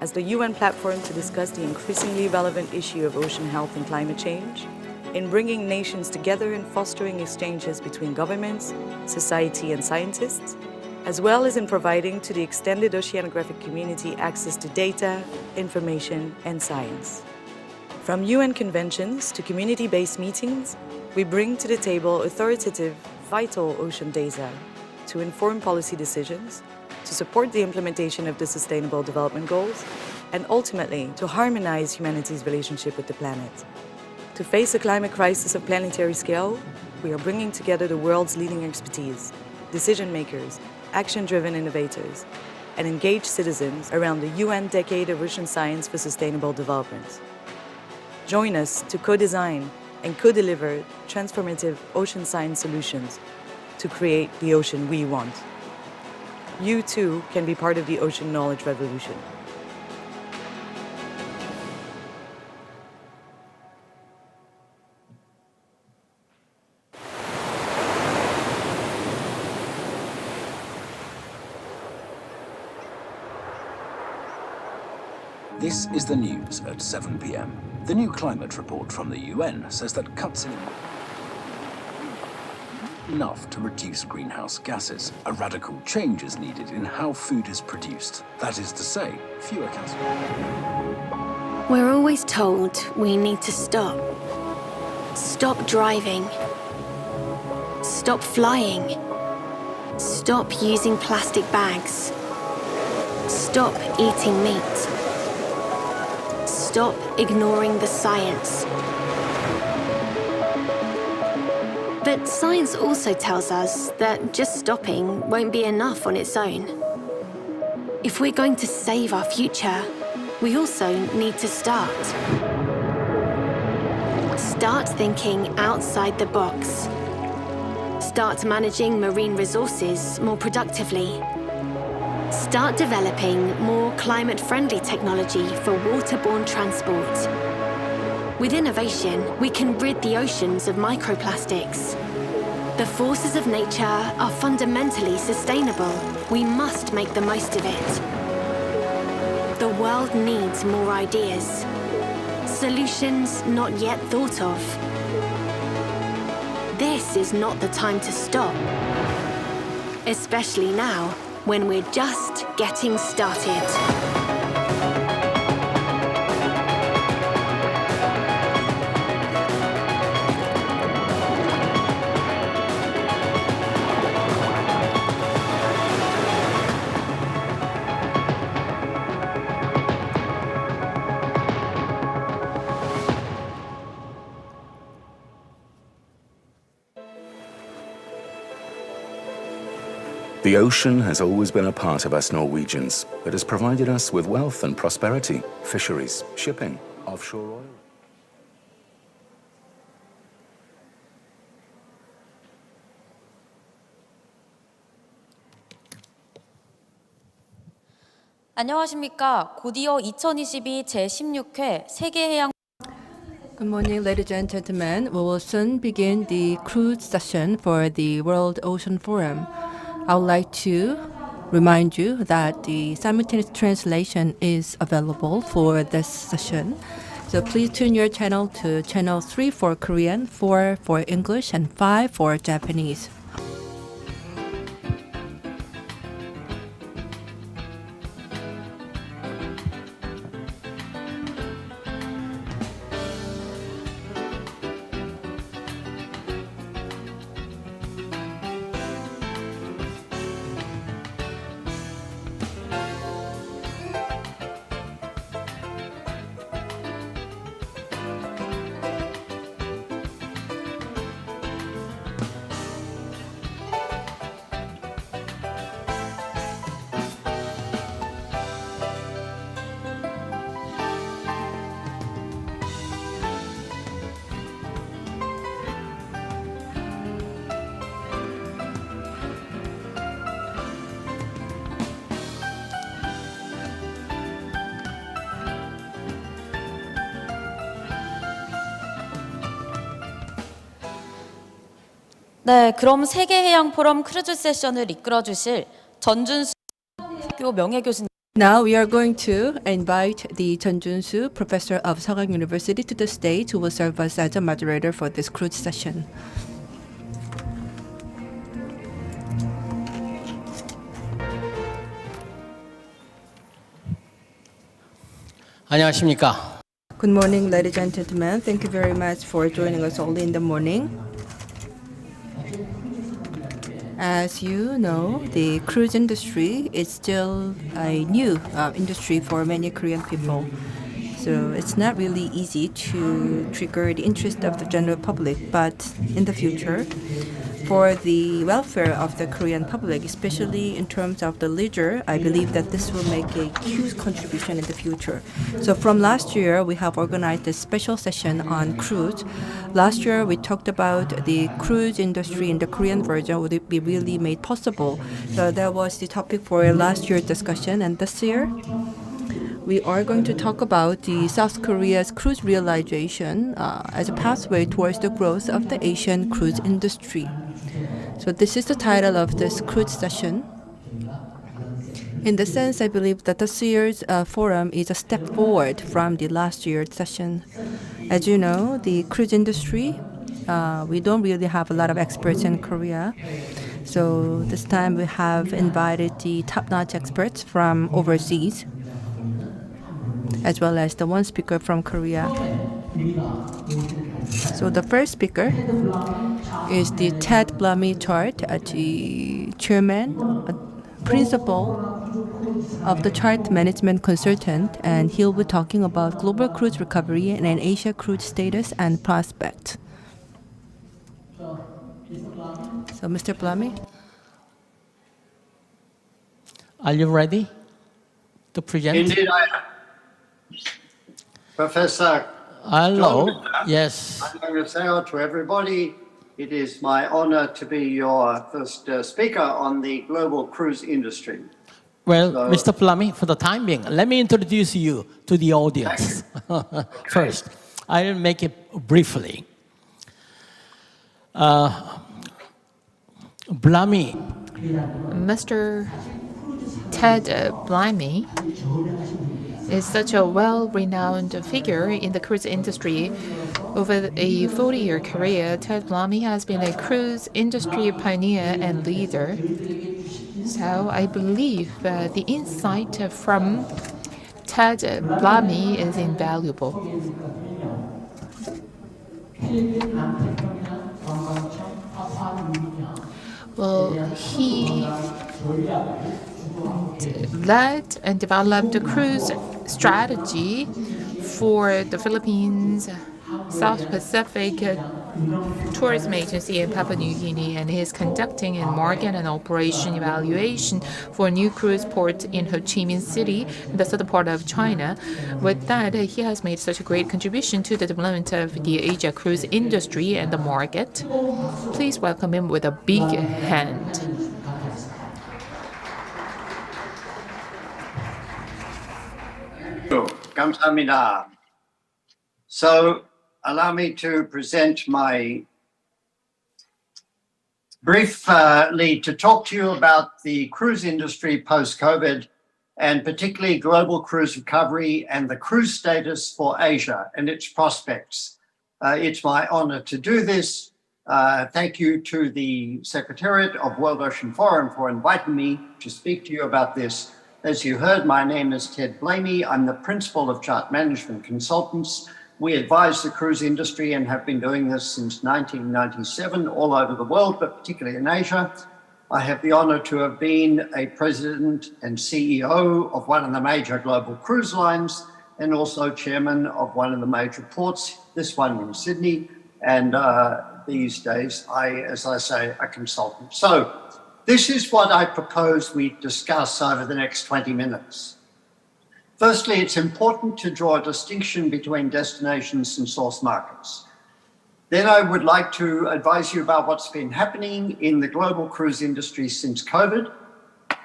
as the UN platform to discuss the increasingly relevant issue of ocean health and climate change, in bringing nations together and fostering exchanges between governments, society, and scientists, as well as in providing to the extended oceanographic community access to data, information, and science. From UN conventions to community-based meetings, we bring to the table authoritative, vital ocean data to inform policy decisions, to support the implementation of the Sustainable Development Goals, and ultimately to harmonize humanity's relationship with the planet. To face a climate crisis of planetary scale, we are bringing together the world's leading expertise, decision makers, action-driven innovators, and engaged citizens around the UN Decade of Ocean Science for Sustainable Development. Join us to co-design and co-deliver transformative ocean science solutions to create the ocean we want. You too can be part of the ocean knowledge revolution. This is the news at 7 p.m. The new climate report from the UN says that cuts in enough to reduce greenhouse gases. A radical change is needed in how food is produced. That is to say, fewer calories. We're always told we need to stop. Stop driving. Stop flying. Stop using plastic bags. Stop eating meat. Stop ignoring the science. But science also tells us that just stopping won't be enough on its own. If we're going to save our future, we also need to start. Start thinking outside the box. Start managing marine resources more productively. Start developing more climate-friendly technology for waterborne transport. With innovation, we can rid the oceans of microplastics. The forces of nature are fundamentally sustainable. We must make the most of it. The world needs more ideas. Solutions not yet thought of. This is not the time to stop. Especially now, when we're just getting started. The ocean has always been a part of us Norwegians. It has provided us with wealth and prosperity, fisheries, shipping, offshore oil. 안녕하십니까. 곧이어 2022 제16회 세계해양 Good morning, ladies and gentlemen. We will soon begin the cruise session for the World Ocean Forum. I would like to remind you that the simultaneous translation is available for this session. So please tune your channel to channel 3 for Korean, 4 for English, and 5 for Japanese. 네, 그럼 세계해양 포럼 크루즈 세션을 이끌어 주실 전준수 학교 명예교수님 Now we are going to invite the Chun Jun-soo, professor of Seogang University, to the stage, who will serve us as a moderator for this cruise session. 안녕하십니까. Good morning, ladies and gentlemen. Thank you very much for joining us early in the morning. As you know, the cruise industry is still a new industry for many Korean people. So it's not really easy to trigger the interest of the general public, but in the future, for the welfare of the Korean public, especially in terms of the leisure, I believe that this will make a huge contribution in the future. So from last year, we have organized a special session on cruise. Last year, we talked about the cruise industry in the Korean version, would it be really made possible? So that was the topic for last year's discussion. And this year, we are going to talk about the South Korea's cruise realization as a pathway towards the growth of the Asian cruise industry. So this is the title of this cruise session. In the sense, I believe that this year's forum is a step forward from the last year's session. As you know, the cruise industry, we don't really have a lot of experts in Korea. So this time we have invited the top-notch experts from overseas, as well as the one speaker from Korea. So the first speaker is the Ted Blummy Chart, the chairman, principal of the chart management consultant, and he'll be talking about global cruise recovery and Asia cruise status and prospect. So Mr. Blummy? Are you ready to present? Indeed, I am. Professor. Hello. John, Yes. 안녕하세요 to everybody. It is my honor to be your first speaker on the global cruise industry. Well, Mr. Plummy, for the time being, let me introduce you to the audience. First, I will make it briefly. Blummy. Mr. Ted Blummy is such a well-renowned figure in the cruise industry. Over a 40-year career, Ted Blummy has been a cruise industry pioneer and leader. So I believe the insight from Ted Blummy is invaluable. Well, he led and developed a cruise strategy for the Philippines, South Pacific Tourism Agency in Papua New Guinea, and he is conducting a market and operation evaluation for a new cruise port in Ho Chi Minh City, in the southern part of China. With that, he has made such a great contribution to the development of the Asia cruise industry and the market. Please welcome him with a big hand. 감사합니다. So, allow me to present my briefly to talk to you about the cruise industry post-COVID, and particularly global cruise recovery and the cruise status for Asia and its prospects. It's my honor to do this. Thank you to the Secretariat of World Ocean Forum for inviting me to speak to you about this. As you heard, my name is Ted Blummy. I'm the principal of Chart Management Consultants. We advise the cruise industry and have been doing this since 1997 all over the world, but particularly in Asia. I have the honor to have been a president and CEO of one of the major global cruise lines, and also chairman of one of the major ports, this one in Sydney. And these days, as I say, a consultant. So this is what I propose we discuss over the next 20 minutes. Firstly, it's important to draw a distinction between destinations and source markets. Then I would like to advise you about what's been happening in the global cruise industry since COVID,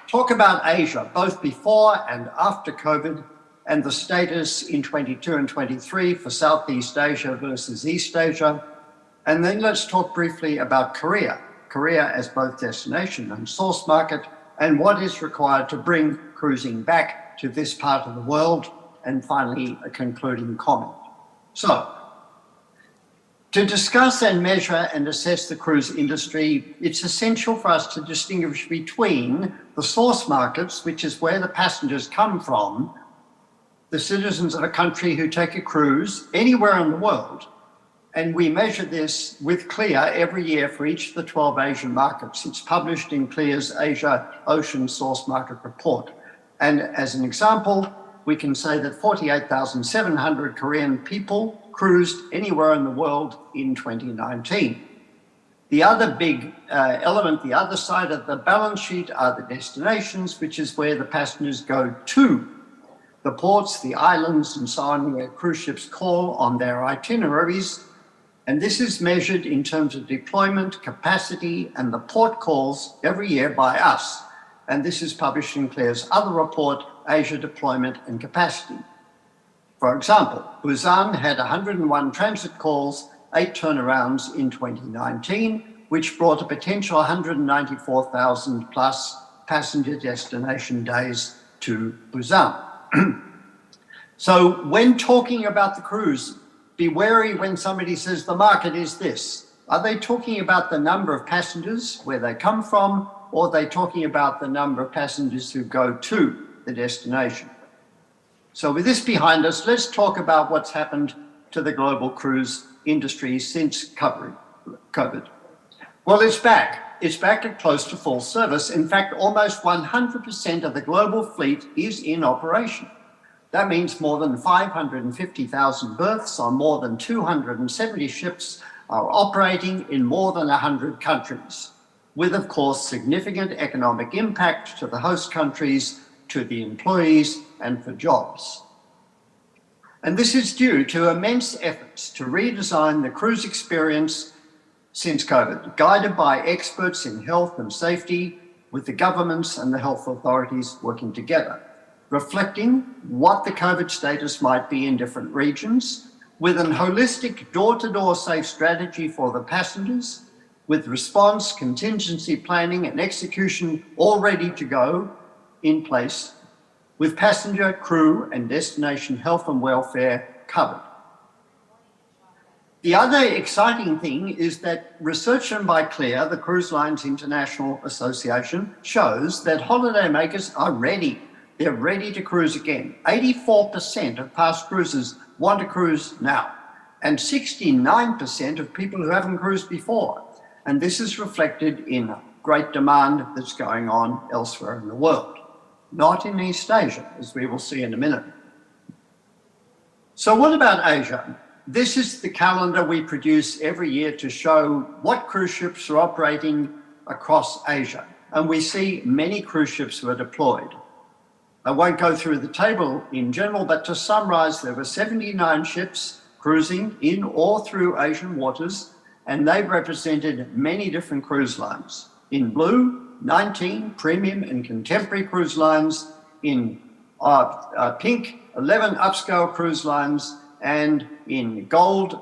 talk about Asia, both before and after COVID, and the status in 22 and 23 for Southeast Asia versus East Asia. And then let's talk briefly about Korea as both destination and source market, and what is required to bring cruising back to this part of the world, and finally a concluding comment. So, to discuss and measure and assess the cruise industry, it's essential for us to distinguish between the source markets, which is where the passengers come from, the citizens of a country who take a cruise anywhere in the world, and we measure this with CLIA every year for each of the 12 Asian markets. It's published in CLIA's Asia Ocean Source Market Report. And as an example, we can say that 48,700 Korean people cruised anywhere in the world in 2019. The other big element, the other side of the balance sheet, are the destinations, which is where the passengers go to. The ports, the islands, and so on, where cruise ships call on their itineraries. And this is measured in terms of deployment, capacity, and the port calls every year by us. And this is published in CLIA's other report, Asia Deployment and Capacity. For example, Busan had 101 transit calls, 8 turnarounds in 2019, which brought a potential 194,000 plus passenger destination days to Busan. So when talking about the cruise, be wary when somebody says the market is this. Are they talking about the number of passengers, where they come from, or are they talking about the number of passengers who go to the destination? So with this behind us, let's talk about what's happened to the global cruise industry since COVID. Well, it's back. It's back at close to full service. In fact, almost 100% of the global fleet is in operation. That means more than 550,000 berths on more than 270 ships are operating in more than 100 countries, with, of course, significant economic impact to the host countries, to the employees, and for jobs. And this is due to immense efforts to redesign the cruise experience since COVID, guided by experts in health and safety, with the governments and the health authorities working together, reflecting what the COVID status might be in different regions, with an holistic door-to-door safe strategy for the passengers, with response, contingency planning and execution all ready to go in place, with passenger, crew and destination health and welfare covered. The other exciting thing is that research done by CLIA, the Cruise Lines International Association, shows that holidaymakers are ready. They're ready to cruise again. 84% of past cruisers want to cruise now, and 69% of people who haven't cruised before. And this is reflected in great demand that's going on elsewhere in the world, not in East Asia, as we will see in a minute. So what about Asia? This is the calendar we produce every year to show what cruise ships are operating across Asia. And we see many cruise ships were deployed. I won't go through the table in general, but to summarize, there were 79 ships cruising in or through Asian waters, and they represented many different cruise lines. In blue, 19 premium and contemporary cruise lines. In pink, 11 upscale cruise lines. And in gold,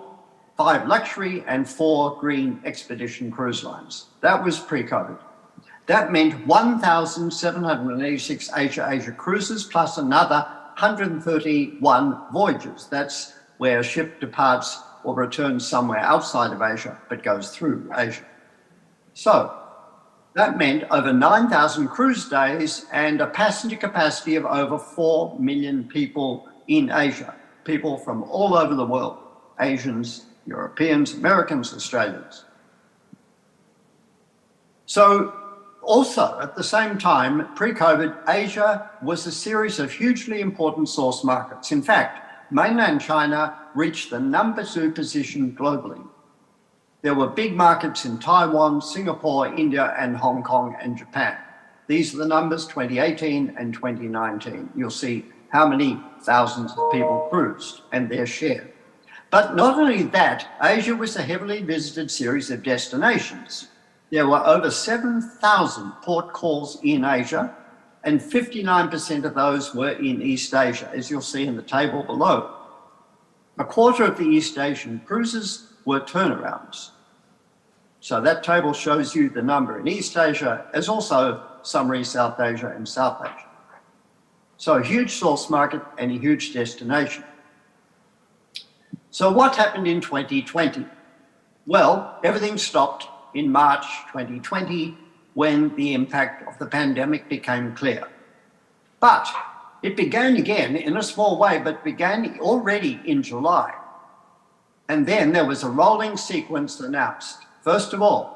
5 luxury and 4 green expedition cruise lines. That was pre-COVID. That meant 1,786 Asia cruises plus another 131 voyages. That's where a ship departs or returns somewhere outside of Asia, but goes through Asia. So that meant over 9,000 cruise days and a passenger capacity of over 4 million people in Asia, people from all over the world, Asians, Europeans, Americans, Australians. So also, at the same time, pre-COVID, Asia was a series of hugely important source markets. In fact, mainland China reached the number 2 position globally. There were big markets in Taiwan, Singapore, India, and Hong Kong and Japan. These are the numbers 2018 and 2019. You'll see how many thousands of people cruised and their share. But not only that, Asia was a heavily visited series of destinations. There were over 7,000 port calls in Asia, and 59% of those were in East Asia, as you'll see in the table below. A quarter of the East Asian cruises were turnarounds. So that table shows you the number in East Asia, as also summary South Asia and South Asia. So a huge source market and a huge destination. So what happened in 2020? Well, everything stopped in March 2020 when the impact of the pandemic became clear. But it began again in a small way, but began already in July. And then there was a rolling sequence announced. First of all,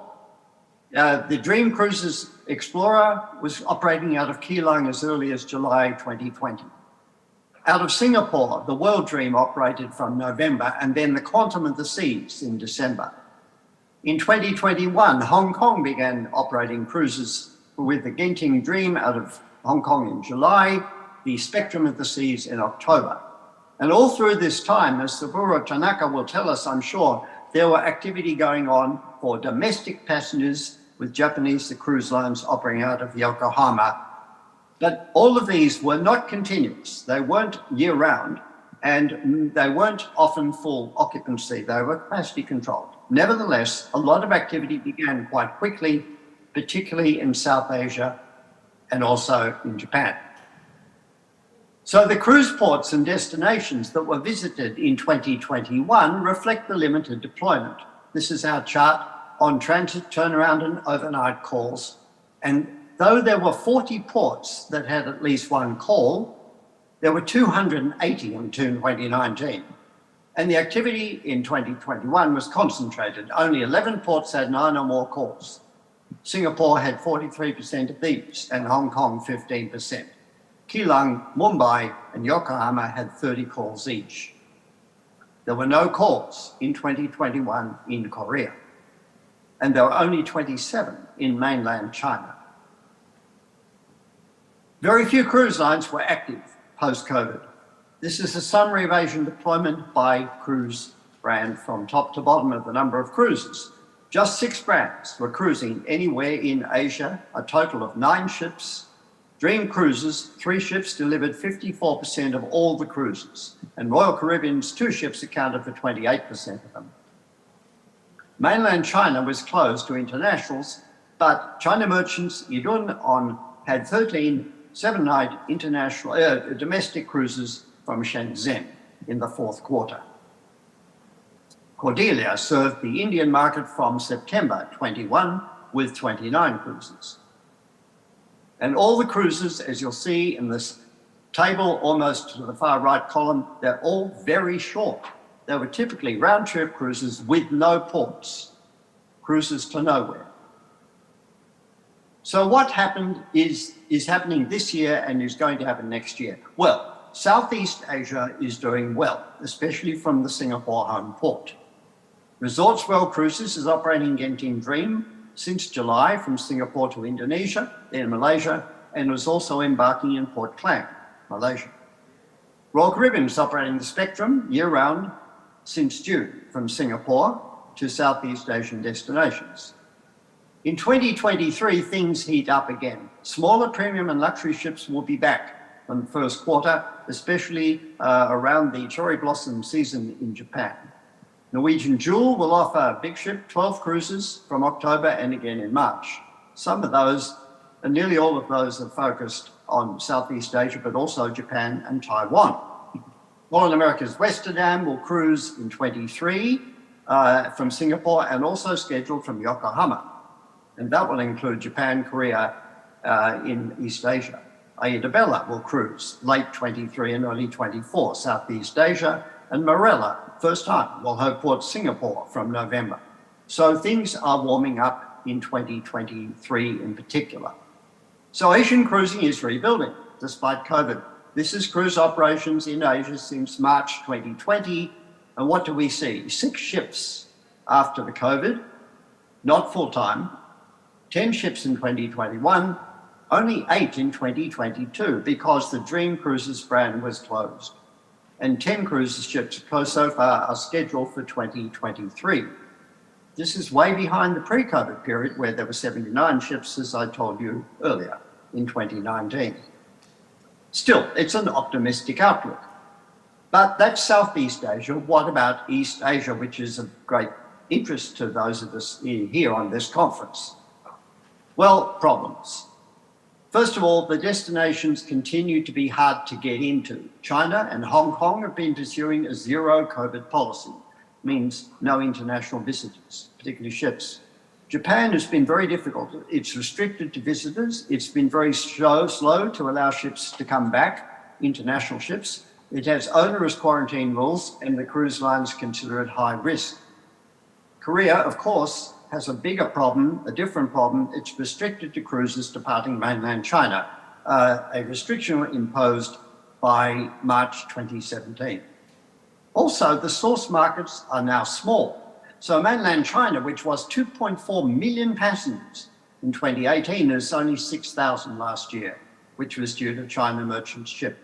the Dream Cruises Explorer was operating out of Keelung as early as July 2020. Out of Singapore, the World Dream operated from November, and then the Quantum of the Seas in December. In 2021, Hong Kong began operating cruises with the Genting Dream out of Hong Kong in July, the Spectrum of the Seas in October. And all through this time, as Saburo Tanaka will tell us, I'm sure, there were activity going on for domestic passengers with Japanese cruise lines operating out of Yokohama. But all of these were not continuous. They weren't year-round, and they weren't often full occupancy. They were capacity controlled. Nevertheless, a lot of activity began quite quickly, particularly in South Asia and also in Japan. So the cruise ports and destinations that were visited in 2021 reflect the limited deployment. This is our chart on transit, turnaround, and overnight calls. And though there were 40 ports that had at least one call, there were 280 in 2019. And the activity in 2021 was concentrated. Only 11 ports had 9 or more calls. Singapore had 43% of these, and Hong Kong 15%. Keelung, Mumbai, and Yokohama had 30 calls each. There were no calls in 2021 in Korea, and there were only 27 in mainland China. Very few cruise lines were active post-COVID. This is a summary of Asian deployment by cruise brand from top to bottom of the number of cruises. Just 6 brands were cruising anywhere in Asia, a total of 9 ships. Dream Cruises, 3 ships delivered 54% of all the cruises, and Royal Caribbean's 2 ships accounted for 28% of them. Mainland China was closed to internationals, but China Merchants Yidun had 13 7-night international domestic cruises from Shenzhen in the 4th quarter. Cordelia served the Indian market from September 21 with 29 cruises. And all the cruises, as you'll see in this table almost to the far right column, they're all very short. They were typically round-trip cruises with no ports, cruises to nowhere. So what happened is happening this year and is going to happen next year. Well, Southeast Asia is doing well, especially from the Singapore home port. Resorts World Cruises is operating Genting Dream since July from Singapore to Indonesia, then Malaysia, and was also embarking in Port Klang, Malaysia. Royal Caribbean is operating the Spectrum year-round since June from Singapore to Southeast Asian destinations. In 2023, things heat up again. Smaller premium and luxury ships will be back from the 1st quarter, especially around the cherry blossom season in Japan. Norwegian Jewel will offer a big ship, 12 cruises from October and again in March. Some of those, and nearly all of those, are focused on Southeast Asia, but also Japan and Taiwan. Royal America's Westerdam will cruise in 23 from Singapore and also scheduled from Yokohama. And that will include Japan, Korea, in East Asia. Aida Bella will cruise late 23 and early 24, Southeast Asia, and Marella, first time, will have Port Singapore from November. So things are warming up in 2023 in particular. So Asian cruising is rebuilding despite COVID. This is cruise operations in Asia since March 2020. And what do we see? 6 ships after the COVID, not full-time, 10 ships in 2021, only 8 in 2022 because the Dream Cruises brand was closed. And 10 cruise ships so far are scheduled for 2023. This is way behind the pre-COVID period where there were 79 ships, as I told you earlier, in 2019. Still, it's an optimistic outlook. But that's Southeast Asia. What about East Asia, which is of great interest to those of us here on this conference? Well, problems. First of all, the destinations continue to be hard to get into. China and Hong Kong have been pursuing a zero COVID policy, means no international visitors, particularly ships. Japan has been very difficult. It's restricted to visitors. It's been very slow to allow ships to come back, international ships. It has onerous quarantine rules, and the cruise lines consider it high risk. Korea, of course, has a bigger problem, a different problem. It's restricted to cruises departing mainland China, a restriction imposed by March 2017. Also, the source markets are now small. So mainland China, which was 2.4 million passengers in 2018, is only 6,000 last year, which was due to China merchant ship.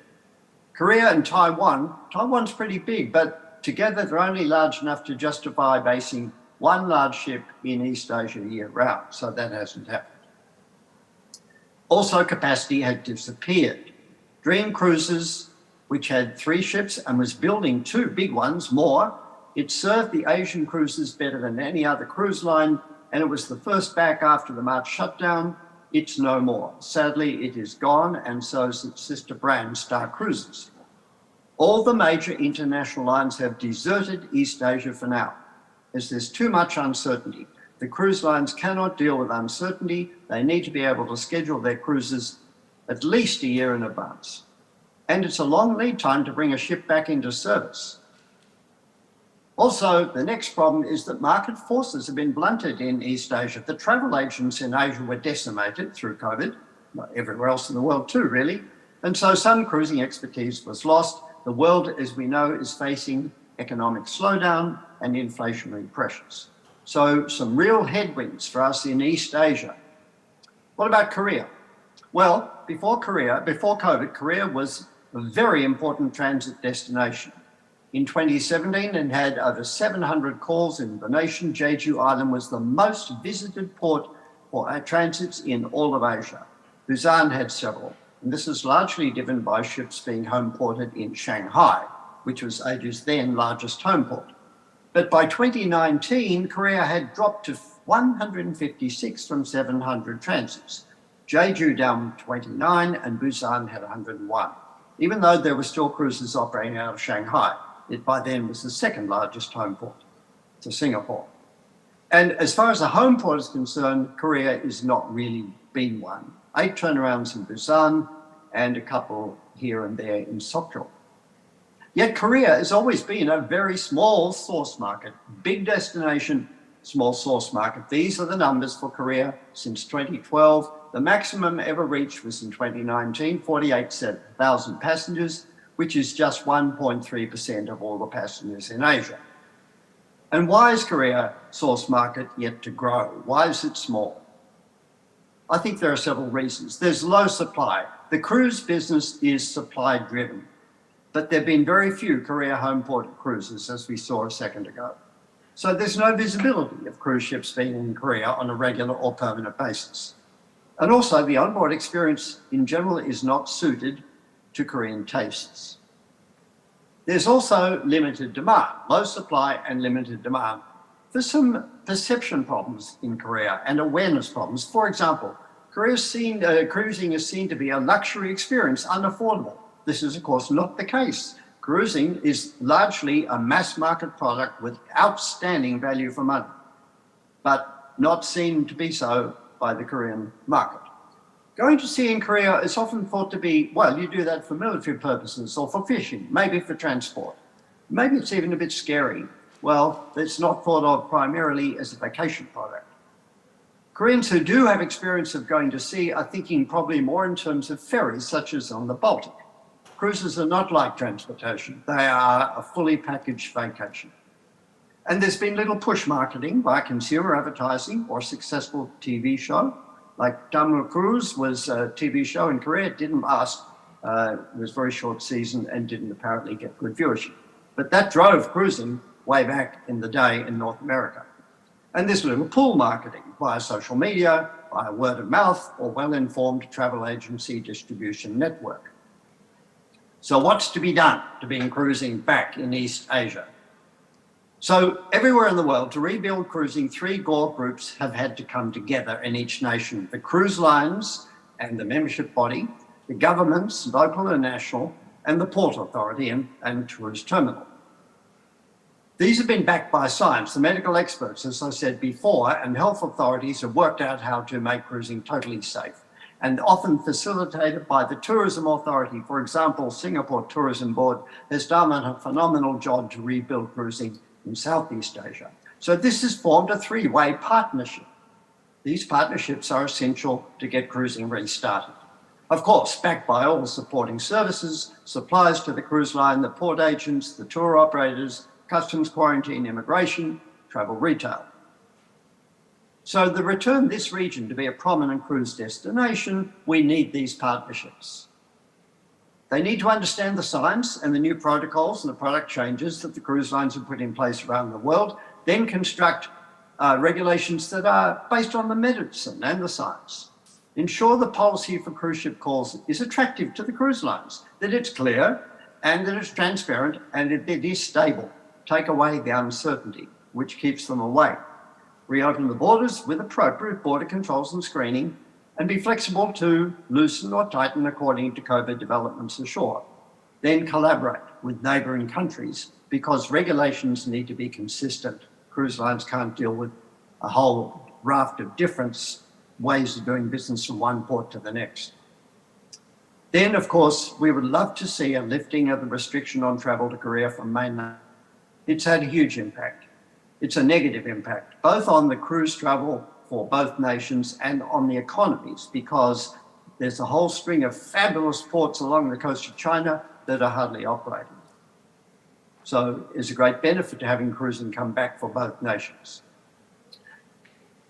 Korea and Taiwan's pretty big, but together they're only large enough to justify basing one large ship in East Asia year-round, so that hasn't happened. Also, capacity had disappeared. Dream Cruises, which had 3 ships and was building 2 big ones more, it served the Asian cruises better than any other cruise line, and it was the first back after the March shutdown. It's no more. Sadly, it is gone, and so is its sister brand, Star Cruises. All the major international lines have deserted East Asia for now, as there's too much uncertainty. The cruise lines cannot deal with uncertainty. They need to be able to schedule their cruises at least a year in advance. And it's a long lead time to bring a ship back into service. Also, the next problem is that market forces have been blunted in East Asia. The travel agents in Asia were decimated through COVID, everywhere else in the world too, really. And so some cruising expertise was lost. The world, as we know, is facing economic slowdown and inflationary pressures. So some real headwinds for us in East Asia. What about Korea? Well, before COVID, Korea was a very important transit destination. In 2017, it had over 700 calls in the nation. Jeju Island was the most visited port for transits in all of Asia. Busan had several, and this is largely driven by ships being home ported in Shanghai, which was Asia's then largest home port. But by 2019, Korea had dropped to 156 from 700 transits. Jeju down 29 and Busan had 101, even though there were still cruises operating out of Shanghai. It by then was the second largest home port to Singapore. And as far as the home port is concerned, Korea is not really been one. 8 turnarounds in Busan and a couple here and there in Sokcho. Yet Korea has always been a very small source market, big destination, small source market. These are the numbers for Korea since 2012. The maximum ever reached was in 2019, 48,000 passengers, which is just 1.3% of all the passengers in Asia. And why is Korea source market yet to grow? Why is it small? I think there are several reasons. There's low supply. The cruise business is supply driven, but there have been very few Korea home port cruises, as we saw a second ago. So there's no visibility of cruise ships being in Korea on a regular or permanent basis. And also the onboard experience in general is not suited to Korean tastes. There's also limited demand, low supply and limited demand. There's some perception problems in Korea and awareness problems. For example, cruising is seen to be a luxury experience, unaffordable. This is, of course, not the case. Cruising is largely a mass market product with outstanding value for money, but not seen to be so by the Korean market. Going to sea in Korea is often thought to be, well, you do that for military purposes or for fishing, maybe for transport. Maybe it's even a bit scary. Well, it's not thought of primarily as a vacation product. Koreans who do have experience of going to sea are thinking probably more in terms of ferries, such as on the Baltic. Cruises are not like transportation. They are a fully packaged vacation. And there's been little push marketing by consumer advertising or successful TV show. Like Damu Cruise was a TV show in Korea. It didn't last. It was a very short season and didn't apparently get good viewership. But that drove cruising way back in the day in North America. And there's little pull marketing via social media, via word of mouth, or well-informed travel agency distribution network. So what's to be done to bring cruising back in East Asia? So everywhere in the world, to rebuild cruising, 3 core groups have had to come together in each nation: the cruise lines, and the membership body, the governments, local and national, and the Port Authority and Tourist Terminal. These have been backed by science. The medical experts, as I said before, and health authorities have worked out how to make cruising totally safe, and often facilitated by the Tourism Authority. For example, Singapore Tourism Board has done a phenomenal job to rebuild cruising in Southeast Asia. So this has formed a three-way partnership. These partnerships are essential to get cruising restarted. Of course, backed by all the supporting services, suppliers to the cruise line, the port agents, the tour operators, customs, quarantine, immigration, travel retail. So to return this region to be a prominent cruise destination, we need these partnerships. They need to understand the science and the new protocols and the product changes that the cruise lines have put in place around the world, then construct regulations that are based on the medicine and the science. Ensure the policy for cruise ship calls is attractive to the cruise lines, that it's clear and that it's transparent and that it is stable. Take away the uncertainty, which keeps them away. Reopen the borders with appropriate border controls and screening, and be flexible to loosen or tighten according to COVID developments ashore. Then collaborate with neighbouring countries because regulations need to be consistent. Cruise lines can't deal with a whole raft of different ways of doing business from one port to the next. Then, of course, we would love to see a lifting of the restriction on travel to Korea from mainland. It's had a huge impact. It's a negative impact, both on the cruise travel for both nations and on the economies, because there's a whole string of fabulous ports along the coast of China that are hardly operating. So it's a great benefit to having cruising come back for both nations.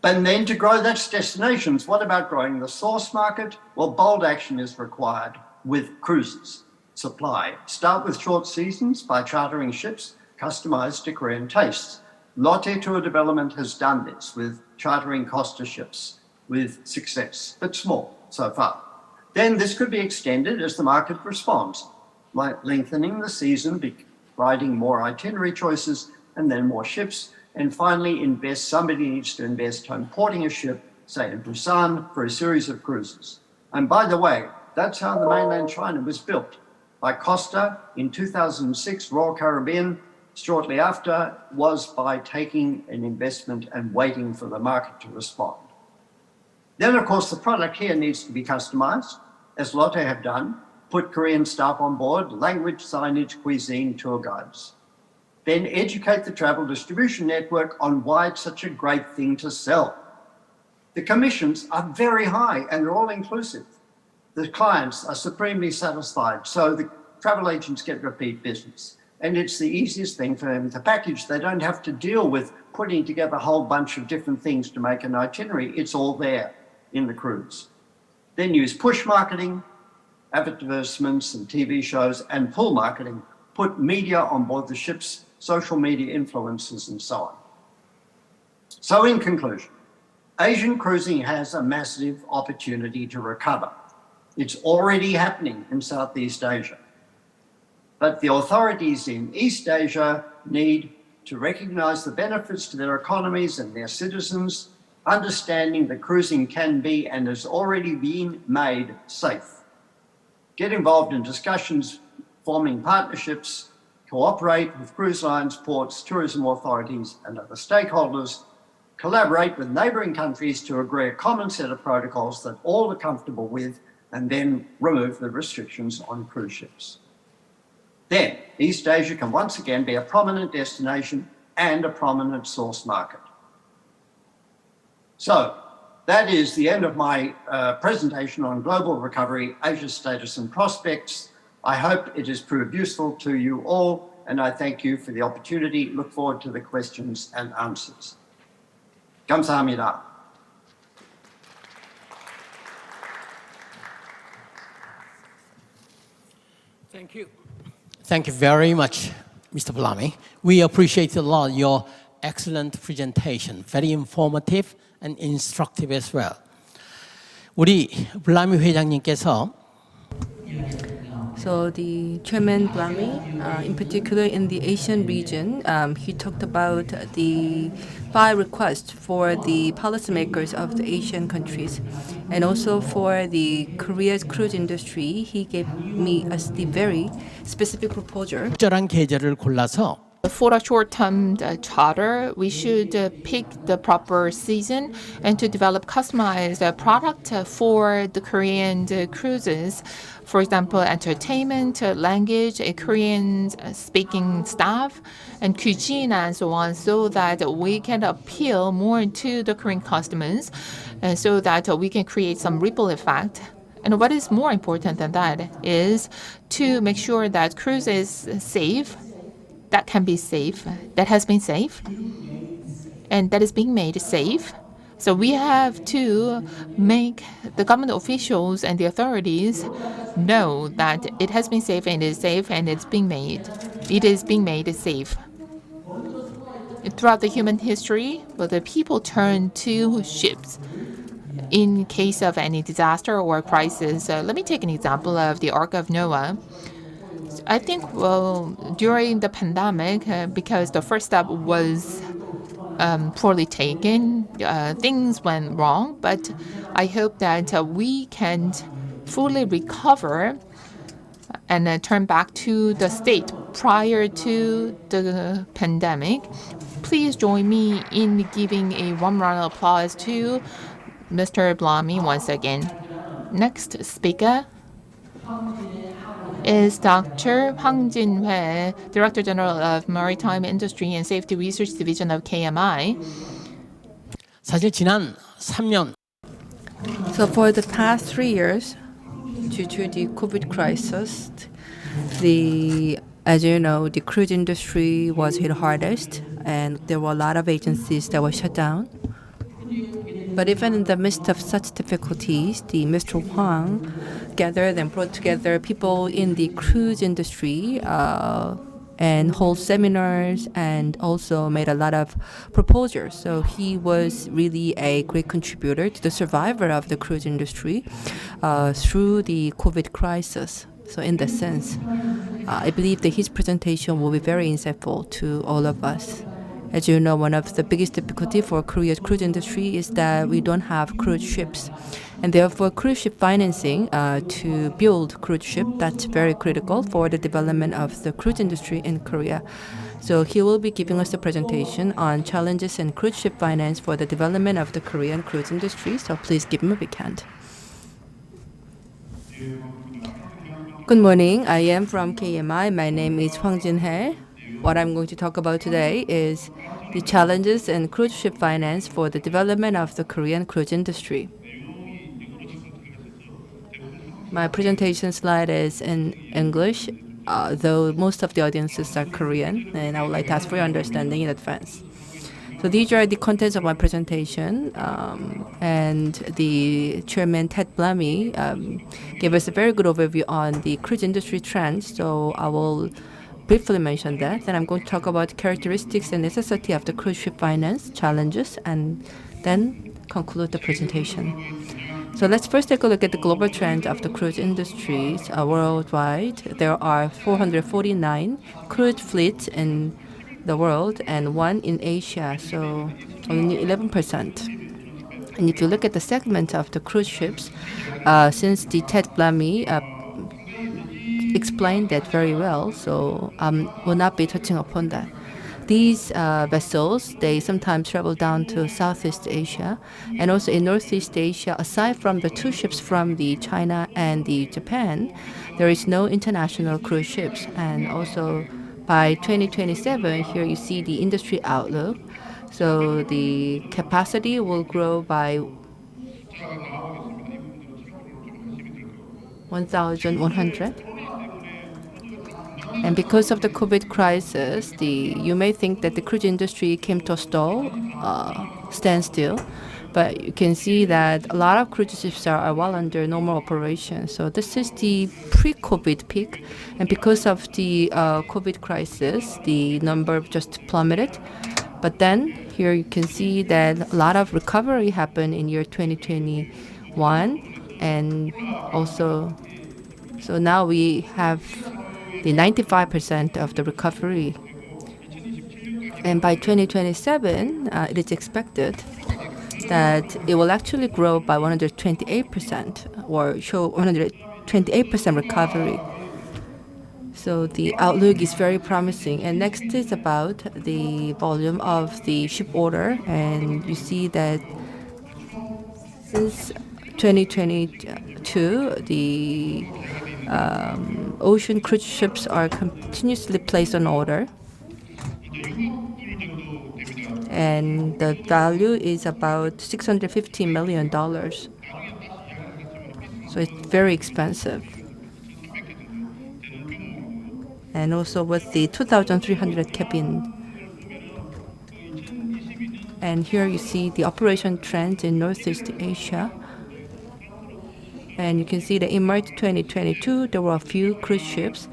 And then to grow those destinations, what about growing the source market? Well, bold action is required with cruises. Supply. Start with short seasons by chartering ships customized to Korean tastes. Lotte Tour Development has done this with chartering Costa ships with success, but small so far. Then this could be extended as the market responds, like lengthening the season, providing more itinerary choices, and then more ships. And finally, somebody needs to invest on porting a ship, say in Busan, for a series of cruises. And by the way, that's how the mainland China was built. By Costa in 2006, Royal Caribbean, shortly after, was by taking an investment and waiting for the market to respond. Then, of course, the product here needs to be customized, as Lotte have done, put Korean staff on board, language, signage, cuisine, tour guides. Then educate the travel distribution network on why it's such a great thing to sell. The commissions are very high and they're all inclusive. The clients are supremely satisfied, so the travel agents get repeat business. And it's the easiest thing for them to package. They don't have to deal with putting together a whole bunch of different things to make an itinerary. It's all there in the cruise. Then use push marketing, advertisements and TV shows, and pull marketing. Put media on board the ships, social media influencers, and so on. So in conclusion, Asian cruising has a massive opportunity to recover. It's already happening in Southeast Asia. But the authorities in East Asia need to recognize the benefits to their economies and their citizens, understanding that cruising can be and has already been made safe. Get involved in discussions, forming partnerships, cooperate with cruise lines, ports, tourism authorities, and other stakeholders, collaborate with neighbouring countries to agree a common set of protocols that all are comfortable with, and then remove the restrictions on cruise ships. Then, East Asia can once again be a prominent destination and a prominent source market. So, that is the end of my presentation on global recovery, Asia's status and prospects. I hope it has proved useful to you all, and I thank you for the opportunity. Look forward to the questions and answers. 감사합니다. Thank you. Thank you very much, Mr. Blamy. We appreciate a lot your excellent presentation. Very informative and instructive as well. 우리 블라미 회장님께서 So the Chairman Blamy, in particular in the Asian region, he talked about the 5 requests for the policymakers of the Asian countries. And also for the Korea's cruise industry, he gave me us the very specific proposal. 적절한 계절을 골라서 For a short-term charter, we should pick the proper season and to develop customized product for the Korean cruises. For example, entertainment, language, a Korean-speaking staff, and cuisine and so on, so that we can appeal more to the Korean customers, and so that we can create some ripple effect. And what is more important than that is to make sure that cruise is safe, that can be safe, that has been safe, and that is being made safe. So we have to make the government officials and the authorities know that it has been safe and it is safe and it's being made. It is being made safe. Throughout the human history, the people turn to ships in case of any disaster or crisis. Let me take an example of the Ark of Noah. I think, during the pandemic, because the first step was poorly taken, things went wrong. But I hope that we can fully recover and turn back to the state prior to the pandemic. Please join me in giving a warm round of applause to Mr. Blamy once again. Next speaker is Dr. Hwang Jin-hwae, Director General of Maritime Industry and Safety Research Division of KMI. 사실 지난 3년 So for the past 3 years, due to the COVID crisis, as you know, the cruise industry was hit hardest, and there were a lot of agencies that were shut down. But even in the midst of such difficulties, Mr. Hwang gathered and brought together people in the cruise industry and hold seminars and also made a lot of proposals. So he was really a great contributor to the survival of the cruise industry through the COVID crisis. So in that sense, I believe that his presentation will be very insightful to all of us. As you know, one of the biggest difficulty for Korea's cruise industry is that we don't have cruise ships. And therefore, cruise ship financing to build cruise ship, that's very critical for the development of the cruise industry in Korea. So he will be giving us a presentation on challenges in cruise ship finance for the development of the Korean cruise industry. So please give him a big hand. Good morning. I am from KMI. My name is Hwang Jin-hwae. What I'm going to talk about today is the challenges in cruise ship finance for the development of the Korean cruise industry. My presentation slide is in English, though most of the audiences are Korean, and I would like to ask for your understanding in advance. So these are the contents of my presentation, and the Chairman Ted Blamy gave us a very good overview on the cruise industry trends, so I will briefly mention that. Then I'm going to talk about characteristics and necessity of the cruise ship finance, challenges, and then conclude the presentation. So let's first take a look at the global trend of the cruise industries worldwide. There are 449 cruise fleets in the world and 1 in Asia, so only 11%. And if you look at the segment of the cruise ships, since the Ted Blamy explained that very well, so will not be touching upon that. These vessels, they sometimes travel down to Southeast Asia, and also in Northeast Asia, aside from the 2 ships from the China and the Japan, there is no international cruise ships. And also by 2027, here you see the industry outlook. So the capacity will grow by 1,100. And because of the COVID crisis, you may think that the cruise industry came to a standstill, but you can see that a lot of cruise ships are well under normal operation. So this is the pre-COVID peak, and because of the COVID crisis, the number just plummeted. But then here you can see that a lot of recovery happened in year 2021, and also So now we have the 95% of the recovery. And by 2027, it is expected that it will actually grow by 128% or show 128% recovery. So the outlook is very promising. And next is about the volume of the ship order. And you see that since 2022, the ocean cruise ships are continuously placed on order. And the value is about $650 million. So it's very expensive. And also with the 2,300 cabin. And here you see the operation trends in Northeast Asia. And you can see that in March 2022, there were a few cruise ships.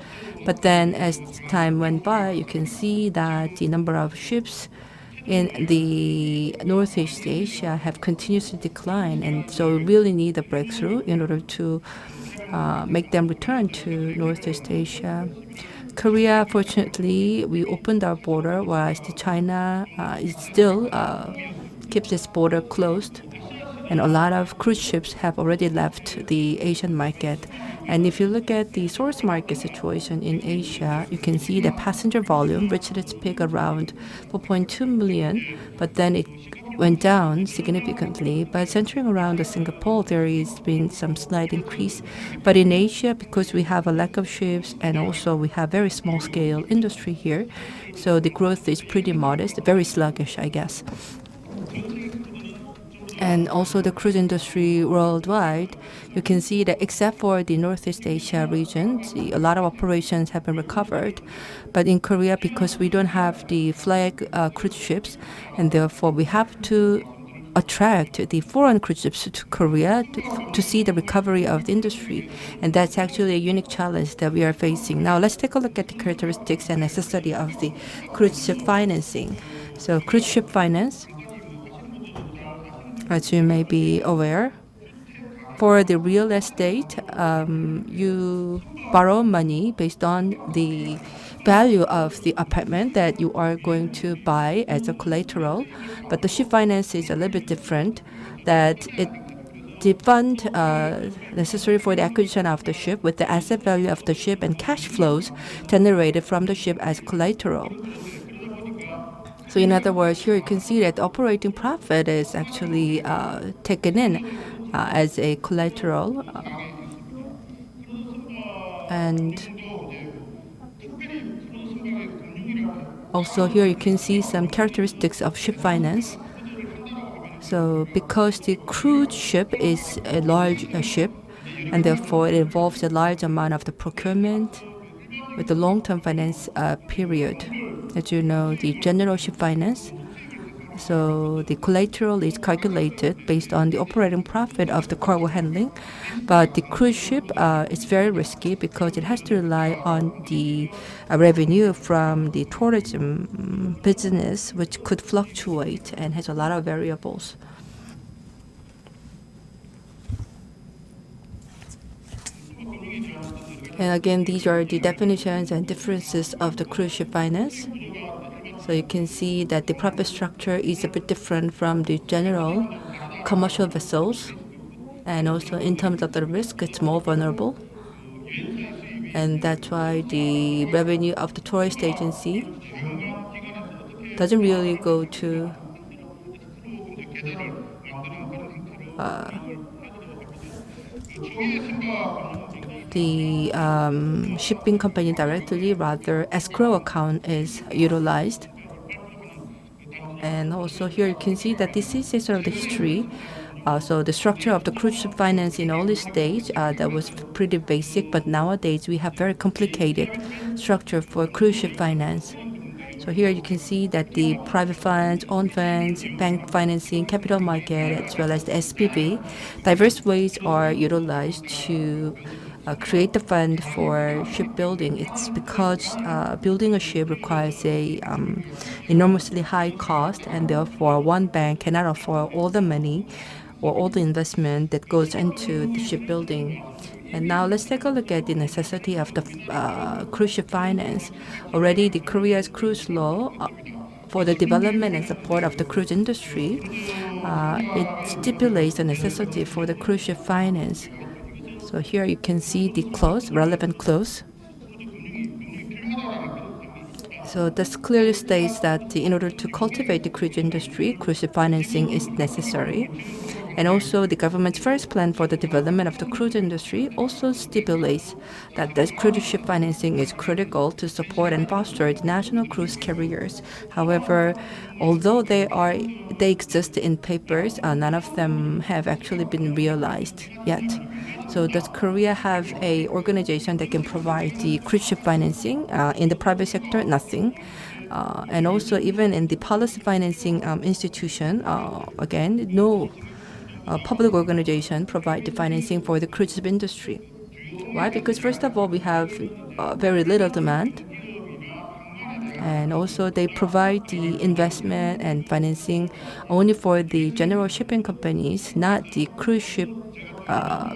But then as time went by, you can see that the number of ships in the Northeast Asia have continuously declined. And so we really need a breakthrough in order to make them return to Northeast Asia. Korea, fortunately, we opened our border, whilst China is still keeps its border closed. And a lot of cruise ships have already left the Asian market. And if you look at the source market situation in Asia, you can see the passenger volume reached its peak around 4.2 million, but then it went down significantly. But centering around Singapore, there has been some slight increase. But in Asia, because we have a lack of ships and also we have very small scale industry here, so the growth is pretty modest, very sluggish, I guess. And also the cruise industry worldwide, you can see that except for the Northeast Asia region, a lot of operations have been recovered. But in Korea, because we don't have the flag cruise ships, and therefore we have to attract the foreign cruise ships to Korea to see the recovery of the industry. And that's actually a unique challenge that we are facing. Now let's take a look at the characteristics and necessity of the cruise ship financing. So cruise ship finance, as you may be aware, for the real estate, you borrow money based on the value of the apartment that you are going to buy as a collateral. But the ship finance is a little bit different, that the fund necessary for the acquisition of the ship with the asset value of the ship and cash flows generated from the ship as collateral. So in other words, here you can see that operating profit is actually taken in as a collateral. And also here you can see some characteristics of ship finance. So because the cruise ship is a large ship, and therefore it involves a large amount of the procurement with the long-term finance period. As you know, the general ship finance, so the collateral is calculated based on the operating profit of the cargo handling. But the cruise ship is very risky because it has to rely on the revenue from the tourism business, which could fluctuate and has a lot of variables. And again, these are the definitions and differences of the cruise ship finance. So you can see that the profit structure is a bit different from the general commercial vessels. And also in terms of the risk, it's more vulnerable. And that's why the revenue of the tourist agency doesn't really go to the shipping company directly, rather escrow account is utilized. And also here you can see that this is a sort of the history. So the structure of the cruise ship finance in early stage, that was pretty basic, but nowadays we have very complicated structure for cruise ship finance. So here you can see that the private funds, own funds, bank financing, capital market, as well as the SPV, diverse ways are utilized to create the fund for shipbuilding. It's because building a ship requires a enormously high cost, and therefore one bank cannot afford all the money or all the investment that goes into the shipbuilding. And now let's take a look at the necessity of the cruise ship finance. Already the Korea's cruise law for the development and support of the cruise industry, it stipulates the necessity for the cruise ship finance. So here you can see the clause, relevant clause. So this clearly states that in order to cultivate the cruise industry, cruise ship financing is necessary. And also the government's first plan for the development of the cruise industry also stipulates that the cruise ship financing is critical to support and foster the national cruise carriers. However, although they exist in papers, none of them have actually been realized yet. So does Korea have a organization that can provide the cruise ship financing? In the private sector, nothing. And also even in the policy financing institution, again, no public organization provide the financing for the cruise ship industry. Why? Because first of all, we have very little demand. And also they provide the investment and financing only for the general shipping companies, not the cruise ship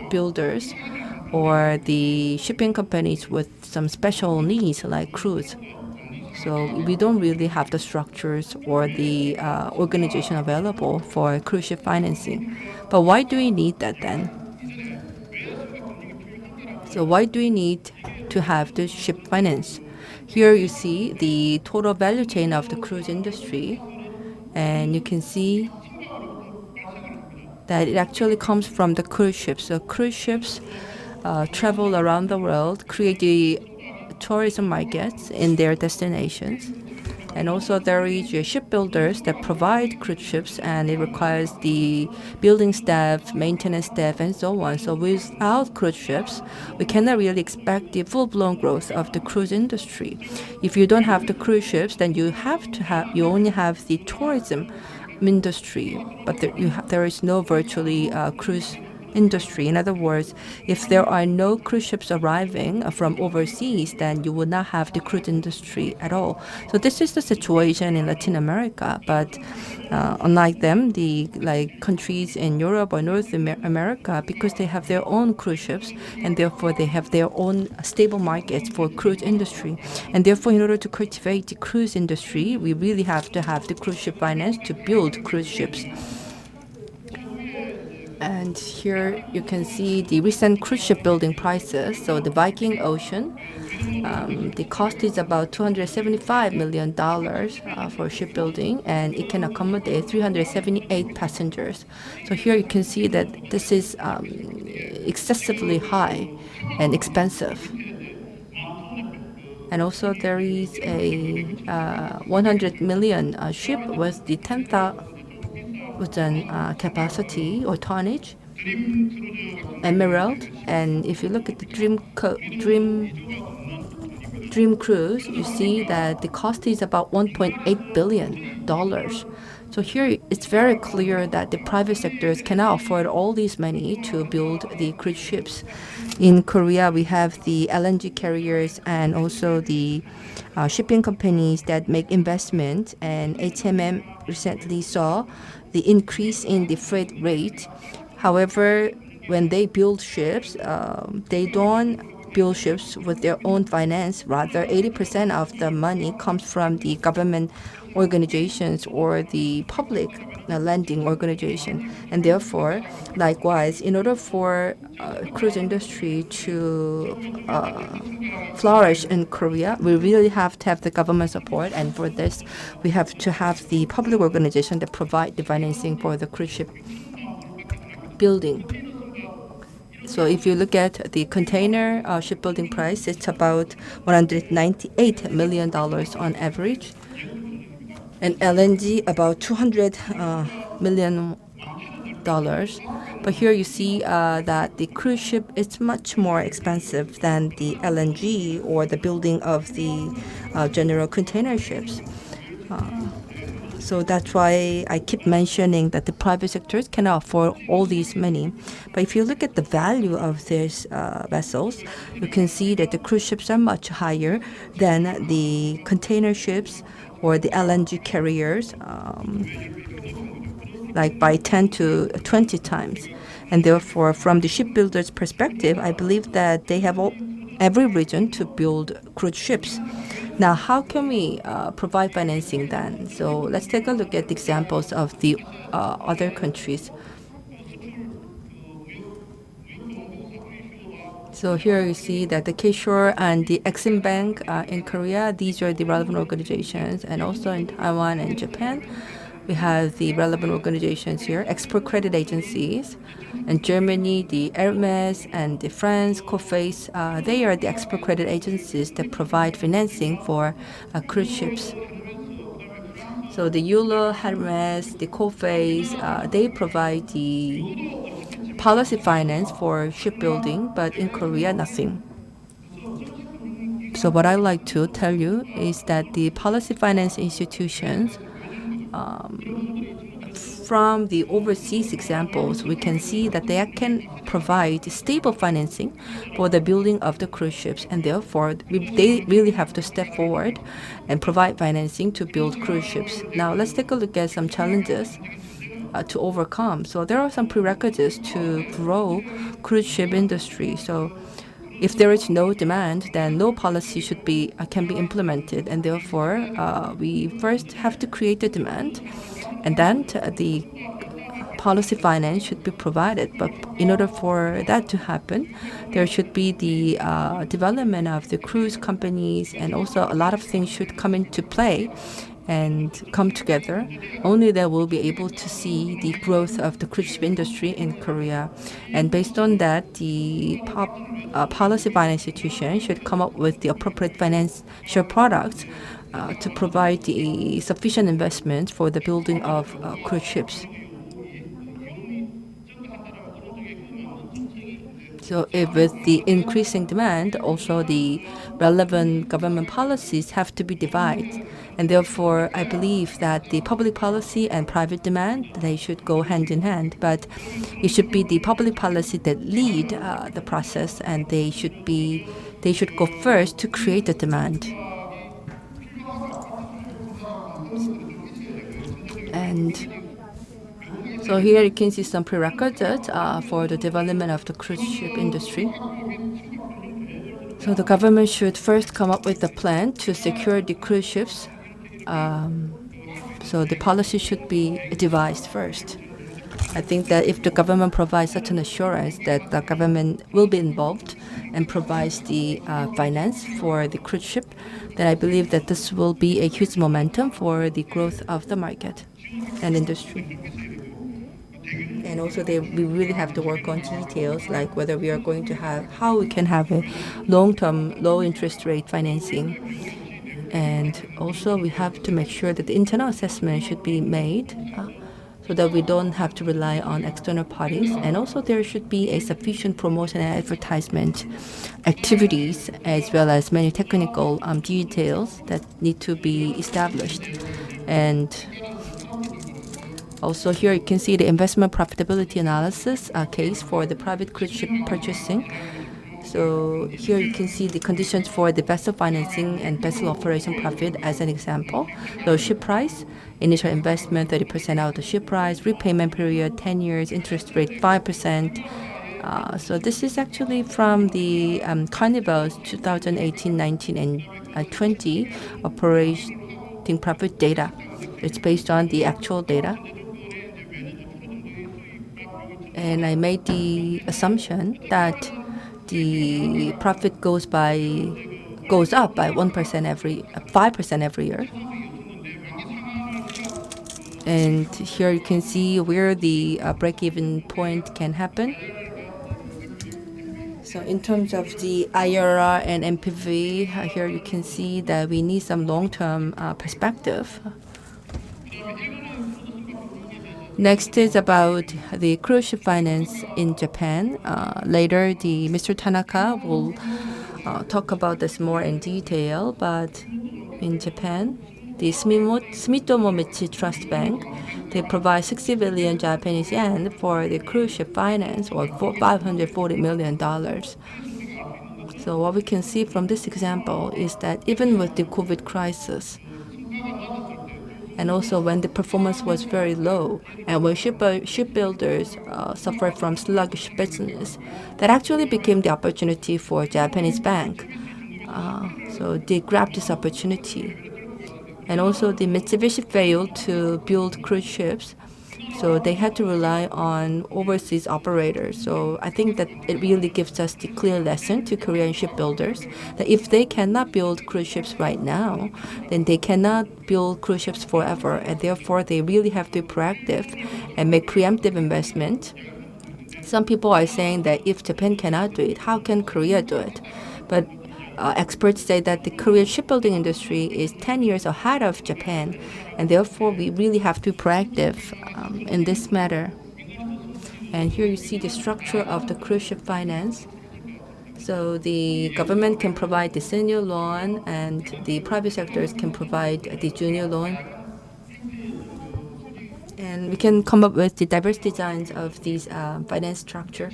builders or the shipping companies with some special needs like cruise. So we don't really have the structures or the organization available for cruise ship financing. But why do we need that then? So why do we need to have the ship finance? Here you see the total value chain of the cruise industry, and you can see that it actually comes from the cruise ships. So cruise ships travel around the world, create the tourism markets in their destinations. And also there is shipbuilders that provide cruise ships, and it requires the building staff, maintenance staff, and so on. So without cruise ships, we cannot really expect the full-blown growth of the cruise industry. If you don't have the cruise ships, then you only have the tourism industry, but there is no virtually cruise industry. In other words, if there are no cruise ships arriving from overseas, then you would not have the cruise industry at all. So this is the situation in Latin America. But unlike them, the countries in Europe or North America, because they have their own cruise ships, and therefore they have their own stable markets for cruise industry. And therefore, in order to cultivate the cruise industry, we really have to have the cruise ship finance to build cruise ships. And here you can see the recent cruise ship building prices. So the Viking Ocean, the cost is about $275 million for shipbuilding, and it can accommodate 378 passengers. So here you can see that this is excessively high and expensive. And also there is a 100 million ship with the 10,000 capacity or tonnage, Emerald. And if you look at the Dream Cruise, you see that the cost is about $1.8 billion. So here it's very clear that the private sectors cannot afford all this money to build the cruise ships. In Korea, we have the LNG carriers and also the shipping companies that make investment, and HMM recently saw the increase in the freight rate. However, when they build ships, they don't build ships with their own finance. Rather, 80% of the money comes from the government organizations or the public lending organization. And therefore, likewise, in order for cruise industry to flourish in Korea, we really have to have the government support. And for this, we have to have the public organization that provide the financing for the cruise ship building. So if you look at the container shipbuilding price, it's about $198 million on average. And LNG about $200 million. But here you see that the cruise ship is much more expensive than the LNG or the building of the general container ships. So that's why I keep mentioning that the private sectors cannot afford all these money. But if you look at the value of these vessels, you can see that the cruise ships are much higher than the container ships or the LNG carriers. like by 10 to 20 times. And therefore, from the shipbuilder's perspective, I believe that they have every reason to build cruise ships. Now, how can we provide financing then? So let's take a look at examples of the other countries. So here you see that the K-Shore and the Exim Bank in Korea, these are the relevant organizations, and also in Taiwan and Japan. We have the relevant organizations here, export credit agencies. In Germany, the Hermes and the France, COFACE, they are the export credit agencies that provide financing for cruise ships. So the Euler, Hermes, the COFACE, they provide the policy finance for shipbuilding, but in Korea, nothing. So what I like to tell you is that the policy finance institutions, from the overseas examples, we can see that they can provide stable financing for the building of the cruise ships, and therefore they really have to step forward and provide financing to build cruise ships. Now let's take a look at some challenges to overcome. So there are some prerequisites to grow cruise ship industry. So if there is no demand, then no policy can be implemented, and therefore we first have to create the demand, and then the policy finance should be provided. But in order for that to happen, there should be the development of the cruise companies, and also a lot of things should come into play and come together. Only then we'll be able to see the growth of the cruise ship industry in Korea. And based on that, the policy finance institution should come up with the appropriate financial products to provide the sufficient investment for the building of cruise ships. So if with the increasing demand, also the relevant government policies have to be divided. And therefore, I believe that the public policy and private demand, they should go hand in hand. But it should be the public policy that lead the process, and they should go first to create the demand. And so here you can see some prerequisites for the development of the cruise ship industry. So the government should first come up with a plan to secure the cruise ships. So the policy should be devised first. I think that if the government provides such an assurance that the government will be involved and provides the finance for the cruise ship, then I believe that this will be a huge momentum for the growth of the market and industry. And also we really have to work on details, like whether we are going to how we can have a long-term, low-interest rate financing. And also we have to make sure that the internal assessment should be made so that we don't have to rely on external parties. And also there should be a sufficient promotion and advertisement activities, as well as many technical details that need to be established. And also here you can see the investment profitability analysis case for the private cruise ship purchasing. So here you can see the conditions for the vessel financing and vessel operation profit as an example. So ship price, initial investment 30% out of the ship price, repayment period 10 years, interest rate 5%. So this is actually from the Carnival's 2018, 19, and 20 operating profit data. It's based on the actual data. And I made the assumption that the profit goes up by 5% every year. And here you can see where the break-even point can happen. So in terms of the IRR and NPV, here you can see that we need some long-term perspective. Next is about the cruise ship finance in Japan. Later, Mr. Tanaka will talk about this more in detail, but in Japan, the Sumitomo Mitsui Trust Bank, they provide 60 billion Japanese yen for the cruise ship finance, or $540 million. So what we can see from this example is that even with the COVID crisis, and also when the performance was very low, and when shipbuilders suffered from sluggish business, that actually became the opportunity for Japanese bank. So they grabbed this opportunity. And also the Mitsubishi failed to build cruise ships, so they had to rely on overseas operators. So I think that it really gives us the clear lesson to Korean shipbuilders that if they cannot build cruise ships right now, then they cannot build cruise ships forever, and therefore they really have to be proactive and make preemptive investment. Some people are saying that if Japan cannot do it, how can Korea do it? But experts say that the Korean shipbuilding industry is 10 years ahead of Japan, and therefore we really have to be proactive in this matter. And here you see the structure of the cruise ship finance. So the government can provide the senior loan, and the private sectors can provide the junior loan. And we can come up with the diverse designs of these finance structure.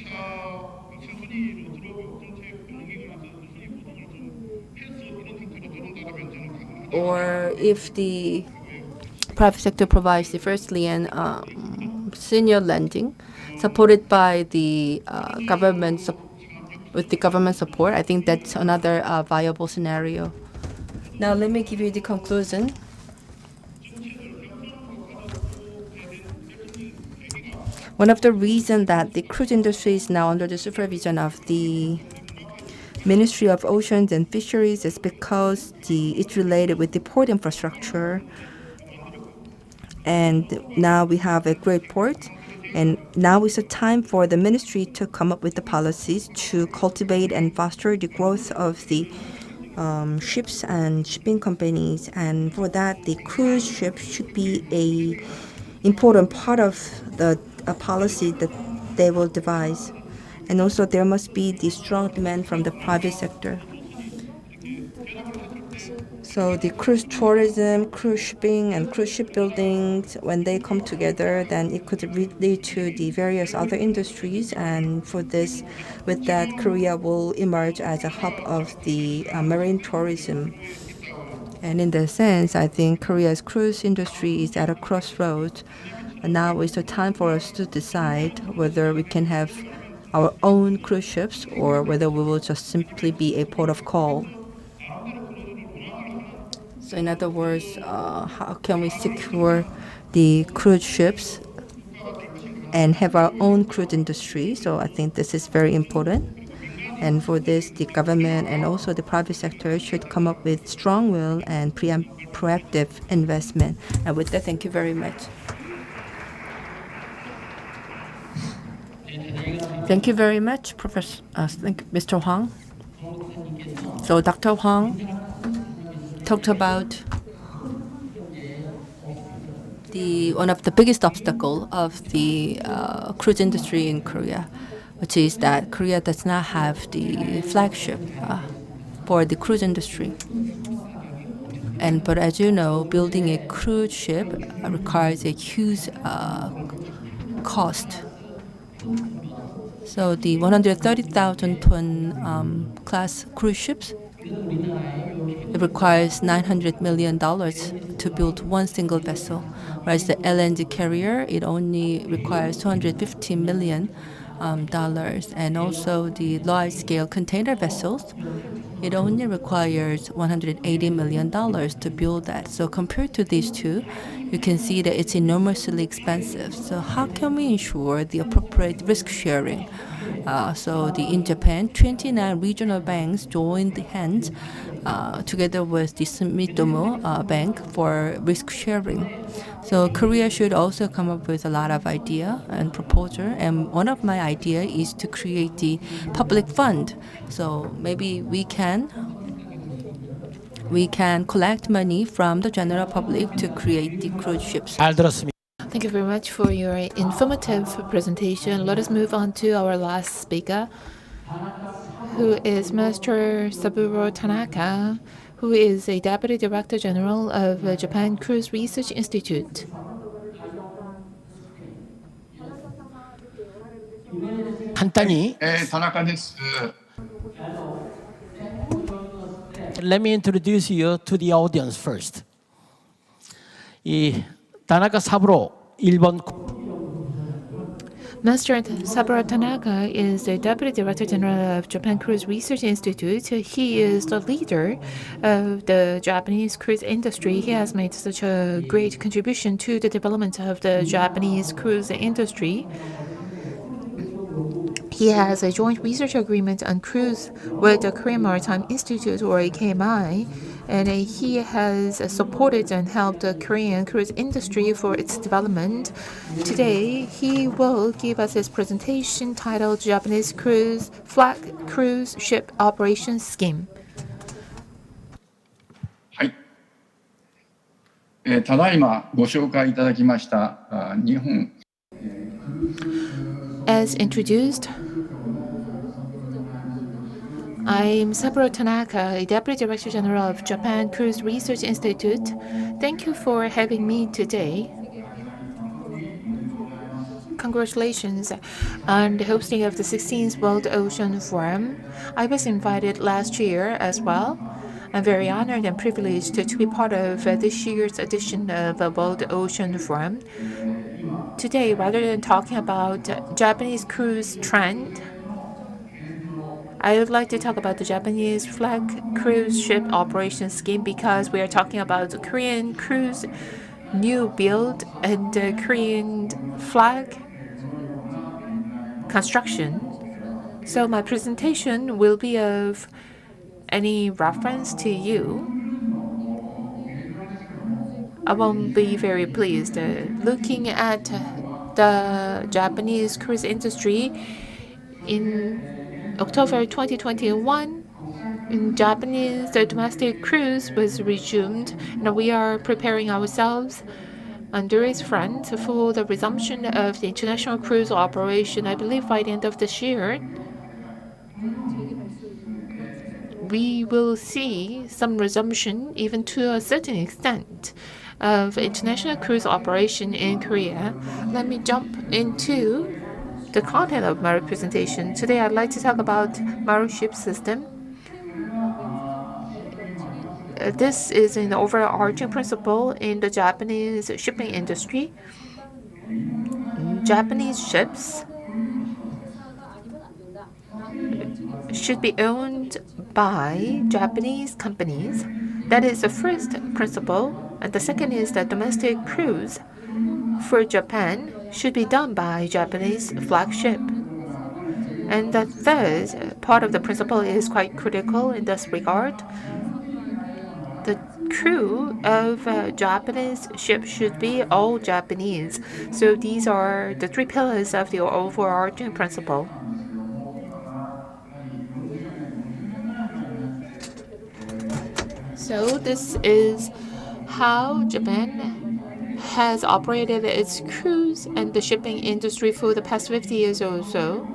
Or if the private sector provides the first lien senior lending, supported by the government, with the government support, I think that's another viable scenario. Now let me give you the conclusion. One of the reasons that the cruise industry is now under the supervision of the Ministry of Oceans and Fisheries is because it's related with the port infrastructure. And now we have a great port. And now is the time for the ministry to come up with the policies to cultivate and foster the growth of the ships and shipping companies. And for that, the cruise ship should be a important part of the policy that they will devise. And also there must be the strong demand from the private sector. So the cruise tourism, cruise shipping, and cruise shipbuilding, when they come together, then it could lead to the various other industries. And for this, with that, Korea will emerge as a hub of the marine tourism. And in that sense, I think Korea's cruise industry is at a crossroads. And now is the time for us to decide whether we can have our own cruise ships or whether we will just simply be a port of call. So in other words, how can we secure the cruise ships and have our own cruise industry? So I think this is very important. And for this, the government and also the private sector should come up with strong will and proactive investment. And with that, thank you very much. Thank you very much, Professor. Thank you, Mr. Huang. So Dr. Huang talked about one of the biggest obstacle of the cruise industry in Korea, which is that Korea does not have the flagship for the cruise industry. But as you know, building a cruise ship requires a huge cost. So the 130,000 ton class cruise ships, it requires $900 million to build one single vessel, whereas the LNG carrier, it only requires $250 million. And also the large-scale container vessels, it only requires $180 million to build that. So compared to these two, you can see that it's enormously expensive. So how can we ensure the appropriate risk sharing? In Japan, 29 regional banks joined hands together with the Sumitomo Bank for risk sharing. So Korea should also come up with a lot of idea and proposal. And one of my idea is to create the public fund. So maybe we can collect money from the general public to create the cruise ships. Thank you very much for your informative presentation. Let us move on to our last speaker, who is Mr. Saburo Tanaka, who is a Deputy Director General of the Japan Cruise Research Institute. Let me introduce you to the audience first. 이 다나카 사부로 일본 Master Saburo Tanaka is the Deputy Director General of Japan Cruise Research Institute. He is the leader of the Japanese cruise industry. He has made such a great contribution to the development of the Japanese cruise industry. He has a joint research agreement on cruise with the Korean Maritime Institute, or KMI, and he has supported and helped the Korean cruise industry for its development. Today, he will give us his presentation titled Japanese Cruise Flag Cruise Ship Operation Scheme. はい。ただいまご紹介いただきました日本 As introduced, I'm Saburo Tanaka, a Deputy Director General of Japan Cruise Research Institute. Thank you for having me today. Congratulations on the hosting of the 16th World Ocean Forum. I was invited last year as well. I'm very honored and privileged to be part of this year's edition of the World Ocean Forum. Today, rather than talking about Japanese cruise trend, I would like to talk about the Japanese flag cruise ship operation scheme, because we are talking about Korean cruise new build and Korean flag construction. So my presentation will be of any reference to you. I won't be very pleased. Looking at the Japanese cruise industry in October 2021, the domestic cruise was resumed, and we are preparing ourselves on this front for the resumption of the international cruise operation. I believe by the end of this year, we will see some resumption, even to a certain extent, of international cruise operation in Korea. Let me jump into the content of my presentation. Today, I'd like to talk about Maru ship system. This is an overarching principle in the Japanese shipping industry. Japanese ships should be owned by Japanese companies. That is the first principle. And the second is that domestic cruise for Japan should be done by Japanese flagship. And the third part of the principle is quite critical in this regard. The crew of Japanese ships should be all Japanese. So these are the three pillars of the overarching principle. So this is how Japan has operated its cruise and the shipping industry for the past 50 years or so.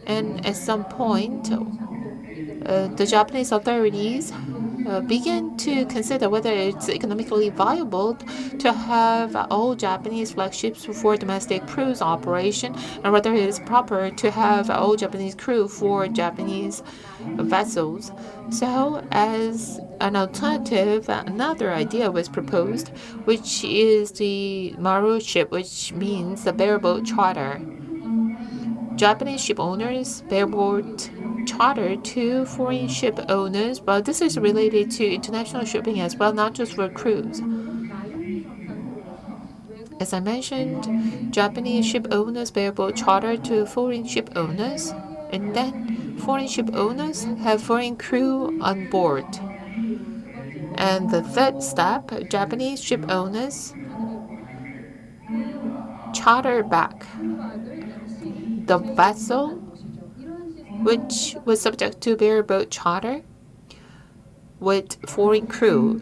And at some point, the Japanese authorities began to consider whether it's economically viable to have all Japanese flagships for domestic cruise operation, and whether it is proper to have all Japanese crew for Japanese vessels. So, as an alternative, another idea was proposed, which is the Maru ship, which means the bareboat charter. Japanese ship owners bareboat charter to foreign ship owners, but this is related to international shipping as well, not just for cruise. As I mentioned, Japanese ship owners bareboat charter to foreign ship owners, and then foreign ship owners have foreign crew on board. And the third step, Japanese ship owners charter back the vessel which was subject to bareboat charter with foreign crew.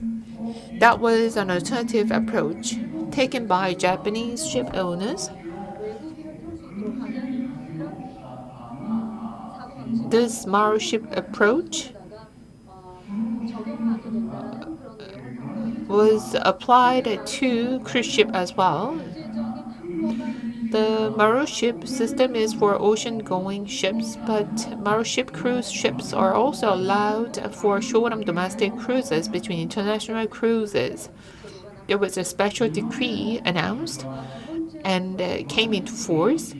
That was an alternative approach taken by Japanese ship owners. This Maru ship approach was applied to cruise ship as well. The Maru ship system is for ocean-going ships, but Maru ship cruise ships are also allowed for short-term domestic cruises between international cruises. There was a special decree announced and came into force.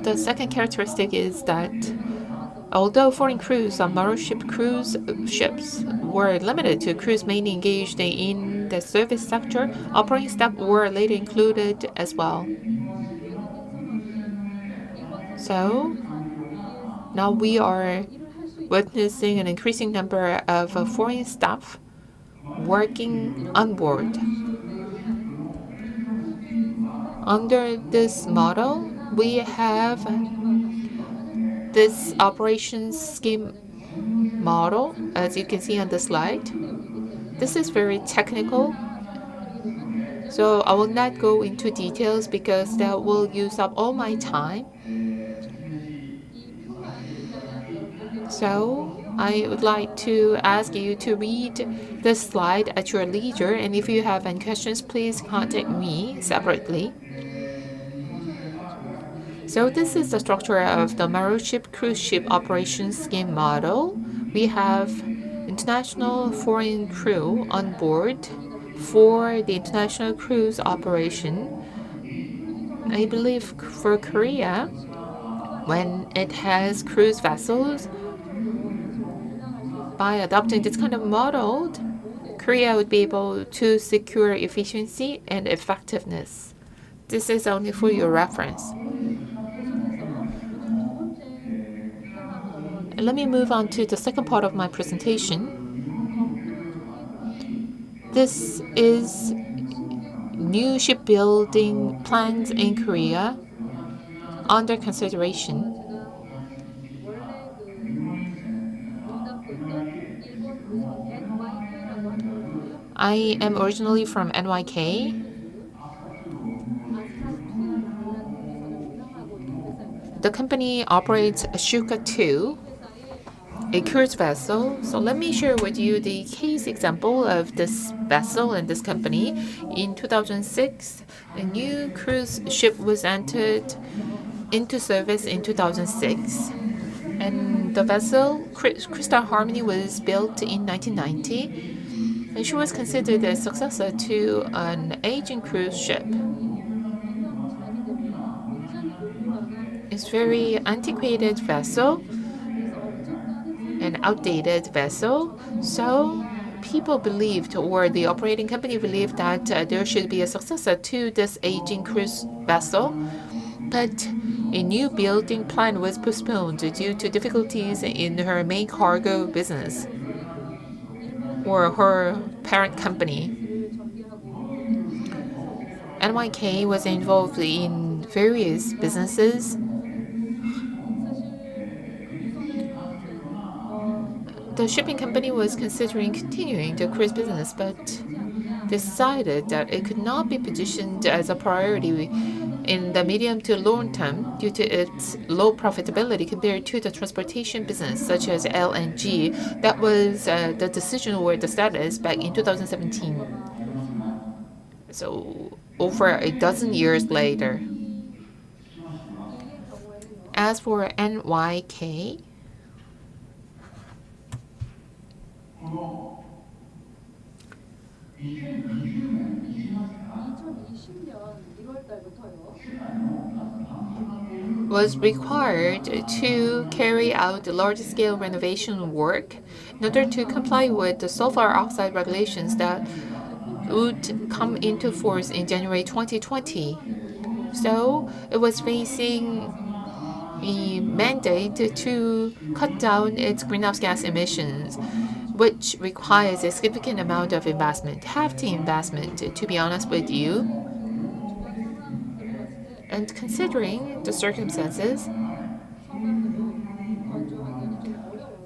The second characteristic is that although foreign crews on Maru ship cruise ships were limited to crews mainly engaged in the service sector, operating staff were later included as well. So now we are witnessing an increasing number of foreign staff working on board. Under this model, we have this operations scheme model, as you can see on the slide. This is very technical, so I will not go into details because that will use up all my time. So I would like to ask you to read this slide at your leisure, and if you have any questions, please contact me separately. So this is the structure of the Maru ship cruise ship operations scheme model. We have international foreign crew on board for the international cruise operation. I believe for Korea, when it has cruise vessels, by adopting this kind of model, Korea would be able to secure efficiency and effectiveness. This is only for your reference. Let me move on to the second part of my presentation. This is new shipbuilding plans in Korea under consideration. I am originally from NYK. The company operates Shuka 2, a cruise vessel. So let me share with you the case example of this vessel and this company. In 2006, a new cruise ship was entered into service in 2006. And the vessel, Crystal Harmony, was built in 1990. And she was considered a successor to an aging cruise ship. It's very antiquated vessel, an outdated vessel. So people believed, or the operating company believed, that there should be a successor to this aging cruise vessel. But a new building plan was postponed due to difficulties in her main cargo business, or her parent company. NYK was involved in various businesses. The shipping company was considering continuing the cruise business, but decided that it could not be positioned as a priority in the medium to long term due to its low profitability compared to the transportation business, such as LNG. That was the decision or the status back in 2017. So over a dozen years later. As for NYK, was required to carry out large-scale renovation work in order to comply with the sulfur oxide regulations that would come into force in January 2020. So it was facing a mandate to cut down its greenhouse gas emissions, which requires a significant amount of investment, hefty investment, to be honest with you. And considering the circumstances,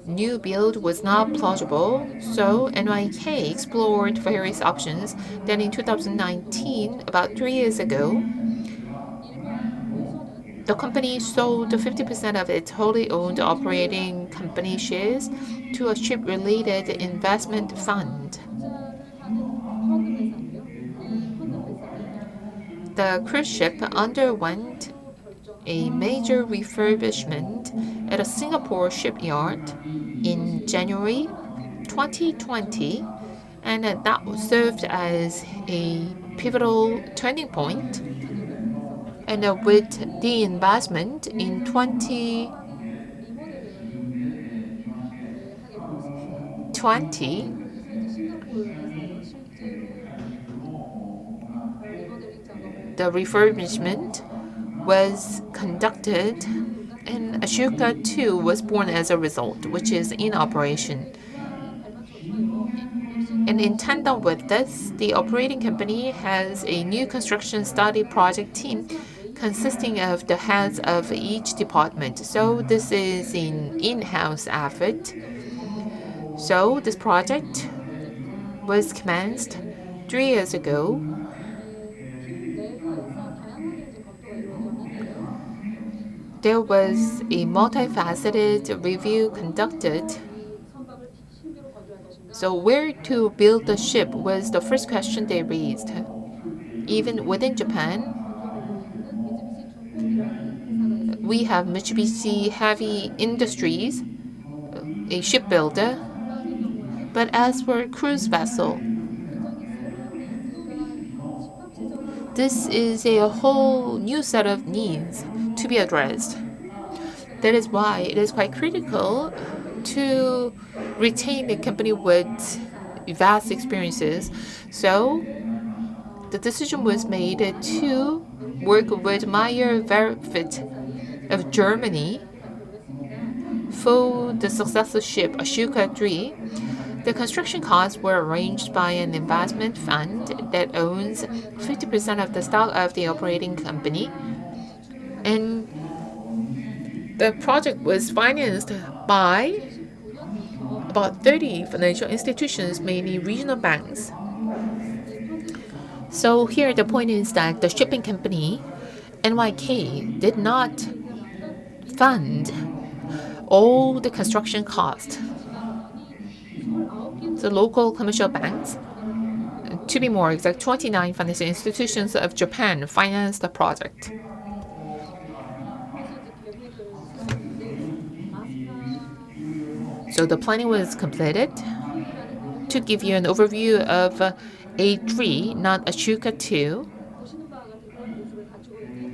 new build was not plausible, so NYK explored various options. Then in 2019, about 3 years ago, the company sold 50% of its wholly owned operating company shares to a ship-related investment fund. the cruise ship underwent a major refurbishment at a Singapore shipyard in January 2020, and that served as a pivotal turning point. And with the investment in 2020, the refurbishment was conducted, and Ashoka 2 was born as a result, which is in operation. And in tandem with this, the operating company has a new construction study project team consisting of the heads of each department. So this is an in-house effort. So this project was commenced 3 years ago. There was a multifaceted review conducted. So where to build the ship was the first question they raised. Even within Japan, we have Mitsubishi Heavy Industries, a shipbuilder. But as for cruise vessel, this is a whole new set of needs to be addressed. That is why it is quite critical to retain a company with vast experiences. So the decision was made to work with Meyer Werft of Germany for the successor ship Ashoka 3. The construction costs were arranged by an investment fund that owns 50% of the stock of the operating company. And the project was financed by about 30 financial institutions, mainly regional banks. So here the point is that the shipping company, NYK, did not fund all the construction costs. The local commercial banks, to be more exact, 29 financial institutions of Japan financed the project. So the planning was completed. To give you an overview of A3, not Ashoka 2,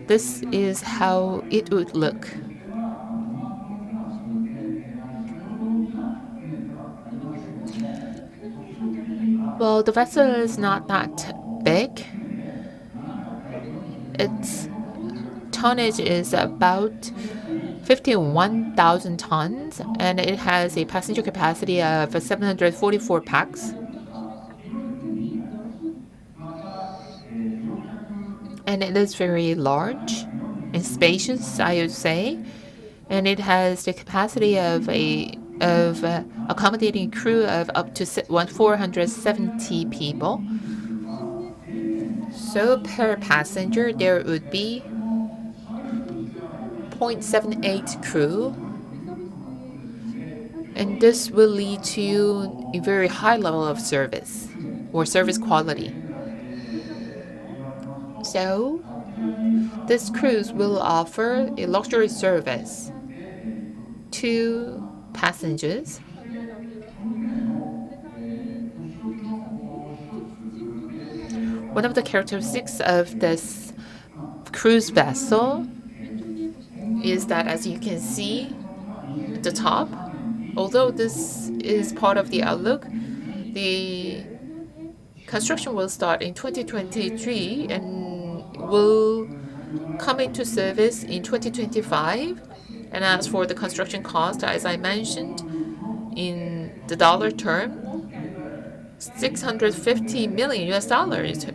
this is how it would look. Well, the vessel is not that big. Its tonnage is about 51,000 tons, and it has a passenger capacity of 744 pax. And it is very large and spacious, I would say. And it has the capacity of accommodating a crew of up to 470 people. So per passenger, there would be 0.78 crew. And this will lead to a very high level of service or service quality. So this cruise will offer a luxury service to passengers. One of the characteristics of this cruise vessel is that, as you can see at the top, although this is part of the outlook, the construction will start in 2023 and will come into service in 2025. And as for the construction cost, as I mentioned, in the dollar term, $650 million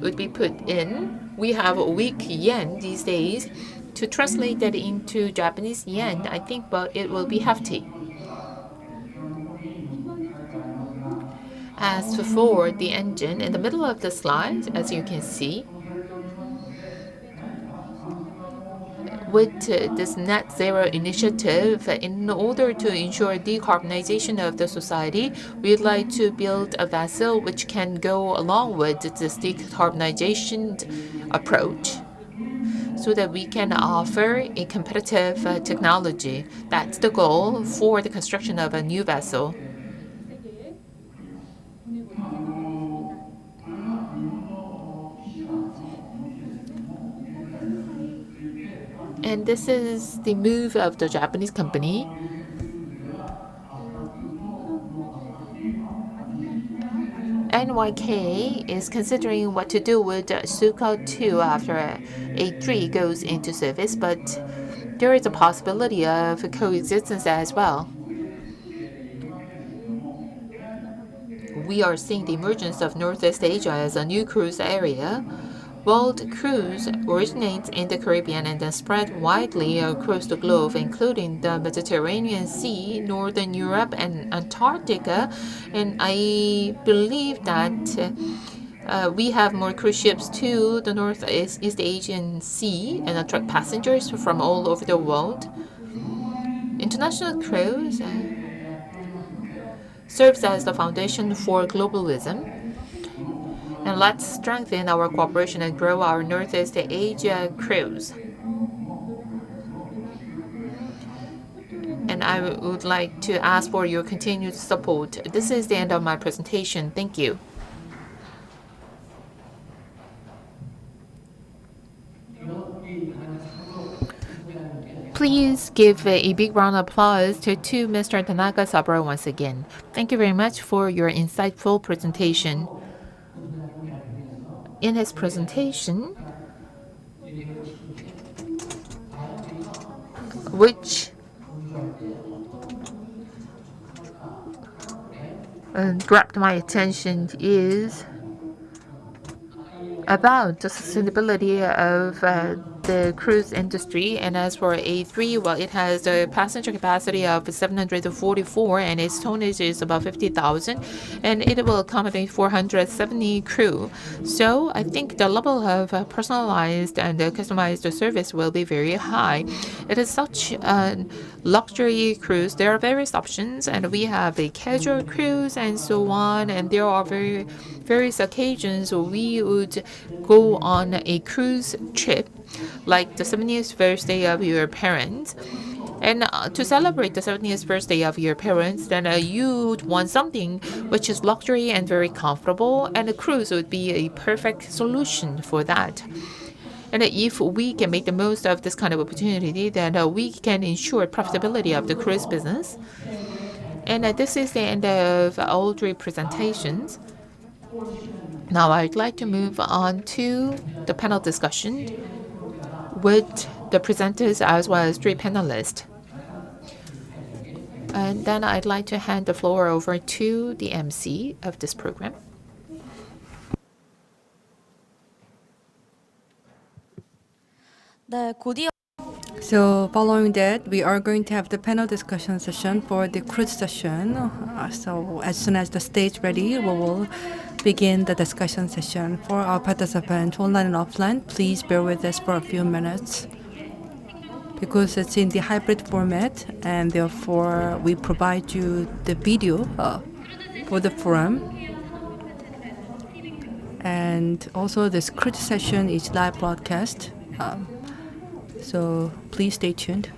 would be put in. We have a weak yen these days. To translate that into Japanese yen, I think it will be hefty. As for the engine, in the middle of the slide, as you can see, with this net zero initiative, in order to ensure decarbonization of the society, we'd like to build a vessel which can go along with this decarbonization approach. so that we can offer a competitive technology. That's the goal for the construction of a new vessel. And this is the move of the Japanese company. NYK is considering what to do with Sukhoi 2 after A3 goes into service, but there is a possibility of coexistence as well. We are seeing the emergence of Northeast Asia as a new cruise area. World cruise originates in the Caribbean and then spread widely across the globe, including the Mediterranean Sea, Northern Europe, and Antarctica. And I believe that we have more cruise ships to the Northeast Asian Sea and attract passengers from all over the world. International cruise serves as the foundation for globalism. And let's strengthen our cooperation and grow our Northeast Asia cruise. And I would like to ask for your continued support. This is the end of my presentation. Thank you. Please give a big round of applause to Mr. Tanaka Saburo once again. Thank you very much for your insightful presentation. In his presentation, which grabbed my attention, is about the sustainability of the cruise industry. And as for A3, well, it has a passenger capacity of 744 and its tonnage is about 50,000, and it will accommodate 470 crew. So I think the level of personalized and customized service will be very high. It is such a luxury cruise. There are various options, and we have a casual cruise and so on, and there are various occasions we would go on a cruise trip, like the 70th birthday of your parents. And to celebrate the 70th birthday of your parents, then you would want something which is luxury and very comfortable, and a cruise would be a perfect solution for that. And if we can make the most of this kind of opportunity, then we can ensure profitability of the cruise business. And this is the end of all three presentations. Now I'd like to move on to the panel discussion with the presenters as well as three panelists. And then I'd like to hand the floor over to the MC of this program. So following that, we are going to have the panel discussion session for the cruise session. So as soon as the stage ready, we will begin the discussion session. For our participants, online and offline, please bear with us for a few minutes because it's in the hybrid format, and therefore we provide you the video for the forum. And also this cruise session is live broadcast. So please stay tuned.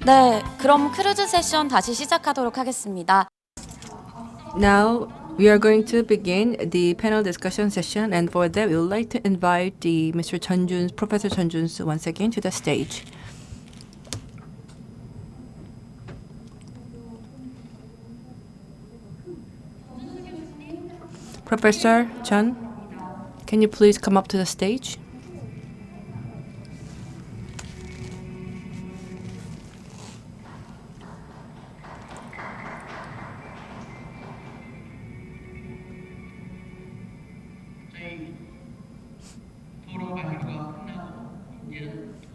네, 그럼 크루즈 세션 다시 시작하도록 하겠습니다. Now we are going to begin the panel discussion session, and for that we would like to invite the Professor Chun Jun once again to the stage. Professor Chun, can you please come up to the stage?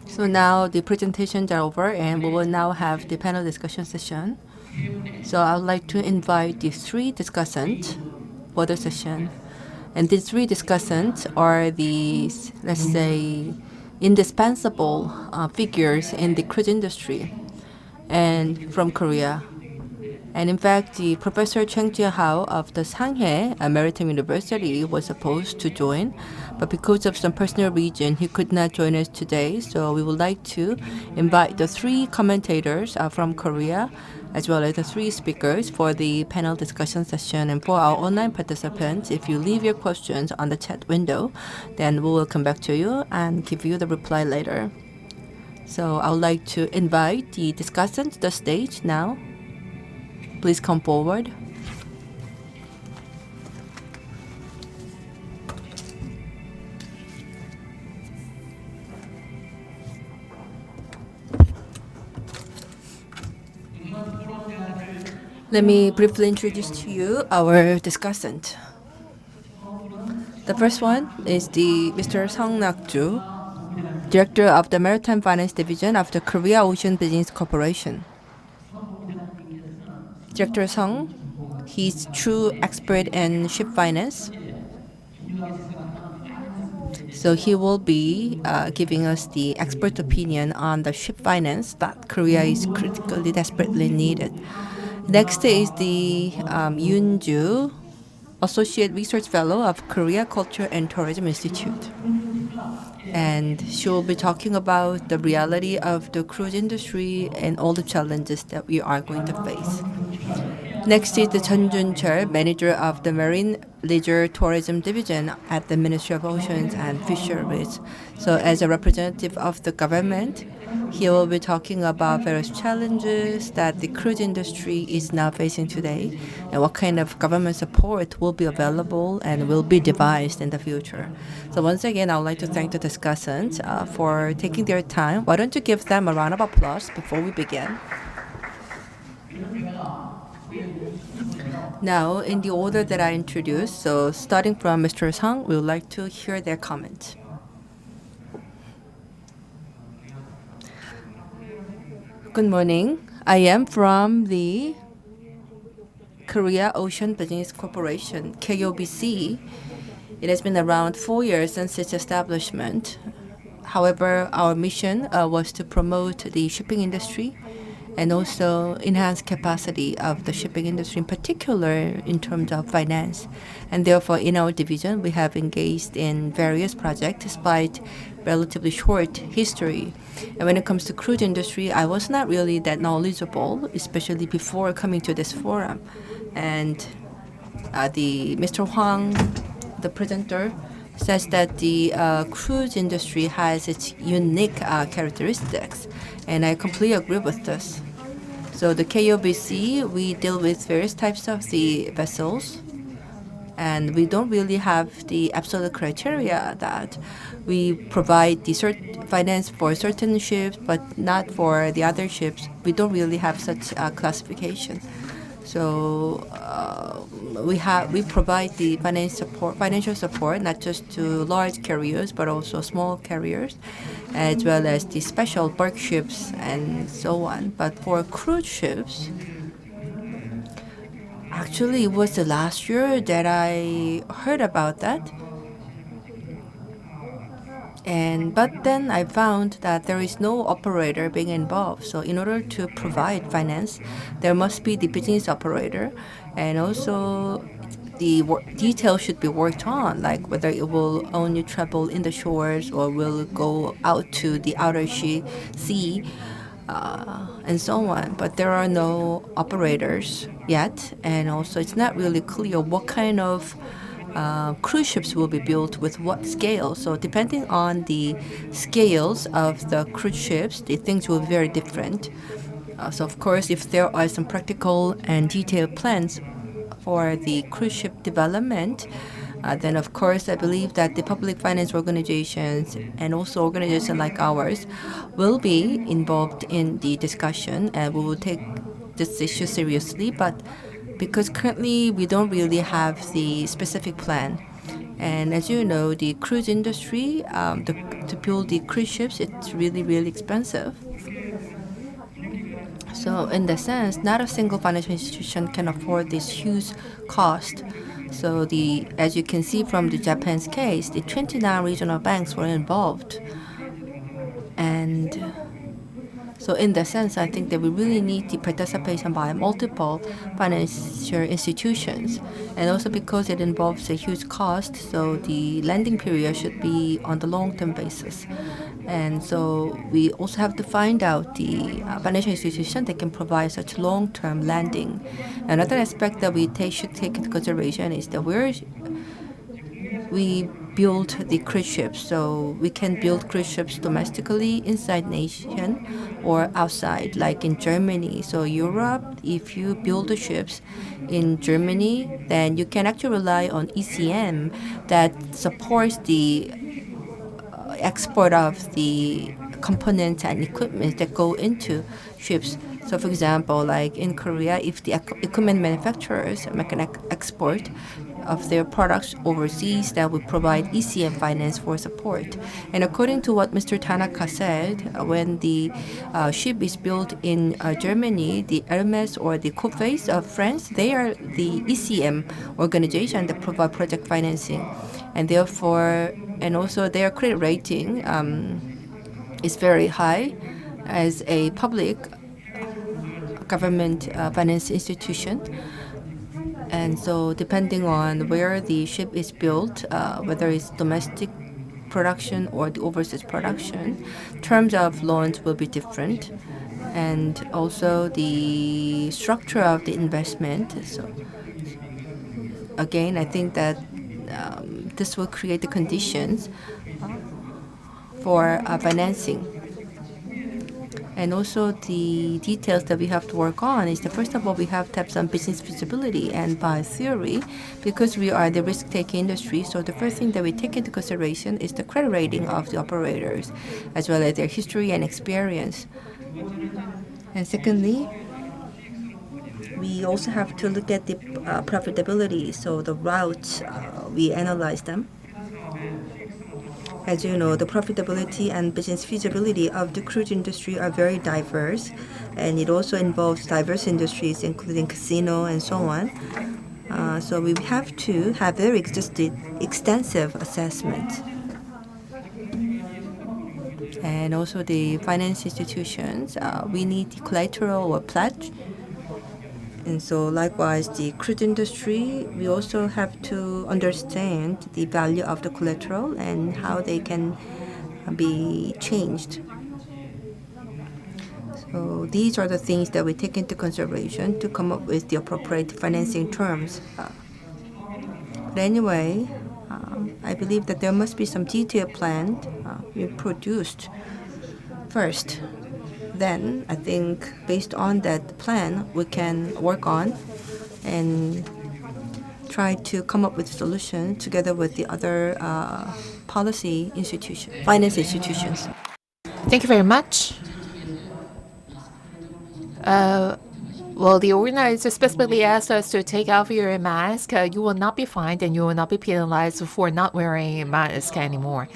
So now the presentations are over, and we will now have the panel discussion session. So I would like to invite the three discussants for the session. And these three discussants are the, let's say, indispensable figures in the cruise industry and from Korea. And in fact, the Professor Chang Jie-hao of the Sanghae Maritime University was supposed to join, but because of some personal reason, he could not join us today. So we would like to invite the three commentators from Korea, as well as the three speakers for the panel discussion session. And for our online participants, if you leave your questions on the chat window, then we will come back to you and give you the reply later. So I would like to invite the discussants to the stage now. Please come forward. Let me briefly introduce to you our discussant. The first one is Mr. Sung Nak-ju, Director of the Maritime Finance Division of the Korea Ocean Business Corporation. Director Sung, he's true expert in ship finance. So he will be giving us the expert opinion on the ship finance that Korea is critically, desperately needed. Next is the Yoon Ju, Associate Research Fellow of Korea Culture and Tourism Institute. And she will be talking about the reality of the cruise industry and all the challenges that we are going to face. Next is the Chun Jun-chul, Manager of the Marine Leisure Tourism Division at the Ministry of Oceans and Fisheries. So as a representative of the government, he will be talking about various challenges that the cruise industry is now facing today and what kind of government support will be available and will be devised in the future. So once again, I would like to thank the discussants for taking their time. Why don't you give them a round of applause before we begin? Now, in the order that I introduced, so starting from Mr. Sung, we would like to hear their comments. Good morning. I am from the Korea Ocean Business Corporation, KOBC. It has been around 4 years since its establishment. However, our mission was to promote the shipping industry and also enhance capacity of the shipping industry, in particular in terms of finance. And therefore, in our division, we have engaged in various projects despite relatively short history. And when it comes to cruise industry, I was not really that knowledgeable, especially before coming to this forum. And the Mr. Hwang, the presenter, says that the cruise industry has its unique characteristics, and I completely agree with this. So the KOBC, we deal with various types of the vessels, and we don't really have the absolute criteria that we provide the finance for certain ships, but not for the other ships. We don't really have such a classification. So we provide the financial support not just to large carriers but also small carriers, as well as the special bulk ships and so on. But for cruise ships, actually it was the last year that I heard about that. But then I found that there is no operator being involved. So in order to provide finance, there must be the business operator, and also the details should be worked on, like whether it will only travel in the shores or will go out to the outer sea. and so on. But there are no operators yet, and also it's not really clear what kind of cruise ships will be built with what scale. So depending on the scales of the cruise ships, the things will be very different. So of course, if there are some practical and detailed plans for the cruise ship development, then of course I believe that the public finance organizations and also organizations like ours will be involved in the discussion, and we will take this issue seriously. But because currently we don't really have the specific plan. And as you know, the cruise industry, to build the cruise ships, it's really, really expensive. So in the sense, not a single financial institution can afford this huge cost. So as you can see from the Japan's case, the 29 regional banks were involved. And so in that sense, I think that we really need the participation by multiple financial institutions. And also because it involves a huge cost, so the lending period should be on the long-term basis. And so we also have to find out the financial institution that can provide such long-term lending. Another aspect that we should take into consideration is that we build the cruise ships. So we can build cruise ships domestically inside nation or outside, like in Germany. So Europe, if you build the ships in Germany, then you can actually rely on ECM that supports the export of the components and equipment that go into ships. So for example, like in Korea, if the equipment manufacturers make an export of their products overseas, that would provide ECM finance for support. And according to what Mr. Tanaka said, when the ship is built in Germany, the Hermes or the Coface of France, they are the ECM organization that provide project financing. And therefore, and also their credit rating is very high as a public government finance institution. And so depending on where the ship is built, whether it's domestic production or the overseas production, terms of loans will be different. And also the structure of the investment. So again, I think that this will create the conditions for financing. And also the details that we have to work on is that first of all, we have to have some business feasibility and by theory, because we are the risk-taking industry. So the first thing that we take into consideration is the credit rating of the operators, as well as their history and experience. And secondly, we also have to look at the profitability. So the routes, we analyze them. As you know, the profitability and business feasibility of the cruise industry are very diverse, and it also involves diverse industries, including casino and so on. So we have to have very extensive assessment. And also the finance institutions, we need the collateral or pledge. And so likewise, the cruise industry, we also have to understand the value of the collateral and how they can be changed. So these are the things that we take into consideration to come up with the appropriate financing terms. But anyway, I believe that there must be some detailed plan produced first. Then I think based on that plan, we can work on and try to come up with a solution together with the other policy institutions, finance institutions. Thank you very much. Well, the organizer specifically asked us to take off your mask. You will not be fined and you will not be penalized for not wearing a mask anymore.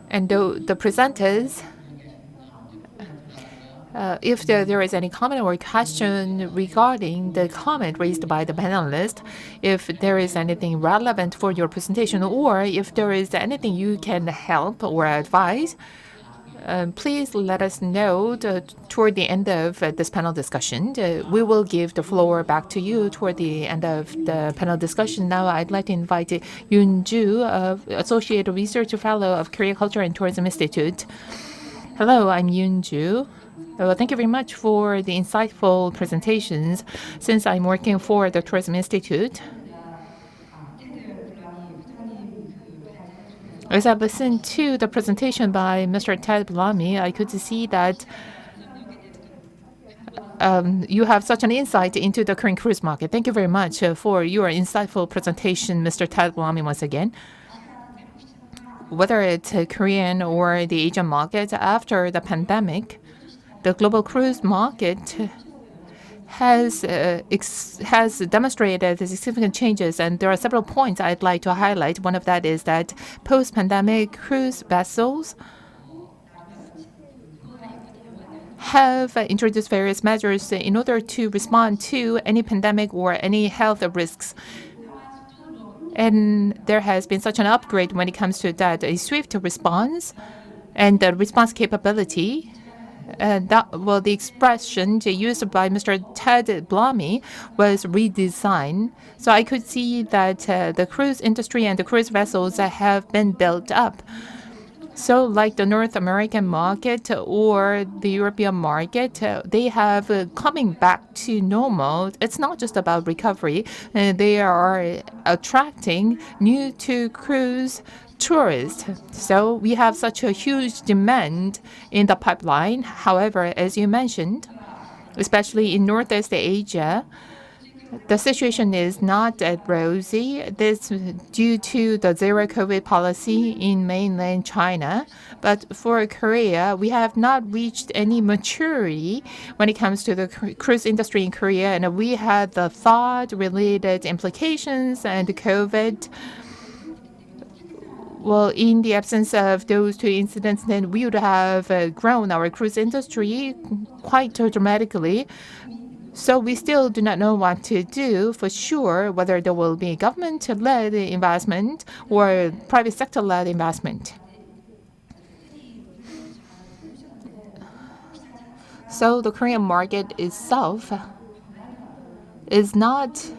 And the presenters, if there is any comment or question regarding the comment raised by the panelist, if there is anything relevant for your presentation, or if there is anything you can help or advise, please let us know toward the end of this panel discussion. We will give the floor back to you toward the end of the panel discussion. Now I'd like to invite Yoon Ju, Associate Research Fellow of Korea Culture and Tourism Institute. Hello, I'm Yoon Ju. Well, thank you very much for the insightful presentations. Since I'm working for the Tourism Institute, as I listened to the presentation by Mr. Ted Blamy, I could see that you have such an insight into the current cruise market. Thank you very much for your insightful presentation, Mr. Ted Blamy, once again. Whether it's Korean or the Asian market, after the pandemic, the global cruise market has demonstrated significant changes, and there are several points I'd like to highlight. One of that is that post-pandemic cruise vessels have introduced various measures in order to respond to any pandemic or any health risks. And there has been such an upgrade when it comes to that, a swift response and the response capability. The expression used by Mr. Ted Blamy was redesigned. So I could see that the cruise industry and the cruise vessels have been built up. So like the North American market or the European market, they have coming back to normal. It's not just about recovery. They are attracting new to cruise tourists. So we have such a huge demand in the pipeline. However, as you mentioned, especially in Northeast Asia, the situation is not that rosy. This is due to the zero COVID policy in mainland China. But for Korea, we have not reached any maturity when it comes to the cruise industry in Korea. And we had the thought-related implications and COVID. Well, in the absence of those two incidents, then we would have grown our cruise industry quite dramatically. So we still do not know what to do for sure, whether there will be government-led investment or private sector-led investment. So the Korean market itself is not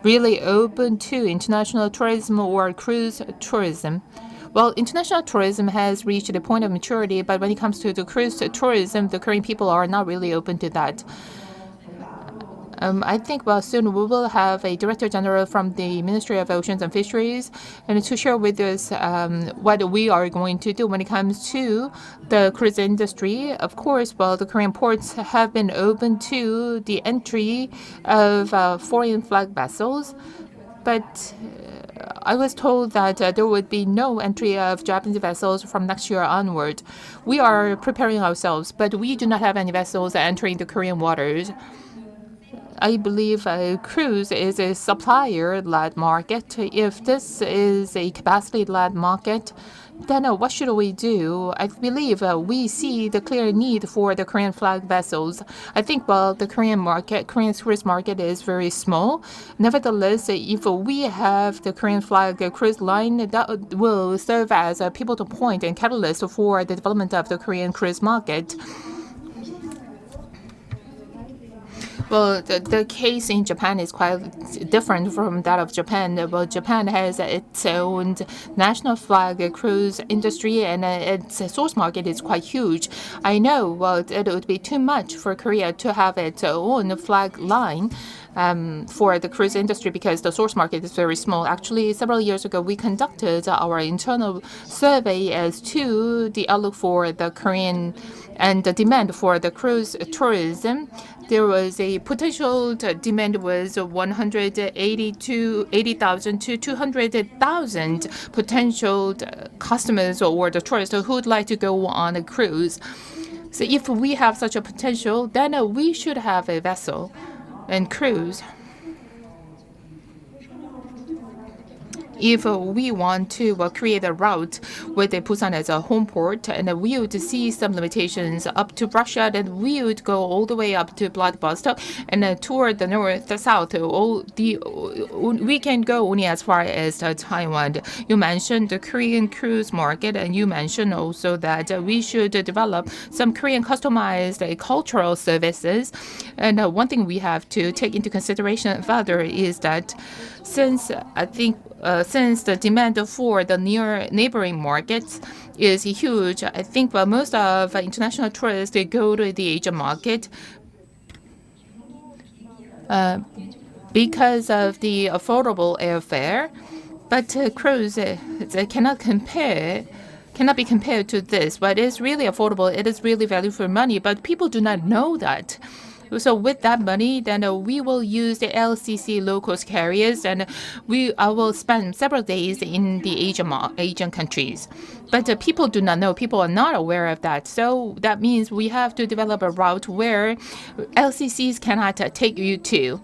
really open to international tourism or cruise tourism. Well, international tourism has reached a point of maturity, but when it comes to the cruise tourism, the Korean people are not really open to that. I think soon we will have a Director General from the Ministry of Oceans and Fisheries and to share with us what we are going to do when it comes to the cruise industry. Of course, the Korean ports have been open to the entry of foreign flag vessels, but I was told that there would be no entry of Japanese vessels from next year onward. We are preparing ourselves, but we do not have any vessels entering the Korean waters. I believe cruise is a supplier-led market. If this is a capacity-led market, then what should we do? I believe we see the clear need for the Korean flag vessels. I think the Korean cruise market is very small. Nevertheless, if we have the Korean flag cruise line, that will serve as a pivotal point and catalyst for the development of the Korean cruise market. Well, the case in Japan is quite different from that of Japan. Well, Japan has its own national flag cruise industry, and its source market is quite huge. I know, it would be too much for Korea to have its own flag line for the cruise industry because the source market is very small. Actually, several years ago, we conducted our internal survey as to the outlook for the Korean and the demand for the cruise tourism. There was a potential demand was 180,000 to 200,000 potential customers or the tourists who would like to go on a cruise. So if we have such a potential, then we should have a vessel and cruise. If we want to create a route with Busan as a home port, and we would see some limitations up to Russia, then we would go all the way up to Vladivostok and toward the north, the south. We can go only as far as Taiwan. You mentioned the Korean cruise market, and you mentioned also that we should develop some Korean customized cultural services. And one thing we have to take into consideration further is that since I think since the demand for the neighboring markets is huge, I think most of international tourists they go to the Asian market because of the affordable airfare. But cruise it cannot be compared to this. But it's really affordable. It is really value for money. But people do not know that. So with that money, then we will use the LCC low-cost carriers, and I will spend several days in the Asian countries. But people do not know. People are not aware of that. So that means we have to develop a route where LCCs cannot take you to.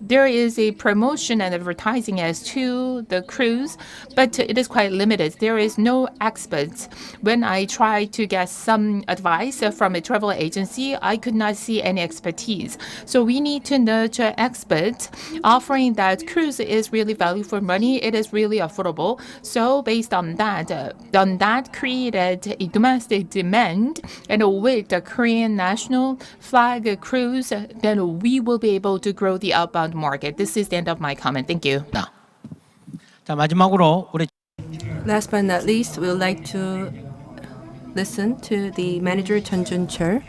There is a promotion and advertising as to the cruise, but it is quite limited. There is no experts. When I try to get some advice from a travel agency, I could not see any expertise. So we need to nurture experts offering that cruise is really value for money. It is really affordable. So based on that created a domestic demand, and with the Korean national flag cruise, then we will be able to grow the outbound market. This is the end of my comment. Thank you. 자, 마지막으로 우리 Last but not least, we would like to listen to the manager Chun Jun-chul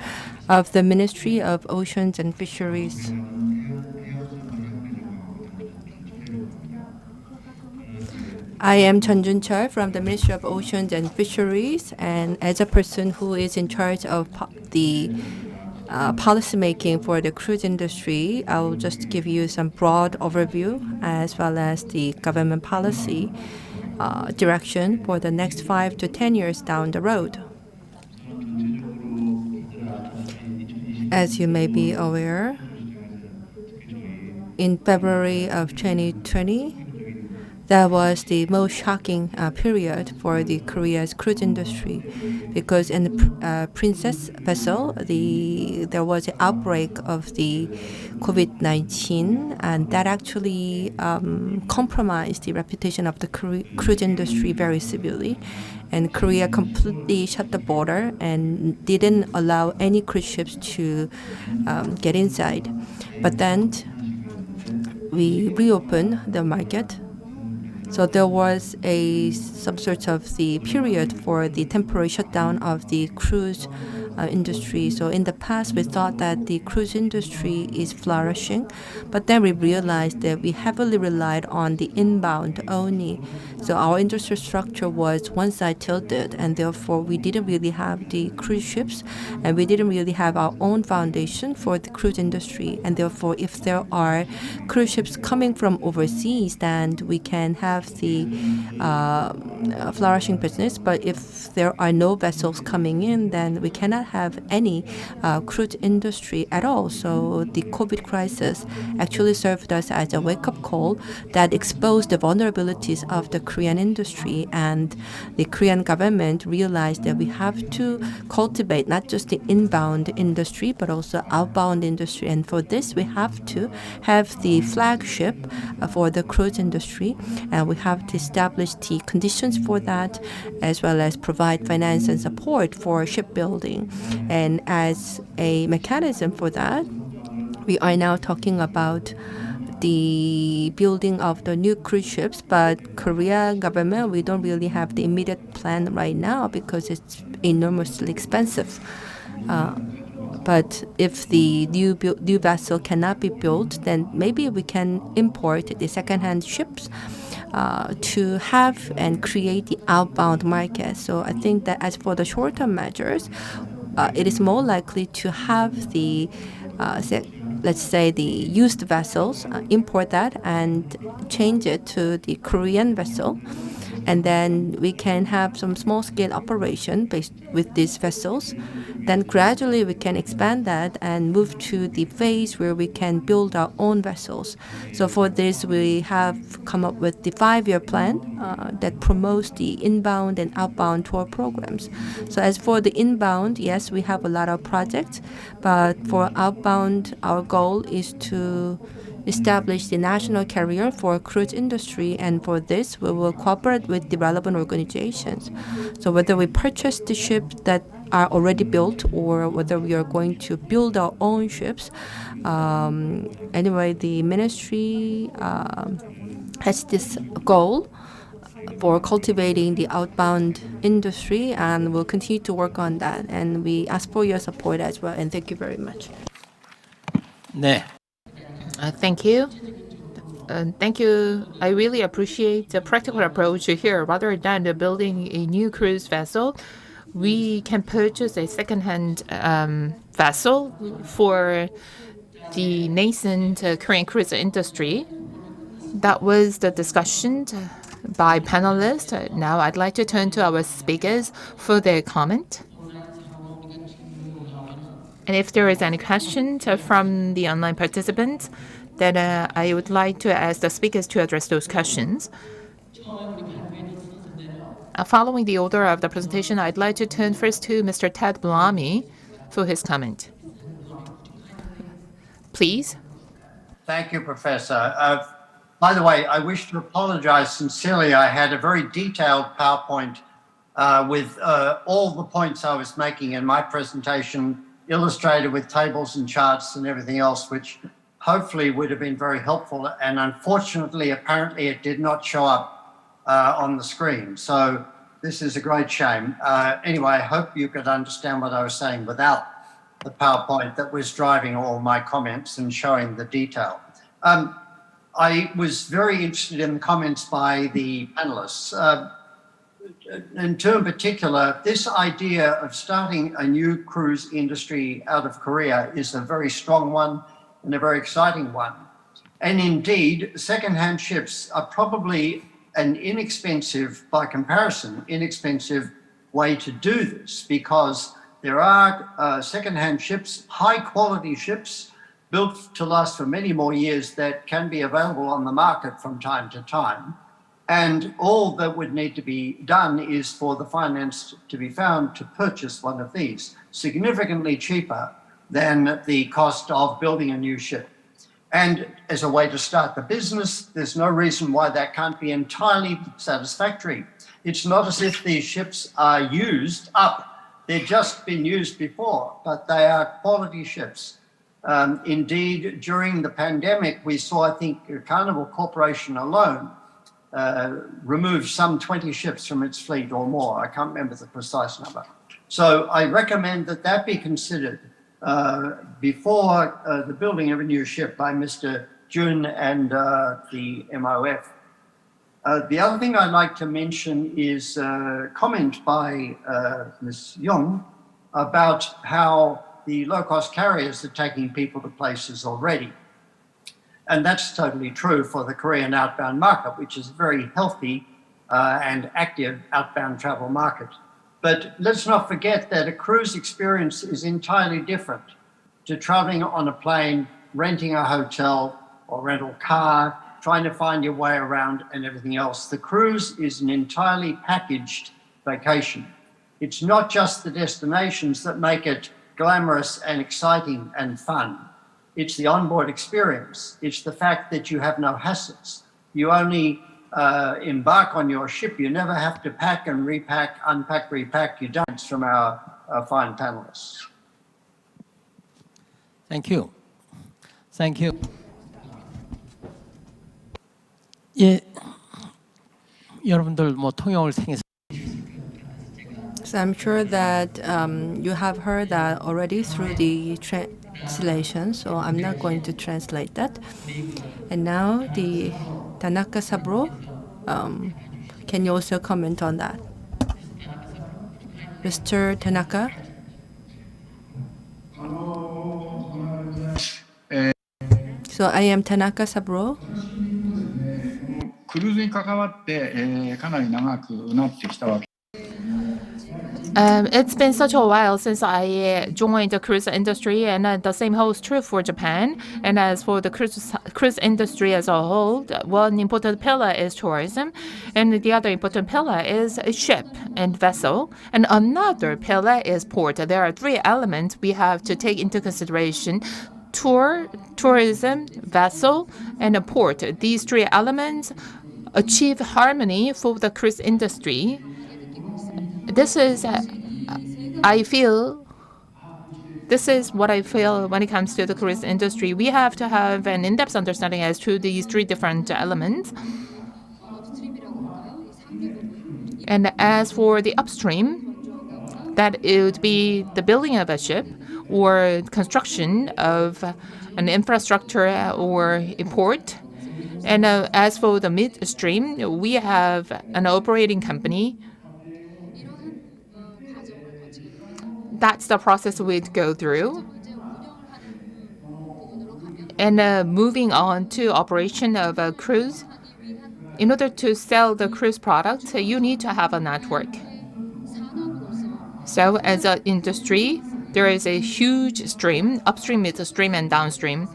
of the Ministry of Oceans and Fisheries. I am Chun Jun-chul from the Ministry of Oceans and Fisheries, and as a person who is in charge of the policy making for the cruise industry, I will just give you some broad overview as well as the government policy direction for the next 5 to 10 years down the road. As you may be aware, in February of 2020, that was the most shocking period for the Korea's cruise industry, because in the Princess vessel, there was an outbreak of the COVID-19, and that actually compromised the reputation of the cruise industry very severely. And Korea completely shut the border and didn't allow any cruise ships to get inside. But then we reopened the market. So there was some sort of the period for the temporary shutdown of the cruise industry. So in the past, we thought that the cruise industry is flourishing, but then we realized that we heavily relied on the inbound only. So our industry structure was one side tilted, and therefore we didn't really have the cruise ships, and we didn't really have our own foundation for the cruise industry. And therefore, if there are cruise ships coming from overseas, then we can have the flourishing business. But if there are no vessels coming in, then we cannot have any cruise industry at all. So the COVID crisis actually served us as a wake-up call that exposed the vulnerabilities of the Korean industry, and the Korean government realized that we have to cultivate not just the inbound industry but also outbound industry, and for this we have to have the flagship for the cruise industry, and we have to establish the conditions for that, as well as provide finance and support for shipbuilding. And as a mechanism for that, we are now talking about the building of the new cruise ships, but Korea government, we don't really have the immediate plan right now because it's enormously expensive. But if the new vessel cannot be built, then maybe we can import the second-hand ships to have and create the outbound market. So I think that as for the short-term measures, it is more likely to have the let's say the used vessels, import that and change it to the Korean vessel. And then we can have some small-scale operation based with these vessels. Then gradually we can expand that and move to the phase where we can build our own vessels. So for this, we have come up with the 5-year plan that promotes the inbound and outbound tour programs. So as for the inbound, yes, we have a lot of projects, but for outbound, our goal is to establish the national carrier for cruise industry, and for this we will cooperate with the relevant organizations. So whether we purchase the ships that are already built or whether we are going to build our own ships, anyway, the ministry has this goal for cultivating the outbound industry, and we'll continue to work on that. And we ask for your support as well. And thank you very much. 네. Thank you. Thank you. I really appreciate the practical approach here. Rather than building a new cruise vessel, we can purchase a second-hand vessel for the nascent Korean cruise industry. That was the discussion by panelists. Now I'd like to turn to our speakers for their comment. And if there is any questions from the online participants, then I would like to ask the speakers to address those questions. Following the order of the presentation, I'd like to turn first to Mr. Ted Blamy for his comment. Please. Thank you, Professor. By the way, I wish to apologize sincerely. I had a very detailed PowerPoint with all the points I was making in my presentation, illustrated with tables and charts and everything else, which hopefully would have been very helpful. And unfortunately, apparently, it did not show up on the screen. So this is a great shame. Anyway, I hope you could understand what I was saying without the PowerPoint that was driving all my comments and showing the detail. I was very interested in the comments by the panelists. In term particular, this idea of starting a new cruise industry out of Korea is a very strong one and a very exciting one. And indeed, second-hand ships are probably an inexpensive, by comparison, inexpensive way to do this, because there are second-hand ships, high-quality ships, built to last for many more years that can be available on the market from time to time. And all that would need to be done is for the finance to be found to purchase one of these, significantly cheaper than the cost of building a new ship. And as a way to start the business, there's no reason why that can't be entirely satisfactory. It's not as if these ships are used up. They've just been used before, but they are quality ships. Indeed, during the pandemic, we saw, I think, Carnival Corporation alone removed some 20 ships from its fleet or more. I can't remember the precise number. So I recommend that that be considered before the building of a new ship by Mr. Jun and the MOF. The other thing I'd like to mention is a comment by Ms. Young about how the low-cost carriers are taking people to places already. And that's totally true for the Korean outbound market, which is a very healthy and active outbound travel market. But let's not forget that a cruise experience is entirely different to traveling on a plane, renting a hotel or rental car, trying to find your way around and everything else. The cruise is an entirely packaged vacation. It's not just the destinations that make it glamorous and exciting and fun. It's the onboard experience. It's the fact that you have no hassles. You only embark on your ship. You never have to pack and repack, unpack, repack. You don't. It's from our fine panelists. Thank you. Thank you. 예, 여러분들 뭐 통역을 통해서. So I'm sure that you have heard that already through the translation, so I'm not going to translate that. And now the Tanaka Saburo, can you also comment on that? Mr. Tanaka? So I am Tanaka Saburo. クルーズに関わって、かなり長くなってきたわけ。It's been such a while since I joined the cruise industry, and the same holds true for Japan. And as for the cruise industry as a whole, one important pillar is tourism, and the other important pillar is a ship and vessel, and another pillar is port. There are three elements we have to take into consideration: tourism, vessel, and a port. These three elements achieve harmony for the cruise industry. This is what I feel when it comes to the cruise industry. We have to have an in-depth understanding as to these three different elements. And as for the upstream, that it would be the building of a ship or construction of an infrastructure or a port. And as for the midstream, we have an operating company. That's the process we'd go through. And moving on to operation of a cruise, in order to sell the cruise product, you need to have a network. So as an industry, there is a huge stream. Upstream is a stream and downstream.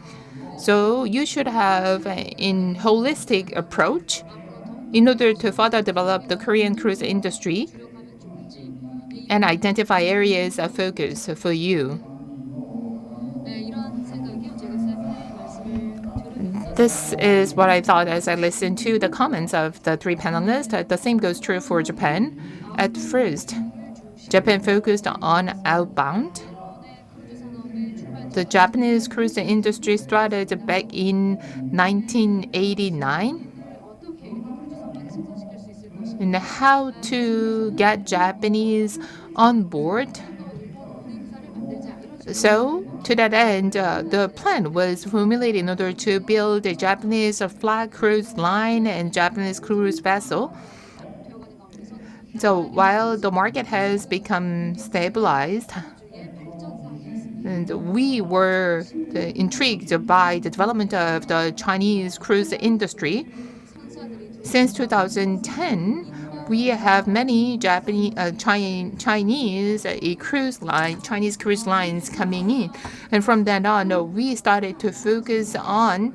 So you should have a holistic approach in order to further develop the Korean cruise industry and identify areas of focus for you. This is what I thought as I listened to the comments of the three panelists. The same goes true for Japan. At first, Japan focused on outbound. The Japanese cruise industry started back in 1989. And how to get Japanese on board. So, to that end, the plan was formulated in order to build a Japanese flag cruise line and Japanese cruise vessel. So, while the market has become stabilized, and we were intrigued by the development of the Chinese cruise industry. Since 2010, we have many Chinese cruise lines coming in, and from then on, we started to focus on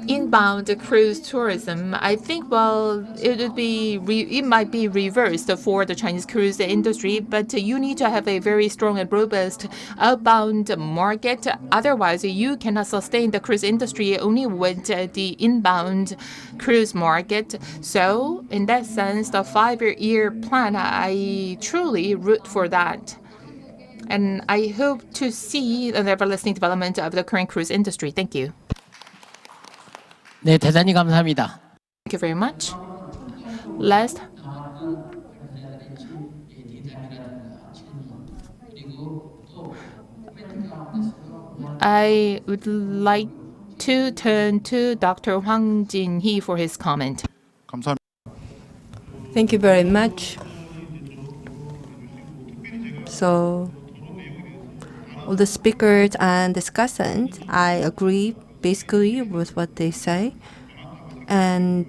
inbound cruise tourism. I think, it might be reversed for the Chinese cruise industry, but you need to have a very strong and robust outbound market. Otherwise, you cannot sustain the cruise industry only with the inbound cruise market. So, in that sense, the 5-year plan, I truly root for that. And I hope to see an everlasting development of the Korean cruise industry. Thank you. 네, 대단히 감사합니다. Thank you very much. Last. I would like to turn to Dr. Hwang Jin-hee for his comment. 감사합니다. Thank you very much. So, all the speakers and discussants, I agree basically with what they say. And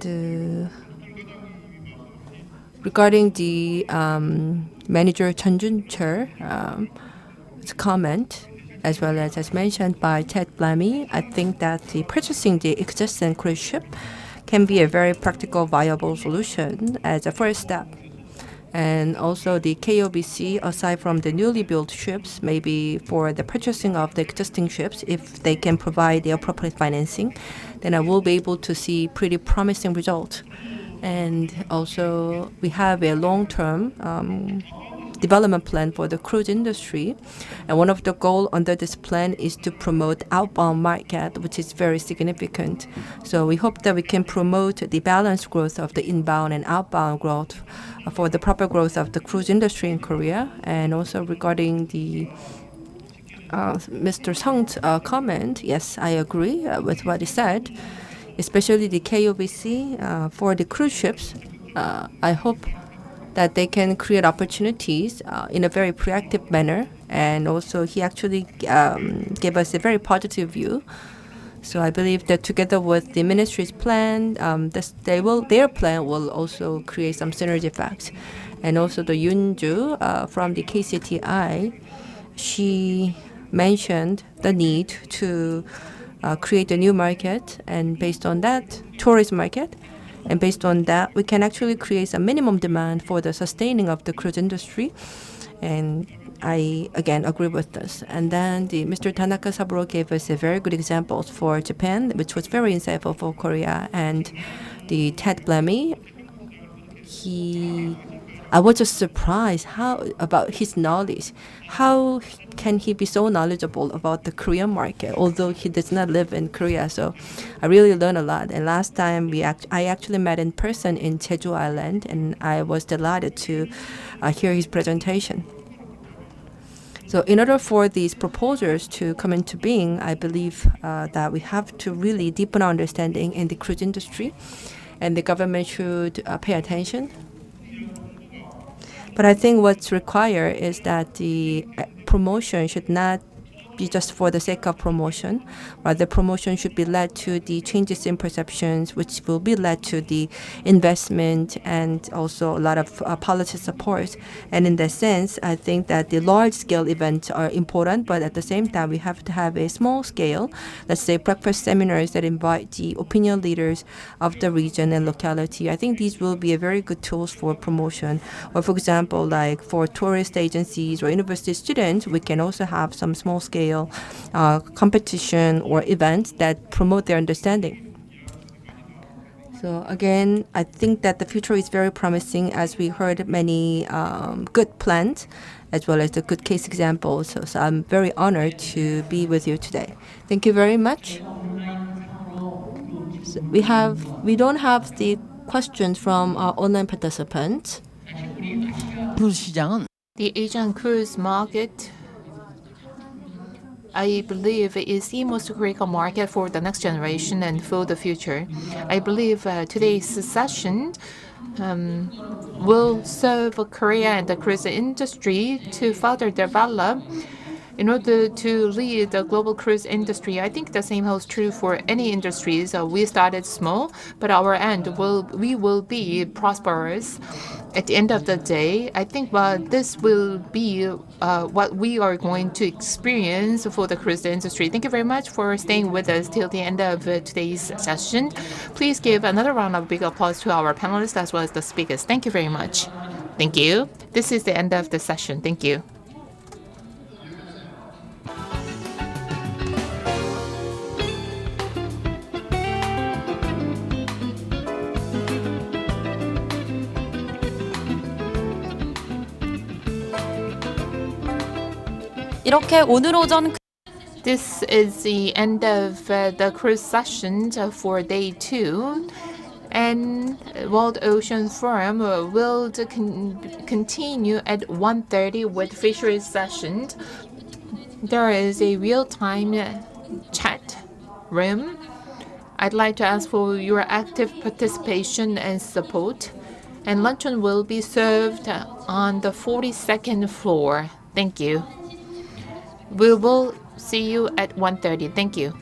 regarding the manager Chun Jun-che's comment, as well as mentioned by Ted Blamey, I think that purchasing the existing cruise ship can be a very practical, viable solution as a first step. And also the KOBC, aside from the newly built ships, maybe for the purchasing of the existing ships, if they can provide the appropriate financing, then I will be able to see pretty promising results. And also we have a long-term development plan for the cruise industry. And one of the goals under this plan is to promote outbound market, which is very significant. So we hope that we can promote the balanced growth of the inbound and outbound growth for the proper growth of the cruise industry in Korea. And also regarding the Mr. Sung's comment, yes, I agree with what he said, especially the KOBC for the cruise ships. I hope that they can create opportunities in a very proactive manner. And also he actually gave us a very positive view. So I believe that together with the ministry's plan, their plan will also create some synergy effects. And also the Yoon-ju from the KCTI, she mentioned the need to create a new market, and based on that, tourist market. And based on that, we can actually create a minimum demand for the sustaining of the cruise industry. And I, again, agree with this. And then Mr. Tanaka Saburo gave us a very good examples for Japan, which was very insightful for Korea. And the Ted Blamey, he I was just surprised about his knowledge. How can he be so knowledgeable about the Korean market, although he does not live in Korea? So I really learned a lot. And last time I actually met in person in Jeju Island, and I was delighted to hear his presentation. So in order for these proposals to come into being, I believe that we have to really deepen our understanding in the cruise industry, and the government should pay attention. But I think what's required is that the promotion should not be just for the sake of promotion, but the promotion should be led to the changes in perceptions, which will be led to the investment and also a lot of policy support. And in that sense, I think that the large-scale events are important, but at the same time, we have to have a small scale, let's say breakfast seminars that invite the opinion leaders of the region and locality. I think these will be a very good tools for promotion. Or for example, like for tourist agencies or university students, we can also have some small-scale competition or events that promote their understanding. So again, I think that the future is very promising, as we heard many good plans as well as the good case examples. So I'm very honored to be with you today. Thank you very much. So we don't have the questions from our online participants. 시장은 The Asian cruise market, I believe, is the most critical market for the next generation and for the future. I believe today's session will serve Korea and the cruise industry to further develop in order to lead the global cruise industry. I think the same holds true for any industries. We started small, but our end we will be prosperous. At the end of the day, I think this will be what we are going to experience for the cruise industry. Thank you very much for staying with us till the end of today's session. Please give another round of big applause to our panelists as well as the speakers. Thank you very much. Thank you. This is the end of the session. Thank you. 이렇게 오늘 오전 This is the end of the cruise session for day 2. And World Ocean Forum will continue at 1:30 with Fisheries session. There is a real-time chat room. I'd like to ask for your active participation and support. And luncheon will be served on the 42nd floor. Thank you. We will see you at 1:30. Thank you.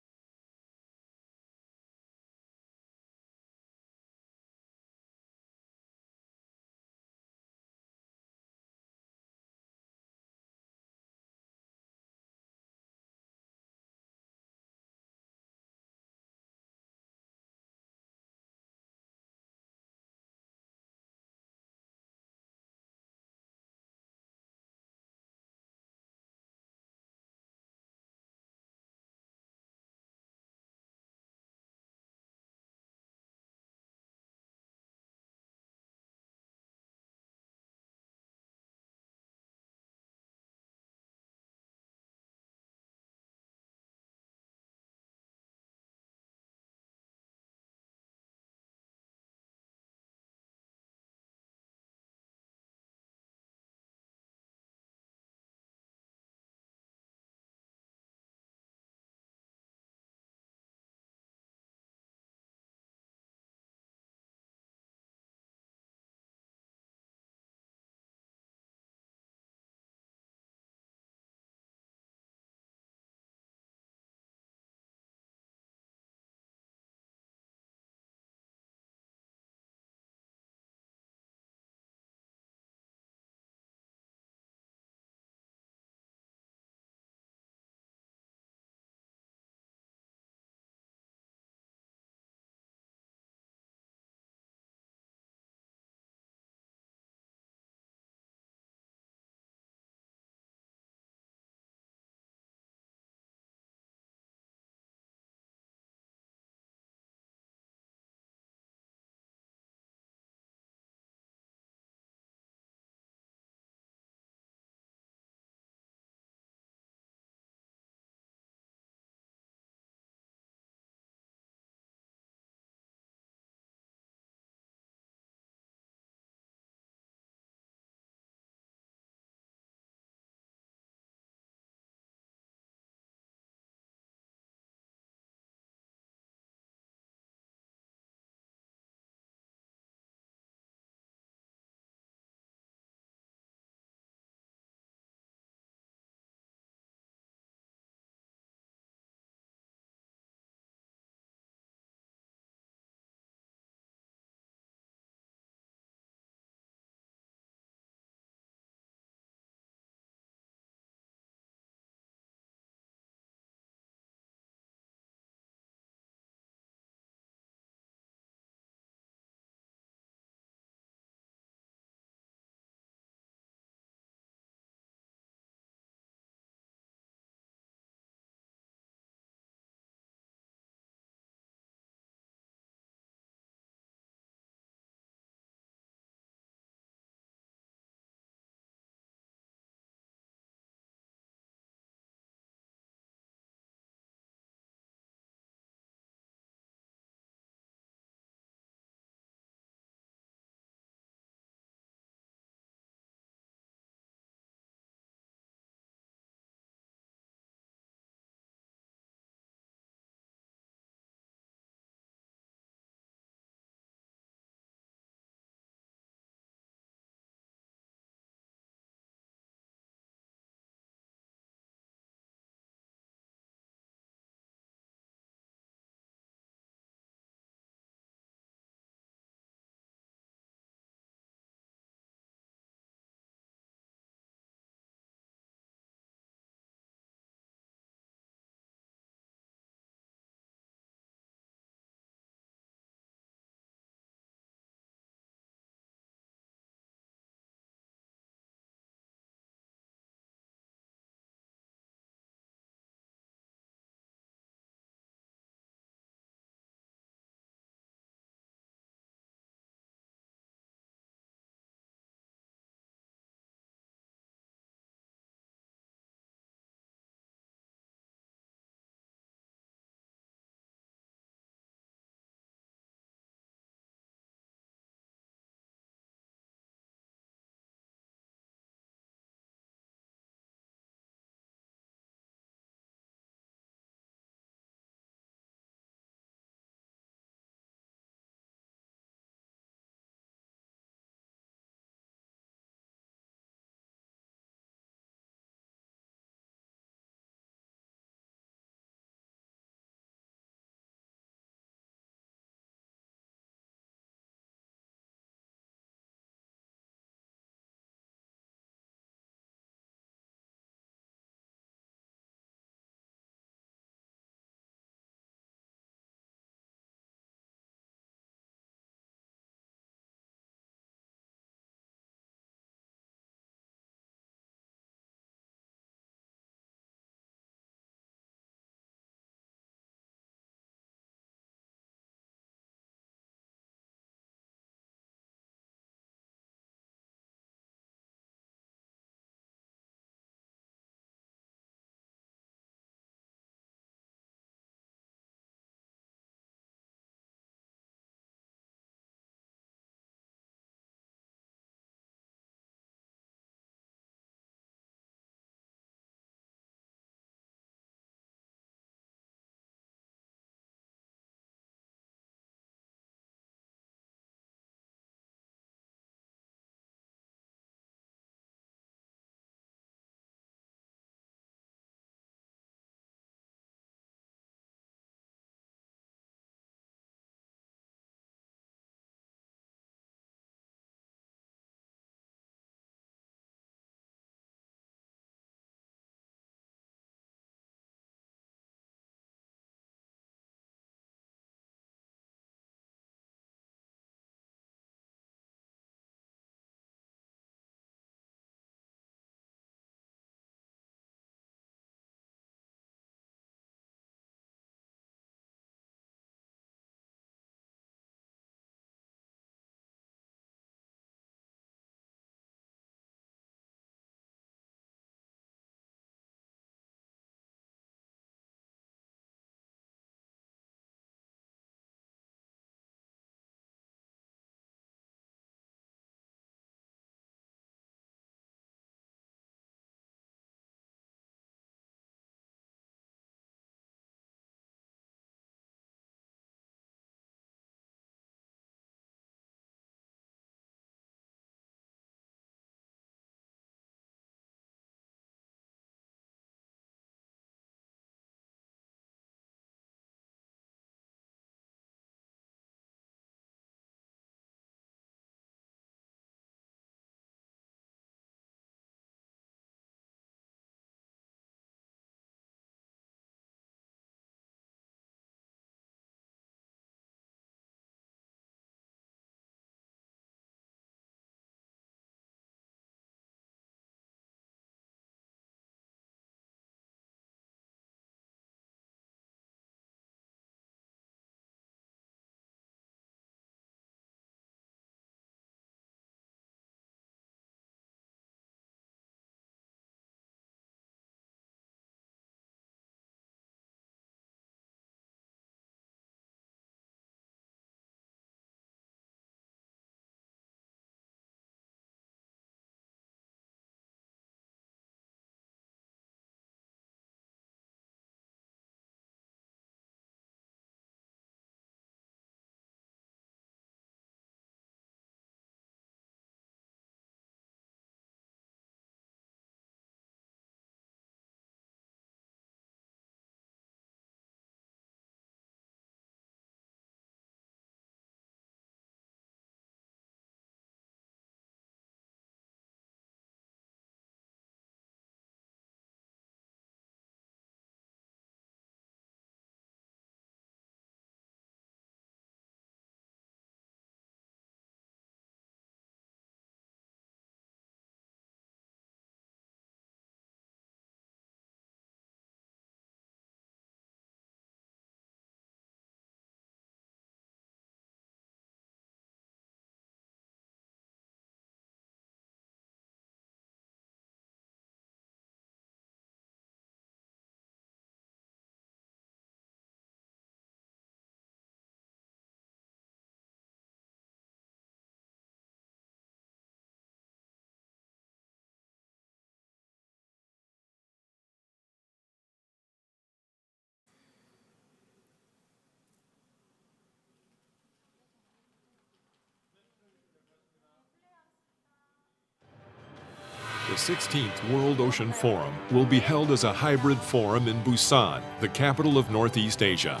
The 16th World Ocean Forum will be held as a hybrid forum in Busan, the capital of Northeast Asia.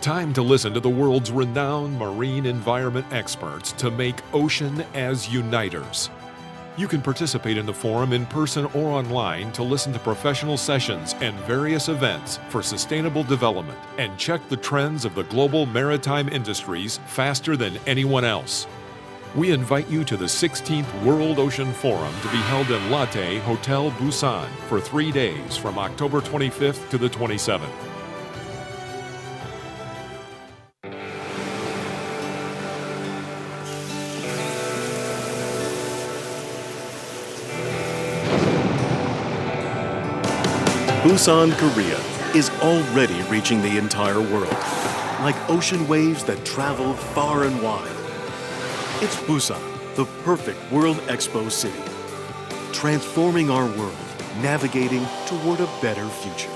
Time to listen to the world's renowned marine environment experts to make ocean as uniters. You can participate in the forum in person or online to listen to professional sessions and various events for sustainable development and check the trends of the global maritime industries faster than anyone else. We invite you to the 16th World Ocean Forum to be held in Latte Hotel Busan for 3 days from October 25th to the 27th. Busan, Korea is already reaching the entire world, like ocean waves that travel far and wide. It's Busan, the perfect World Expo city, transforming our world, navigating toward a better future.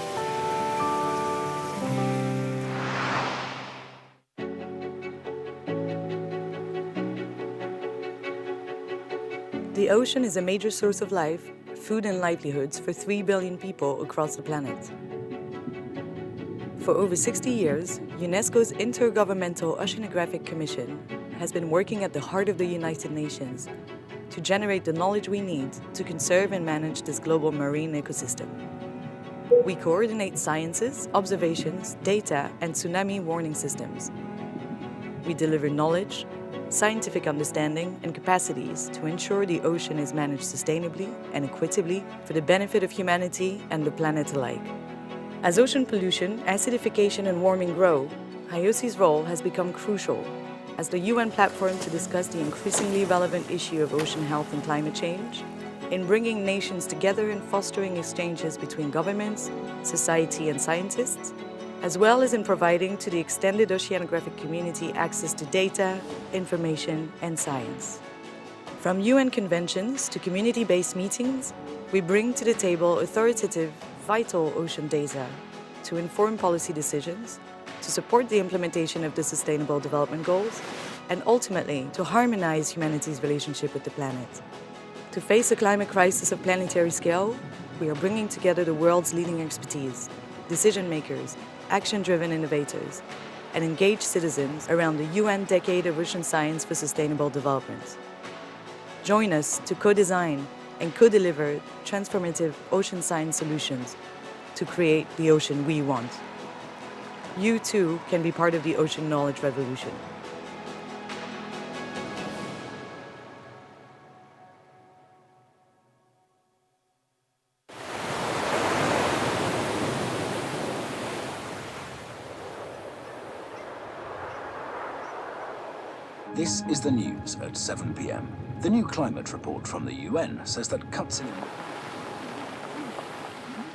The ocean is a major source of life, food and livelihoods for 3 billion people across the planet. For over 60 years, UNESCO's Intergovernmental Oceanographic Commission has been working at the heart of the United Nations to generate the knowledge we need to conserve and manage this global marine ecosystem. We coordinate sciences, observations, data, and tsunami warning systems. We deliver knowledge, scientific understanding, and capacities to ensure the ocean is managed sustainably and equitably for the benefit of humanity and the planet alike. As ocean pollution, acidification, and warming grow, IOC's role has become crucial as the UN platform to discuss the increasingly relevant issue of ocean health and climate change, in bringing nations together and fostering exchanges between governments, society, and scientists, as well as in providing to the extended oceanographic community access to data, information, and science. From UN conventions to community-based meetings, we bring to the table authoritative, vital ocean data to inform policy decisions, to support the implementation of the Sustainable Development Goals, and ultimately to harmonize humanity's relationship with the planet. To face a climate crisis of planetary scale, we are bringing together the world's leading expertise, decision makers, action-driven innovators, and engaged citizens around the UN Decade of Ocean Science for Sustainable Development. Join us to co-design and co-deliver transformative ocean science solutions to create the ocean we want. You too can be part of the ocean knowledge revolution. This is the news at 7 p.m. The new climate report from the UN says that cuts in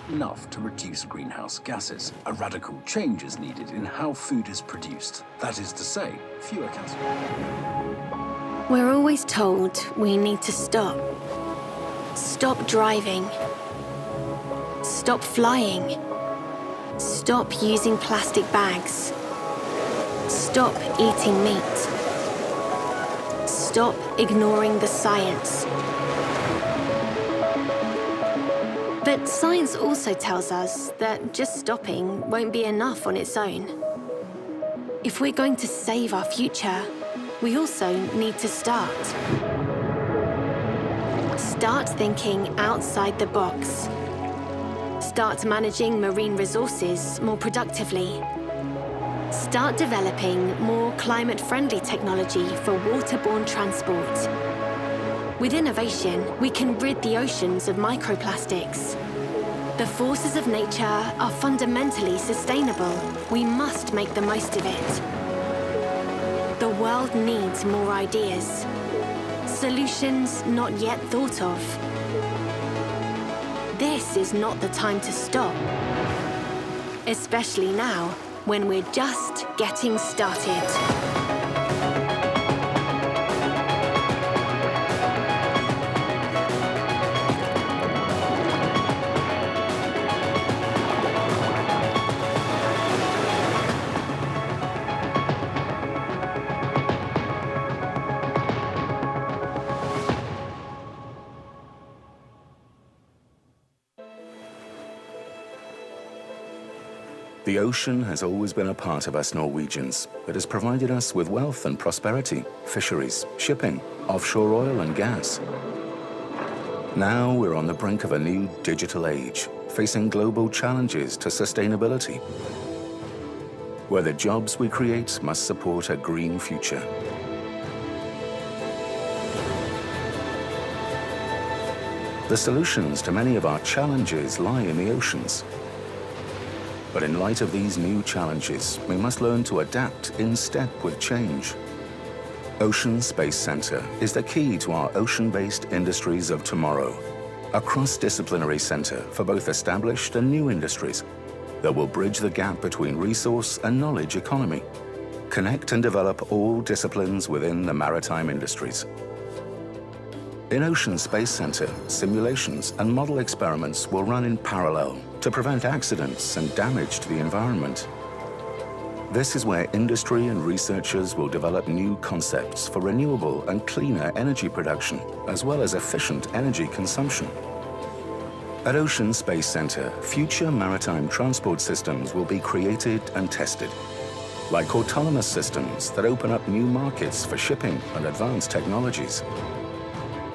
enough to reduce greenhouse gases. A radical change is needed in how food is produced. That is to say, fewer calories. We're always told we need to stop. Stop driving. Stop flying. Stop using plastic bags. Stop eating meat. Stop ignoring the science. But science also tells us that just stopping won't be enough on its own. If we're going to save our future, we also need to start. Start thinking outside the box. Start managing marine resources more productively. Start developing more climate-friendly technology for waterborne transport. With innovation, we can rid the oceans of microplastics. The forces of nature are fundamentally sustainable. We must make the most of it. The world needs more ideas. Solutions not yet thought of. This is not the time to stop. Especially now, when we're just getting started. The ocean has always been a part of us Norwegians. It has provided us with wealth and prosperity, fisheries, shipping, offshore oil and gas. Now we're on the brink of a new digital age, facing global challenges to sustainability, where the jobs we create must support a green future. The solutions to many of our challenges lie in the oceans. But in light of these new challenges, we must learn to adapt in step with change. Ocean Space Center is the key to our ocean-based industries of tomorrow, a cross-disciplinary center for both established and new industries that will bridge the gap between resource and knowledge economy, connect and develop all disciplines within the maritime industries. In Ocean Space Center, simulations and model experiments will run in parallel to prevent accidents and damage to the environment. This is where industry and researchers will develop new concepts for renewable and cleaner energy production, as well as efficient energy consumption. At Ocean Space Center, future maritime transport systems will be created and tested, like autonomous systems that open up new markets for shipping and advanced technologies.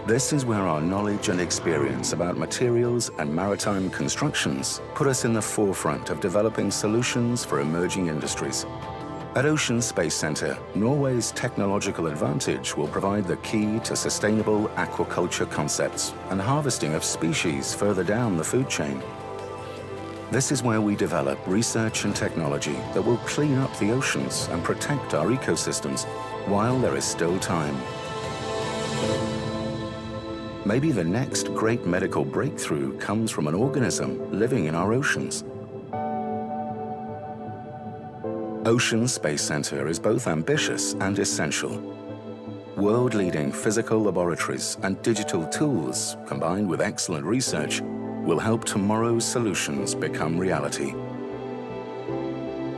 This is where our knowledge and experience about materials and maritime constructions put us in the forefront of developing solutions for emerging industries. At Ocean Space Center, Norway's technological advantage will provide the key to sustainable aquaculture concepts and harvesting of species further down the food chain. This is where we develop research and technology that will clean up the oceans and protect our ecosystems while there is still time. Maybe the next great medical breakthrough comes from an organism living in our oceans. Ocean Space Center is both ambitious and essential. World-leading physical laboratories and digital tools, combined with excellent research, will help tomorrow's solutions become reality.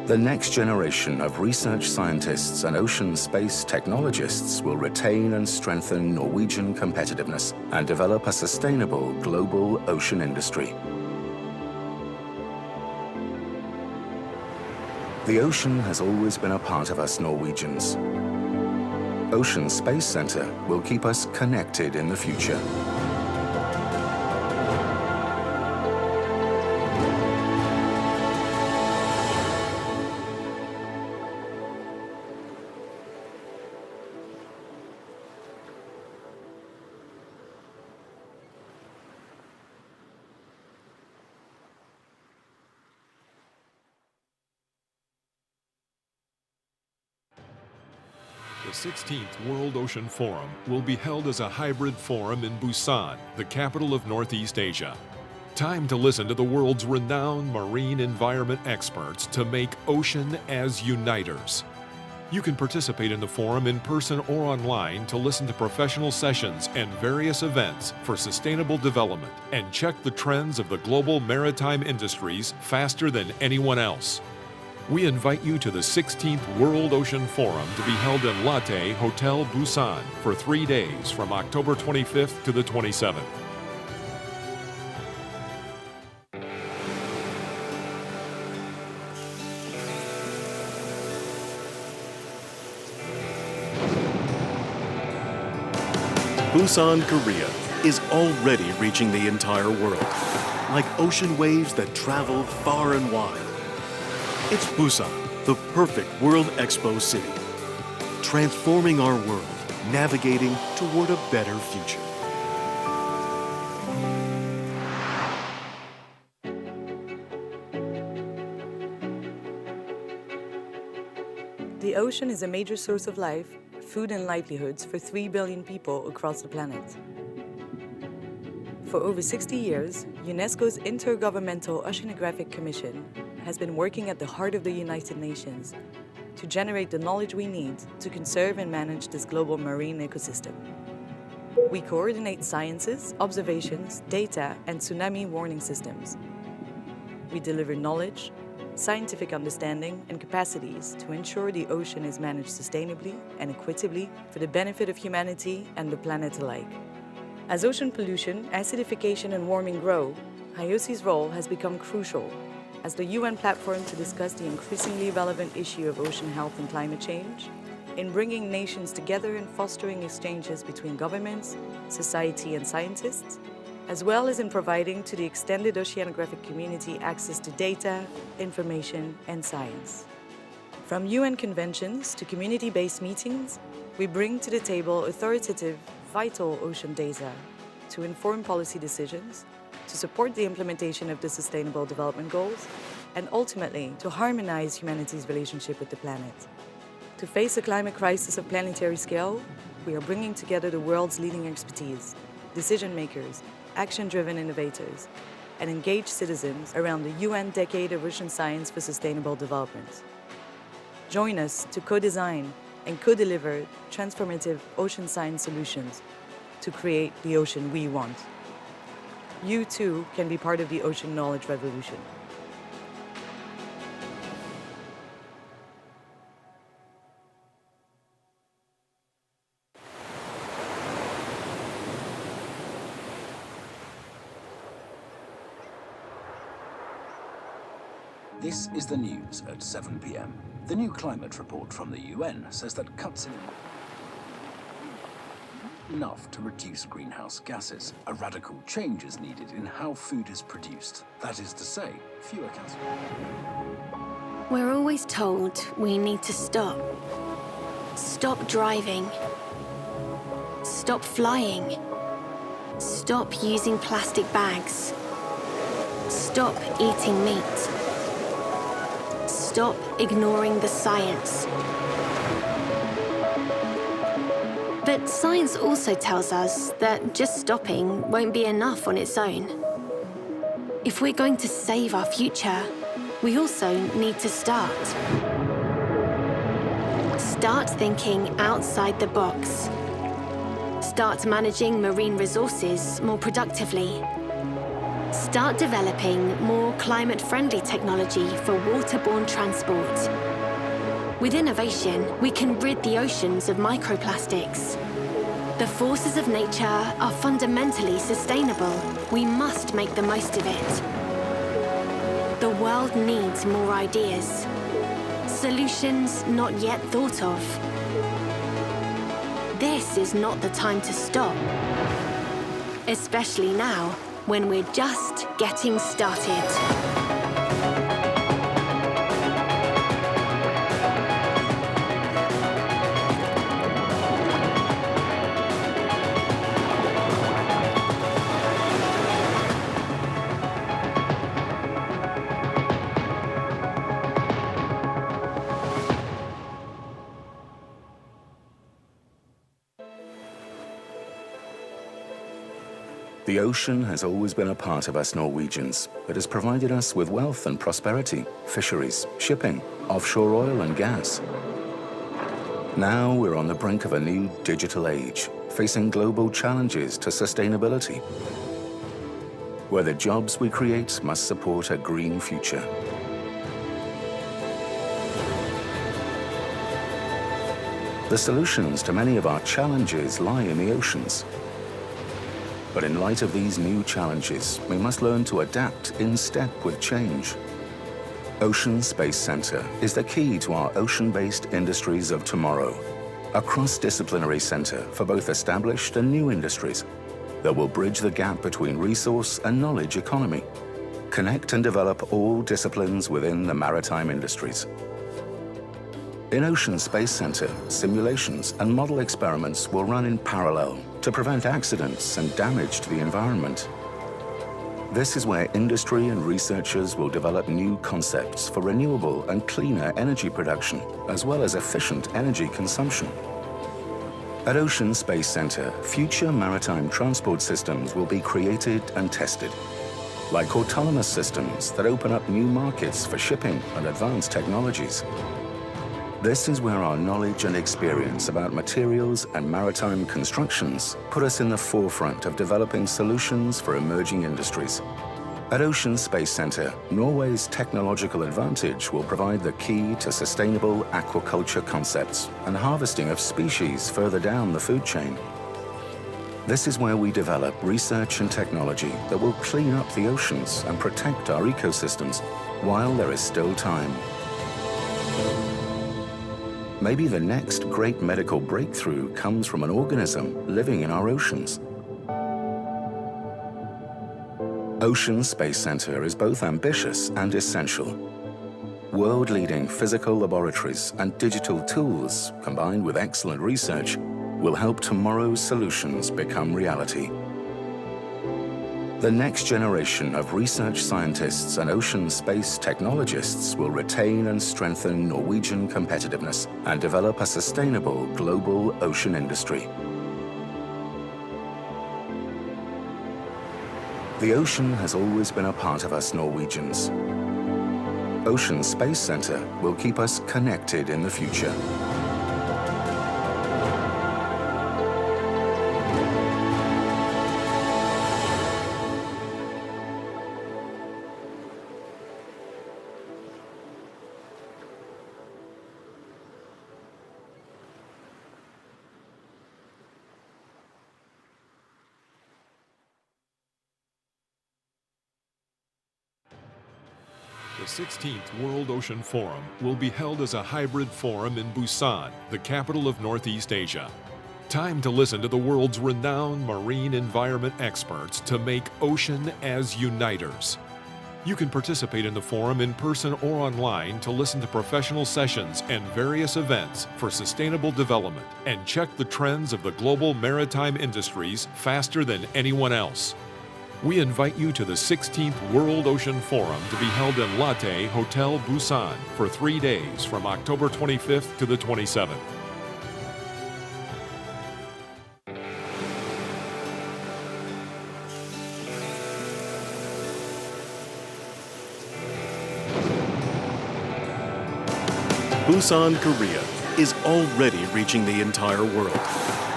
The next generation of research scientists and ocean space technologists will retain and strengthen Norwegian competitiveness and develop a sustainable global ocean industry. The ocean has always been a part of us Norwegians. Ocean Space Center will keep us connected in the future. The 16th World Ocean Forum will be held as a hybrid forum in Busan, the capital of Northeast Asia. Time to listen to the world's renowned marine environment experts to make ocean as uniters. You can participate in the forum in person or online to listen to professional sessions and various events for sustainable development and check the trends of the global maritime industries faster than anyone else. We invite you to the 16th World Ocean Forum to be held in Latte Hotel Busan for 3 days from October 25th to the 27th. Busan, Korea is already reaching the entire world, like ocean waves that travel far and wide. It's Busan, the perfect World Expo city, transforming our world, navigating toward a better future. The ocean is a major source of life, food and livelihoods for 3 billion people across the planet. For over 60 years, UNESCO's Intergovernmental Oceanographic Commission has been working at the heart of the United Nations to generate the knowledge we need to conserve and manage this global marine ecosystem. We coordinate sciences, observations, data, and tsunami warning systems. We deliver knowledge, scientific understanding, and capacities to ensure the ocean is managed sustainably and equitably for the benefit of humanity and the planet alike. As ocean pollution, acidification, and warming grow, HIOC's role has become crucial. as the UN platform to discuss the increasingly relevant issue of ocean health and climate change, in bringing nations together and fostering exchanges between governments, society, and scientists, as well as in providing to the extended oceanographic community access to data, information, and science. From UN conventions to community-based meetings, we bring to the table authoritative, vital ocean data to inform policy decisions, to support the implementation of the Sustainable Development Goals, and ultimately to harmonize humanity's relationship with the planet. To face a climate crisis of planetary scale, we are bringing together the world's leading expertise, decision makers, action-driven innovators, and engaged citizens around the UN Decade of Ocean Science for Sustainable Development. Join us to co-design and co-deliver transformative ocean science solutions to create the ocean we want. You too can be part of the ocean knowledge revolution. This is the news at 7 p.m. The new climate report from the UN says that cuts in enough to reduce greenhouse gases. A radical change is needed in how food is produced. That is to say, fewer calories. We're always told we need to stop. Stop driving. Stop flying. Stop using plastic bags. Stop eating meat. Stop ignoring the science. But science also tells us that just stopping won't be enough on its own. If we're going to save our future, we also need to start. Start thinking outside the box. Start managing marine resources more productively. Start developing more climate-friendly technology for waterborne transport. With innovation, we can rid the oceans of microplastics. The forces of nature are fundamentally sustainable. We must make the most of it. The world needs more ideas. Solutions not yet thought of. This is not the time to stop. Especially now, when we're just getting started. The ocean has always been a part of us Norwegians. It has provided us with wealth and prosperity, fisheries, shipping, offshore oil and gas. Now we're on the brink of a new digital age, facing global challenges to sustainability, where the jobs we create must support a green future. The solutions to many of our challenges lie in the oceans. But in light of these new challenges, we must learn to adapt in step with change. Ocean Space Center is the key to our ocean-based industries of tomorrow, a cross-disciplinary center for both established and new industries that will bridge the gap between resource and knowledge economy, connect and develop all disciplines within the maritime industries. In Ocean Space Center, simulations and model experiments will run in parallel to prevent accidents and damage to the environment. This is where industry and researchers will develop new concepts for renewable and cleaner energy production, as well as efficient energy consumption. At Ocean Space Center, future maritime transport systems will be created and tested, like autonomous systems that open up new markets for shipping and advanced technologies. This is where our knowledge and experience about materials and maritime constructions put us in the forefront of developing solutions for emerging industries. At Ocean Space Center, Norway's technological advantage will provide the key to sustainable aquaculture concepts and harvesting of species further down the food chain. This is where we develop research and technology that will clean up the oceans and protect our ecosystems while there is still time. Maybe the next great medical breakthrough comes from an organism living in our oceans. Ocean Space Center is both ambitious and essential. World-leading physical laboratories and digital tools, combined with excellent research, will help tomorrow's solutions become reality. The next generation of research scientists and ocean space technologists will retain and strengthen Norwegian competitiveness and develop a sustainable global ocean industry. The ocean has always been a part of us Norwegians. Ocean Space Center will keep us connected in the future. The 16th World Ocean Forum will be held as a hybrid forum in Busan, the capital of Northeast Asia. Time to listen to the world's renowned marine environment experts to make ocean as uniters. You can participate in the forum in person or online to listen to professional sessions and various events for sustainable development and check the trends of the global maritime industries faster than anyone else. We invite you to the 16th World Ocean Forum to be held in Latte Hotel Busan for 3 days from October 25th to the 27th. Busan, Korea is already reaching the entire world,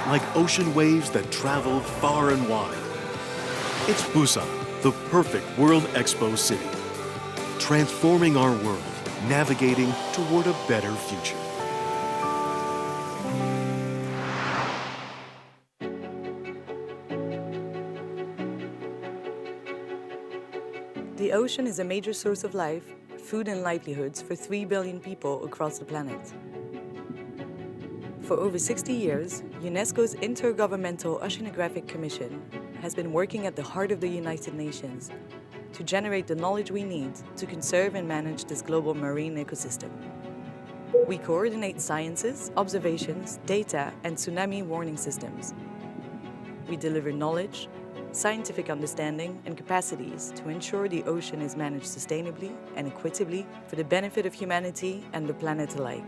like ocean waves that travel far and wide. It's Busan, the perfect World Expo city, transforming our world, navigating toward a better future. The ocean is a major source of life, food and livelihoods for 3 billion people across the planet. For over 60 years, UNESCO's Intergovernmental Oceanographic Commission has been working at the heart of the United Nations to generate the knowledge we need to conserve and manage this global marine ecosystem. We coordinate sciences, observations, data, and tsunami warning systems. We deliver knowledge, scientific understanding, and capacities to ensure the ocean is managed sustainably and equitably for the benefit of humanity and the planet alike.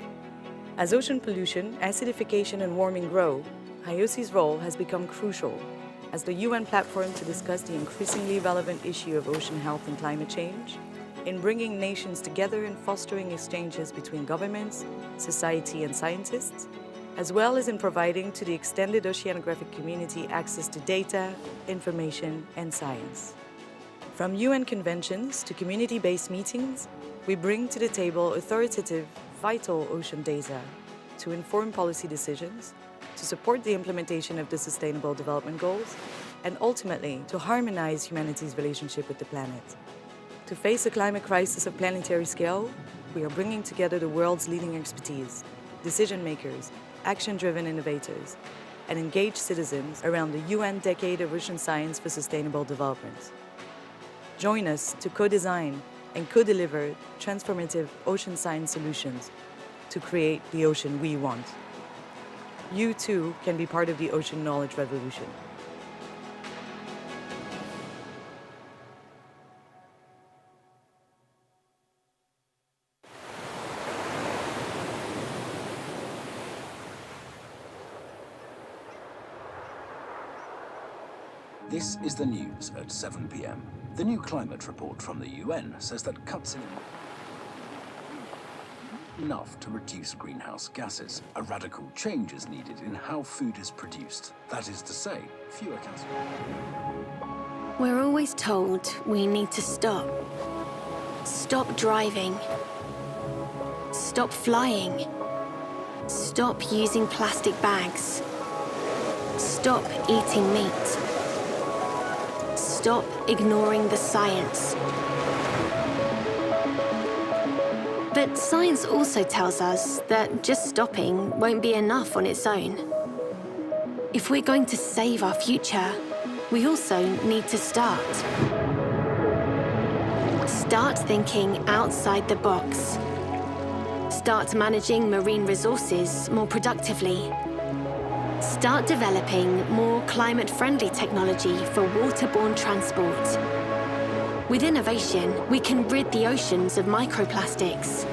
As ocean pollution, acidification, and warming grow, IOC's role has become crucial as the UN platform to discuss the increasingly relevant issue of ocean health and climate change, in bringing nations together and fostering exchanges between governments, society, and scientists, as well as in providing to the extended oceanographic community access to data, information, and science. From UN conventions to community-based meetings, we bring to the table authoritative, vital ocean data to inform policy decisions, to support the implementation of the Sustainable Development Goals, and ultimately to harmonize humanity's relationship with the planet. To face a climate crisis of planetary scale, we are bringing together the world's leading expertise, decision makers, action-driven innovators, and engaged citizens around the UN Decade of Ocean Science for Sustainable Development. Join us to co-design and co-deliver transformative ocean science solutions to create the ocean we want. You too can be part of the ocean knowledge revolution. This is the news at 7 p.m. The new climate report from the UN says that cuts in enough to reduce greenhouse gases. A radical change is needed in how food is produced. That is to say, fewer calories. We're always told we need to stop. Stop driving. Stop flying. Stop using plastic bags. Stop eating meat. Stop ignoring the science. But science also tells us that just stopping won't be enough on its own. If we're going to save our future, we also need to start. Start thinking outside the box. Start managing marine resources more productively. Start developing more climate-friendly technology for waterborne transport. With innovation, we can rid the oceans of microplastics.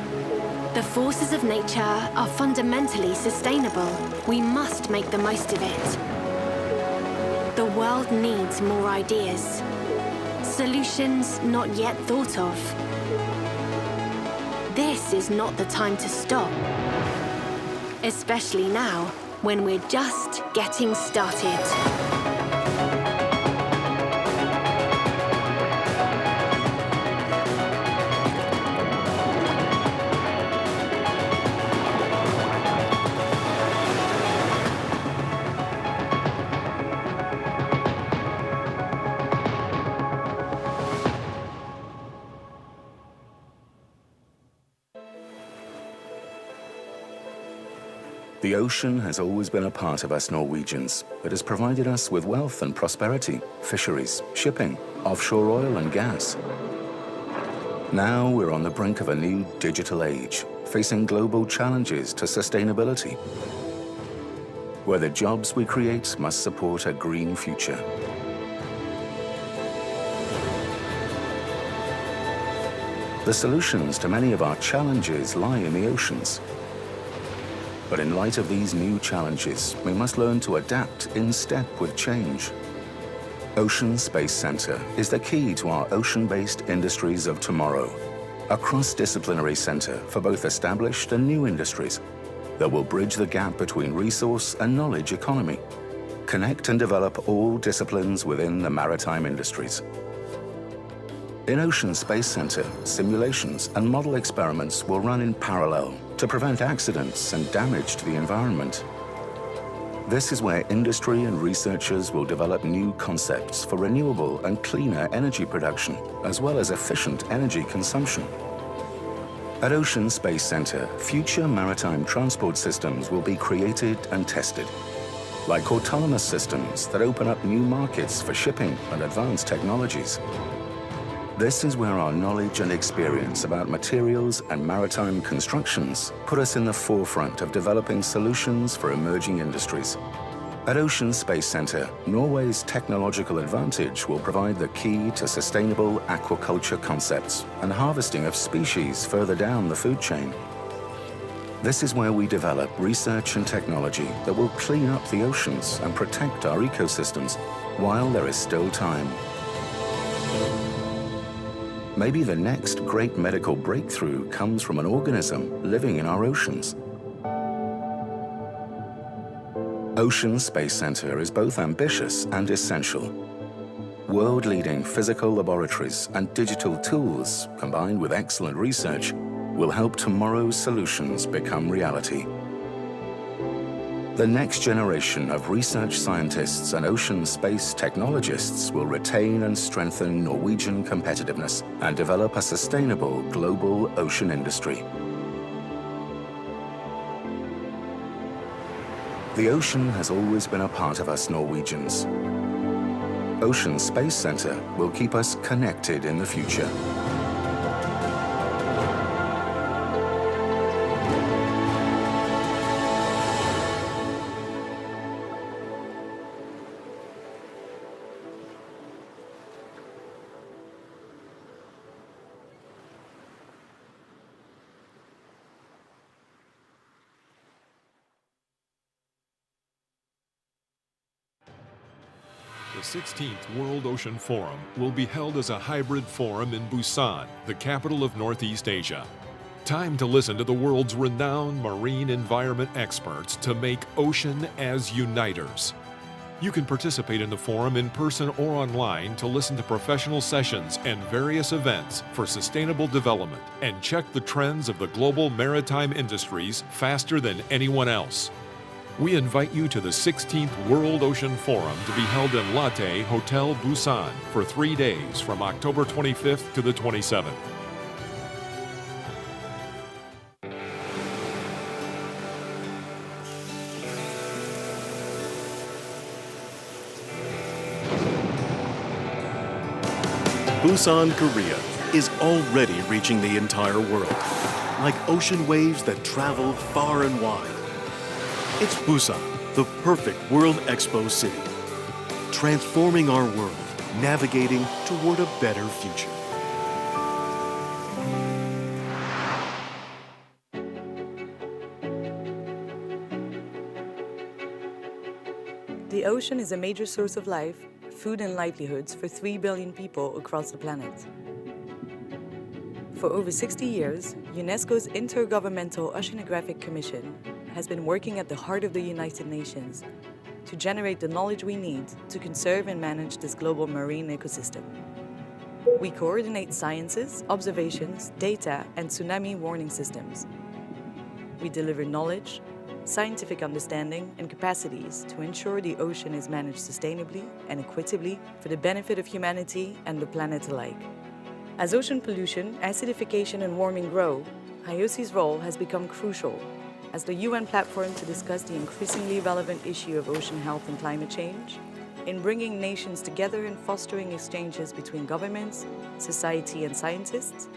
The forces of nature are fundamentally sustainable. We must make the most of it. The world needs more ideas. Solutions not yet thought of. This is not the time to stop. Especially now, when we're just getting started. The ocean has always been a part of us Norwegians. It has provided us with wealth and prosperity, fisheries, shipping, offshore oil and gas. Now we're on the brink of a new digital age, facing global challenges to sustainability, where the jobs we create must support a green future. The solutions to many of our challenges lie in the oceans. But in light of these new challenges, we must learn to adapt in step with change. Ocean Space Center is the key to our ocean-based industries of tomorrow, a cross-disciplinary center for both established and new industries that will bridge the gap between resource and knowledge economy, connect and develop all disciplines within the maritime industries. In Ocean Space Center, simulations and model experiments will run in parallel to prevent accidents and damage to the environment. This is where industry and researchers will develop new concepts for renewable and cleaner energy production, as well as efficient energy consumption. At Ocean Space Center, future maritime transport systems will be created and tested, like autonomous systems that open up new markets for shipping and advanced technologies. This is where our knowledge and experience about materials and maritime constructions put us in the forefront of developing solutions for emerging industries. At Ocean Space Center, Norway's technological advantage will provide the key to sustainable aquaculture concepts and harvesting of species further down the food chain. This is where we develop research and technology that will clean up the oceans and protect our ecosystems while there is still time. Maybe the next great medical breakthrough comes from an organism living in our oceans. Ocean Space Center is both ambitious and essential. World-leading physical laboratories and digital tools, combined with excellent research, will help tomorrow's solutions become reality. The next generation of research scientists and ocean space technologists will retain and strengthen Norwegian competitiveness and develop a sustainable global ocean industry. The ocean has always been a part of us Norwegians. Ocean Space Center will keep us connected in the future. The 16th World Ocean Forum will be held as a hybrid forum in Busan, the capital of Northeast Asia. Time to listen to the world's renowned marine environment experts to make ocean as uniters. You can participate in the forum in person or online to listen to professional sessions and various events for sustainable development and check the trends of the global maritime industries faster than anyone else. we invite you to the 16th World Ocean Forum to be held in Lotte Hotel Busan for 3 days from October 25th to the 27th. Busan, Korea is already reaching the entire world, like ocean waves that travel far and wide. It's Busan, the perfect World Expo city, transforming our world, navigating toward a better future. The ocean is a major source of life, food and livelihoods for 3 billion people across the planet. For over 60 years, UNESCO's Intergovernmental Oceanographic Commission has been working at the heart of the United Nations to generate the knowledge we need to conserve and manage this global marine ecosystem. We coordinate sciences, observations, data, and tsunami warning systems. We deliver knowledge, scientific understanding, and capacities to ensure the ocean is managed sustainably and equitably for the benefit of humanity and the planet alike. As ocean pollution, acidification, and warming grow, IOC's role has become crucial as the UN platform to discuss the increasingly relevant issue of ocean health and climate change, in bringing nations together and fostering exchanges between governments, society, and scientists,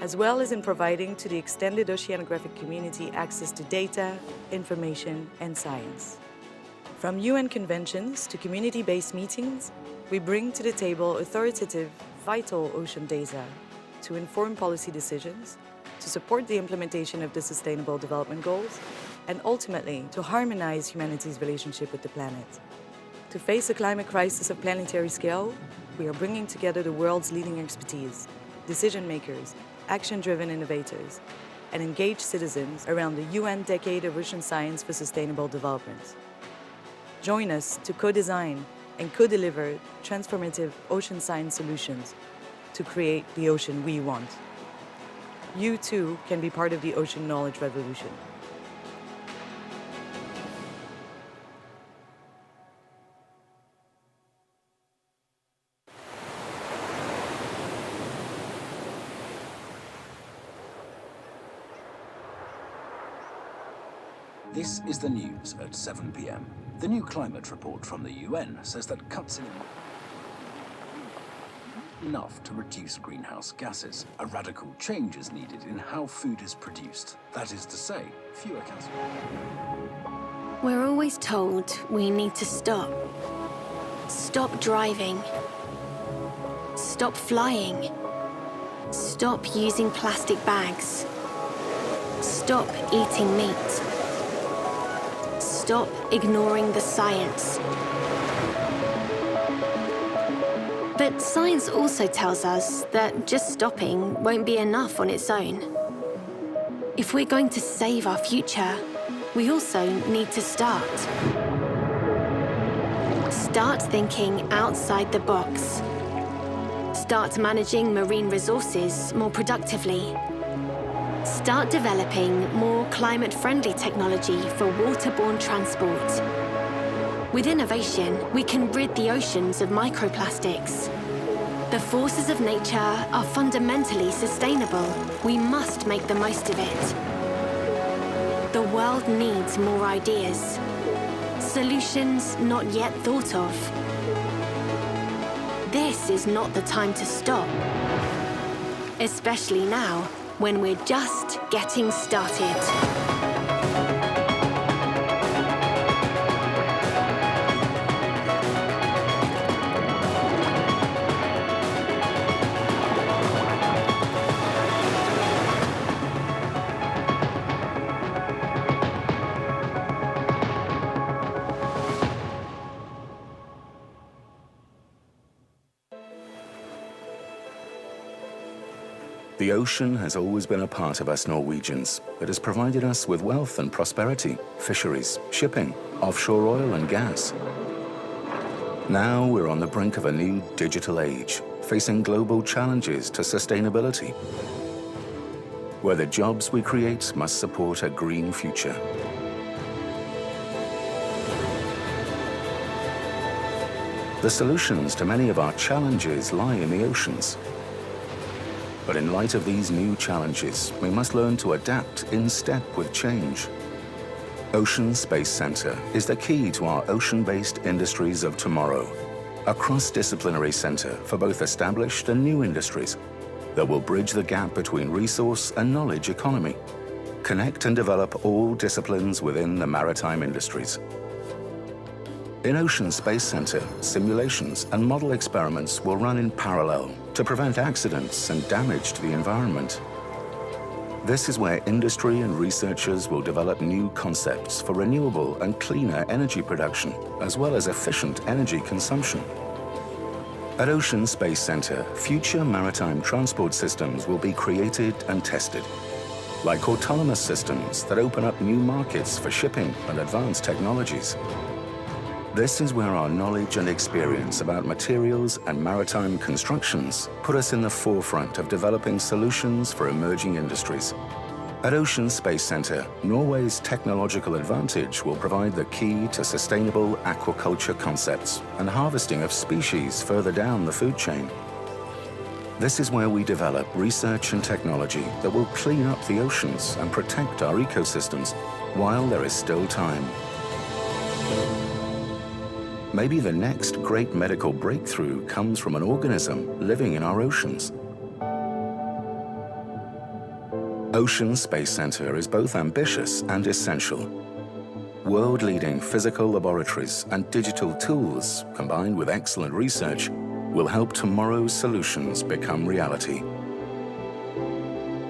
as well as in providing to the extended oceanographic community access to data, information, and science. From UN conventions to community-based meetings, we bring to the table authoritative, vital ocean data to inform policy decisions, to support the implementation of the Sustainable Development Goals, and ultimately to harmonize humanity's relationship with the planet. To face a climate crisis of planetary scale, we are bringing together the world's leading expertise, decision-makers, action-driven innovators, and engaged citizens around the UN Decade of Ocean Science for Sustainable Development. Join us to co-design and co-deliver transformative ocean science solutions to create the ocean we want. You too can be part of the ocean knowledge revolution. This is the news at 7 p.m. The new climate report from the UN says that cuts in enough to reduce greenhouse gases. A radical change is needed in how food is produced. That is to say, fewer calories. We're always told we need to stop. Stop driving. Stop flying. Stop using plastic bags. Stop eating meat. Stop ignoring the science. But science also tells us that just stopping won't be enough on its own. If we're going to save our future, we also need to start. Start thinking outside the box. Start managing marine resources more productively. Start developing more climate-friendly technology for waterborne transport. With innovation, we can rid the oceans of microplastics. The forces of nature are fundamentally sustainable. We must make the most of it. The world needs more ideas. Solutions not yet thought of. This is not the time to stop. Especially now, when we're just getting started. The ocean has always been a part of us Norwegians. It has provided us with wealth and prosperity, fisheries, shipping, offshore oil and gas. Now we're on the brink of a new digital age, facing global challenges to sustainability, where the jobs we create must support a green future. The solutions to many of our challenges lie in the oceans. But in light of these new challenges, we must learn to adapt in step with change. Ocean Space Center is the key to our ocean-based industries of tomorrow, a cross-disciplinary center for both established and new industries that will bridge the gap between resource and knowledge economy, connect and develop all disciplines within the maritime industries. In Ocean Space Center, simulations and model experiments will run in parallel to prevent accidents and damage to the environment. This is where industry and researchers will develop new concepts for renewable and cleaner energy production, as well as efficient energy consumption. At Ocean Space Center, future maritime transport systems will be created and tested, like autonomous systems that open up new markets for shipping and advanced technologies. This is where our knowledge and experience about materials and maritime constructions put us in the forefront of developing solutions for emerging industries. At Ocean Space Center, Norway's technological advantage will provide the key to sustainable aquaculture concepts and harvesting of species further down the food chain. This is where we develop research and technology that will clean up the oceans and protect our ecosystems while there is still time. Maybe the next great medical breakthrough comes from an organism living in our oceans. Ocean Space Center is both ambitious and essential. World-leading physical laboratories and digital tools, combined with excellent research, will help tomorrow's solutions become reality.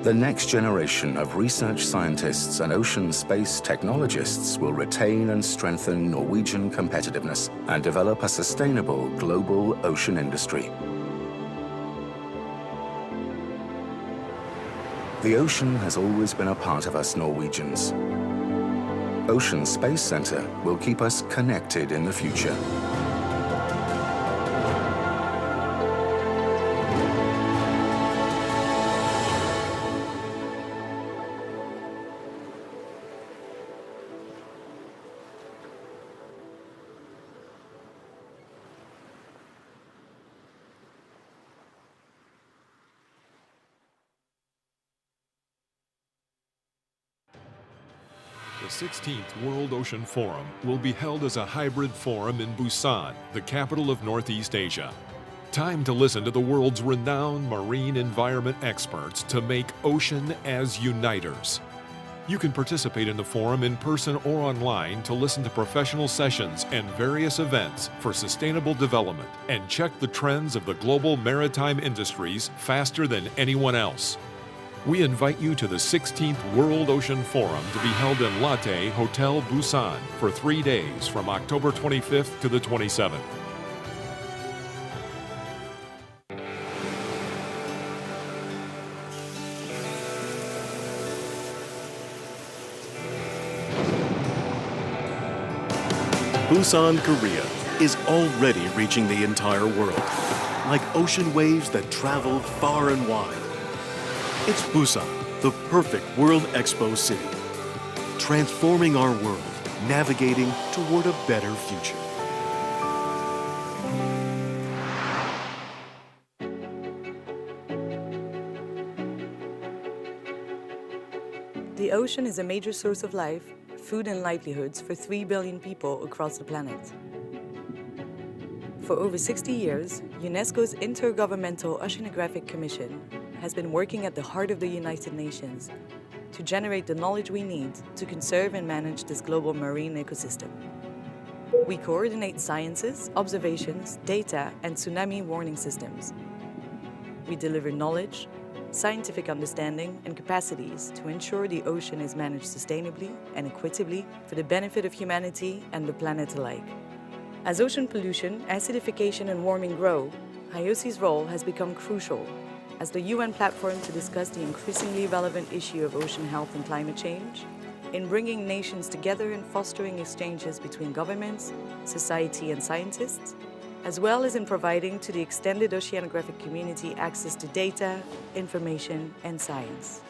The next generation of research scientists and ocean space technologists will retain and strengthen Norwegian competitiveness and develop a sustainable global ocean industry. The ocean has always been a part of us Norwegians. Ocean Space Center will keep us connected in the future. The 16th World Ocean Forum will be held as a hybrid forum in Busan, the capital of Northeast Asia. Time to listen to the world's renowned marine environment experts to make ocean as uniters. You can participate in the forum in person or online to listen to professional sessions and various events for sustainable development and check the trends of the global maritime industries faster than anyone else. We invite you to the 16th World Ocean Forum to be held in Lotte Hotel Busan for 3 days from October 25th to the 27th. Busan, Korea is already reaching the entire world, like ocean waves that travel far and wide. It's Busan, the perfect World Expo city, transforming our world, navigating toward a better future. The ocean is a major source of life, food and livelihoods for 3 billion people across the planet. For over 60 years, UNESCO's Intergovernmental Oceanographic Commission has been working at the heart of the United Nations to generate the knowledge we need to conserve and manage this global marine ecosystem. We coordinate sciences, observations, data, and tsunami warning systems. We deliver knowledge, scientific understanding, and capacities to ensure the ocean is managed sustainably and equitably for the benefit of humanity and the planet alike. As ocean pollution, acidification, and warming grow, IOC's role has become crucial as the UN platform to discuss the increasingly relevant issue of ocean health and climate change, in bringing nations together and fostering exchanges between governments, society, and scientists, as well as in providing to the extended oceanographic community access to data, information, and science.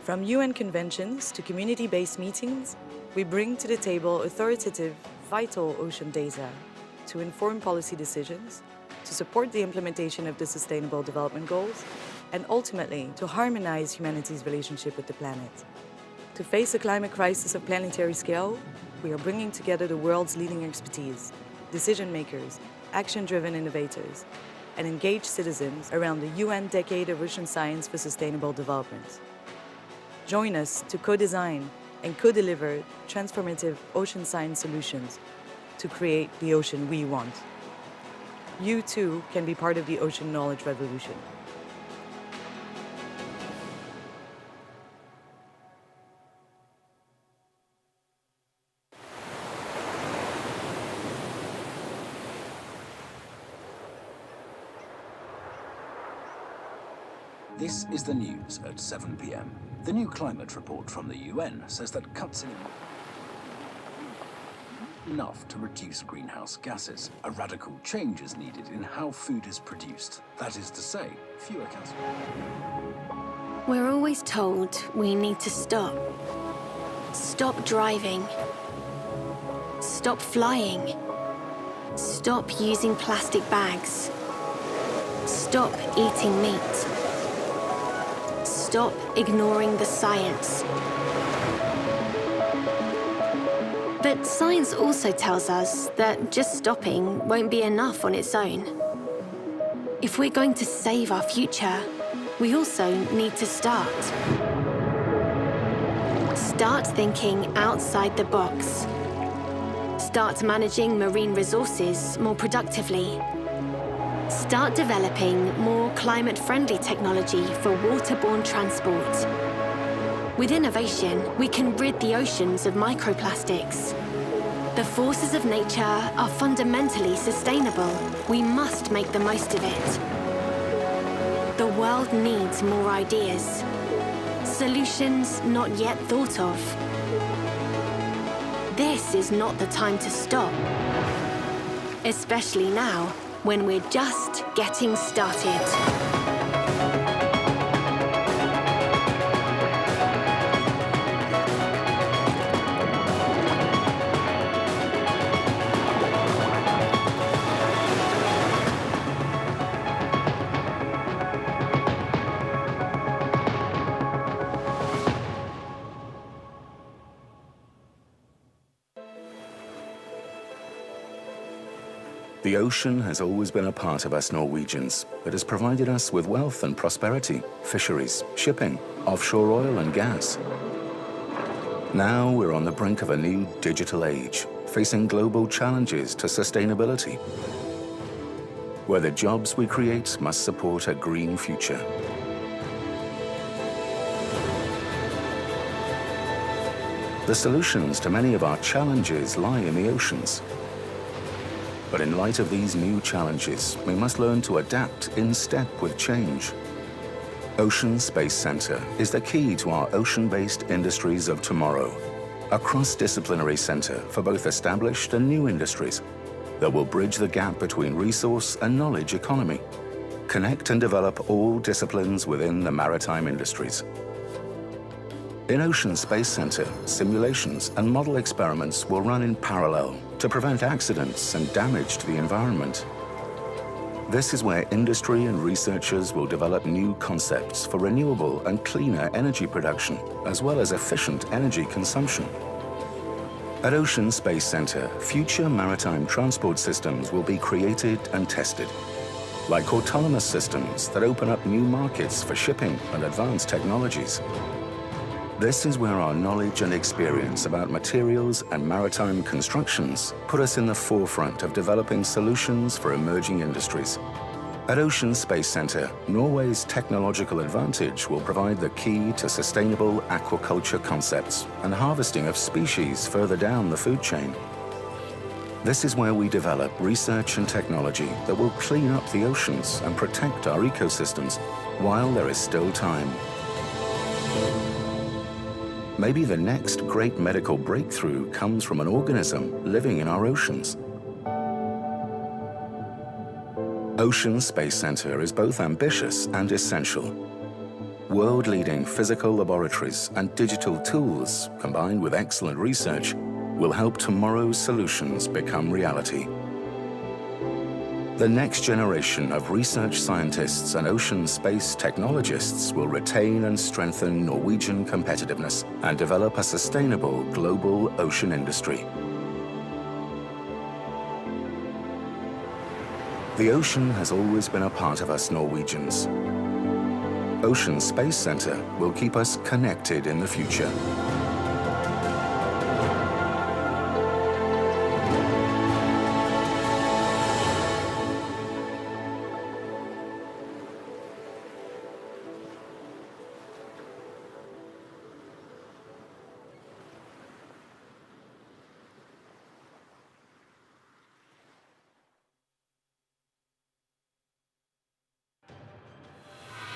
From UN conventions to community-based meetings, we bring to the table authoritative, vital ocean data to inform policy decisions, to support the implementation of the Sustainable Development Goals, and ultimately to harmonize humanity's relationship with the planet. To face a climate crisis of planetary scale, we are bringing together the world's leading expertise, decision makers, action-driven innovators, and engaged citizens around the UN Decade of Ocean Science for Sustainable Development. Join us to co-design and co-deliver transformative ocean science solutions to create the ocean we want. You too can be part of the ocean knowledge revolution. This is the news at 7 p.m. The new climate report from the UN says that cuts in enough to reduce greenhouse gases. A radical change is needed in how food is produced. That is to say, fewer calories. We're always told we need to stop. Stop driving. Stop flying. Stop using plastic bags. Stop eating meat. Stop ignoring the science. But science also tells us that just stopping won't be enough on its own. If we're going to save our future, we also need to start. Start thinking outside the box. Start managing marine resources more productively. Start developing more climate-friendly technology for waterborne transport. With innovation, we can rid the oceans of microplastics. The forces of nature are fundamentally sustainable. We must make the most of it. The world needs more ideas. Solutions not yet thought of. This is not the time to stop. Especially now, when we're just getting started. The ocean has always been a part of us Norwegians. It has provided us with wealth and prosperity, fisheries, shipping, offshore oil and gas. Now we're on the brink of a new digital age, facing global challenges to sustainability, where the jobs we create must support a green future. The solutions to many of our challenges lie in the oceans. But in light of these new challenges, we must learn to adapt in step with change. Ocean Space Center is the key to our ocean-based industries of tomorrow, a cross-disciplinary center for both established and new industries that will bridge the gap between resource and knowledge economy, connect and develop all disciplines within the maritime industries. In Ocean Space Center, simulations and model experiments will run in parallel to prevent accidents and damage to the environment. This is where industry and researchers will develop new concepts for renewable and cleaner energy production, as well as efficient energy consumption. At Ocean Space Center, future maritime transport systems will be created and tested, like autonomous systems that open up new markets for shipping and advanced technologies. This is where our knowledge and experience about materials and maritime constructions put us in the forefront of developing solutions for emerging industries. At Ocean Space Center, Norway's technological advantage will provide the key to sustainable aquaculture concepts and harvesting of species further down the food chain. This is where we develop research and technology that will clean up the oceans and protect our ecosystems while there is still time. Maybe the next great medical breakthrough comes from an organism living in our oceans. Ocean Space Center is both ambitious and essential. World-leading physical laboratories and digital tools, combined with excellent research, will help tomorrow's solutions become reality. The next generation of research scientists and ocean space technologists will retain and strengthen Norwegian competitiveness and develop a sustainable global ocean industry. The ocean has always been a part of us Norwegians. Ocean Space Center will keep us connected in the future.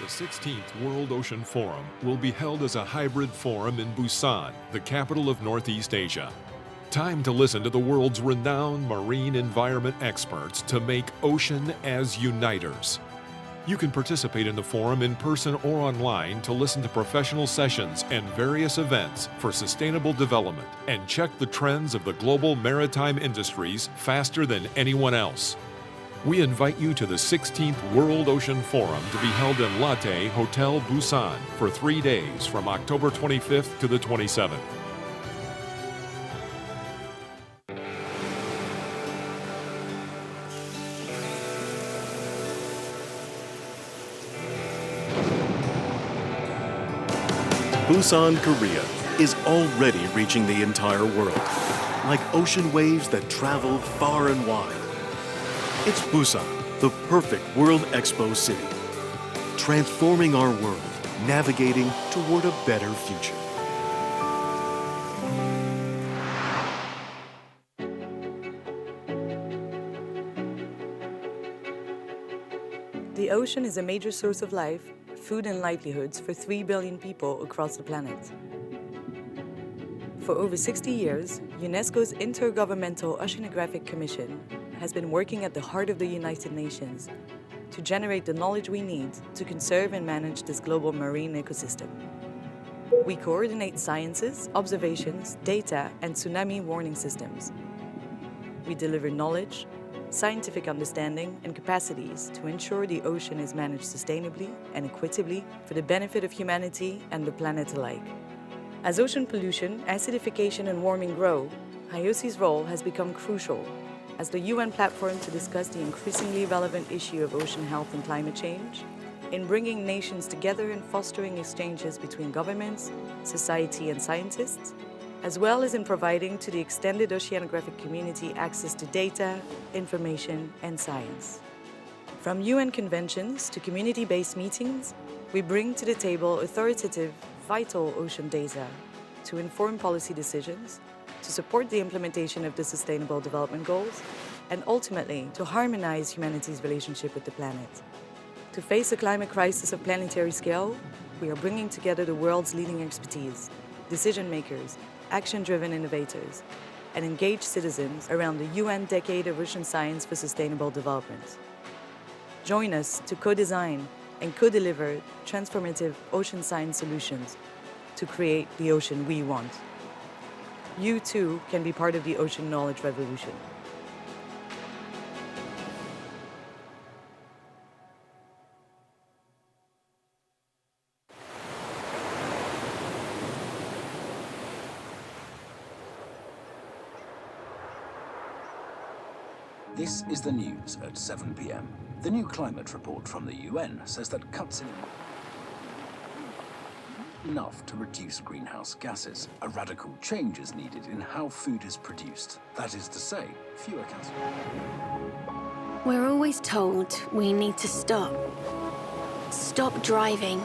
The 16th World Ocean Forum will be held as a hybrid forum in Busan, the capital of Northeast Asia. Time to listen to the world's renowned marine environment experts to make ocean as uniters. You can participate in the forum in person or online to listen to professional sessions and various events for sustainable development and check the trends of the global maritime industries faster than anyone else. We invite you to the 16th World Ocean Forum to be held in Latte Hotel Busan for 3 days from October 25th to the 27th. Busan, Korea is already reaching the entire world, like ocean waves that travel far and wide. It's Busan, the perfect World Expo city, transforming our world, navigating toward a better future. The ocean is a major source of life, food and livelihoods for 3 billion people across the planet. For over 60 years, UNESCO's Intergovernmental Oceanographic Commission has been working at the heart of the United Nations to generate the knowledge we need to conserve and manage this global marine ecosystem. We coordinate sciences, observations, data, and tsunami warning systems. We deliver knowledge, scientific understanding, and capacities to ensure the ocean is managed sustainably and equitably for the benefit of humanity and the planet alike. As ocean pollution, acidification, and warming grow, IOC's role has become crucial as the UN platform to discuss the increasingly relevant issue of ocean health and climate change, in bringing nations together and fostering exchanges between governments, society, and scientists, as well as in providing to the extended oceanographic community access to data, information, and science. From UN conventions to community-based meetings, we bring to the table authoritative, vital ocean data to inform policy decisions, to support the implementation of the Sustainable Development Goals, and ultimately to harmonize humanity's relationship with the planet. To face a climate crisis of planetary scale, we are bringing together the world's leading expertise, decision makers, action-driven innovators, and engaged citizens around the UN Decade of Ocean Science for Sustainable Development. Join us to co-design and co-deliver transformative ocean science solutions to create the ocean we want. You too can be part of the ocean knowledge revolution. This is the news at 7 p.m. The new climate report from the UN says that cuts in enough to reduce greenhouse gases. A radical change is needed in how food is produced. That is to say, fewer calories. We're always told we need to stop. Stop driving.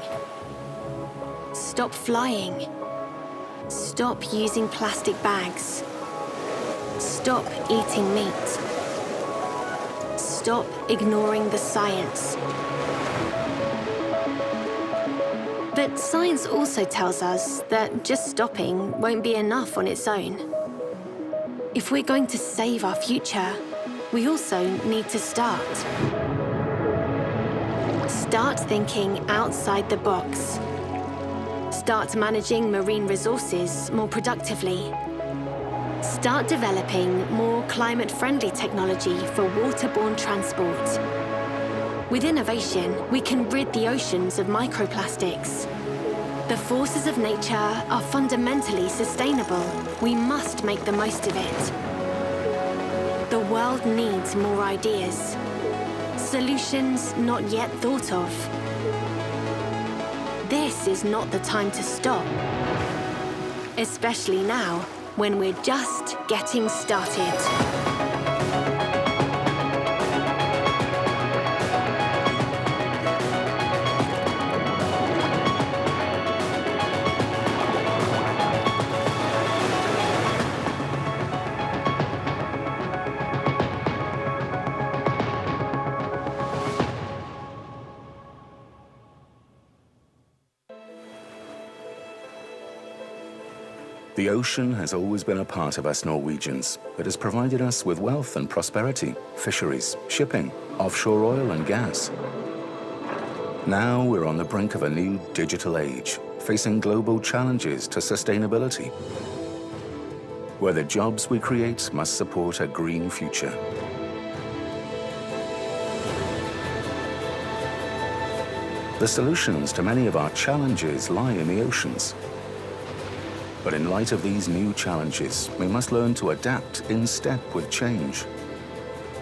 Stop flying. Stop using plastic bags. Stop eating meat. Stop ignoring the science. But science also tells us that just stopping won't be enough on its own. If we're going to save our future, we also need to start. Start thinking outside the box. Start managing marine resources more productively. Start developing more climate-friendly technology for waterborne transport. With innovation, we can rid the oceans of microplastics. The forces of nature are fundamentally sustainable. We must make the most of it. The world needs more ideas. Solutions not yet thought of. This is not the time to stop. Especially now, when we're just getting started. The ocean has always been a part of us Norwegians. It has provided us with wealth and prosperity, fisheries, shipping, offshore oil and gas. Now we're on the brink of a new digital age, facing global challenges to sustainability, where the jobs we create must support a green future. The solutions to many of our challenges lie in the oceans. But in light of these new challenges, we must learn to adapt in step with change.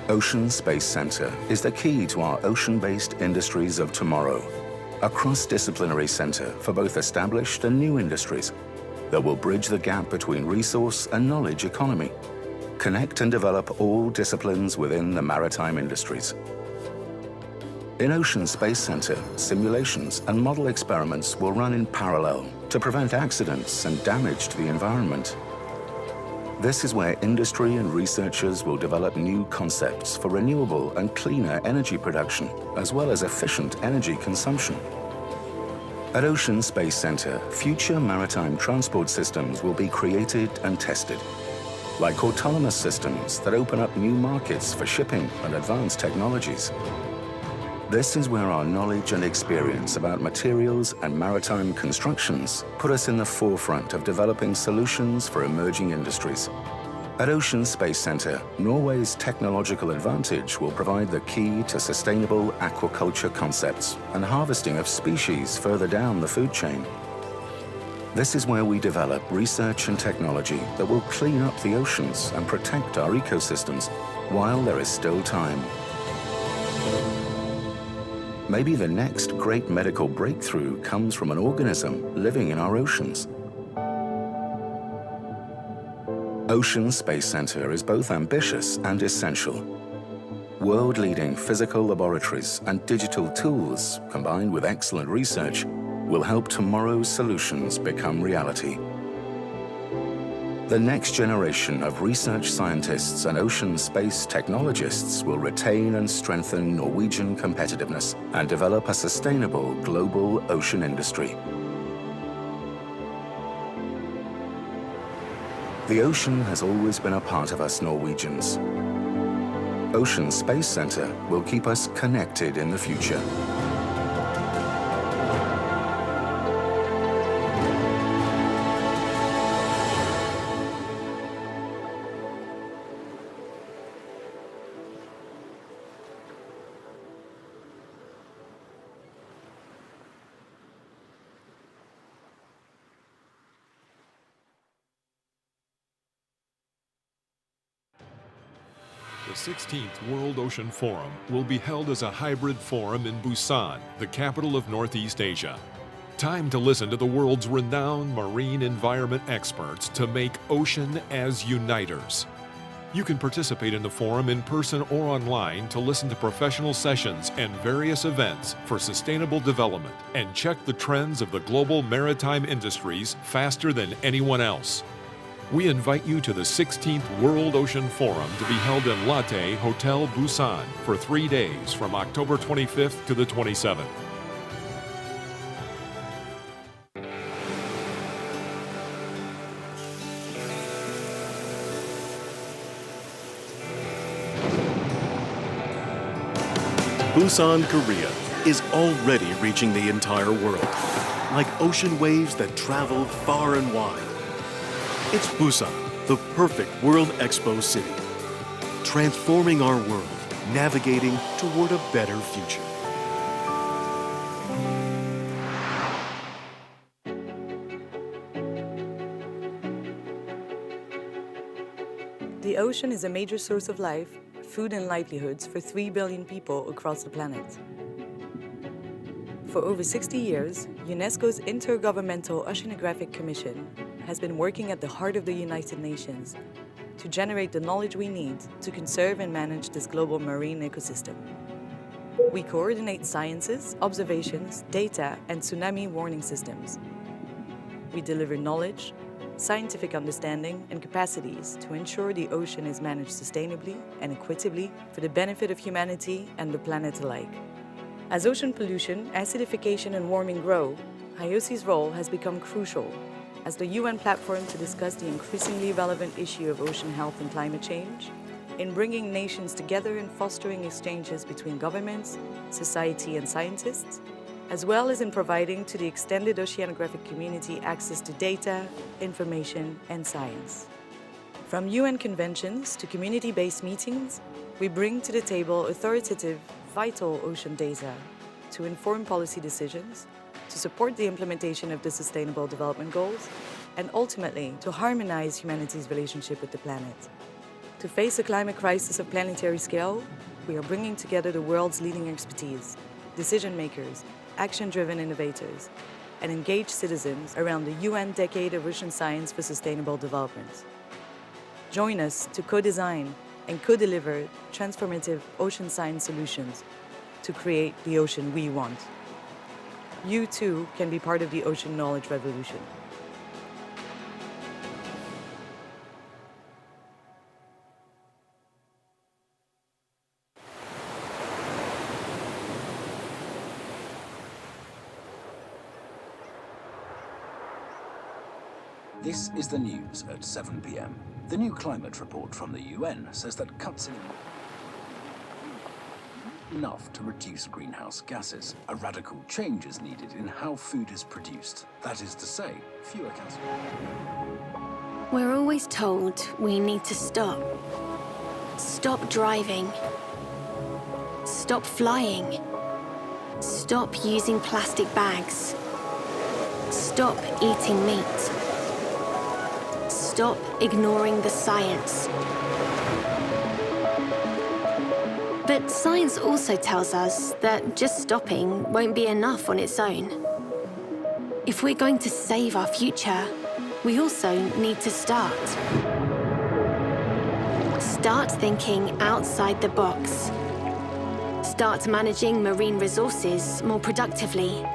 Ocean Space Center is the key to our ocean-based industries of tomorrow, a cross-disciplinary center for both established and new industries that will bridge the gap between resource and knowledge economy, connect and develop all disciplines within the maritime industries. In Ocean Space Center, simulations and model experiments will run in parallel to prevent accidents and damage to the environment. This is where industry and researchers will develop new concepts for renewable and cleaner energy production, as well as efficient energy consumption. At Ocean Space Center, future maritime transport systems will be created and tested, like autonomous systems that open up new markets for shipping and advanced technologies. This is where our knowledge and experience about materials and maritime constructions put us in the forefront of developing solutions for emerging industries. At Ocean Space Center, Norway's technological advantage will provide the key to sustainable aquaculture concepts and harvesting of species further down the food chain. This is where we develop research and technology that will clean up the oceans and protect our ecosystems while there is still time. Maybe the next great medical breakthrough comes from an organism living in our oceans. Ocean Space Center is both ambitious and essential. World-leading physical laboratories and digital tools, combined with excellent research, will help tomorrow's solutions become reality. The next generation of research scientists and ocean space technologists will retain and strengthen Norwegian competitiveness and develop a sustainable global ocean industry. The ocean has always been a part of us Norwegians. Ocean Space Center will keep us connected in the future. The 16th World Ocean Forum will be held as a hybrid forum in Busan, the capital of Northeast Asia. Time to listen to the world's renowned marine environment experts to make ocean as uniters. You can participate in the forum in person or online to listen to professional sessions and various events for sustainable development and check the trends of the global maritime industries faster than anyone else. We invite you to the 16th World Ocean Forum to be held in Latte Hotel Busan for 3 days from October 25th to the 27th. Busan, Korea is already reaching the entire world, like ocean waves that travel far and wide. It's Busan, the perfect World Expo city. Transforming our world, navigating toward a better future. The ocean is a major source of life, food and livelihoods for 3 billion people across the planet. For over 60 years, UNESCO's Intergovernmental Oceanographic Commission has been working at the heart of the United Nations to generate the knowledge we need to conserve and manage this global marine ecosystem. We coordinate sciences, observations, data, and tsunami warning systems. We deliver knowledge, scientific understanding, and capacities to ensure the ocean is managed sustainably and equitably for the benefit of humanity and the planet alike. As ocean pollution, acidification, and warming grow, IOC's role has become crucial as the UN platform to discuss the increasingly relevant issue of ocean health and climate change, in bringing nations together and fostering exchanges between governments, society, and scientists, as well as in providing to the extended oceanographic community access to data, information, and science. From UN conventions to community-based meetings, we bring to the table authoritative, vital ocean data to inform policy decisions, to support the implementation of the Sustainable Development Goals, and ultimately to harmonize humanity's relationship with the planet. To face a climate crisis of planetary scale, we are bringing together the world's leading expertise, decision makers, action-driven innovators, and engaged citizens around the UN Decade of Ocean Science for Sustainable Development. Join us to co-design and co-deliver transformative ocean science solutions to create the ocean we want. You too can be part of the ocean knowledge revolution. This is the news at 7 p.m. The new climate report from the UN says that cuts in enough to reduce greenhouse gases. A radical change is needed in how food is produced. That is to say, fewer calories. We're always told we need to stop. Stop driving. Stop flying. Stop using plastic bags. Stop eating meat. Stop ignoring the science. But science also tells us that just stopping won't be enough on its own. If we're going to save our future, we also need to start. Start thinking outside the box. Start managing marine resources more productively.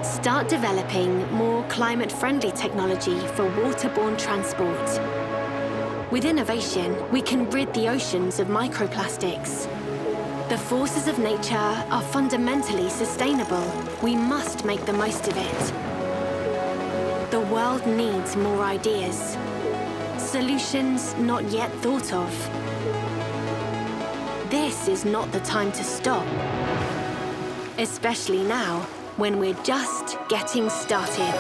Start developing more climate-friendly technology for waterborne transport. With innovation, we can rid the oceans of microplastics. The forces of nature are fundamentally sustainable. We must make the most of it. The world needs more ideas. Solutions not yet thought of. This is not the time to stop. Especially now, when we're just getting started.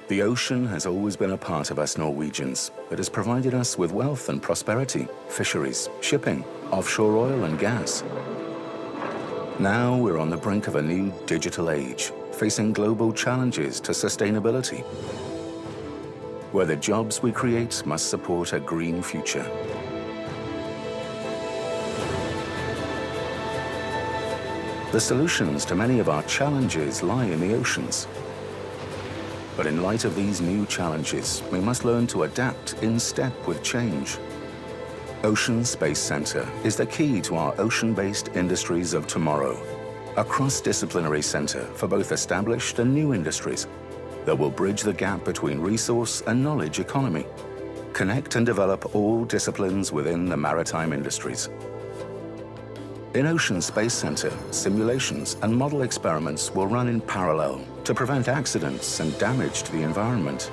The ocean has always been a part of us Norwegians. It has provided us with wealth and prosperity, fisheries, shipping, offshore oil and gas. Now we're on the brink of a new digital age, facing global challenges to sustainability, where the jobs we create must support a green future. The solutions to many of our challenges lie in the oceans. But in light of these new challenges, we must learn to adapt in step with change. Ocean Space Center is the key to our ocean-based industries of tomorrow, a cross-disciplinary center for both established and new industries that will bridge the gap between resource and knowledge economy, connect and develop all disciplines within the maritime industries. In Ocean Space Center, simulations and model experiments will run in parallel to prevent accidents and damage to the environment.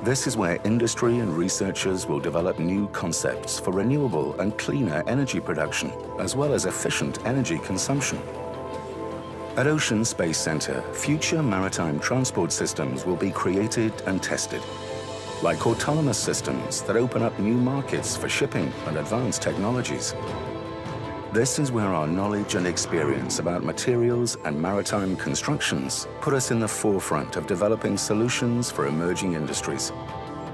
This is where industry and researchers will develop new concepts for renewable and cleaner energy production, as well as efficient energy consumption. At Ocean Space Center, future maritime transport systems will be created and tested, like autonomous systems that open up new markets for shipping and advanced technologies. This is where our knowledge and experience about materials and maritime constructions put us in the forefront of developing solutions for emerging industries.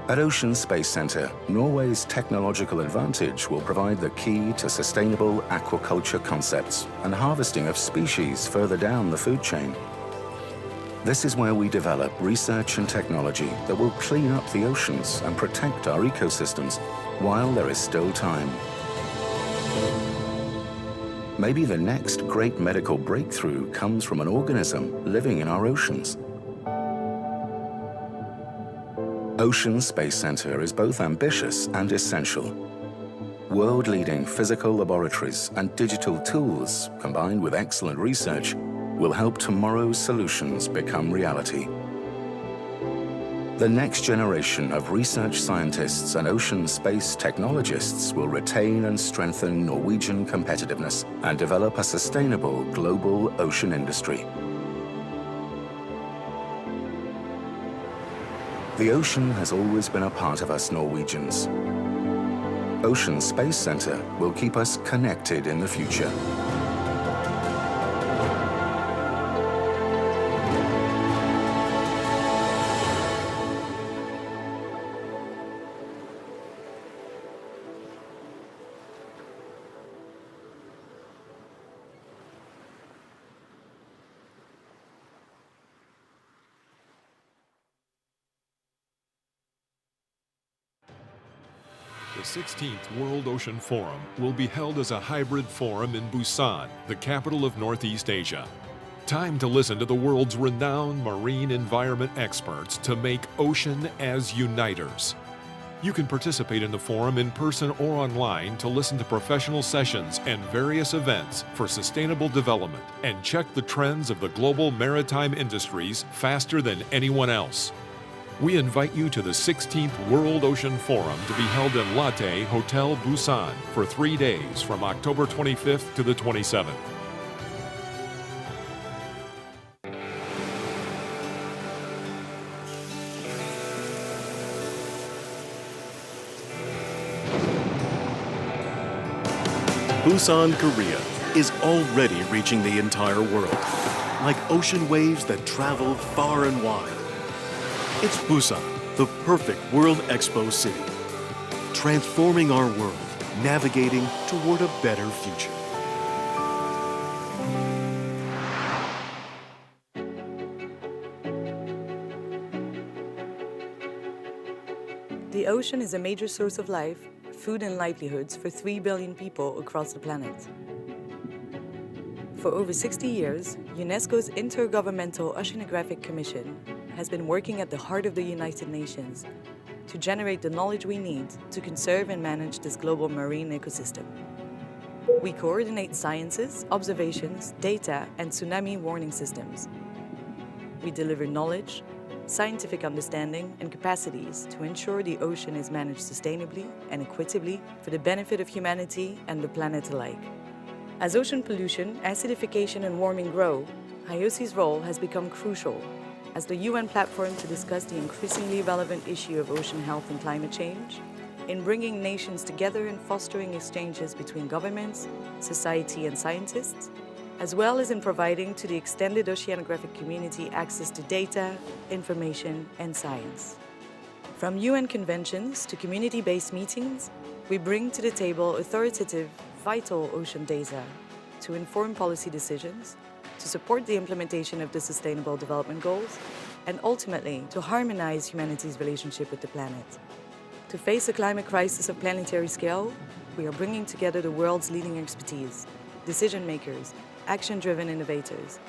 At Ocean Space Center, Norway's technological advantage will provide the key to sustainable aquaculture concepts and harvesting of species further down the food chain. This is where we develop research and technology that will clean up the oceans and protect our ecosystems while there is still time. Maybe the next great medical breakthrough comes from an organism living in our oceans. Ocean Space Center is both ambitious and essential. World-leading physical laboratories and digital tools, combined with excellent research, will help tomorrow's solutions become reality. The next generation of research scientists and ocean space technologists will retain and strengthen Norwegian competitiveness and develop a sustainable global ocean industry. The ocean has always been a part of us Norwegians. Ocean Space Center will keep us connected in the future. The 16th World Ocean Forum will be held as a hybrid forum in Busan, the capital of Northeast Asia. Time to listen to the world's renowned marine environment experts to make ocean as uniters. You can participate in the forum in person or online to listen to professional sessions and various events for sustainable development and check the trends of the global maritime industries faster than anyone else. We invite you to the 16th World Ocean Forum to be held in Latte Hotel Busan for 3 days from October 25th to the 27th. Busan, Korea is already reaching the entire world, like ocean waves that travel far and wide. It's Busan, the perfect World Expo city, transforming our world, navigating toward a better future. The ocean is a major source of life, food and livelihoods for 3 billion people across the planet. For over 60 years, UNESCO's Intergovernmental Oceanographic Commission has been working at the heart of the United Nations to generate the knowledge we need to conserve and manage this global marine ecosystem. We coordinate sciences, observations, data, and tsunami warning systems. We deliver knowledge, scientific understanding, and capacities to ensure the ocean is managed sustainably and equitably for the benefit of humanity and the planet alike. As ocean pollution, acidification, and warming grow, IOC's role has become crucial as the UN platform to discuss the increasingly relevant issue of ocean health and climate change, in bringing nations together and fostering exchanges between governments, society, and scientists, as well as in providing to the extended oceanographic community access to data, information, and science. From UN conventions to community-based meetings, we bring to the table authoritative, vital ocean data to inform policy decisions, to support the implementation of the Sustainable Development Goals, and ultimately to harmonize humanity's relationship with the planet. To face a climate crisis of planetary scale, we are bringing together the world's leading expertise, decision makers, action-driven innovators,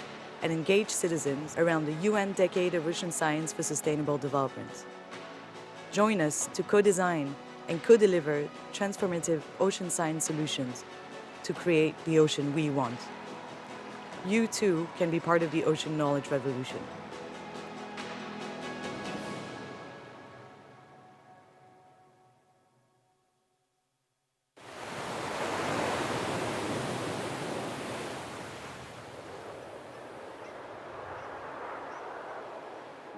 and engaged citizens around the UN Decade of Ocean Science for Sustainable Development. Join us to co-design and co-deliver transformative ocean science solutions to create the ocean we want. You too can be part of the ocean knowledge revolution.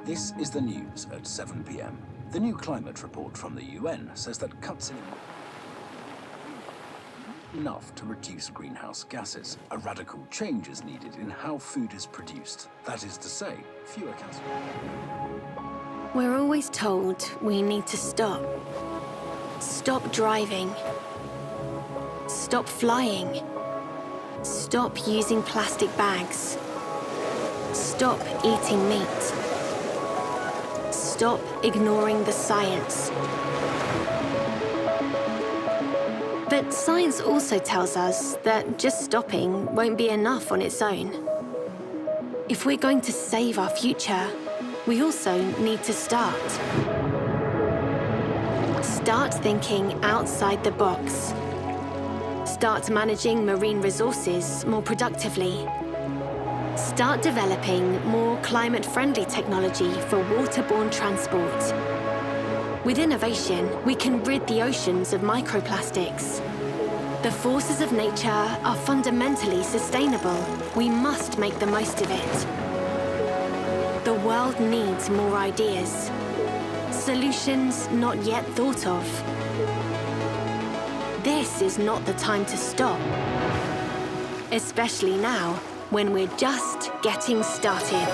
This is the news at 7 p.m. The new climate report from the UN says that cuts in enough to reduce greenhouse gases. A radical change is needed in how food is produced. That is to say, fewer calories. We're always told we need to stop. Stop driving. Stop flying. Stop using plastic bags. Stop eating meat. Stop ignoring the science. But science also tells us that just stopping won't be enough on its own. If we're going to save our future, we also need to start. Start thinking outside the box. Start managing marine resources more productively. Start developing more climate-friendly technology for waterborne transport. With innovation, we can rid the oceans of microplastics. The forces of nature are fundamentally sustainable. We must make the most of it. The world needs more ideas. Solutions not yet thought of. This is not the time to stop. Especially now, when we're just getting started.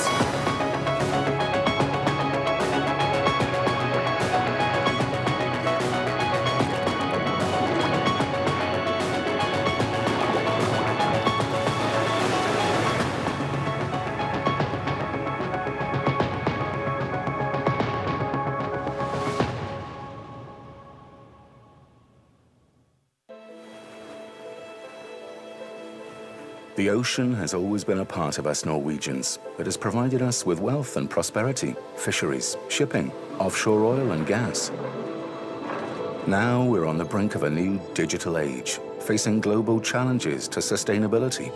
The ocean has always been a part of us Norwegians. It has provided us with wealth and prosperity, fisheries, shipping, offshore oil and gas. Now we're on the brink of a new digital age, facing global challenges to sustainability,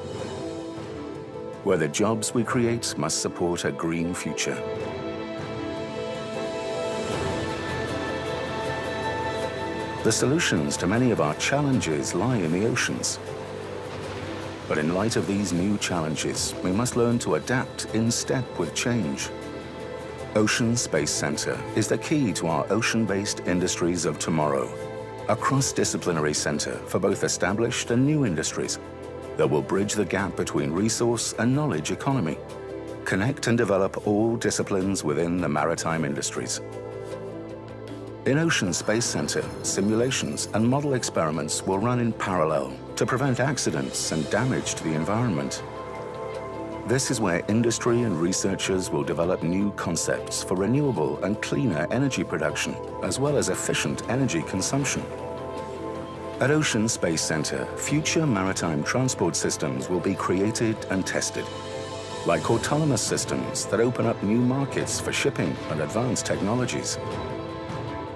where the jobs we create must support a green future. The solutions to many of our challenges lie in the oceans. But in light of these new challenges, we must learn to adapt in step with change. Ocean Space Center is the key to our ocean-based industries of tomorrow, a cross-disciplinary center for both established and new industries that will bridge the gap between resource and knowledge economy, connect and develop all disciplines within the maritime industries. In Ocean Space Center, simulations and model experiments will run in parallel to prevent accidents and damage to the environment. This is where industry and researchers will develop new concepts for renewable and cleaner energy production, as well as efficient energy consumption. At Ocean Space Center, future maritime transport systems will be created and tested, like autonomous systems that open up new markets for shipping and advanced technologies.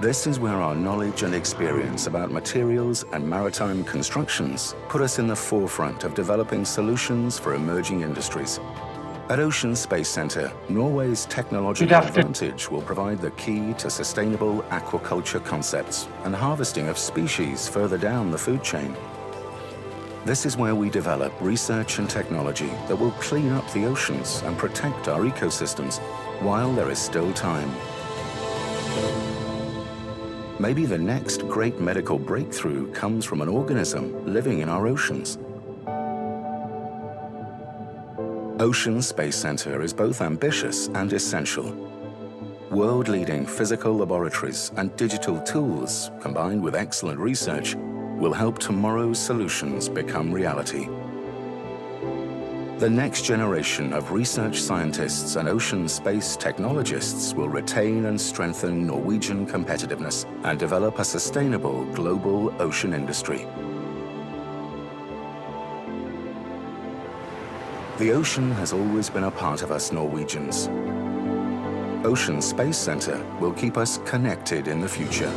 This is where our knowledge and experience about materials and maritime constructions put us in the forefront of developing solutions for emerging industries. At Ocean Space Center, Norway's technological advantage will provide the key to sustainable aquaculture concepts and harvesting of species further down the food chain. This is where we develop research and technology that will clean up the oceans and protect our ecosystems while there is still time. Maybe the next great medical breakthrough comes from an organism living in our oceans. Ocean Space Center is both ambitious and essential. World-leading physical laboratories and digital tools, combined with excellent research, will help tomorrow's solutions become reality. The next generation of research scientists and ocean space technologists will retain and strengthen Norwegian competitiveness and develop a sustainable global ocean industry. The ocean has always been a part of us Norwegians. Ocean Space Center will keep us connected in the future.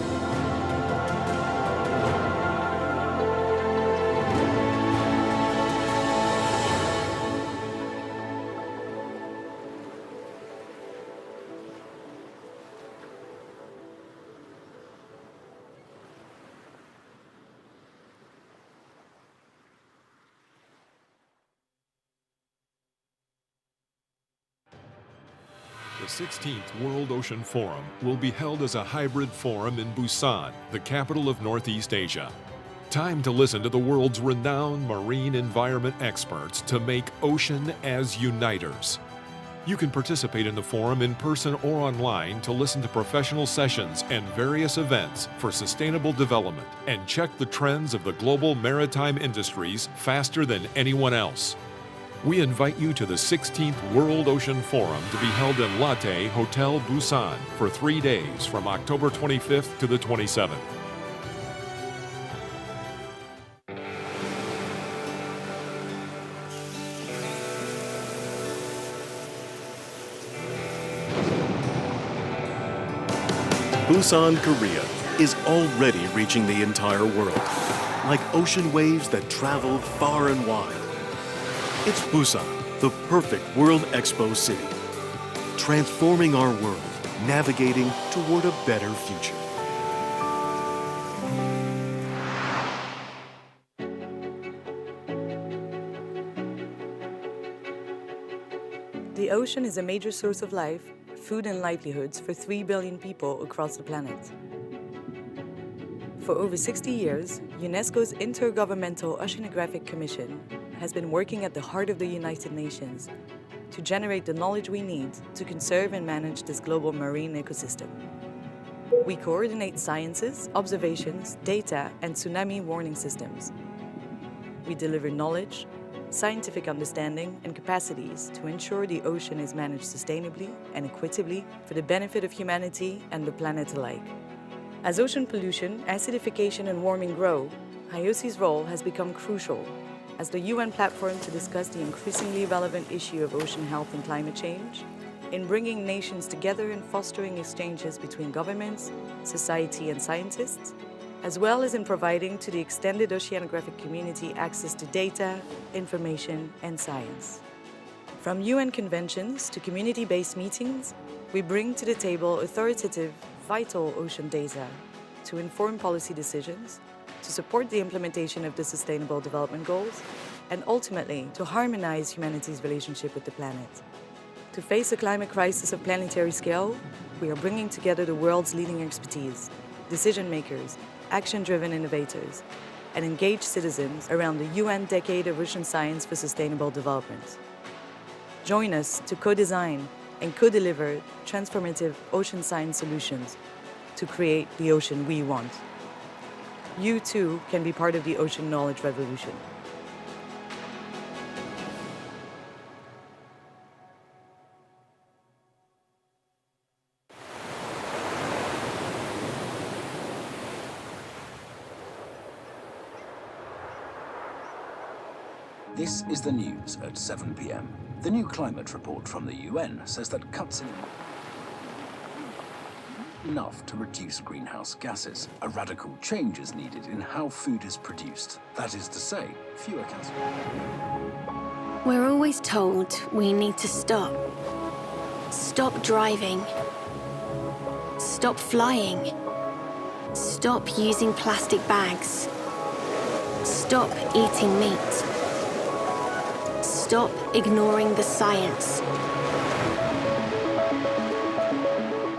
The 16th World Ocean Forum will be held as a hybrid forum in Busan, the capital of Northeast Asia. Time to listen to the world's renowned marine environment experts to make ocean as uniters. You can participate in the forum in person or online to listen to professional sessions and various events for sustainable development and check the trends of the global maritime industries faster than anyone else. We invite you to the 16th World Ocean Forum to be held in Latte Hotel Busan for 3 days from October 25th to the 27th. Busan, Korea is already reaching the entire world, like ocean waves that travel far and wide. It's Busan, the perfect World Expo city, transforming our world, navigating toward a better future. The ocean is a major source of life, food and livelihoods for 3 billion people across the planet. For over 60 years, UNESCO's Intergovernmental Oceanographic Commission has been working at the heart of the United Nations to generate the knowledge we need to conserve and manage this global marine ecosystem. We coordinate sciences, observations, data, and tsunami warning systems. We deliver knowledge, scientific understanding, and capacities to ensure the ocean is managed sustainably and equitably for the benefit of humanity and the planet alike. As ocean pollution, acidification, and warming grow, IOC's role has become crucial as the UN platform to discuss the increasingly relevant issue of ocean health and climate change, in bringing nations together and fostering exchanges between governments, society, and scientists, as well as in providing to the extended oceanographic community access to data, information, and science. From UN conventions to community-based meetings, we bring to the table authoritative, vital ocean data to inform policy decisions, to support the implementation of the Sustainable Development Goals, and ultimately to harmonize humanity's relationship with the planet. To face a climate crisis of planetary scale, we are bringing together the world's leading expertise, decision makers, action-driven innovators, and engaged citizens around the UN Decade of Ocean Science for Sustainable Development. Join us to co-design and co-deliver transformative ocean science solutions to create the ocean we want. You too can be part of the ocean knowledge revolution. This is the news at 7 p.m. The new climate report from the UN says that cuts in enough to reduce greenhouse gases. A radical change is needed in how food is produced. That is to say, fewer calories. We're always told we need to stop. Stop driving. Stop flying. Stop using plastic bags. Stop eating meat. Stop ignoring the science.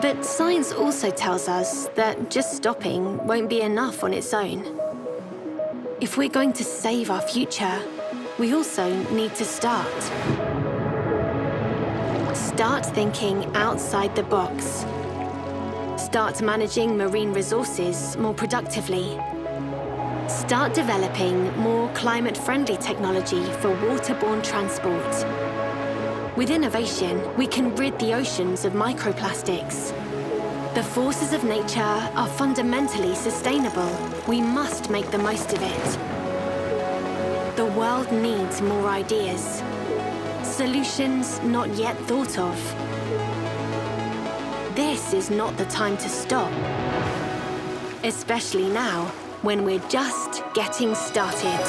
But science also tells us that just stopping won't be enough on its own. If we're going to save our future, we also need to start. Start thinking outside the box. Start managing marine resources more productively. Start developing more climate-friendly technology for waterborne transport. With innovation, we can rid the oceans of microplastics. The forces of nature are fundamentally sustainable. We must make the most of it. The world needs more ideas. Solutions not yet thought of. This is not the time to stop. Especially now, when we're just getting started.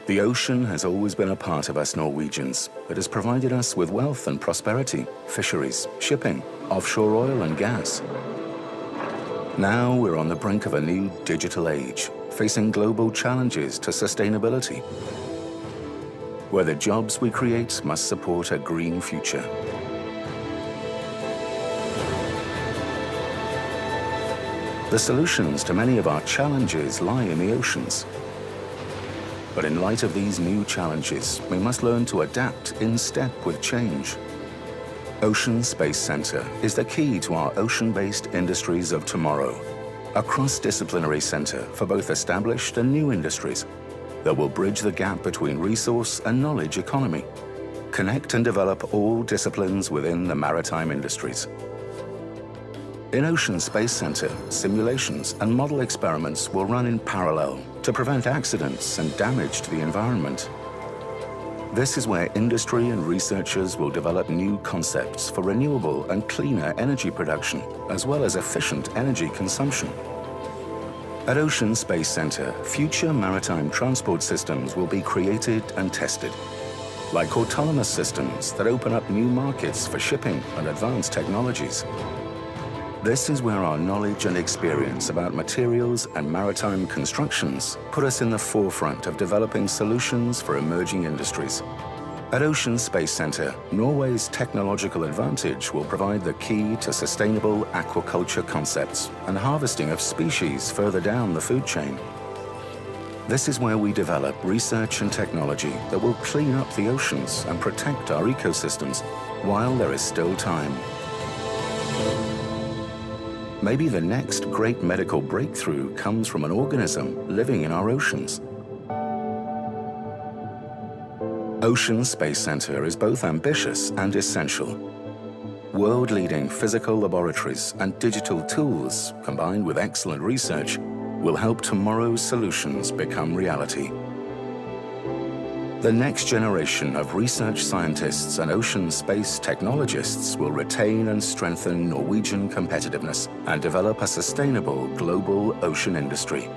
The ocean has always been a part of us Norwegians. It has provided us with wealth and prosperity, fisheries, shipping, offshore oil and gas. Now we're on the brink of a new digital age, facing global challenges to sustainability, where the jobs we create must support a green future. The solutions to many of our challenges lie in the oceans. But in light of these new challenges, we must learn to adapt in step with change. Ocean Space Centre is the key to our ocean-based industries of tomorrow, a cross-disciplinary centre for both established and new industries that will bridge the gap between resource and knowledge economy, connect and develop all disciplines within the maritime industries. In Ocean Space Centre, simulations and model experiments will run in parallel to prevent accidents and damage to the environment. This is where industry and researchers will develop new concepts for renewable and cleaner energy production, as well as efficient energy consumption. At Ocean Space Centre, future maritime transport systems will be created and tested, like autonomous systems that open up new markets for shipping and advanced technologies. This is where our knowledge and experience about materials and maritime constructions put us in the forefront of developing solutions for emerging industries. At Ocean Space Centre, Norway's technological advantage will provide the key to sustainable aquaculture concepts and harvesting of species further down the food chain. This is where we develop research and technology that will clean up the oceans and protect our ecosystems while there is still time. Maybe the next great medical breakthrough comes from an organism living in our oceans. Ocean Space Centre is both ambitious and essential. World-leading physical laboratories and digital tools, combined with excellent research, will help tomorrow's solutions become reality. The next generation of research scientists and ocean space technologists will retain and strengthen Norwegian competitiveness and develop a sustainable global ocean industry.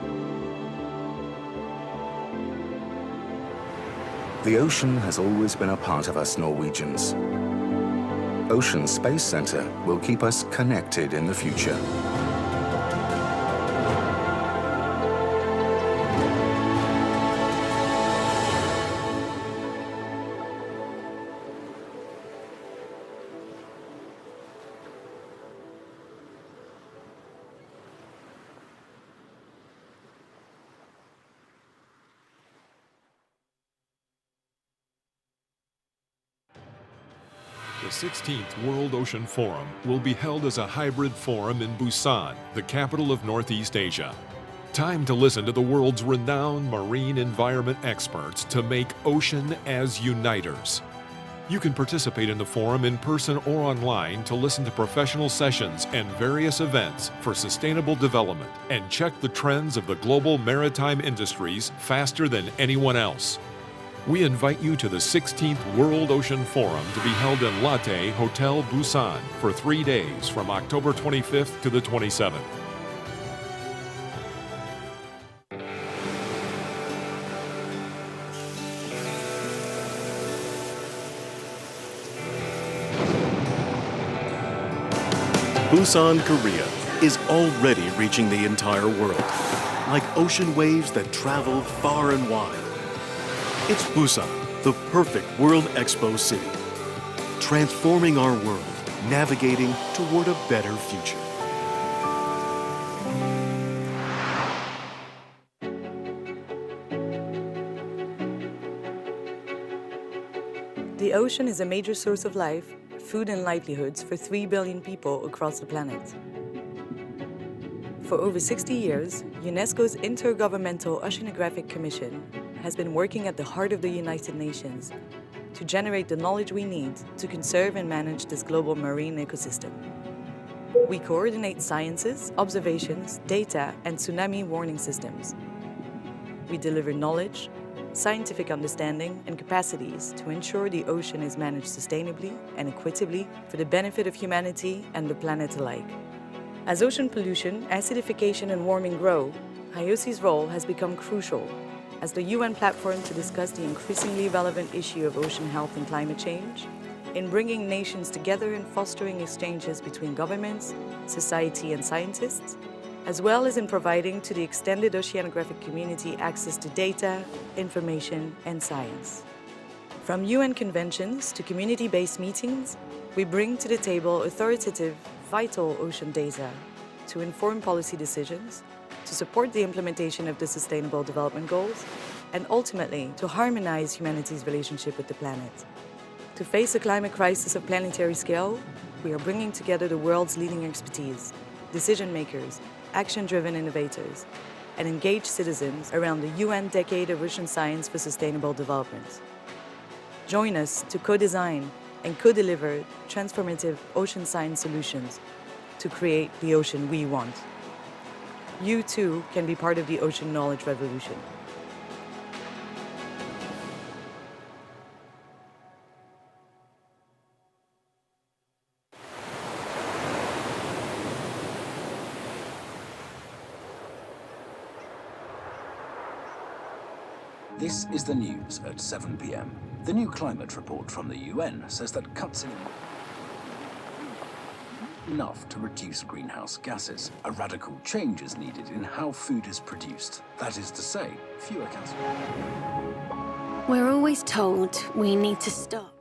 The ocean has always been a part of us Norwegians. Ocean Space Centre will keep us connected in the future. The 16th World Ocean Forum will be held as a hybrid forum in Busan, the capital of Northeast Asia. Time to listen to the world's renowned marine environment experts to make ocean as uniters. You can participate in the forum in person or online to listen to professional sessions and various events for sustainable development and check the trends of the global maritime industries faster than anyone else. We invite you to the 16th World Ocean Forum to be held in Latte Hotel Busan for 3 days from October 25th to the 27th. Busan, Korea is already reaching the entire world, like ocean waves that travel far and wide. It's Busan, the perfect World Expo city, transforming our world, navigating toward a better future. The ocean is a major source of life, food and livelihoods for 3 billion people across the planet. For over 60 years, UNESCO's Intergovernmental Oceanographic Commission has been working at the heart of the United Nations to generate the knowledge we need to conserve and manage this global marine ecosystem. We coordinate sciences, observations, data, and tsunami warning systems. We deliver knowledge, scientific understanding, and capacities to ensure the ocean is managed sustainably and equitably for the benefit of humanity and the planet alike. As ocean pollution, acidification, and warming grow, IOC's role has become crucial, as the UN platform to discuss the increasingly relevant issue of ocean health and climate change, in bringing nations together and fostering exchanges between governments, society, and scientists, as well as in providing to the extended oceanographic community access to data, information, and science. From UN conventions to community-based meetings, we bring to the table authoritative, vital ocean data to inform policy decisions, to support the implementation of the Sustainable Development Goals, and ultimately to harmonize humanity's relationship with the planet. To face a climate crisis of planetary scale, we are bringing together the world's leading expertise, decision makers, action-driven innovators, and engaged citizens around the UN Decade of Ocean Science for Sustainable Development. Join us to co-design and co-deliver transformative ocean science solutions to create the ocean we want. You too can be part of the ocean knowledge revolution. This is the news at 7 p.m. The new climate report from the UN says that cuts in enough to reduce greenhouse gases. A radical change is needed in how food is produced. That is to say, fewer calories. We're always told we need to stop.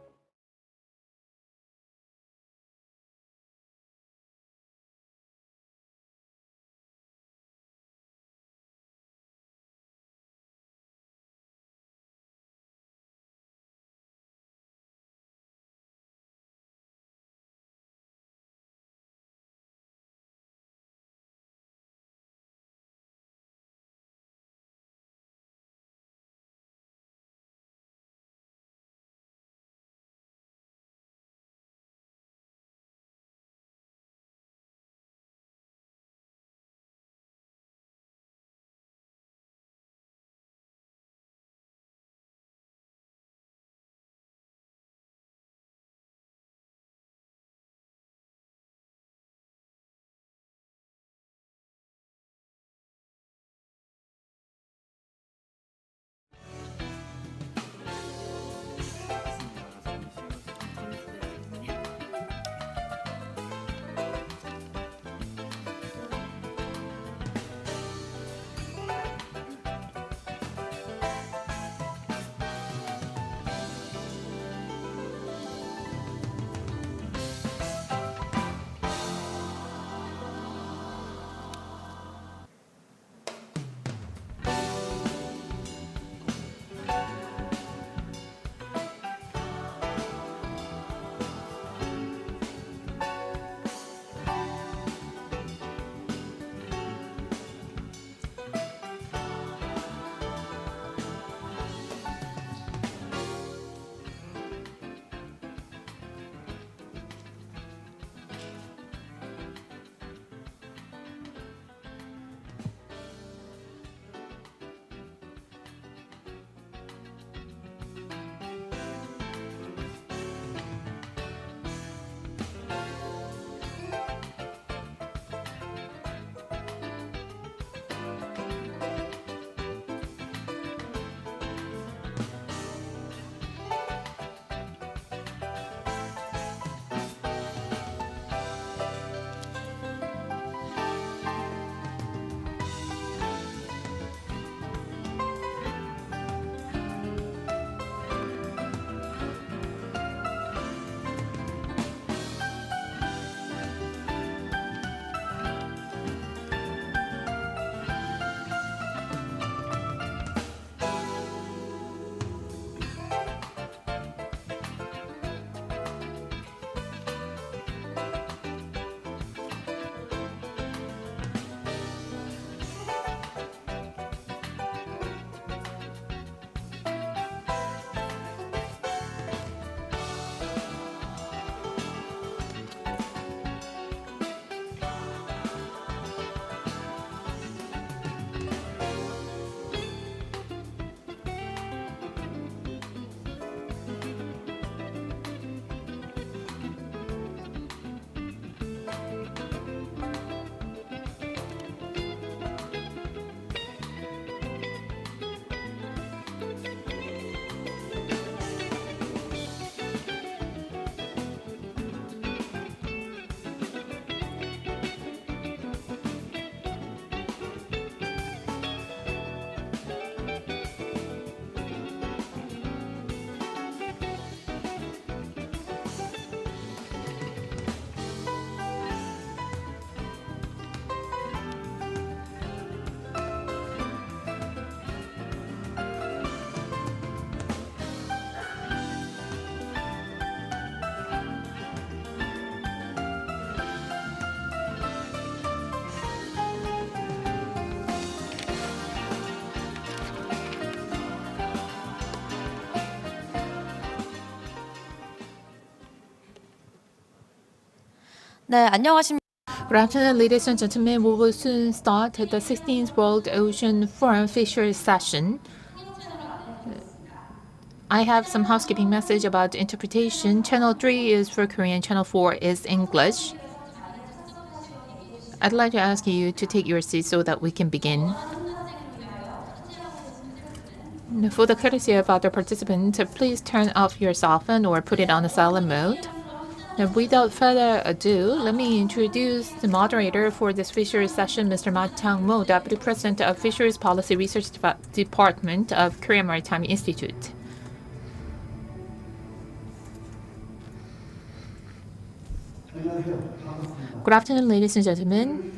네, 안녕하십니까. Good afternoon, ladies and gentlemen. We will soon start the 16th World Ocean Forum Fisheries session. I have some housekeeping message about interpretation. Channel 3 is for Korean, Channel 4 is English. I'd like to ask you to take your seats so that we can begin. For the courtesy of other participants, please turn off your cell phone or put it on a silent mode. Now, without further ado, let me introduce the moderator for this Fisheries session, Mr. Ma Chang-mo, Deputy President of Fisheries Policy Research Department of Korea Maritime Institute. Good afternoon, ladies and gentlemen.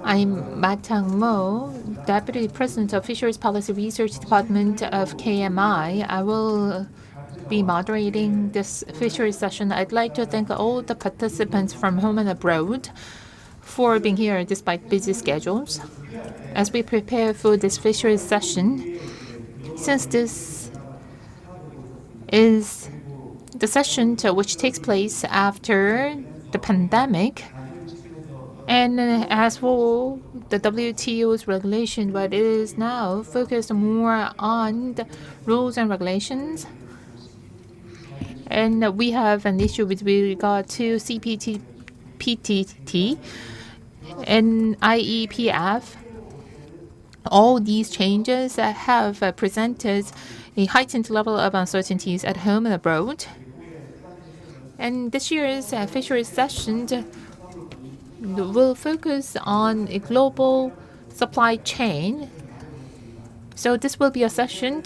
I'm Ma Chang-mo, Deputy President of Fisheries Policy Research Department of KMI. I will be moderating this fisheries session. I'd like to thank all the participants from home and abroad for being here despite busy schedules. As we prepare for this fisheries session, since this is the session which takes place after the pandemic, and as for the WTO's regulation, but it is now focused more on the rules and regulations. And we have an issue with regard to PTT and IEPF. All these changes have presented a heightened level of uncertainties at home and abroad. And this year's fisheries session will focus on a global supply chain. So this will be a session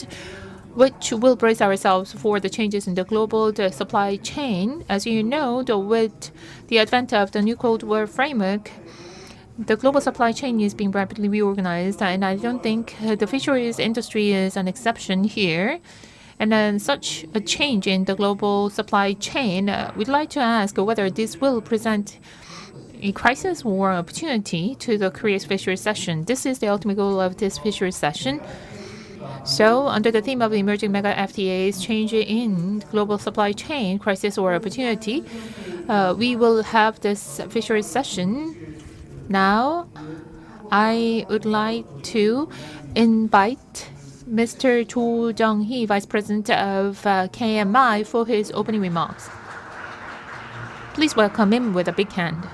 which will brace ourselves for the changes in the global supply chain. As you know, with the advent of the new Cold War framework, the global supply chain is being rapidly reorganized, and I don't think the fisheries industry is an exception here. And then such a change in the global supply chain, we'd like to ask whether this will present a crisis or opportunity to the Korea's fisheries session. This is the ultimate goal of this fisheries session. So, under the theme of emerging mega FTAs, change in global supply chain, crisis or opportunity, we will have this fisheries session. Now, I would like to invite Mr. Cho Jung-hee, Vice President of KMI, for his opening remarks. Please welcome him with a big hand.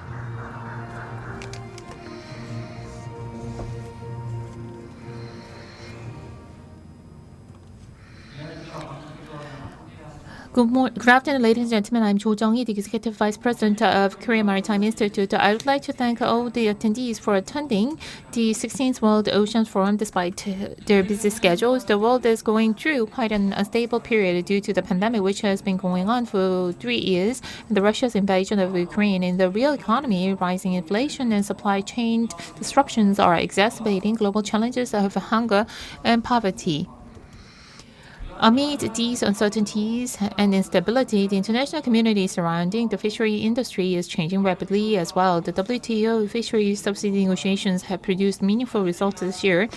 Good afternoon, ladies and gentlemen. I'm Cho Jung-hee, the Executive Vice President of Korea Maritime Institute. I would like to thank all the attendees for attending the 16th World Ocean Forum despite their busy schedules. The world is going through quite an unstable period due to the pandemic, which has been going on for 3 years, and the Russia's invasion of Ukraine. In the real economy, rising inflation and supply chain disruptions are exacerbating global challenges of hunger and poverty. Amid these uncertainties and instability, the international community surrounding the fishery industry is changing rapidly as well. The WTO fisheries subsidy negotiations have produced meaningful results this year,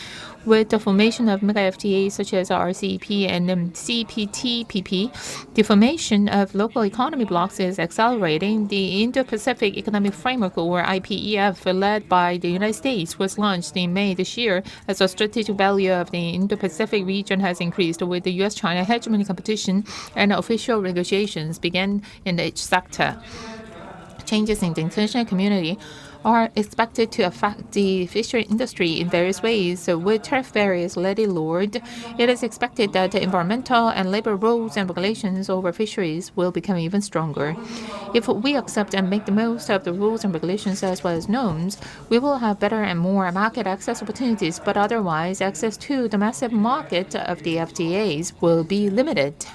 with the formation of mega FTAs such as RCEP and CPTPP. The formation of local economy blocks is accelerating. The Indo-Pacific Economic Framework, or IPEF, led by the United States, was launched in May this year as the strategic value of the Indo-Pacific region has increased, with the U.S.-China hegemony competition and official negotiations began in each sector. Changes in the international community are expected to affect the fishery industry in various ways. So with tariff barriers already lowered, it is expected that the environmental and labor rules and regulations over fisheries will become even stronger. If we accept and make the most of the rules and regulations as well as norms, we will have better and more market access opportunities, but otherwise, access to the massive market of the FTAs will be limited.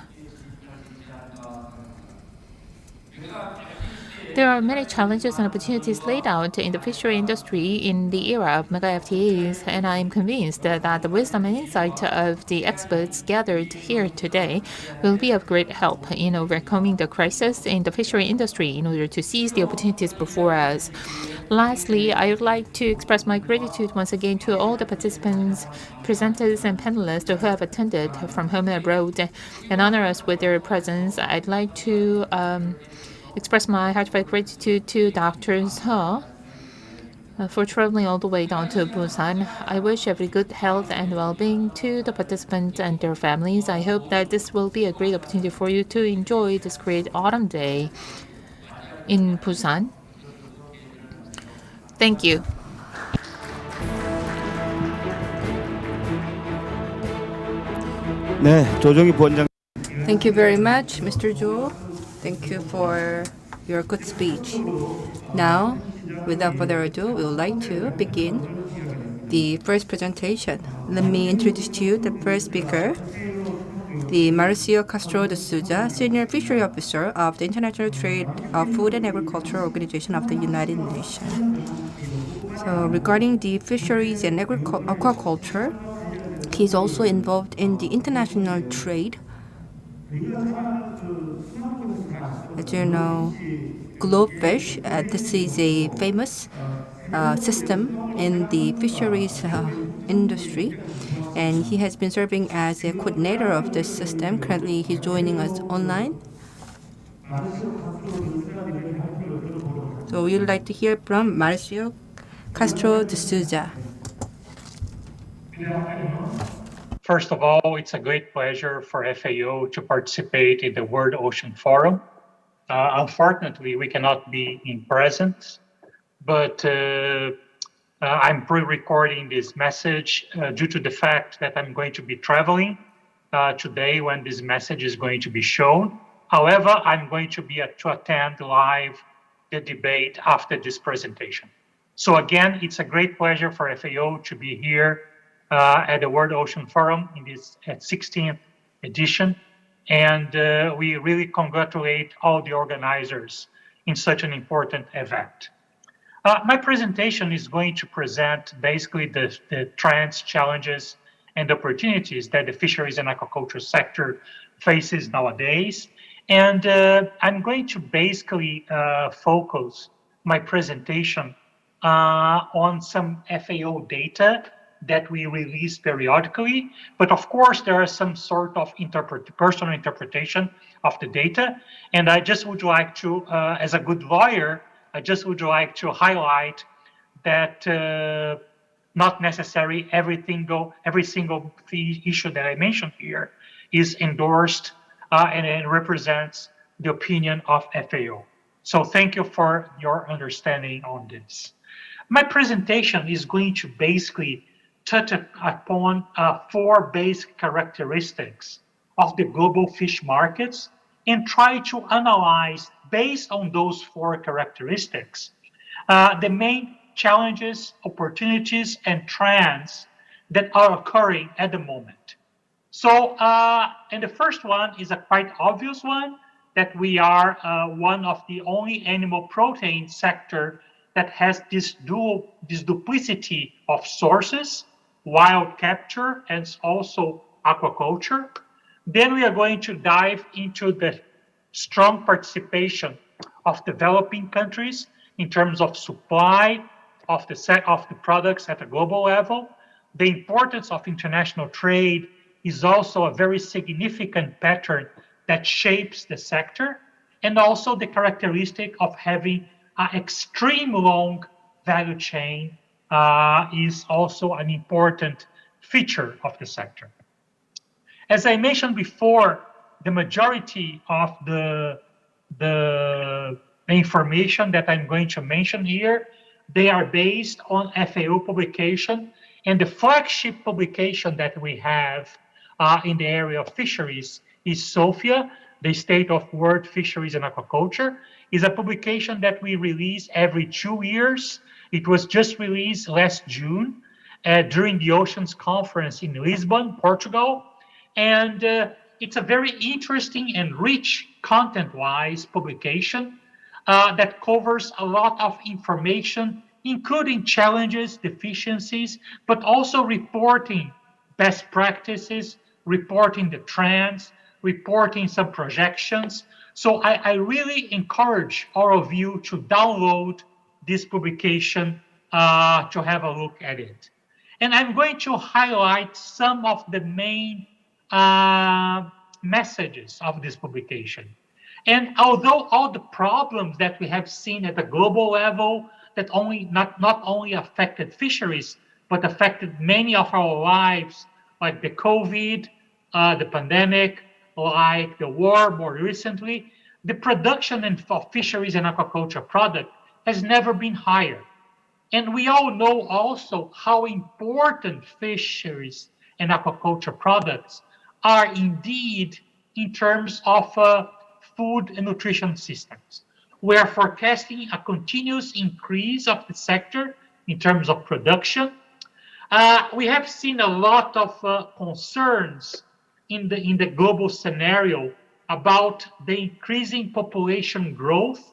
There are many challenges and opportunities laid out in the fishery industry in the era of mega FTAs, and I am convinced that the wisdom and insight of the experts gathered here today will be of great help in overcoming the crisis in the fishery industry in order to seize the opportunities before us. Lastly, I would like to express my gratitude once again to all the participants, presenters, and panelists who have attended from home and abroad and honor us with their presence. I'd like to express my heartfelt gratitude to Dr. Seo for traveling all the way down to Busan. I wish every good health and well-being to the participants and their families. I hope that this will be a great opportunity for you to enjoy this great autumn day in Busan. Thank you. 네, 조정희 부원장. Thank you very much, Mr. Jo. Thank you for your good speech. Now, without further ado, we would like to begin the first presentation. Let me introduce to you the first speaker, the Marcio Castro de Souza, Senior Fishery Officer of the International Trade of Food and Agriculture Organization of the United Nations. So regarding the fisheries and aquaculture, he's also involved in the international trade. As you know, Globefish, this is a famous system in the fisheries industry, and he has been serving as a coordinator of this system. Currently, he's joining us online. So we would like to hear from Marcio Castro de Souza. First of all, it's a great pleasure for FAO to participate in the World Ocean Forum. Unfortunately, we cannot be in presence, but I'm pre-recording this message due to the fact that I'm going to be traveling today when this message is going to be shown. However, I'm going to be to attend live the debate after this presentation. So again, it's a great pleasure for FAO to be here at the World Ocean Forum in this 16th edition. And we really congratulate all the organizers in such an important event. My presentation is going to present basically the trends, challenges, and opportunities that the fisheries and aquaculture sector faces nowadays. And I'm going to basically focus my presentation on some FAO data that we release periodically. But of course, there are some sort of personal interpretation of the data. And I just would like to, as a good lawyer, I just would like to highlight that not necessarily every single issue that I mentioned here is endorsed and it represents the opinion of FAO. So thank you for your understanding on this. My presentation is going to basically touch upon 4 basic characteristics of the global fish markets and try to analyze, based on those 4 characteristics, the main challenges, opportunities, and trends that are occurring at the moment. So, and the first one is a quite obvious one, that we are one of the only animal protein sector that has this duplicity of sources, wild capture and also aquaculture. Then we are going to dive into the strong participation of developing countries in terms of supply of the products at a global level. The importance of international trade is also a very significant pattern that shapes the sector, and also the characteristic of having an extreme long value chain is also an important feature of the sector. As I mentioned before, the majority of the information that I'm going to mention here, they are based on FAO publication, and the flagship publication that we have in the area of fisheries is SOFIA, the State of World Fisheries and Aquaculture, is a publication that we release every 2 years. It was just released last June during the Oceans Conference in Lisbon, Portugal. And it's a very interesting and rich content-wise publication that covers a lot of information, including challenges, deficiencies, but also reporting best practices, reporting the trends, reporting some projections. So I really encourage all of you to download this publication to have a look at it. And I'm going to highlight some of the main messages of this publication. And although all the problems that we have seen at the global level that not only affected fisheries, but affected many of our lives, like the COVID, the pandemic, like the war more recently, the production of fisheries and aquaculture product has never been higher. And we all know also how important fisheries and aquaculture products are indeed in terms of food and nutrition systems. We are forecasting a continuous increase of the sector in terms of production. We have seen a lot of concerns in the global scenario about the increasing population growth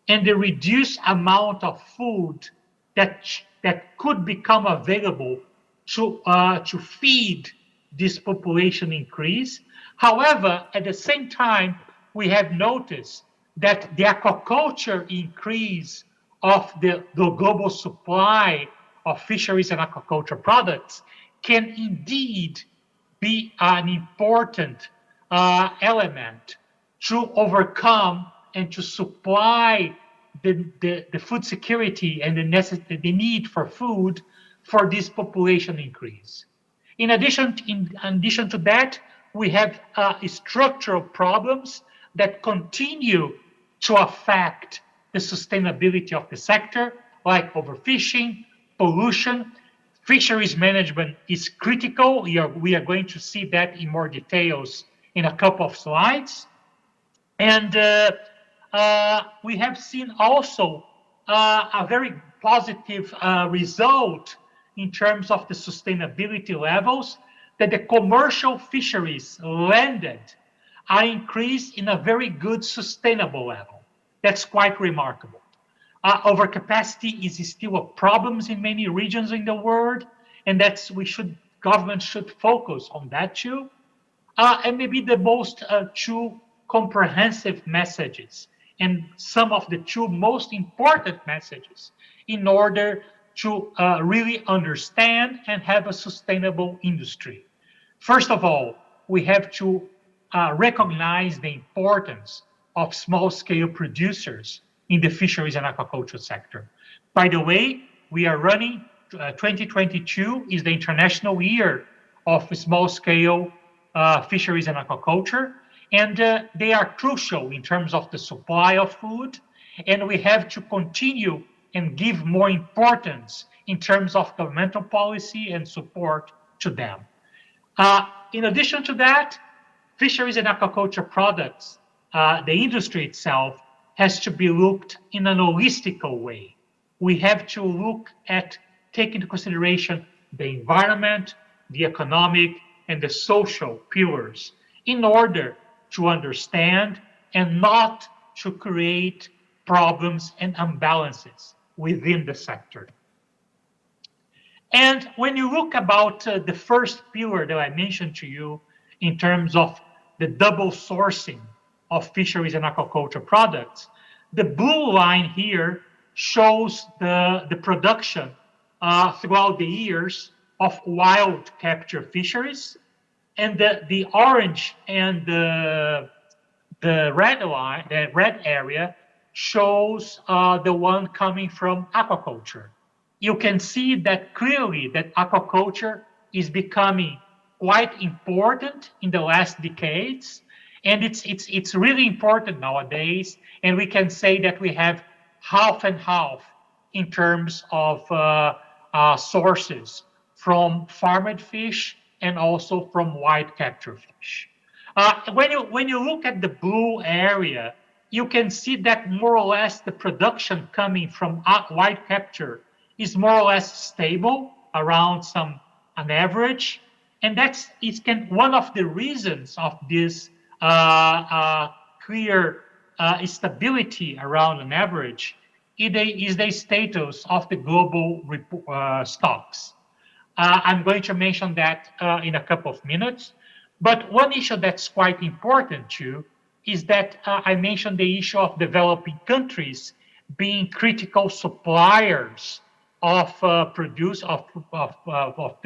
and the reduced amount of food that could become available to feed this population increase. However, at the same time, we have noticed that the aquaculture increase of the global supply of fisheries and aquaculture products can indeed be an important element to overcome and to supply the food security and the need for food for this population increase. In addition to that, we have structural problems that continue to affect the sustainability of the sector, like overfishing, pollution. Fisheries management is critical. We are going to see that in more details in a couple of slides. And we have seen also a very positive result in terms of the sustainability levels, that the commercial fisheries landed are increased in a very good sustainable level. That's quite remarkable. Overcapacity is still a problem in many regions in the world, and governments should focus on that too. And maybe the most two comprehensive messages, and some of the two most important messages in order to really understand and have a sustainable industry. First of all, we have to recognize the importance of small-scale producers in the fisheries and aquaculture sector. By the way, we are running, 2022 is the International Year of Small-Scale Fisheries and Aquaculture, and they are crucial in terms of the supply of food, and we have to continue and give more importance in terms of governmental policy and support to them. In addition to that, fisheries and aquaculture products, the industry itself has to be looked in an holistical way. We have to look at, take into consideration the environment, the economic, and the social pillars in order to understand and not to create problems and imbalances within the sector. And when you look about the first pillar that I mentioned to you in terms of the double sourcing of fisheries and aquaculture products, the blue line here shows the production throughout the years of wild capture fisheries, and the orange and the red line, the red area, shows the one coming from aquaculture. You can see that clearly that aquaculture is becoming quite important in the last decades, and it's really important nowadays. And we can say that we have half and half in terms of sources from farmed fish and also from wild capture fish. When you look at the blue area, you can see that more or less the production coming from wild capture is more or less stable around an average, and that's one of the reasons of this clear stability around an average is the status of the global stocks. I'm going to mention that in a couple of minutes. But one issue that's quite important too is that I mentioned the issue of developing countries being critical suppliers of the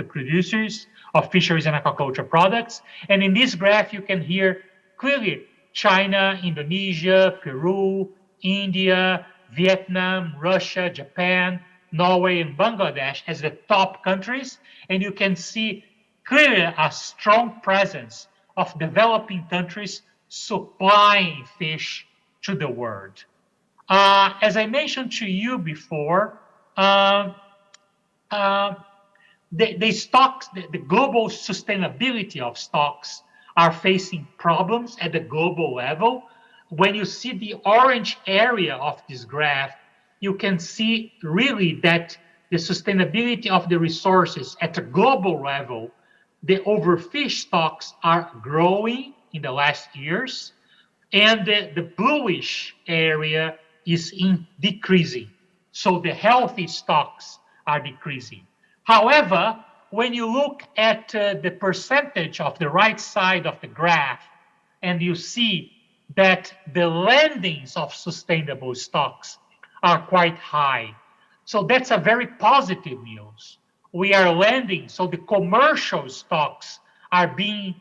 producers of fisheries and aquaculture products. And in this graph, you can hear clearly China, Indonesia, Peru, India, Vietnam, Russia, Japan, Norway, and Bangladesh as the top countries. And you can see clearly a strong presence of developing countries supplying fish to the world. As I mentioned to you before, the stocks, the global sustainability of stocks are facing problems at the global level. When you see the orange area of this graph, you can see really that the sustainability of the resources at a global level, the overfish stocks are growing in the last years, and the bluish area is decreasing. So the healthy stocks are decreasing. However, when you look at the percentage of the right side of the graph, and you see that the landings of sustainable stocks are quite high. So that's a very positive news. We are landing, so the commercial stocks are being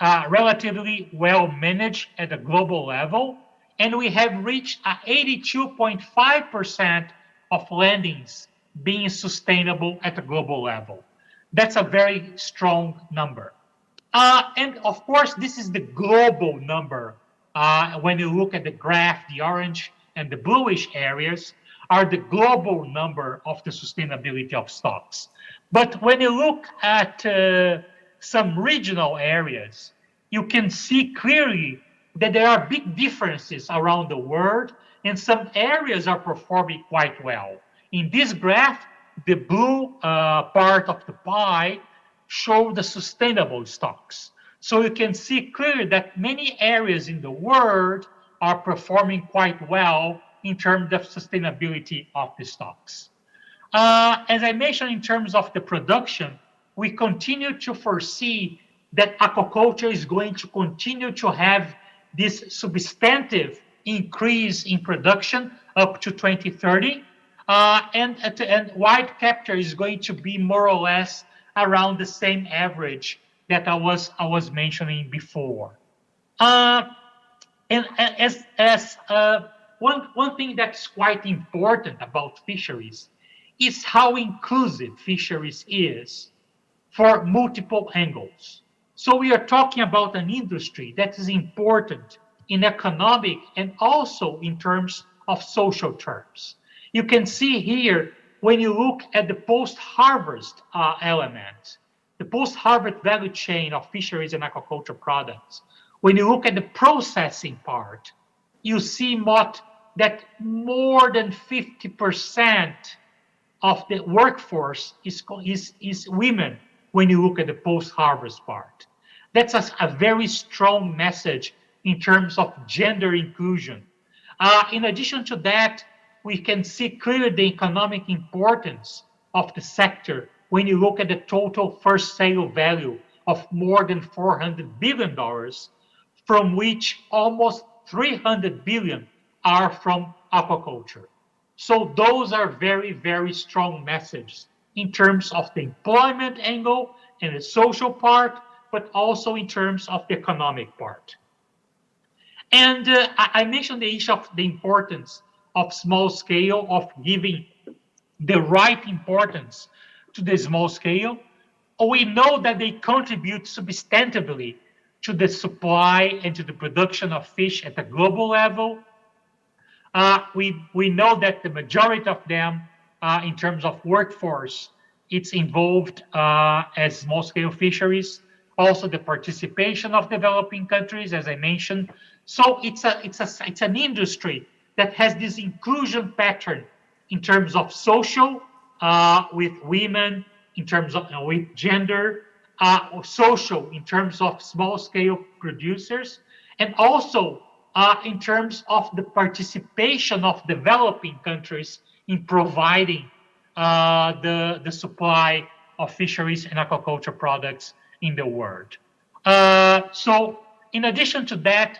relatively well managed at a global level, and we have reached 82.5% of landings being sustainable at a global level. That's a very strong number. And of course, this is the global number. When you look at the graph, the orange and the bluish areas are the global number of the sustainability of stocks. But when you look at some regional areas, you can see clearly that there are big differences around the world, and some areas are performing quite well. In this graph, the blue part of the pie show the sustainable stocks. So you can see clearly that many areas in the world are performing quite well in terms of sustainability of the stocks. As I mentioned, in terms of the production, we continue to foresee that aquaculture is going to continue to have this substantive increase in production up to 2030. And white capture is going to be more or less around the same average that I was mentioning before. And as one thing that's quite important about fisheries is how inclusive fisheries is for multiple angles. So we are talking about an industry that is important in economic and also in terms of social terms. You can see here, when you look at the post-harvest element, the post-harvest value chain of fisheries and aquaculture products, when you look at the processing part, you see that more than 50% of the workforce is women when you look at the post-harvest part. That's a very strong message in terms of gender inclusion. In addition to that, we can see clearly the economic importance of the sector when you look at the total first sale value of more than $400 billion, from which almost 300 billion are from aquaculture. So those are very, very strong messages in terms of the employment angle and the social part, but also in terms of the economic part. And I mentioned the issue of the importance of small scale, of giving the right importance to the small scale. We know that they contribute substantively to the supply and to the production of fish at a global level. We know that the majority of them, in terms of workforce, it's involved as small-scale fisheries. Also, the participation of developing countries, as I mentioned. So it's an industry that has this inclusion pattern in terms of social, with women, in terms of with gender, social in terms of small-scale producers, and also in terms of the participation of developing countries in providing the supply of fisheries and aquaculture products in the world. So in addition to that,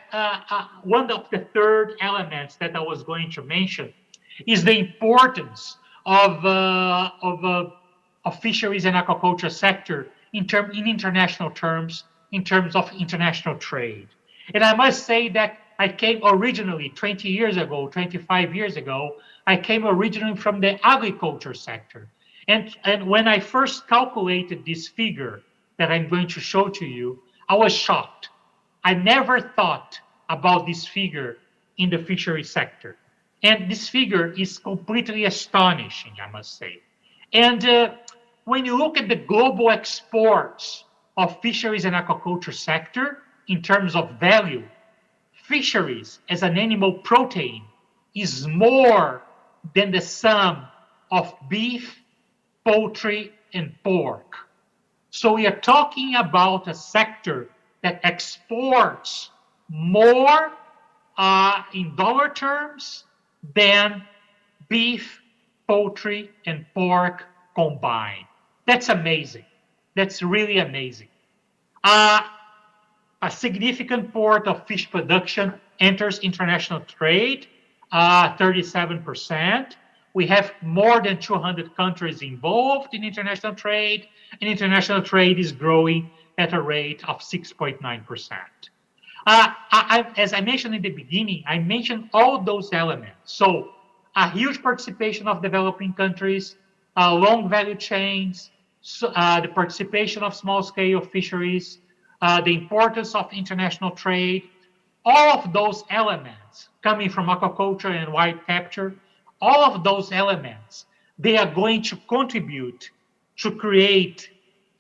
one of the third elements that I was going to mention is the importance of fisheries and aquaculture sector in international terms, in terms of international trade. And I must say that I came originally 20 years ago, 25 years ago, I came originally from the agriculture sector. And when I first calculated this figure that I'm going to show to you, I was shocked. I never thought about this figure in the fishery sector. And this figure is completely astonishing, I must say. And when you look at the global exports of fisheries and aquaculture sector in terms of value, fisheries as an animal protein is more than the sum of beef, poultry, and pork. So we are talking about a sector that exports more in dollar terms than beef, poultry, and pork combined. That's amazing. That's really amazing. A significant part of fish production enters international trade, 37%. We have more than 200 countries involved in international trade, and international trade is growing at a rate of 6.9%. As I mentioned in the beginning, I mentioned all those elements. So a huge participation of developing countries, long value chains, the participation of small-scale fisheries, the importance of international trade, all of those elements coming from aquaculture and wild capture, all of those elements, they are going to contribute to create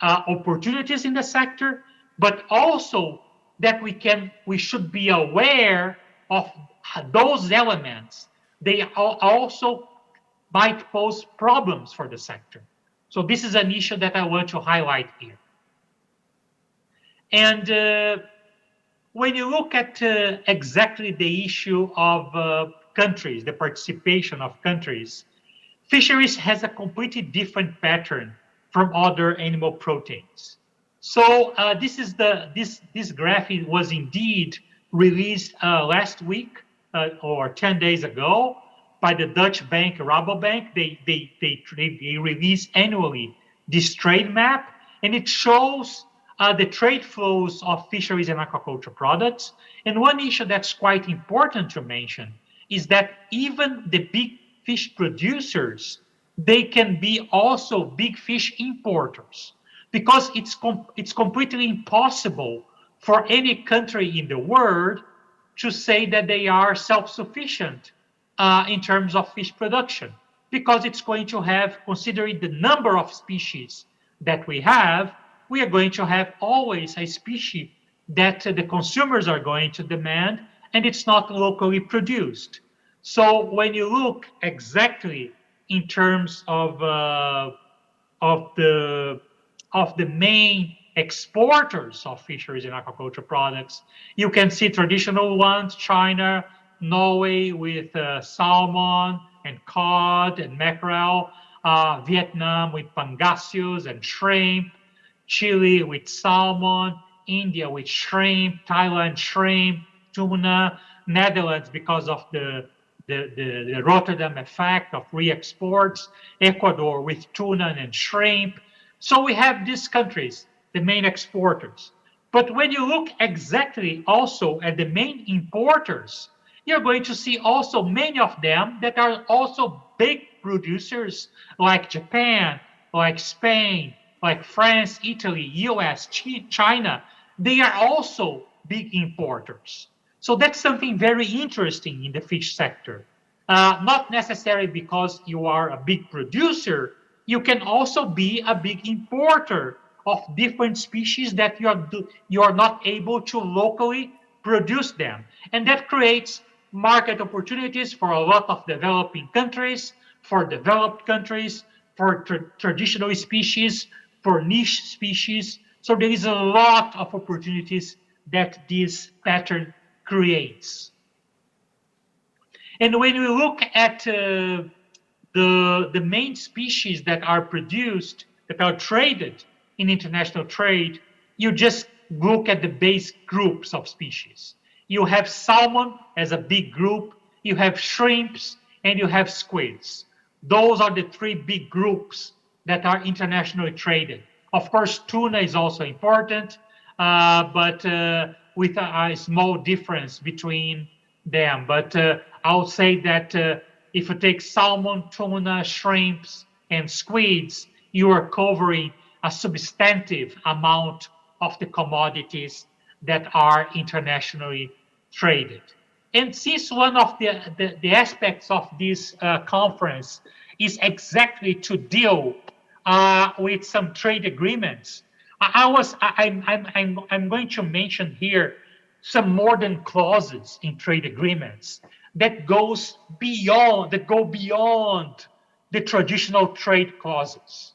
opportunities in the sector, but also that we should be aware of those elements. They also might pose problems for the sector. So this is an issue that I want to highlight here. And when you look at exactly the issue of countries, the participation of countries, fisheries has a completely different pattern from other animal proteins. So this graphic was indeed released last week or 10 days ago by the Dutch bank Rabobank. They release annually this trade map, and it shows the trade flows of fisheries and aquaculture products. And one issue that's quite important to mention is that even the big fish producers, they can be also big fish importers, because it's completely impossible for any country in the world to say that they are self-sufficient in terms of fish production, because it's going to have, considering the number of species that we are going to have always a species that the consumers are going to demand, and it's not locally produced. So when you look exactly in terms of the main exporters of fisheries and aquaculture products, you can see traditional ones: China, Norway with salmon and cod and mackerel, Vietnam with pangasius and shrimp, Chile with salmon, India with shrimp, Thailand shrimp, tuna, Netherlands because of the Rotterdam effect of re-exports, Ecuador with tuna and shrimp. So we have these countries, the main exporters. But when you look exactly also at the main importers, you're going to see also many of them that are also big producers, like Japan, like Spain, like France, Italy, US, China. They are also big importers. So that's something very interesting in the fish sector. Not necessarily because you are a big producer, you can also be a big importer of different species that you are not able to locally produce them. And that creates market opportunities for a lot of developing countries, for developed countries, for traditional species, for niche species. So there is a lot of opportunities that this pattern creates. And when we look at the main species that are produced, that are traded in international trade, you just look at the base groups of species. You have salmon as a big group, you have shrimps, and you have squids. Those are the three big groups that are internationally traded. Of course, tuna is also important, but with a small difference between them. But I would say that if you take salmon, tuna, shrimps, and squids, you are covering a substantive amount of the commodities that are internationally traded. And since one of the aspects of this conference is exactly to deal with some trade agreements, I'm going to mention here some modern clauses in trade agreements that go beyond the traditional trade clauses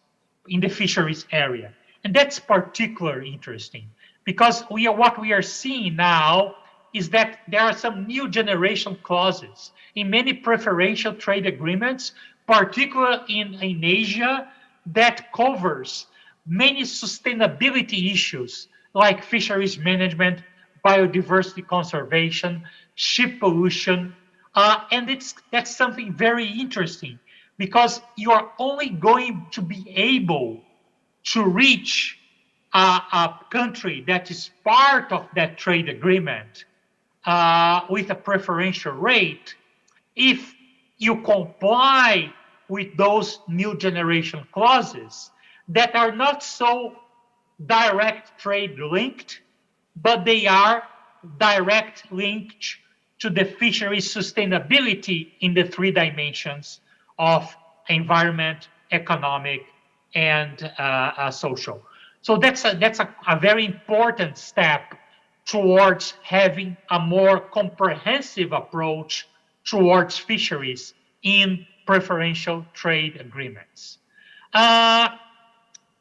in the fisheries area. And that's particularly interesting because what we are seeing now is that there are some new generation clauses in many preferential trade agreements, particularly in Asia, that covers many sustainability issues like fisheries management, biodiversity conservation, ship pollution, and that's something very interesting because you are only going to be able to reach a country that is part of that trade agreement with a preferential rate if you comply with those new generation clauses that are not so direct trade linked, but they are direct linked to the fisheries sustainability in the three dimensions of environment, economic, and social. So that's a very important step towards having a more comprehensive approach towards fisheries in preferential trade agreements.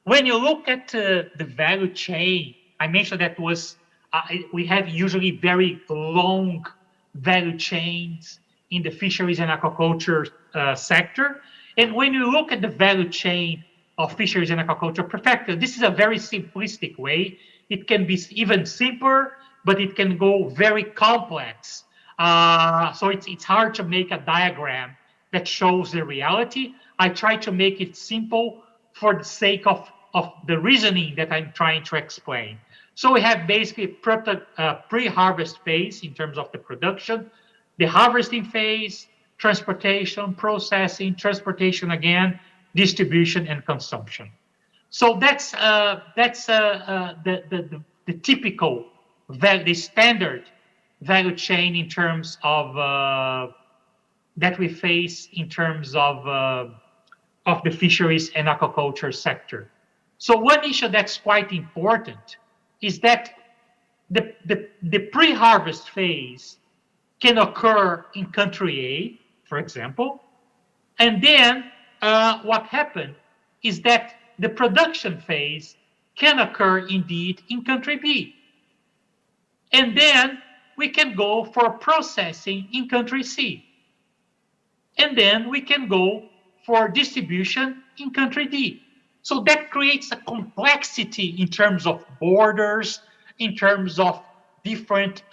When you look at the value chain, I mentioned that we have usually very long value chains in the fisheries and aquaculture sector. And when you look at the value chain of fisheries and aquaculture perspective, this is a very simplistic way. It can be even simpler, but it can go very complex. So it's hard to make a diagram that shows the reality. I try to make it simple for the sake of the reasoning that I'm trying to explain. So we have basically pre-harvest phase in terms of the production, the harvesting phase, transportation, processing, transportation again, distribution, and consumption. So that's the typical, the standard value chain in terms of that we face in terms of the fisheries and aquaculture sector. So one issue that's quite important is that the pre-harvest phase can occur in country A, for example, and then what happened is that the production phase can occur indeed in country B. And then we can go for processing in country C. And then we can go for distribution in country D. So that creates a complexity in terms of borders, in terms of different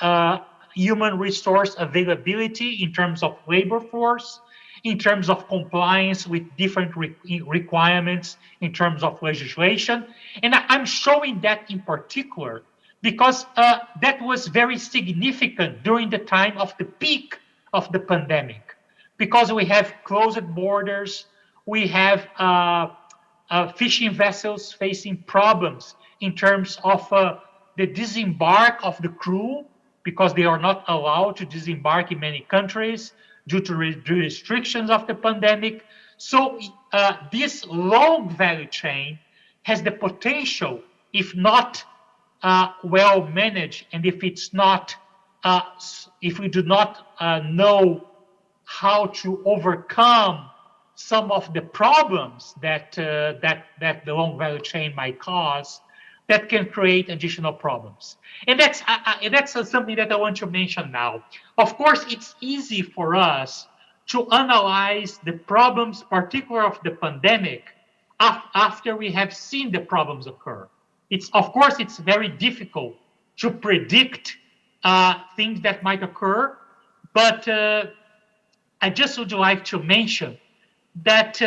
human resource availability, in terms of labor force, in terms of compliance with different requirements, in terms of legislation. And I'm showing that in particular because that was very significant during the time of the peak of the pandemic. Because we have closed borders, we have fishing vessels facing problems in terms of the disembark of the crew, because they are not allowed to disembark in many countries due to restrictions of the pandemic. So this long value chain has the potential, if not well managed, and if it's not, if we do not know how to overcome some of the problems that the long value chain might cause, that can create additional problems. And that's something that I want to mention now. Of course, it's easy for us to analyze the problems, particularly of the pandemic, after we have seen the problems occur. Of course, it's very difficult to predict things that might occur, but I just would like to mention that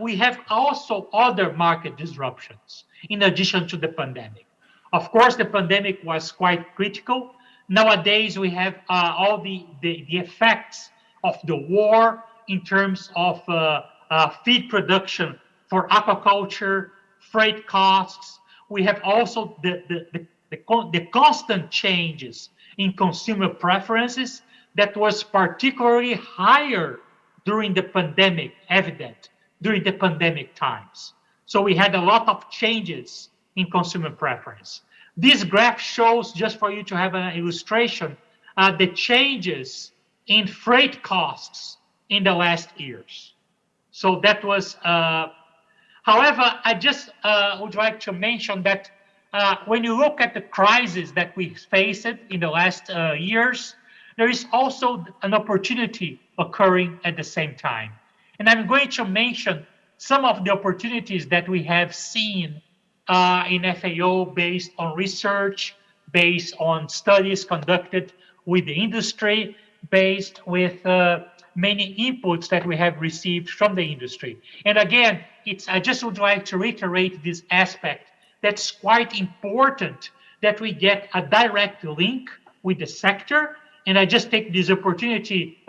we have also other market disruptions in addition to the pandemic. Of course, the pandemic was quite critical. Nowadays, we have all the effects of the war in terms of feed production for aquaculture, freight costs. We have also the constant changes in consumer preferences that was particularly higher during the pandemic, evident during the pandemic times. So we had a lot of changes in consumer preference. This graph shows, just for you to have an illustration, the changes in freight costs in the last years. So that was, however, I just would like to mention that when you look at the crisis that we faced in the last years, there is also an opportunity occurring at the same time. And I'm going to mention some of the opportunities that we have seen in FAO based on research, based on studies conducted with the industry, based with many inputs that we have received from the industry. And again, I just would like to reiterate this aspect that's quite important, that we get a direct link with the sector. And I just take this opportunity,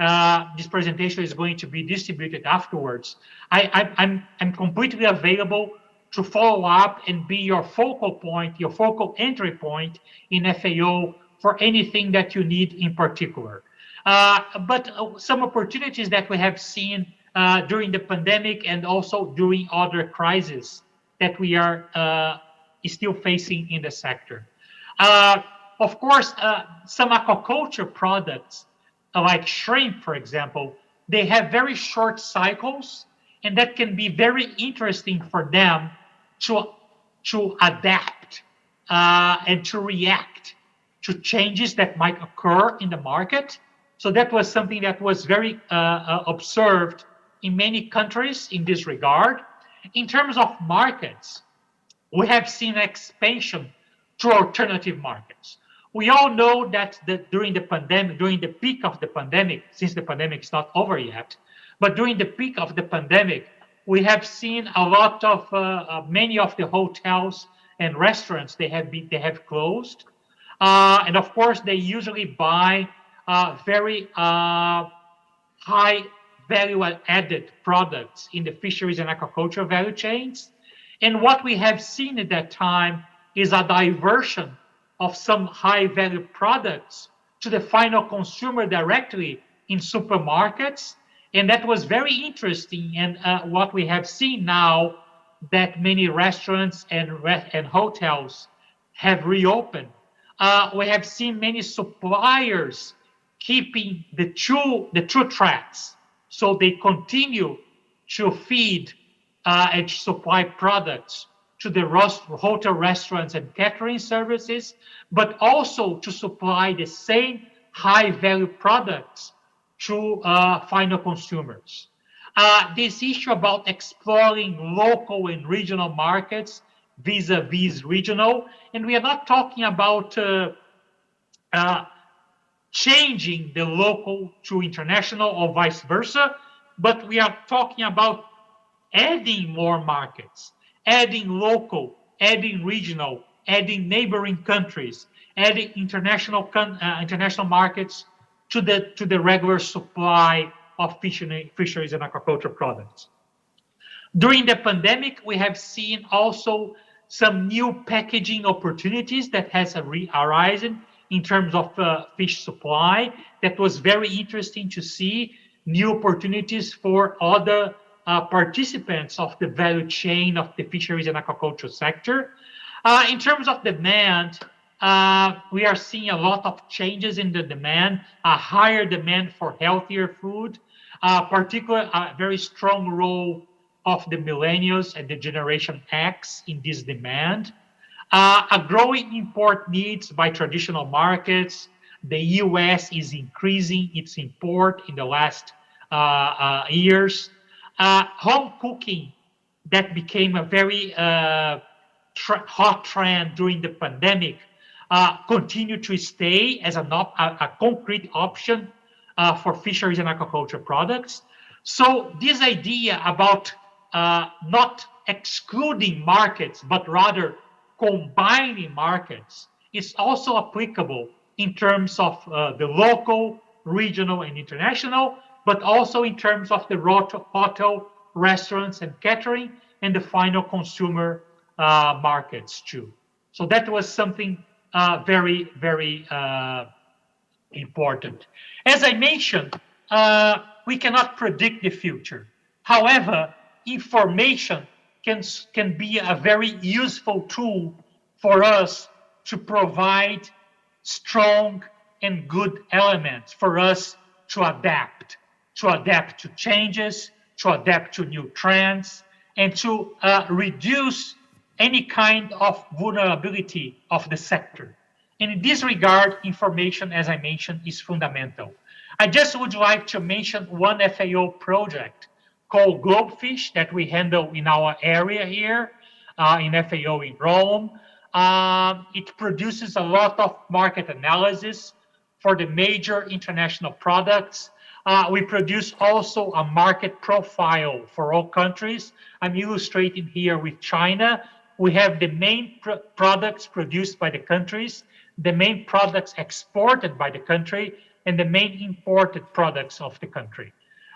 this presentation is going to be distributed afterwards. I'm completely available to follow up and be your focal point, your focal entry point in FAO for anything that you need in particular. But some opportunities that we have seen during the pandemic and also during other crises that we are still facing in the sector. Of course, some aquaculture products, like shrimp, for example, they have very short cycles, and that can be very interesting for them to adapt and to react to changes that might occur in the market. So that was something that was very observed in many countries in this regard. In terms of markets, we have seen expansion to alternative markets. We all know that during the pandemic, during the peak of the pandemic, since the pandemic is not over yet, but during the peak of the pandemic, we have seen a lot of many of the hotels and restaurants, they have closed, and of course they usually buy very high value-added products in the fisheries and aquaculture value chains. And what we have seen at that time is a diversion of some high-value products to the final consumer directly in supermarkets. And that was very interesting. And what we have seen now, that many restaurants and hotels have reopened, we have seen many suppliers keeping the true tracks. So they continue to feed and supply products to the hotel, restaurants, and catering services, but also to supply the same high-value products to final consumers. This issue about exploring local and regional markets vis-a-vis regional, and we are not talking about changing the local to international or vice versa, but we are talking about adding more markets, adding local, adding regional, adding neighboring countries, adding international markets to the regular supply of fisheries and aquaculture products. During the pandemic, we have seen also some new packaging opportunities that has arisen in terms of fish supply. That was very interesting to see new opportunities for other participants of the value chain of the fisheries and aquaculture sector. In terms of demand, we are seeing a lot of changes in the demand, a higher demand for healthier food, particularly a very strong role of the millennials and the Generation X in this demand. A growing import needs by traditional markets. The U.S. is increasing its import in the last years. Home cooking, that became a very hot trend during the pandemic, continue to stay as a concrete option for fisheries and aquaculture products. So this idea about not excluding markets, but rather combining markets is also applicable in terms of the local, regional, and international, but also in terms of the hotel, restaurants, and catering, and the final consumer markets too. So that was something very, very important. As I mentioned, we cannot predict the future. However, information can be a very useful tool for us to provide strong and good elements for us to adapt to changes, to adapt to new trends, and to reduce any kind of vulnerability of the sector. And in this regard, information, as I mentioned, is fundamental. I just would like to mention one FAO project called Globefish that we handle in our area here in FAO in Rome. It produces a lot of market analysis for the major international products. We produce also a market profile for all countries. I'm illustrating here with China. We have the main products produced by the countries, the main products exported by the country, and the main imported products of the country.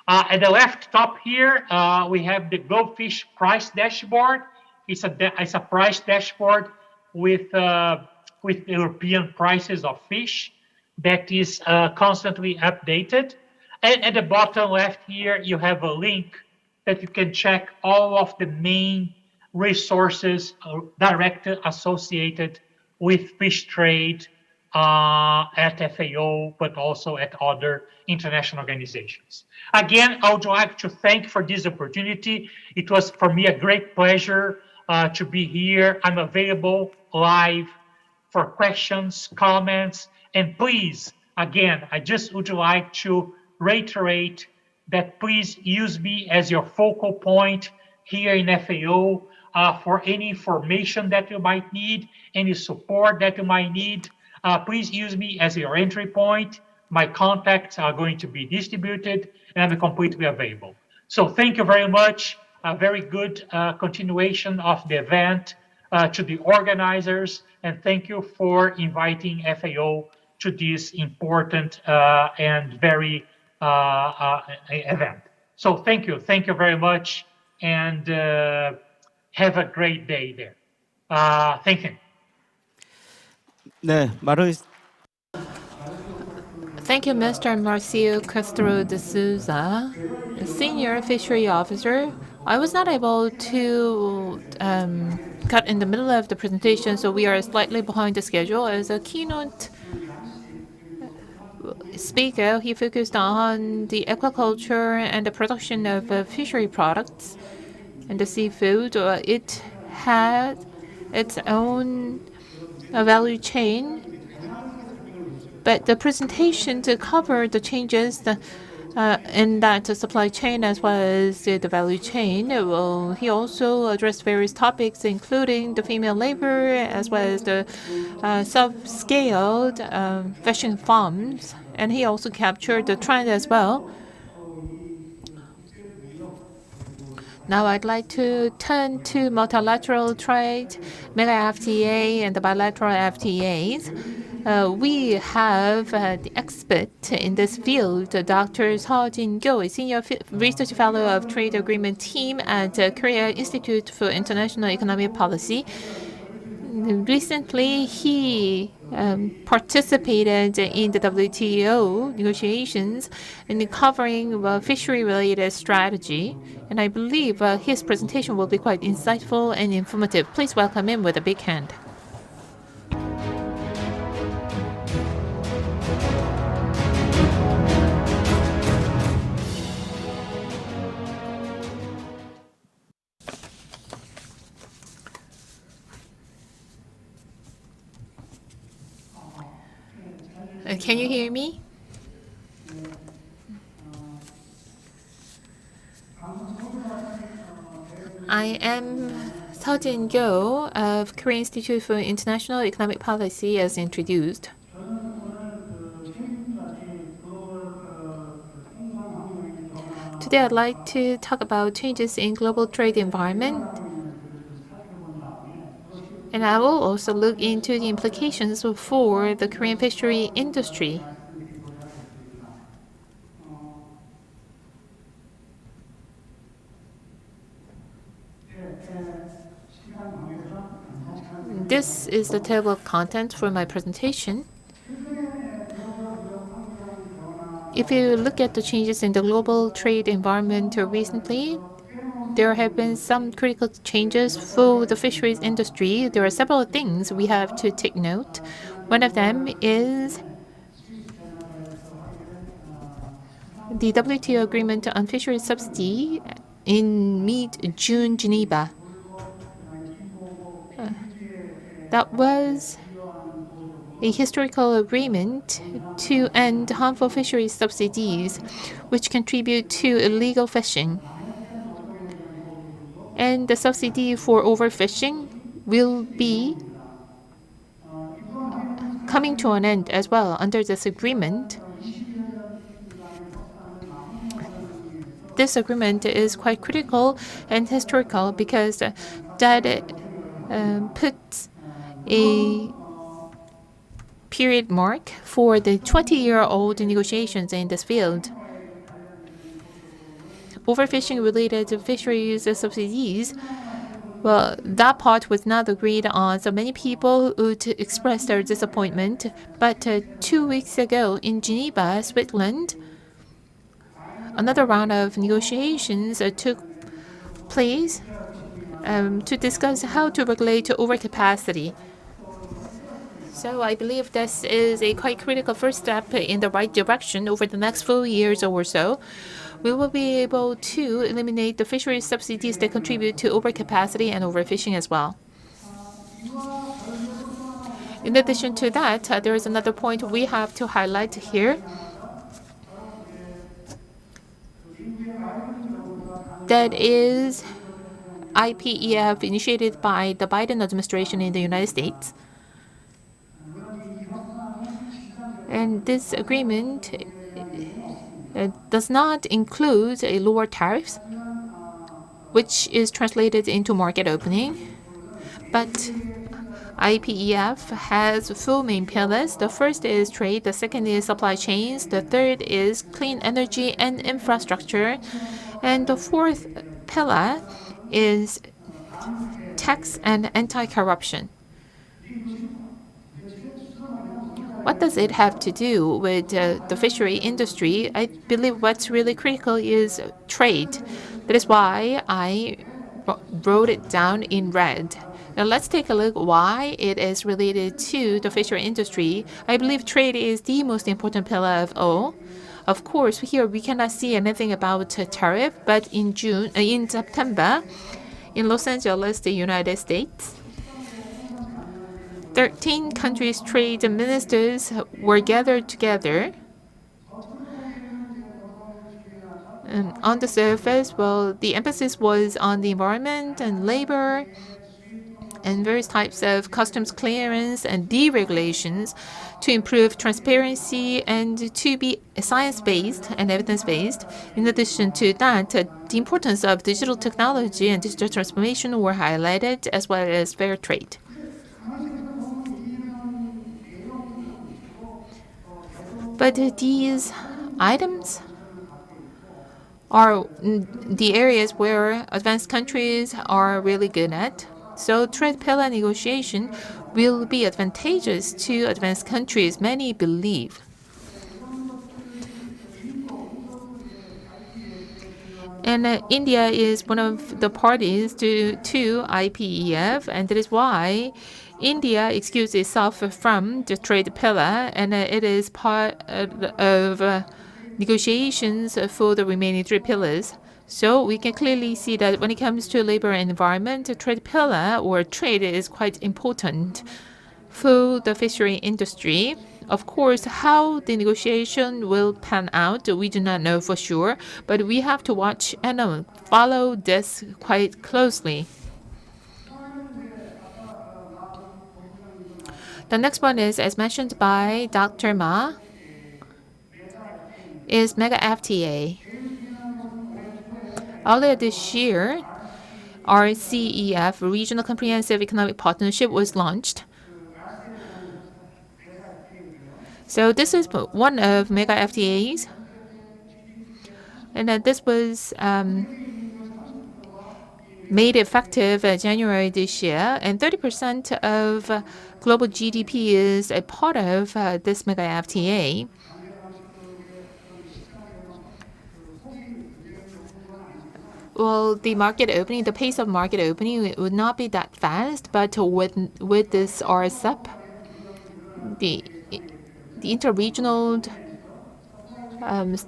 At the left top here, we have the Globefish price dashboard. It's a price dashboard with European prices of fish that is constantly updated. And at the bottom left here, you have a link that you can check all of the main resources directly associated with fish trade at FAO, but also at other international organizations. Again, I would like to thank for this opportunity. It was for me a great pleasure to be here. I'm available live for questions, comments, and please, again, I just would like to reiterate that please use me as your focal point here in FAO for any information that you might need, any support that you might need. Please use me as your entry point. My contacts are going to be distributed, and I'm completely available. So thank you very much. A very good continuation of the event to the organizers, and thank you for inviting FAO to this important and very event. So thank you very much, and have a great day there. Thank you. Thank you, Mr. Marcio Castro de Souza, Senior Fishery Officer. I was not able to cut in the middle of the presentation, so we are slightly behind the schedule. As a keynote speaker, he focused on the aquaculture and the production of fishery products and the seafood. It had its own value chain, but the presentation to cover the changes in that supply chain as well as the value chain. He also addressed various topics, including the female labor as well as the self-scaled fishing farms, and he also captured the trend as well. Now I'd like to turn to multilateral trade, mega FTA, and the bilateral FTAs. We have the expert in this field, Dr. Seo Jin-gyo, a senior research fellow of Trade Agreement Team at Korea Institute for International Economic Policy. Recently, he participated in the WTO negotiations in covering fishery-related strategy, and I believe his presentation will be quite insightful and informative. Please welcome him with a big hand. Can you hear me? I am Seojin Go of Korean Institute for International Economic Policy as introduced. Today I'd like to talk about changes in global trade environment. And I will also look into the implications for the Korean fishery industry. This is the table of contents for my presentation. If you look at the changes in the global trade environment recently, there have been some critical changes for the fisheries industry. There are several things we have to take note. One of them is the WTO agreement on fisheries subsidy in mid-June Geneva. That was a historical agreement to end harmful fisheries subsidies, which contribute to illegal fishing. And the subsidy for overfishing will be coming to an end as well under this agreement. This agreement is quite critical and historical because that puts a period mark for the 20-year-old negotiations in this field. Overfishing related to fisheries subsidies, well, that part was not agreed on, so many people would express their disappointment. But 2 weeks ago in Geneva, Switzerland, another round of negotiations took place to discuss how to regulate overcapacity. So I believe this is a quite critical first step in the right direction. Over the next few years or so, we will be able to eliminate the fisheries subsidies that contribute to overcapacity and overfishing as well. In addition to that, there is another point we have to highlight here. That is IPEF initiated by the Biden administration in the United States. And this agreement does not include a lower tariffs, which is translated into market opening. But IPEF has 4 main pillars. The first is trade, the second is supply chains, the third is clean energy and infrastructure, and the fourth pillar is tax and anti-corruption. What does it have to do with the fishery industry? I believe what's really critical is trade. That is why I wrote it down in red. Now let's take a look why it is related to the fishery industry. I believe trade is the most important pillar of all. Of course, here we cannot see anything about tariff, but in September, in Los Angeles, the United States, 13 countries' trade ministers were gathered together. On the surface, well, the emphasis was on the environment and labor and various types of customs clearance and deregulations to improve transparency and to be science-based and evidence-based. In addition to that, the importance of digital technology and digital transformation were highlighted, as well as fair trade. But these items are the areas where advanced countries are really good at. So trade pillar negotiation will be advantageous to advanced countries, many believe. And India is one of the parties to IPEF, and that is why India excused itself from the trade pillar, and it is part of negotiations for the remaining 3 pillars. So we can clearly see that when it comes to labor and environment, the trade pillar or trade is quite important for the fishery industry. Of course, how the negotiation will pan out, we do not know for sure, but we have to watch and follow this quite closely. The next one is, as mentioned by Dr. Ma, is Mega FTA. Earlier this year, RCEF, Regional Comprehensive Economic Partnership, was launched. So this is one of Mega FTAs. And this was made effective January this year. And 30% of global GDP is a part of this Mega FTA. Well, the market opening, the pace of market opening, it would not be that fast, but with this RCEP, the interregional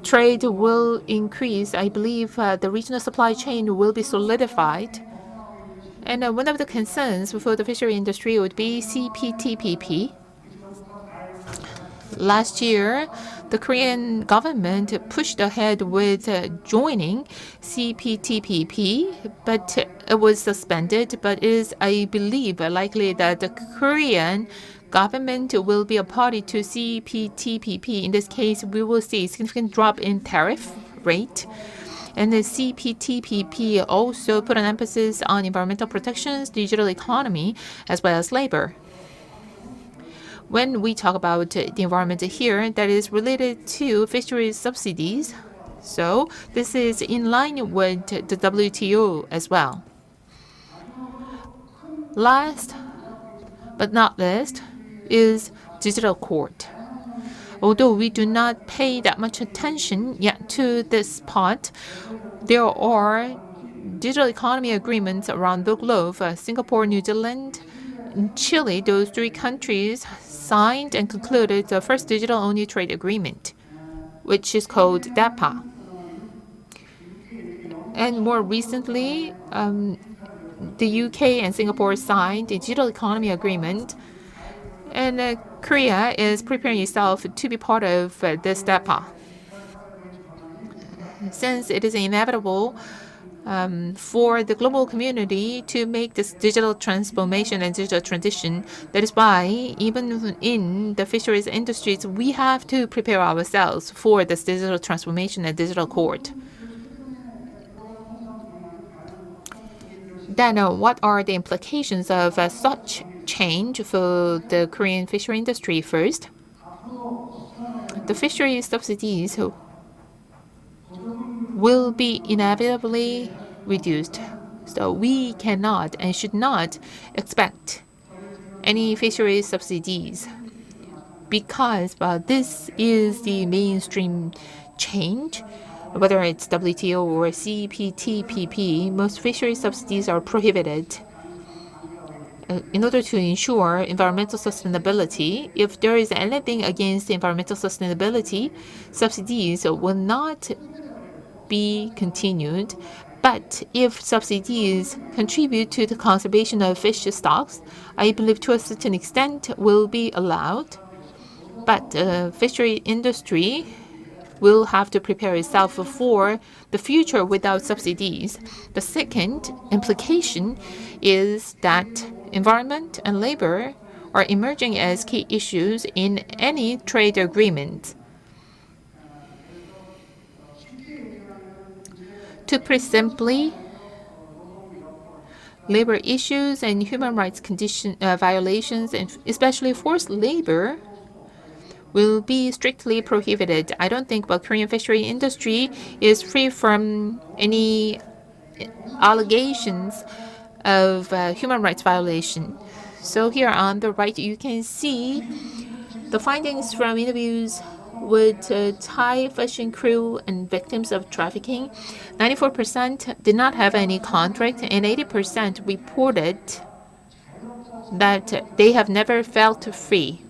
trade will increase. I believe the regional supply chain will be solidified. And one of the concerns for the fishery industry would be CPTPP. Last year, the Korean government pushed ahead with joining CPTPP, but it was suspended. But it is, I believe, likely that the Korean government will be a party to CPTPP. In this case, we will see a significant drop in tariff rate. And the CPTPP also put an emphasis on environmental protections, digital economy, as well as labor. When we talk about the environment here, that is related to fisheries subsidies. So this is in line with the WTO as well. Last but not least is digital court. Although we do not pay that much attention yet to this part, there are digital economy agreements around the globe. Singapore, New Zealand, and Chile, those three countries signed and concluded the first digital-only trade agreement, which is called DAPA. And more recently, the UK and Singapore signed a digital economy agreement, and Korea is preparing itself to be part of this DAPA. Since it is inevitable for the global community to make this digital transformation and digital transition, that is why even in the fisheries industries, we have to prepare ourselves for this digital transformation and digital court. Then what are the implications of such change for the Korean fishery industry? First, the fishery subsidies will be inevitably reduced. So we cannot and should not expect any fishery subsidies because this is the mainstream change. Whether it's WTO or CPTPP, most fishery subsidies are prohibited. In order to ensure environmental sustainability, if there is anything against environmental sustainability, subsidies will not be continued. But if subsidies contribute to the conservation of fish stocks, I believe to a certain extent will be allowed. But fishery industry will have to prepare itself for the future without subsidies. The second implication is that environment and labor are emerging as key issues in any trade agreement. To put it simply, labor issues and human rights condition violations, and especially forced labor, will be strictly prohibited. I don't think the Korean fishery industry is free from any allegations of human rights violation. So here on the right, you can see the findings from interviews with Thai fishing crew and victims of trafficking. 94% did not have any contract, and 80% reported that they have never felt free.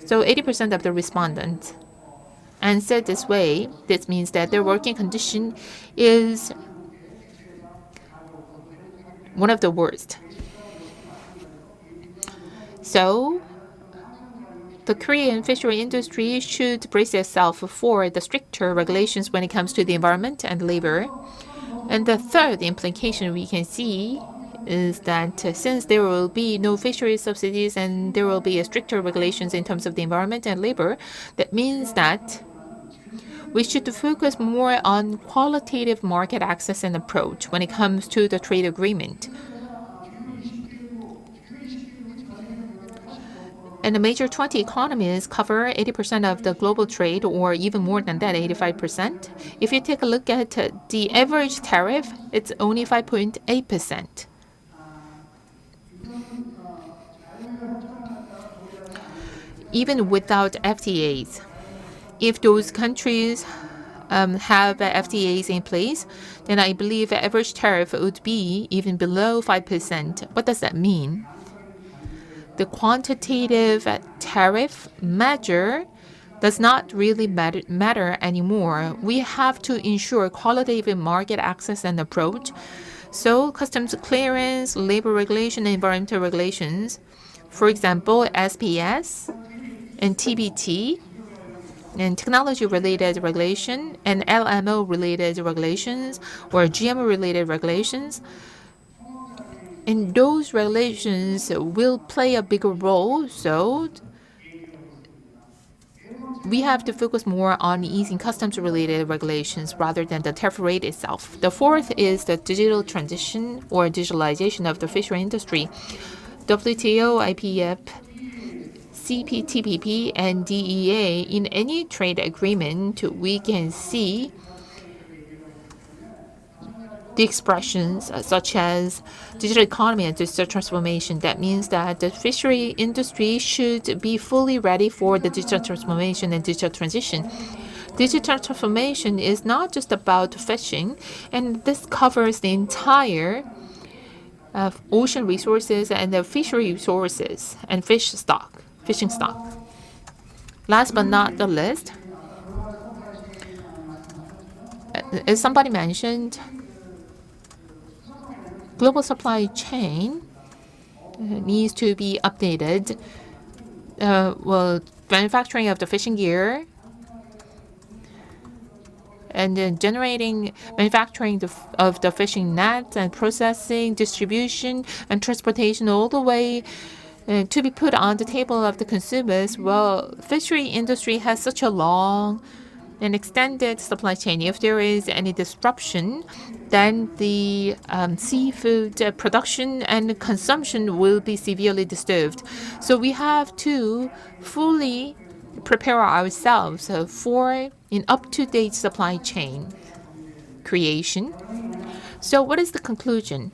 So 80% of the respondents answered this way. This means that their working condition is one of the worst. So the Korean fishery industry should brace itself for the stricter regulations when it comes to the environment and labor. And the third implication we can see is that since there will be no fishery subsidies and there will be stricter regulations in terms of the environment and labor, that means that we should focus more on qualitative market access and approach when it comes to the trade agreement. And the major 20 economies cover 80% of the global trade, or even more than that, 85%. If you take a look at the average tariff, it's only 5.8%. Even without FTAs, if those countries have FTAs in place, then I believe the average tariff would be even below 5%. What does that mean? The quantitative tariff measure does not really matter anymore. We have to ensure qualitative market access and approach. So customs clearance, labor regulation, and environmental regulations, for example, SPS and TBT, and technology-related regulation and LMO-related regulations or GMO-related regulations. And those regulations will play a bigger role, so we have to focus more on easing customs-related regulations rather than the tariff rate itself. The fourth is the digital transition or digitalization of the fishery industry. WTO, IPEF, CPTPP, and DEA, in any trade agreement, we can see the expressions such as digital economy and digital transformation. That means that the fishery industry should be fully ready for the digital transformation and digital transition. Digital transformation is not just about fishing, and this covers the entire ocean resources and the fishery resources and fishing stock. Last but not the least, as somebody mentioned, global supply chain needs to be updated. Manufacturing of the fishing gear and then manufacturing of the fishing nets and processing, distribution, and transportation all the way to be put on the table of the consumers. Well, fishery industry has such a long and extended supply chain. If there is any disruption, then the seafood production and consumption will be severely disturbed. So we have to fully prepare ourselves for an up-to-date supply chain creation. So what is the conclusion?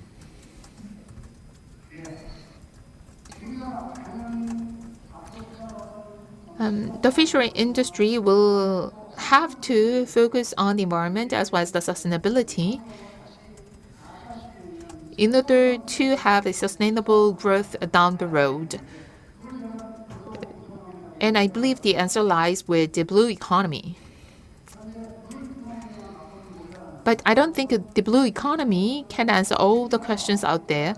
The fishery industry will have to focus on the environment as well as the sustainability in order to have a sustainable growth down the road. And I believe the answer lies with the blue economy. But I don't think the blue economy can answer all the questions out there.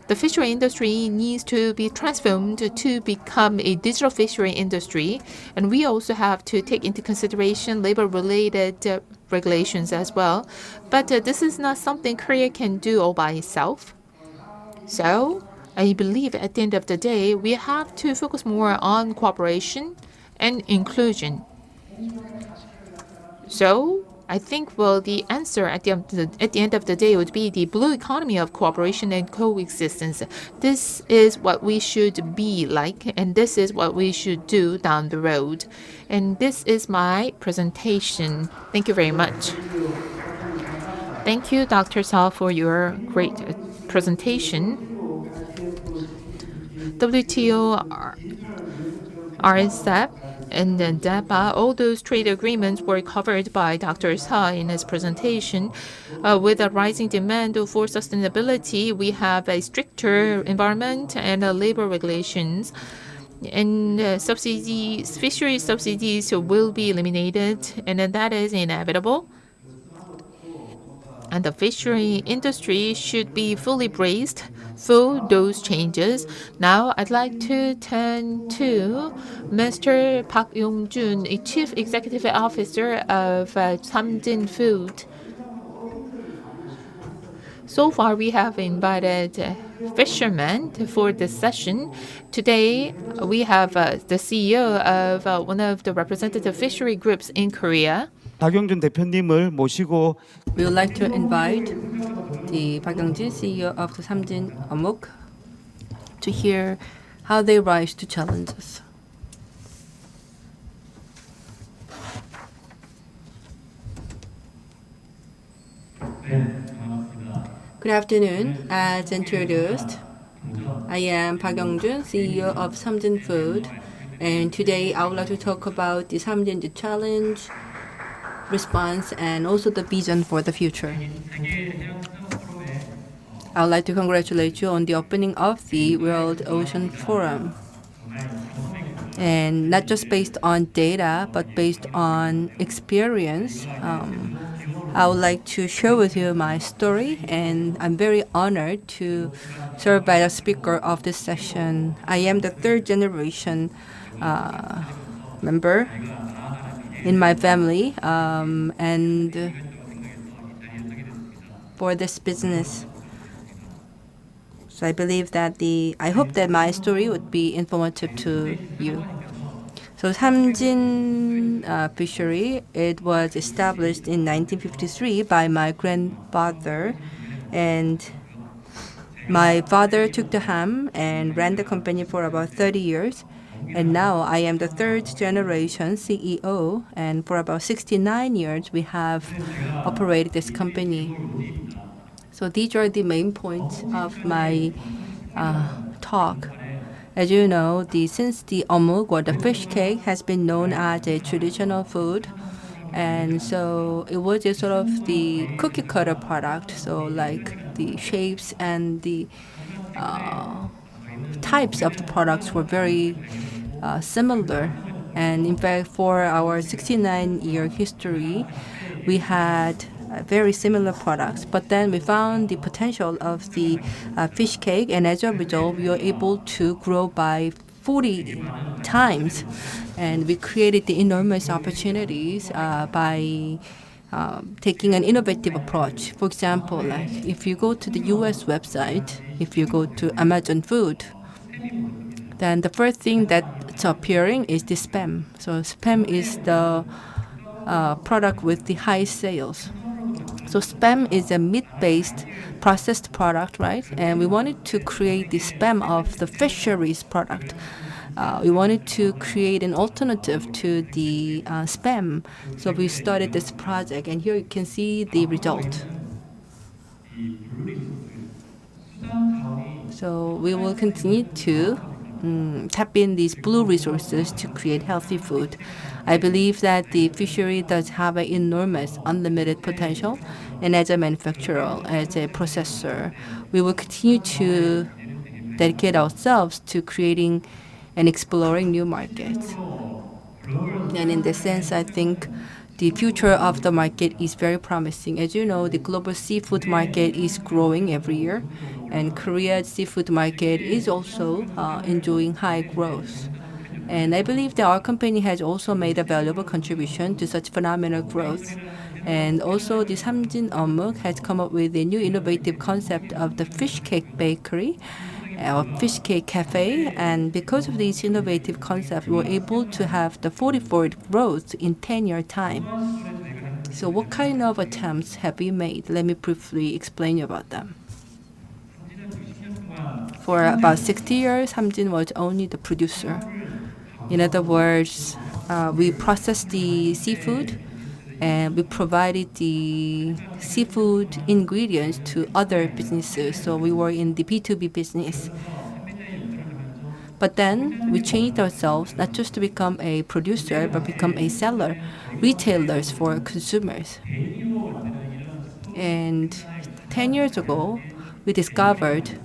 The fishery industry needs to be transformed to become a digital fishery industry. And we also have to take into consideration labor-related regulations as well. But this is not something Korea can do all by itself. So I believe at the end of the day, we have to focus more on cooperation and inclusion. So I think, well, the answer at the end of the day would be the blue economy of cooperation and coexistence. This is what we should be like, and this is what we should do down the road. And this is my presentation. Thank you very much. Thank you, Dr. Sal, for your great presentation. WTO, RSEP, and then DEPA, all those trade agreements were covered by Dr. Sa in his presentation. With a rising demand for sustainability, we have a stricter environment and labor regulations. And fishery subsidies will be eliminated, and then that is inevitable. And the fishery industry should be fully braced for those changes. Now I'd like to turn to Mr. Park Yong-jun, Chief Executive Officer of Samjin Food. So far, we have invited fishermen for this session. Today, we have the CEO of one of the representative fishery groups in Korea. 박영준 대표님을 모시고 We would like to invite the Park Young-jin, CEO of the Samjin Amok, to hear how they rise to challenges. Good afternoon. As introduced, I am Park Young-jun, CEO of Samjin Food, and today I would like to talk about the Samjin the challenge, response, and also the vision for the future. I would like to congratulate you on the opening of the World Ocean Forum. And not just based on data, but based on experience. I would like to share with you my story, and I'm very honored to serve as a speaker of this session. I am the third generation member in my family, and for this business. So I believe that I hope that my story would be informative to you. So Samjin Fishery, it was established in 1953 by my grandfather, and my father took the helm and ran the company for about 30 years. And now I am the third generation CEO, and for about 69 years we have operated this company. So these are the main points of my talk. As you know, since the omuk, or the fish cake, has been known as a traditional food, and so it was a sort of the cookie cutter product. So like the shapes and the types of the products were very similar. And in fact, for our 69-year history, we had very similar products, but then we found the potential of the fish cake, and as a result, we were able to grow by 40 times, and we created the enormous opportunities by taking an innovative approach. For example, like if you go to the US website, if you go to Amazon Food, then the first thing that's appearing is the spam. So spam is the product with the highest sales. So spam is a meat-based processed product, right? And we wanted to create the spam of the fisheries product. We wanted to create an alternative to the spam. So we started this project, and here you can see the result. So we will continue to tap in these blue resources to create healthy food. I believe that the fishery does have an enormous, unlimited potential, and as a manufacturer, as a processor, we will continue to dedicate ourselves to creating and exploring new markets. And in this sense, I think the future of the market is very promising. As you know, the global seafood market is growing every year, and Korea's seafood market is also enjoying high growth. And I believe that our company has also made a valuable contribution to such phenomenal growth. And also, the Samjin Omuk has come up with a new innovative concept of the fish cake bakery, or fish cake cafe. And because of these innovative concepts, we were able to have the 40-fold growth in 10-year time. So what kind of attempts have we made? Let me briefly explain you about them. For about 60 years, Samjin was only the producer. In other words, we processed the seafood, and we provided the seafood ingredients to other businesses. So we were in the B2B business. But then we changed ourselves, not just to become a producer, but become a seller, retailers for consumers. And 10 years ago, we discovered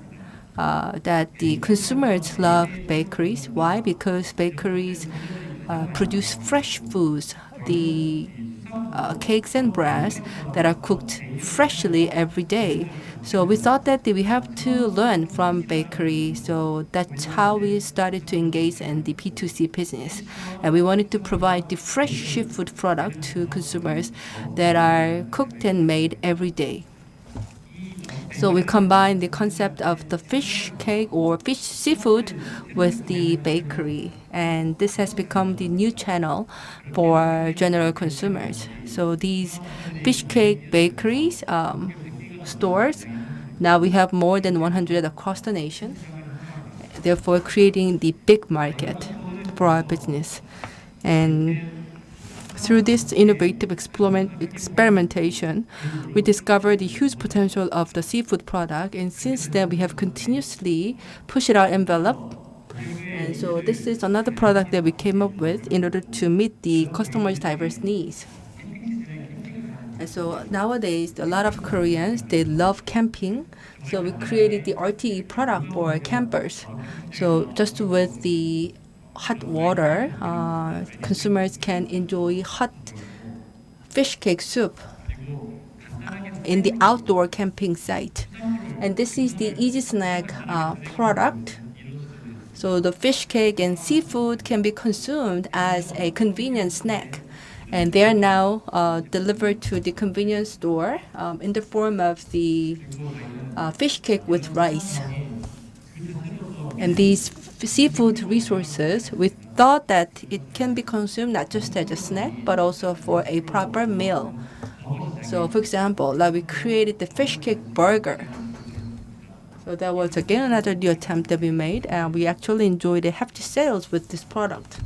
that the consumers love bakeries. Why? Because bakeries produce fresh foods, the cakes and breads that are cooked freshly every day. So we thought that we have to learn from bakery. So that's how we started to engage in the P2C business. And we wanted to provide the fresh seafood product to consumers that are cooked and made every day. So we combine the concept of the fish cake or fish seafood with the bakery. And this has become the new channel for general consumers. So these fish cake bakeries, stores, now we have more than 100 across the nation, therefore creating the big market for our business. And through this innovative experimentation, we discovered the huge potential of the seafood product, and since then we have continuously pushed our envelope. And so this is another product that we came up with in order to meet the customers' diverse needs. And so nowadays, a lot of Koreans, they love camping. So we created the RTE product for campers. So just with the hot water, consumers can enjoy hot fish cake soup in the outdoor camping site. And this is the Easy Snack product. So the fish cake and seafood can be consumed as a convenient snack. And they are now delivered to the convenience store in the form of the fish cake with rice. And these seafood resources, we thought that it can be consumed not just as a snack, but also for a proper meal. So for example, like we created the fish cake burger. So that was again another new attempt that we made, and we actually enjoyed a hefty sales with this product.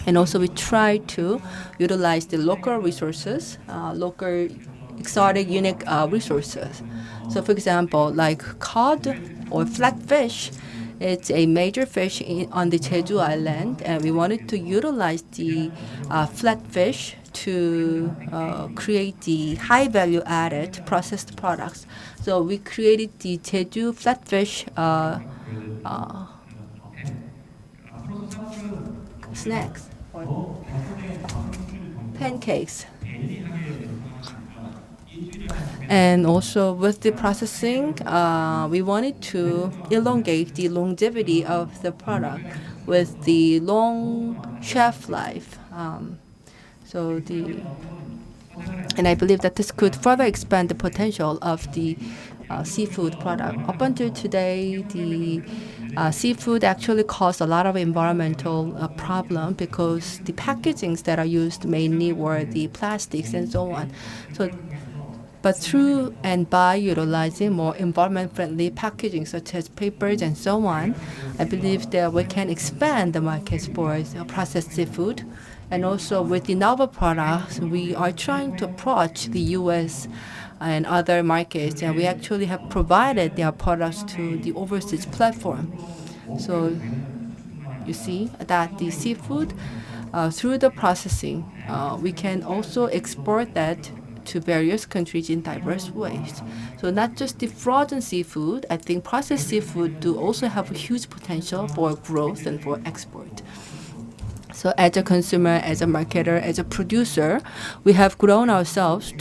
And also we try to utilize the local resources, local exotic, unique resources. So for example, like cod or flatfish, it's a major fish on the Jeju Island, and we wanted to utilize the flatfish to create the high value added processed products. So we created the Jeju flatfish snacks or pancakes. And also with the processing, we wanted to elongate the longevity of the product with the long shelf life. And I believe that this could further expand the potential of the seafood product. Up until today, the seafood actually caused a lot of environmental problem because the packagings that are used mainly were the plastics and so on. But through and by utilizing more environment-friendly packaging such as papers and so on, I believe that we can expand the markets for processed seafood. And also with the novel products, we are trying to approach the U.S. and other markets, and we actually have provided their products to the overseas platform. So you see that the seafood, through the processing, we can also export that to various countries in diverse ways. So not just the frozen seafood, I think processed seafood do also have a huge potential for growth and for export. So as a consumer, as a marketer, as a producer, we have grown ourselves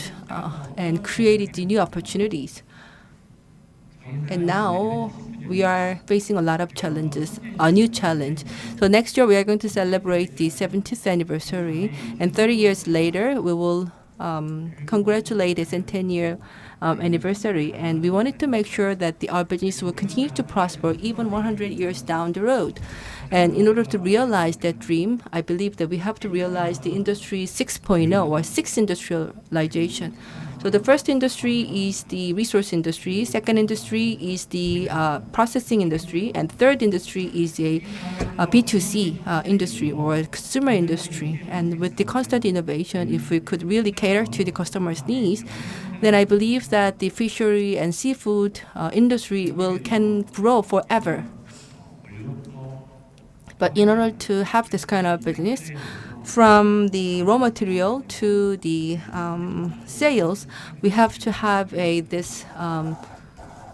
and created the new opportunities. And now we are facing a lot of challenges, a new challenge. So next year we are going to celebrate the 70th anniversary, and 30 years later we will congratulate the centennial anniversary. And we wanted to make sure that our business will continue to prosper even 100 years down the road. And in order to realize that dream, I believe that we have to realize the industry 6.0 or sixth industrialization. So the first industry is the resource industry, second industry is the processing industry, and third industry is a B2C industry or a consumer industry. And with the constant innovation, if we could really cater to the customer's needs, then I believe that the fishery and seafood industry can grow forever. But in order to have this kind of business, from the raw material to the sales, we have to have this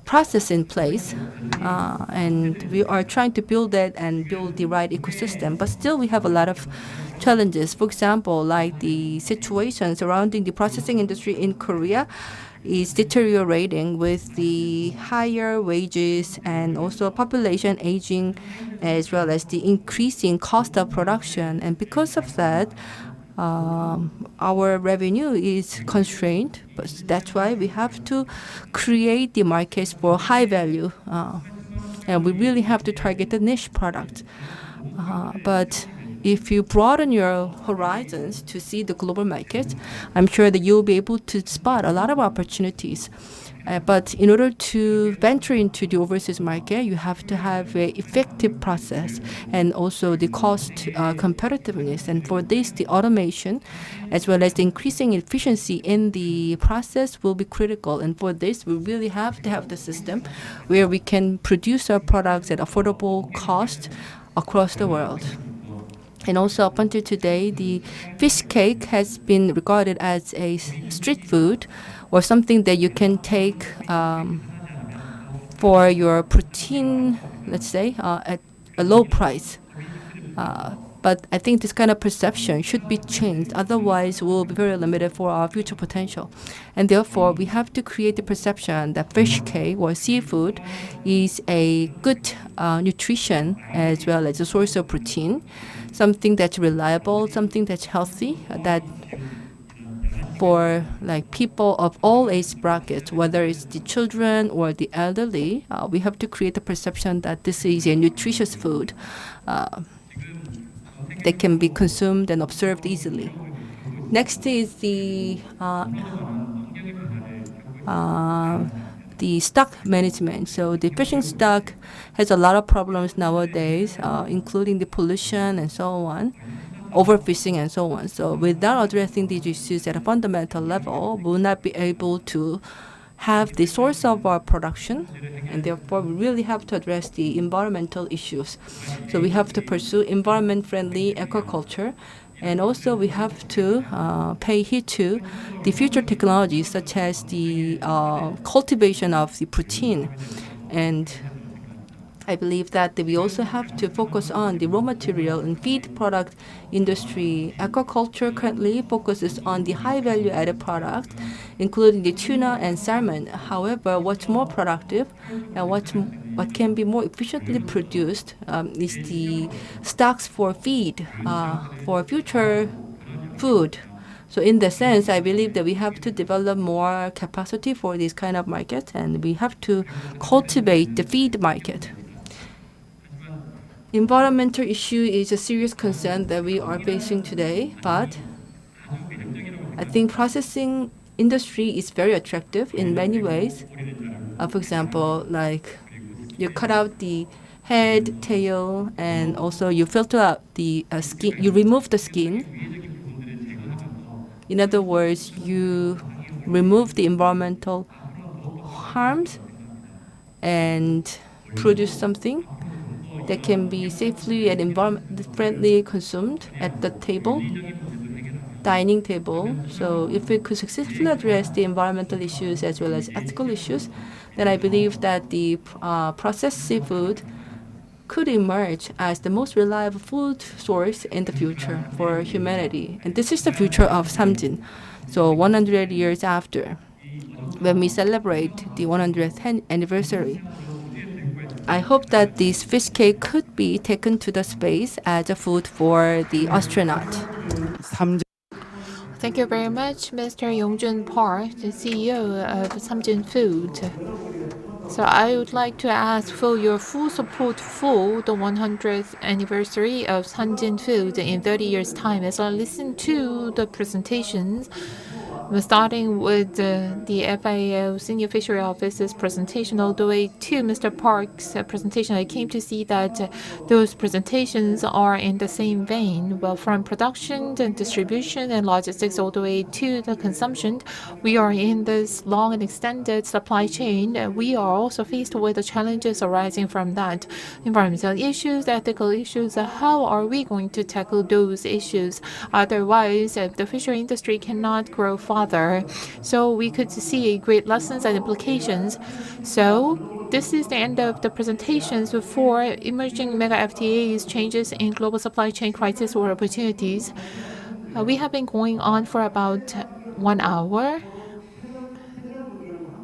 process in place, and we are trying to build it and build the right ecosystem. But still, we have a lot of challenges. For example, like the situation surrounding the processing industry in Korea is deteriorating with the higher wages and also population aging, as well as the increasing cost of production. And because of that, our revenue is constrained, but that's why we have to create the markets for high value, and we really have to target the niche product. But if you broaden your horizons to see the global market, I'm sure that you'll be able to spot a lot of opportunities. But in order to venture into the overseas market, you have to have an effective process and also the cost competitiveness. And for this, the automation, as well as the increasing efficiency in the process, will be critical. And for this, we really have to have the system where we can produce our products at affordable cost across the world. And also, up until today, the fish cake has been regarded as a street food or something that you can take for your protein, let's say, at a low price. But I think this kind of perception should be changed. Otherwise, we'll be very limited for our future potential. And therefore, we have to create the perception that fish cake or seafood is a good nutrition as well as a source of protein, something that's reliable, something that's healthy, that for like people of all age brackets, whether it's the children or the elderly, we have to create a perception that this is a nutritious food that can be consumed and observed easily. Next is the stock management. So the fishing stock has a lot of problems nowadays, including the pollution and so on, overfishing and so on. So without addressing these issues at a fundamental level, we will not be able to have the source of our production, and therefore we really have to address the environmental issues. So we have to pursue environment-friendly aquaculture, and also we have to pay heed to the future technologies such as the cultivation of the protein. And I believe that we also have to focus on the raw material and feed product industry. Aquaculture currently focuses on the high value added products, including the tuna and salmon. However, what's more productive and what can be more efficiently produced is the stocks for feed, for future food. So in the sense, I believe that we have to develop more capacity for this kind of market, and we have to cultivate the feed market. Environmental issue is a serious concern that we are facing today, but I think processing industry is very attractive in many ways. For example, like you cut out the head, tail, and also you filter out the skin. You remove the skin. In other words, you remove the environmental harms and produce something that can be safely and environment-friendly consumed at the table, dining table. So if we could successfully address the environmental issues as well as ethical issues, then I believe that the processed seafood could emerge as the most reliable food source in the future for humanity. And this is the future of Samjin. So 100 years after, when we celebrate the 100th anniversary, I hope that this fish cake could be taken to the space as a food for the astronaut. Thank you very much, Mr. Yongjun Park, the CEO of Samjin Food. So I would like to ask for your full support for the 100th anniversary of Samjin Food in 30 years' time. As I listen to the presentations, starting with the FAO Senior Fishery Office's presentation all the way to Mr. Park's presentation, I came to see that those presentations are in the same vein. Well, from production and distribution and logistics all the way to the consumption, we are in this long and extended supply chain. We are also faced with the challenges arising from that. Environmental issues, ethical issues, how are we going to tackle those issues? Otherwise, the fishery industry cannot grow fast father. So we could see great lessons and implications. So this is the end of the presentations for emerging mega FTAs, changes in global supply chain crisis or opportunities. We have been going on for about 1 hour.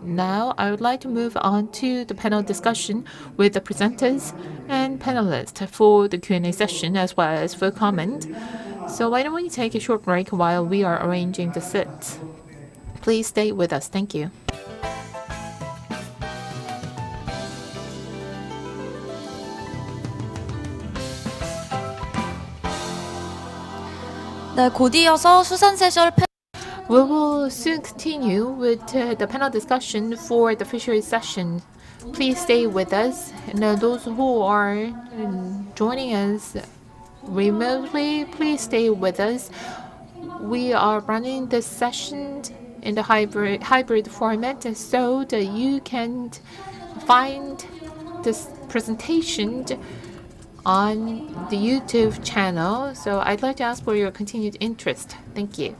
Now, I would like to move on to the panel discussion with the presenters and panelists for the Q&A session as well as for comment. So why don't we take a short break while we are arranging the seats? Please stay with us. Thank you. 네, 곧 이어서 수산 세션 We will soon continue with the panel discussion for the fisheries session. Please stay with us. And those who are joining us remotely, please stay with us. We are running this session in the hybrid format so that you can find this presentation on the YouTube channel. So I'd like to ask for your continued interest. Thank you.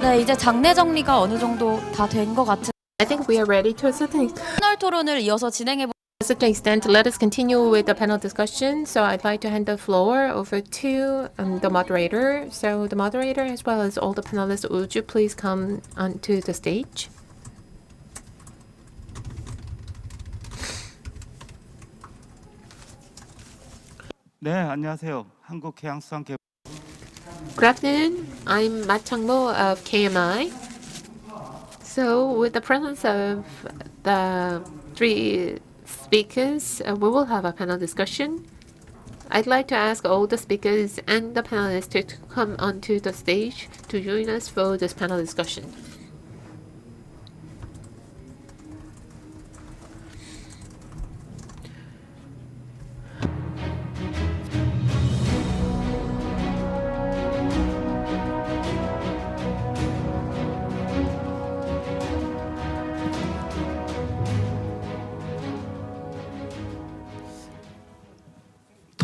네, 이제 장내 정리가 어느 정도 다 된 것 같은. I think we are ready to a certain 패널 토론을 이어서 진행해 extent. Let us continue with the panel discussion. So I'd like to hand the floor over to the moderator. So the moderator, as well as all the panelists, would you please come onto the stage? 네, 안녕하세요. 한국해양수산개발. Good afternoon. I'm Ma Chang-mo of KMI. So, with the presence of the three speakers, we will have a panel discussion. I'd like to ask all the speakers and the panelists to come onto the stage to join us for this panel discussion.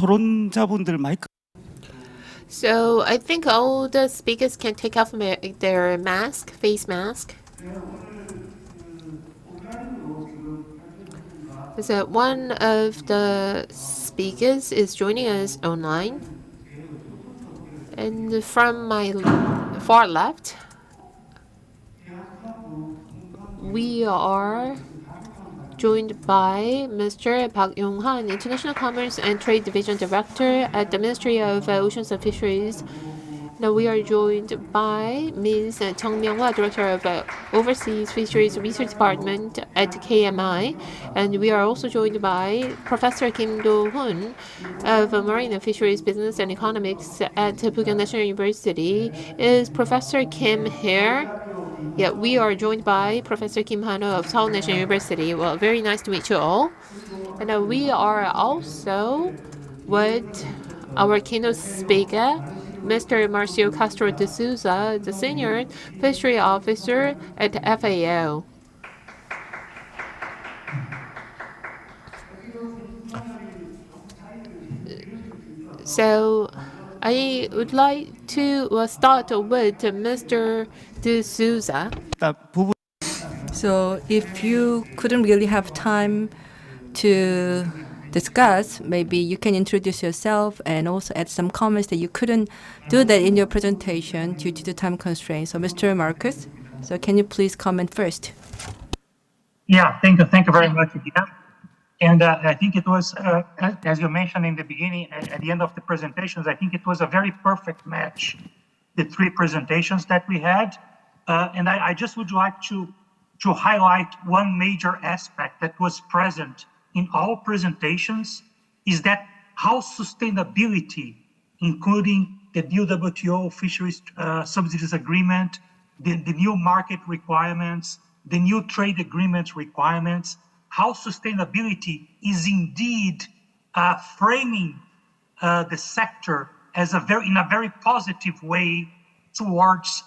토론자분들 마이크. So I think all the speakers can take off their mask, face mask. So one of the speakers is joining us online. And from my far left, we are joined by Mr. Park Yong-han, International Commerce and Trade Division Director at the Ministry of Oceans and Fisheries. Now we are joined by Ms. Chung Myung-hwa, Director of Overseas Fisheries Research Department at KMI, and we are also joined by Professor Kim Do-hoon of Marine and Fisheries Business and Economics at Pugyang National University. Is Professor Kim here? Yeah, we are joined by Professor Kim Han-ho of Seoul National University. Well, very nice to meet you all. And we are also with our keynote speaker, Mr. Marcio Castro de Souza, the Senior Fishery Officer at FAO. So I would like to start with Mr. de Souza. So if you couldn't really have time to discuss, maybe you can introduce yourself and also add some comments that you couldn't do that in your presentation due to the time constraints. So Mr. Marcus, so can you please comment first? Yeah, thank you very much again. And I think it was, as you mentioned in the beginning, at the end of the presentations, I think it was a very perfect match, the three presentations that we had. And I just would like to highlight one major aspect that was present in all presentations, is that how sustainability, including the new WTO fisheries subsidies agreement, the new market requirements, the new trade agreement requirements, how sustainability is indeed framing the sector as in a very positive way towards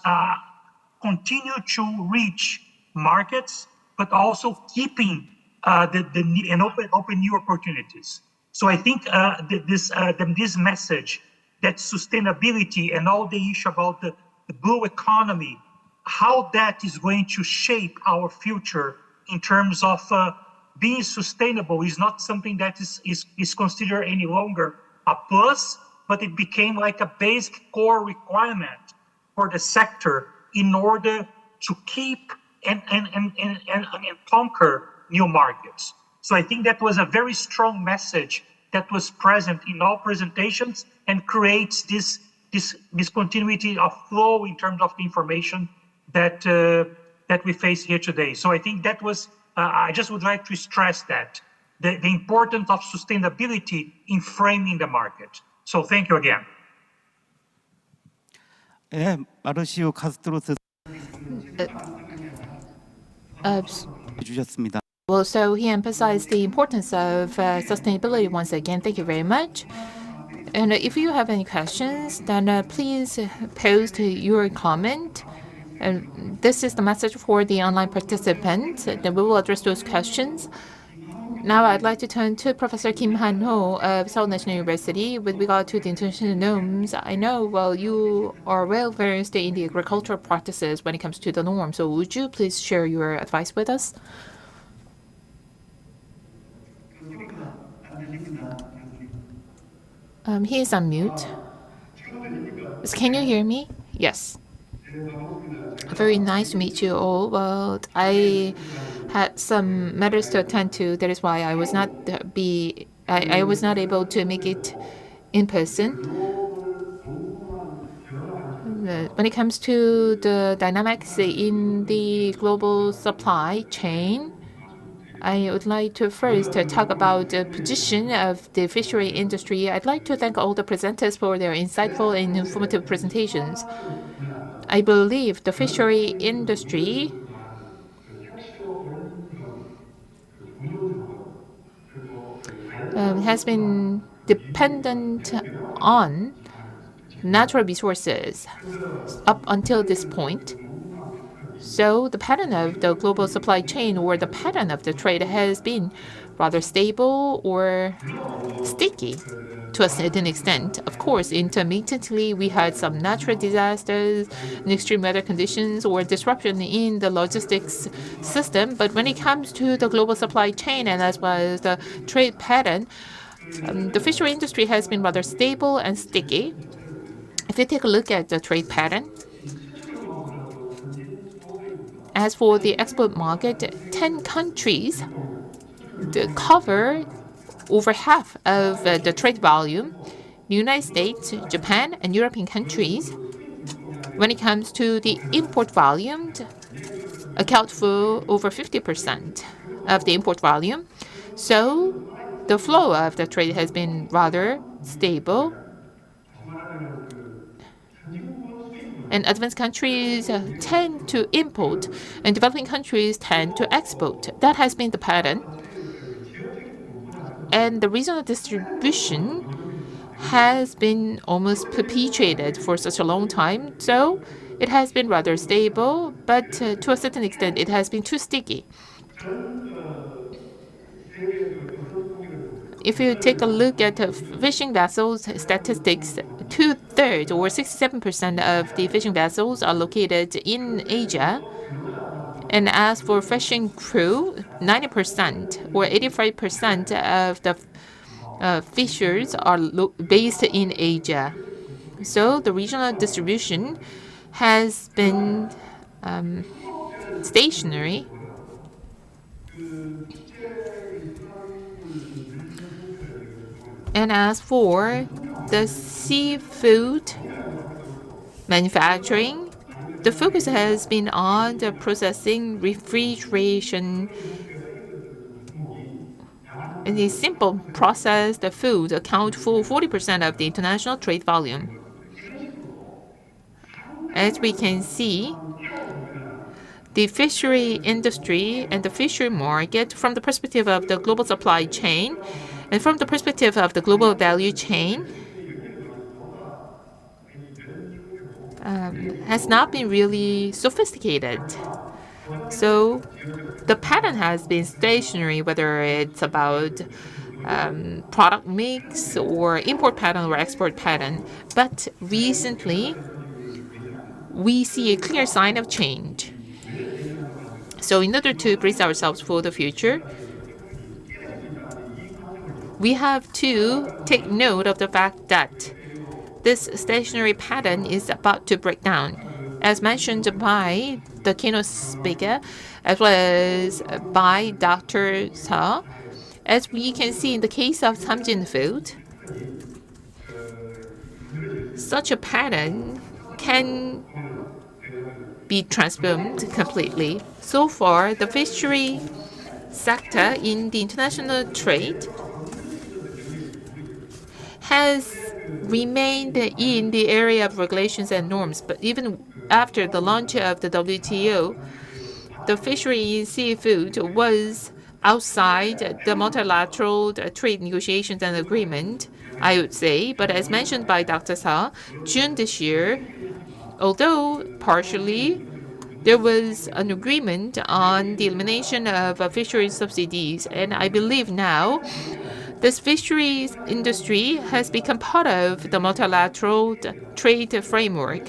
continue to reach markets, but also keeping and open new opportunities. So I think this message that sustainability and all the issue about the blue economy, how that is going to shape our future in terms of being sustainable is not something that is considered any longer a plus, but it became like a basic core requirement for the sector in order to keep and conquer new markets. So I think that was a very strong message that was present in all presentations and creates this continuity of flow in terms of the information that we face here today. So I think that was, I just would like to stress that, the importance of sustainability in framing the market. So thank you again. 예, 마르시오 카스트로스 주셨습니다. Well, so he emphasized the importance of sustainability once again. Thank you very much. And if you have any questions, then please post your comment. And this is the message for the online participants. Then we will address those questions. Now I'd like to turn to Professor Kim Han-ho of Seoul National University with regard to the international norms. I know, well, you are well versed in the agricultural practices when it comes to the norms. So would you please share your advice with us? He is on mute. Can you hear me? Yes. Very nice to meet you all. Well, I had some matters to attend to. That is why I was not I was not able to make it in person. When it comes to the dynamics in the global supply chain, I would like to first talk about the position of the fishery industry. I'd like to thank all the presenters for their insightful and informative presentations. I believe the fishery industry has been dependent on natural resources up until this point. So the pattern of the global supply chain or the pattern of the trade has been rather stable or sticky to a certain extent. Of course, intermittently, we had some natural disasters, extreme weather conditions, or disruption in the logistics system. But when it comes to the global supply chain and as well as the trade pattern, the fishery industry has been rather stable and sticky. If you take a look at the trade pattern, as for the export market, 10 countries cover over half of the trade volume. The United States, Japan, and European countries, when it comes to the import volume, account for over 50% of the import volume. So the flow of the trade has been rather stable. And advanced countries tend to import, and developing countries tend to export. That has been the pattern. And the regional distribution has been almost perpetuated for such a long time. So it has been rather stable, but to a certain extent, it has been too sticky. If you take a look at fishing vessels statistics, 2/3 or 67% of the fishing vessels are located in Asia. And as for fishing crew, 90% or 85% of the fishers are based in Asia. So the regional distribution has been stationary. And as for the seafood manufacturing, the focus has been on the processing, refrigeration, and the simple processed food account for 40% of the international trade volume. As we can see, the fishery industry and the fishery market, from the perspective of the global supply chain and from the perspective of the global value chain, has not been really sophisticated. So the pattern has been stationary, whether it's about product mix or import pattern or export pattern. But recently, we see a clear sign of change. So in order to brace ourselves for the future, we have to take note of the fact that this stationary pattern is about to break down. As mentioned by the keynote speaker, as well as by Dr. Seo, as we can see in the case of Samjin Food, such a pattern can be transformed completely. So far, the fishery sector in the international trade has remained in the area of regulations and norms. But even after the launch of the WTO, the fishery in seafood was outside the multilateral trade negotiations and agreement, I would say. But as mentioned by Dr. Seo, June this year, although partially, there was an agreement on the elimination of fisheries subsidies. And I believe now this fisheries industry has become part of the multilateral trade framework.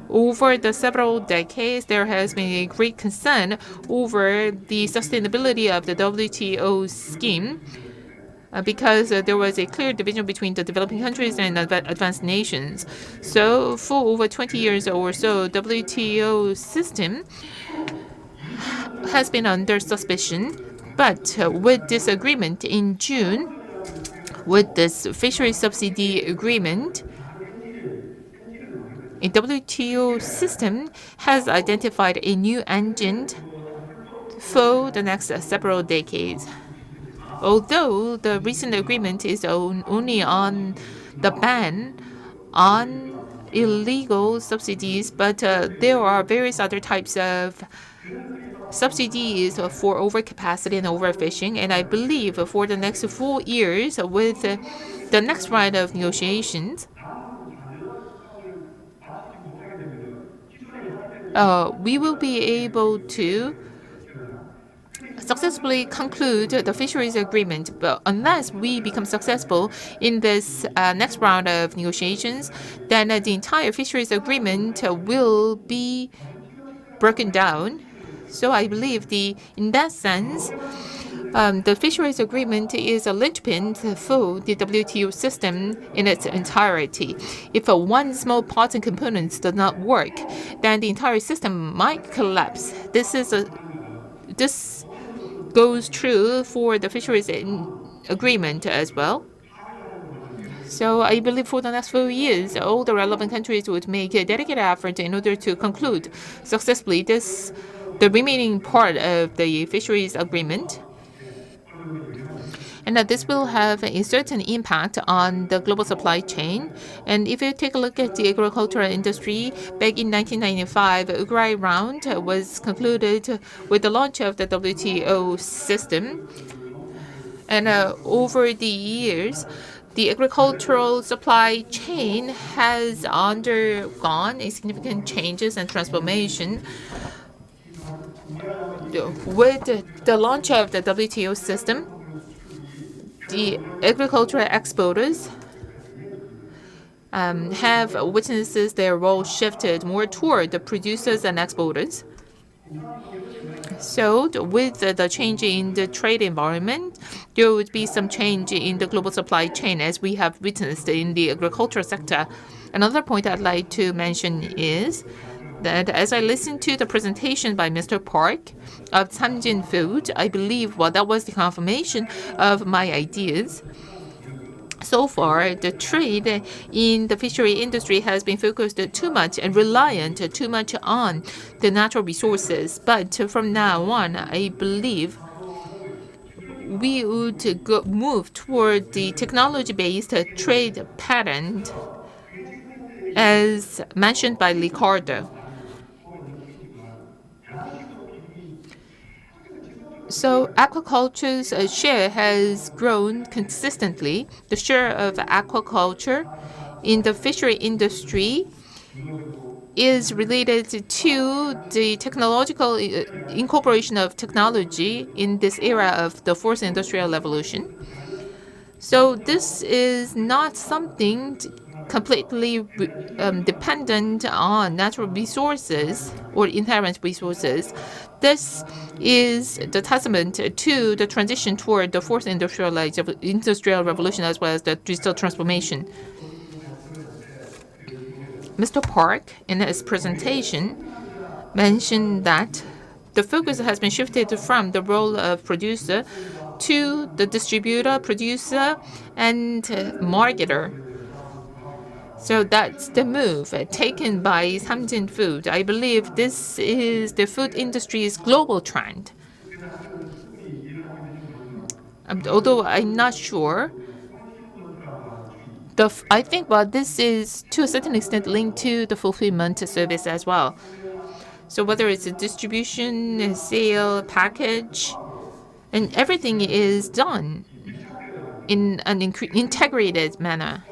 Over the several decades, there has been a great concern over the sustainability of the WTO scheme because there was a clear division between the developing countries and advanced nations. So for over 20 years or so, WTO system has been under suspicion. But with this agreement in June, with this fishery subsidy agreement, a WTO system has identified a new engine for the next several decades. Although the recent agreement is only on the ban on illegal subsidies, but there are various other types of subsidies for overcapacity and overfishing. And I believe for the next 4 years, with the next round of negotiations, we will be able to successfully conclude the fisheries agreement. But unless we become successful in this next round of negotiations, then the entire fisheries agreement will be broken down. So I believe in that sense, the fisheries agreement is a linchpin for the WTO system in its entirety. If one small part and components does not work, then the entire system might collapse. This goes true for the fisheries agreement as well. So I believe for the next few years, all the relevant countries would make a dedicated effort in order to conclude successfully the remaining part of the fisheries agreement. And that this will have a certain impact on the global supply chain. And if you take a look at the agricultural industry, back in 1995, the Uruguay round was concluded with the launch of the WTO system. And over the years, the agricultural supply chain has undergone significant changes and transformation. With the launch of the WTO system, the agricultural exporters have witnessed their role shifted more toward the producers and exporters. So with the change in the trade environment, there would be some change in the global supply chain as we have witnessed in the agricultural sector. Another point I'd like to mention is that as I listened to the presentation by Mr. Park of Samjin Food, I believe that was the confirmation of my ideas. So far, the trade in the fishery industry has been focused too much and reliant too much on the natural resources. But from now on, I believe we would move toward the technology-based trade pattern as mentioned by Ricardo. So aquaculture's share has grown consistently. The share of aquaculture in the fishery industry is related to the technological incorporation of technology in this era of the fourth industrial revolution. So this is not something completely dependent on natural resources or inherent resources. This is the testament to the transition toward the fourth industrial revolution as well as the digital transformation. Mr. Park, in his presentation, mentioned that the focus has been shifted from the role of producer to the distributor, producer, and marketer. So that's the move taken by Samjin Food. I believe this is the food industry's global trend. Although I'm not sure, I think this is to a certain extent linked to the fulfillment service as well. So whether it's a distribution, sale, package, and everything is done in an integrated manner,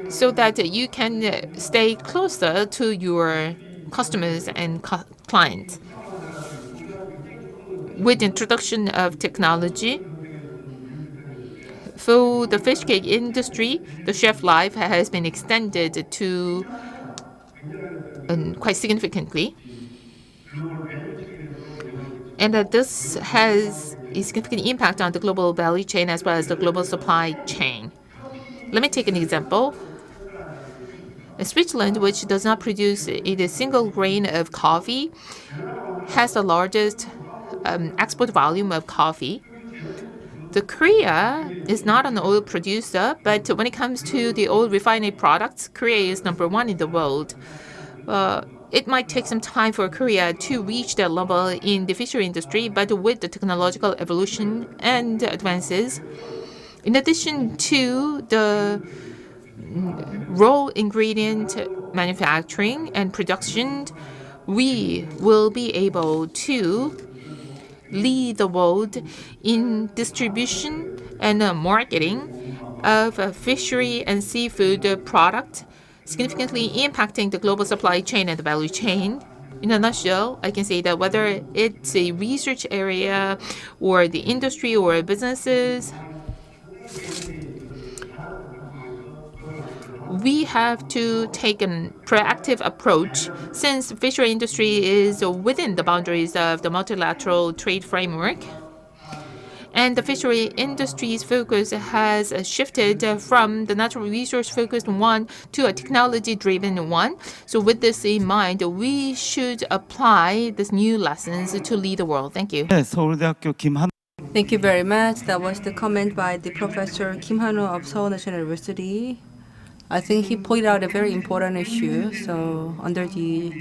so that you can stay closer to your customers and clients. With the introduction of technology, for the fish cake industry, the shelf life has been extended to quite significantly. And this has a significant impact on the global value chain as well as the global supply chain. Let me take an example. Switzerland, which does not produce a single grain of coffee, has the largest export volume of coffee. The Korea is not an oil producer, but when it comes to the oil refinery products, Korea is number one in the world. It might take some time for Korea to reach that level in the fishery industry, but with the technological evolution and advances, in addition to the raw ingredient manufacturing and production, we will be able to lead the world in distribution and marketing of fishery and seafood products, significantly impacting the global supply chain and the value chain. In a nutshell, I can say that whether it's a research area or the industry or businesses, we have to take a proactive approach since the fishery industry is within the boundaries of the multilateral trade framework. And the fishery industry's focus has shifted from the natural resource-focused one to a technology-driven one. So with this in mind, we should apply these new lessons to lead the world. Thank you. Thank you very much. That was the comment by the Professor Kim Han-ho of Seoul National University. I think he pointed out a very important issue. So under the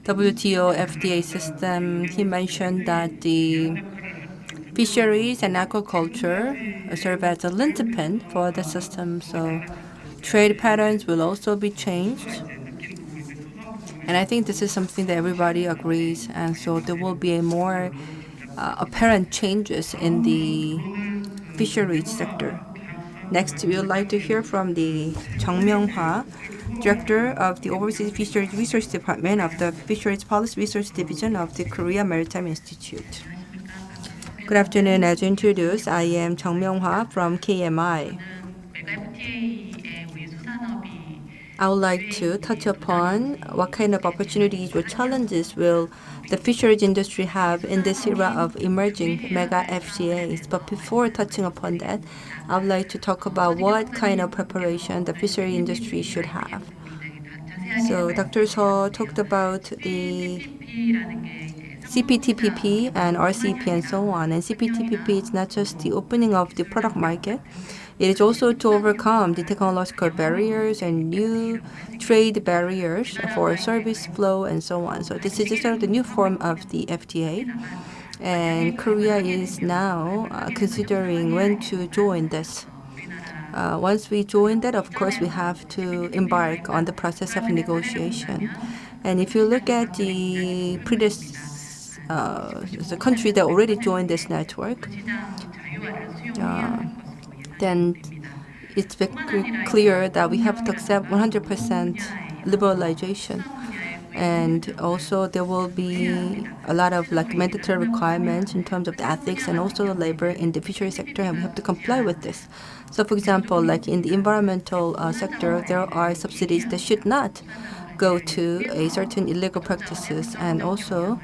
WTO FDA system, he mentioned that the fisheries and aquaculture serve as a linchpin for the system. So trade patterns will also be changed. And I think this is something that everybody agrees. And so there will be a more apparent changes in the fisheries sector. Next, we would like to hear from the Jung Myung-hwa, Director of the Overseas Fisheries Research Department of the Fisheries Policy Research Division of the Korea Maritime Institute. Good afternoon. As introduced, I am Jung Myung-hwa from KMI. I would like to touch upon what kind of opportunities or challenges will the fisheries industry have in this era of emerging mega FCAs. But before touching upon that, I would like to talk about what kind of preparation the fishery industry should have. So Dr. Seo talked about the CPTPP and RCEP and so on. And CPTPP is not just the opening of the product market. It is also to overcome the technological barriers and new trade barriers for service flow and so on. So this is just sort of the new form of the FTA. And Korea is now considering when to join this. Once we join that, of course, we have to embark on the process of negotiation. And if you look at the the country that already joined this network, then it's very clear that we have to accept 100% liberalization. And also there will be a lot of mandatory requirements in terms of the ethics and also the labor in the fishery sector, and we have to comply with this. So for example, in the environmental sector, there are subsidies that should not go to a certain illegal practices, and also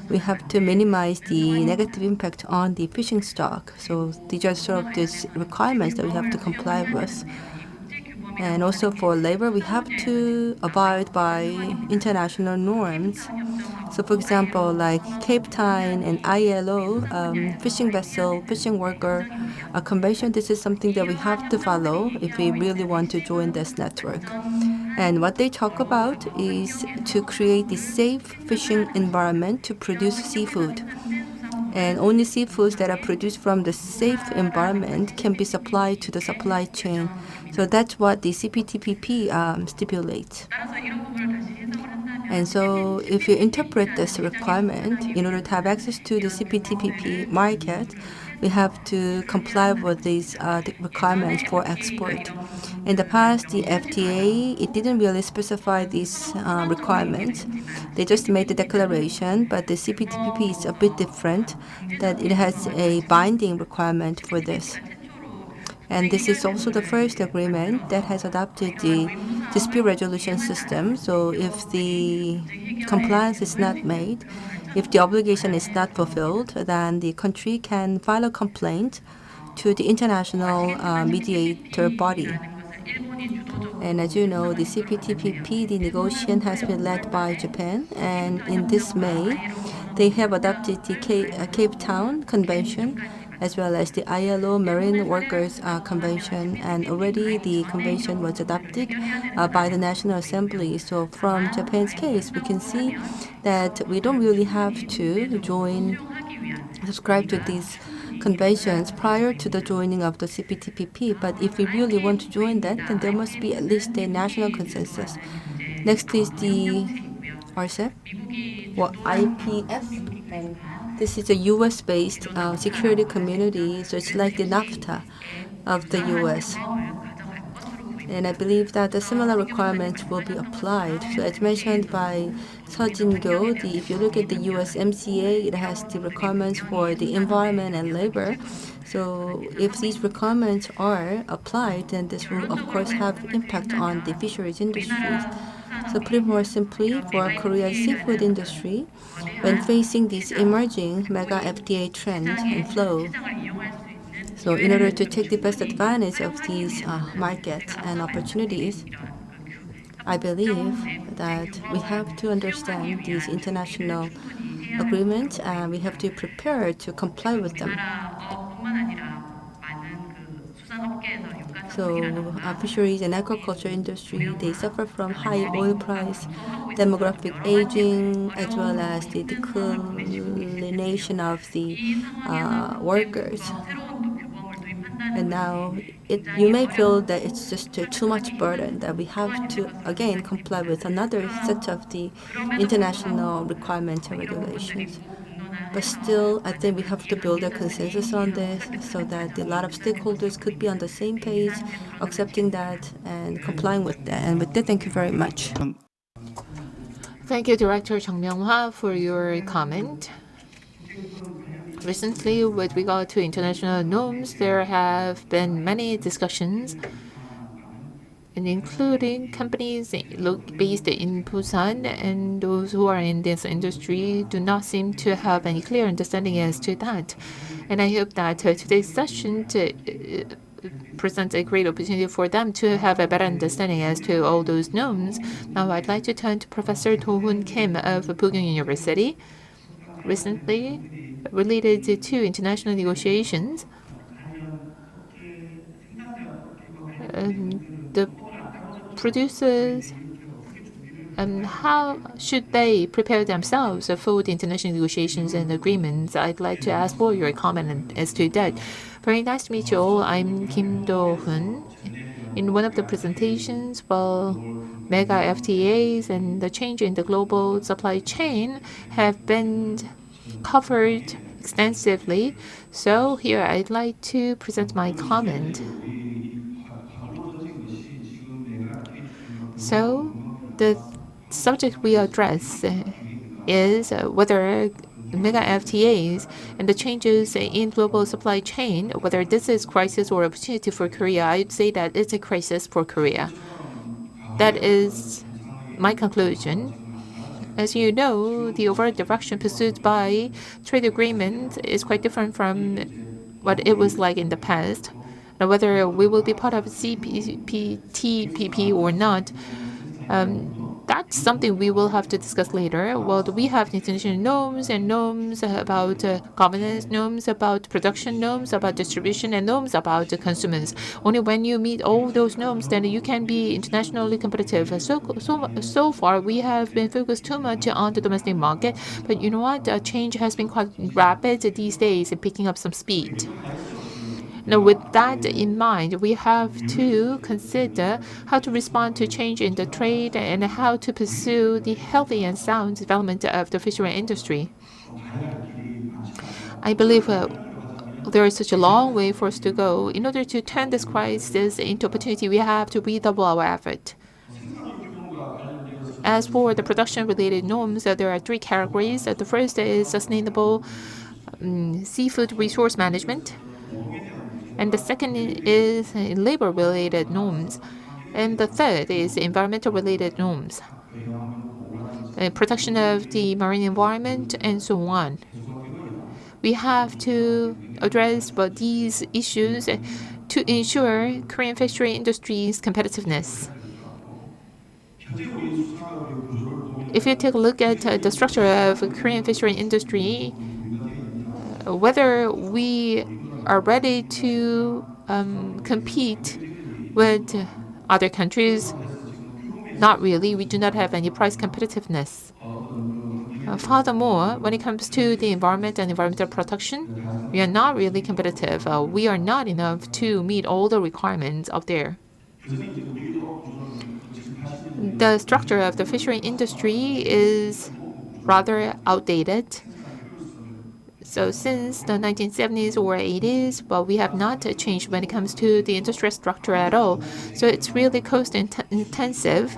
we have to minimize the negative impact on the fishing stock. So these are sort of these requirements that we have to comply with. And also for labor, we have to abide by international norms. So for example, Cape Town and ILO fishing vessel, fishing worker convention, this is something that we have to follow if we really want to join this network. And what they talk about is to create a safe fishing environment to produce seafood. And only seafoods that are produced from the safe environment can be supplied to the supply chain. So that's what the CPTPP stipulates. And so if you interpret this requirement, in order to have access to the CPTPP market, we have to comply with these requirements for export. In the past, the FTA, it didn't really specify these requirements. They just made the declaration, but the CPTPP is a bit different, that it has a binding requirement for this. And this is also the first agreement that has adopted the dispute resolution system. So if the compliance is not made, if the obligation is not fulfilled, then the country can file a complaint to the international mediator body. And as you know, the CPTPP, the negotiation has been led by Japan. And in this May, they have adopted the Cape Town Convention. as well as the ILO Marine Workers Convention, and already the convention was adopted by the National Assembly. So from Japan's case, we can see that we don't really have to subscribe to these conventions prior to the joining of the CPTPP, but if we really want to join that, then there must be at least a national consensus. Next is the RCEP, or IPF, and this is a US-based security community, so it's like the NAFTA of the US. And I believe that the similar requirements will be applied. So as mentioned by Seo-Jin-kyo, if you look at the USMCA, it has the requirements for the environment and labor. So if these requirements are applied, then this will of course have impact on the fisheries industries. So put it more simply, for Korea's seafood industry, when facing this emerging mega FTA trend and flow, so in order to take the best advantage of these markets and opportunities, I believe that we have to understand these international agreements and we have to prepare to comply with them. So fisheries and aquaculture industry, they suffer from high oil price, demographic aging, as well as the declination of the workers. And now you may feel that it's just too much burden, that we have to again comply with another set of the international requirements and regulations. But still, I think we have to build a consensus on this so that a lot of stakeholders could be on the same page, accepting that and complying with that. And with that, thank you very much. Thank you, Director Chung Myung-hwa, for your comment. Recently, with regard to international norms, there have been many discussions, and including companies based in Busan, and those who are in this industry do not seem to have any clear understanding as to that. And I hope that today's session presents a great opportunity for them to have a better understanding as to all those norms. Now, I'd like to turn to Professor Do-Hoon Kim of Bugyeong University. Recently, related to international negotiations, the producers, how should they prepare themselves for the international negotiations and agreements? I'd like to ask for your comment as to that. Very nice to meet you all. I'm Kim Do-hoon. In one of the presentations, mega FTAs and the change in the global supply chain have been covered extensively. So here I'd like to present my comment. So the subject we address is whether mega FTAs and the changes in global supply chain, whether this is crisis or opportunity for Korea. I'd say that it's a crisis for Korea. That is my conclusion. As you know, the overall direction pursued by trade agreement is quite different from what it was like in the past. Now, whether we will be part of CPTPP or not, that's something we will have to discuss later. Well, we have international norms and norms about governance, norms about production, norms about distribution, and norms about consumers. Only when you meet all those norms, then you can be internationally competitive. So far, we have been focused too much on the domestic market, but you know what? Change has been quite rapid these days, picking up some speed. Now, with that in mind, we have to consider how to respond to change in the trade and how to pursue the healthy and sound development of the fishery industry. I believe there is such a long way for us to go. In order to turn this crisis into opportunity, we have to redouble our effort. As for the production-related norms, there are three categories. The first is sustainable seafood resource management. And the second is labor-related norms. And the third is environmental-related norms, protection of the marine environment, and so on. We have to address these issues to ensure Korean fishery industry's competitiveness. If you take a look at the structure of Korean fishery industry, Whether we are ready to compete with other countries, not really. We do not have any price competitiveness. Furthermore, when it comes to the environment and environmental protection, we are not really competitive. We are not enough to meet all the requirements up there. The structure of the fishery industry is rather outdated. So since the 1970s or 80s, well, we have not changed when it comes to the industrial structure at all. So it's really cost intensive.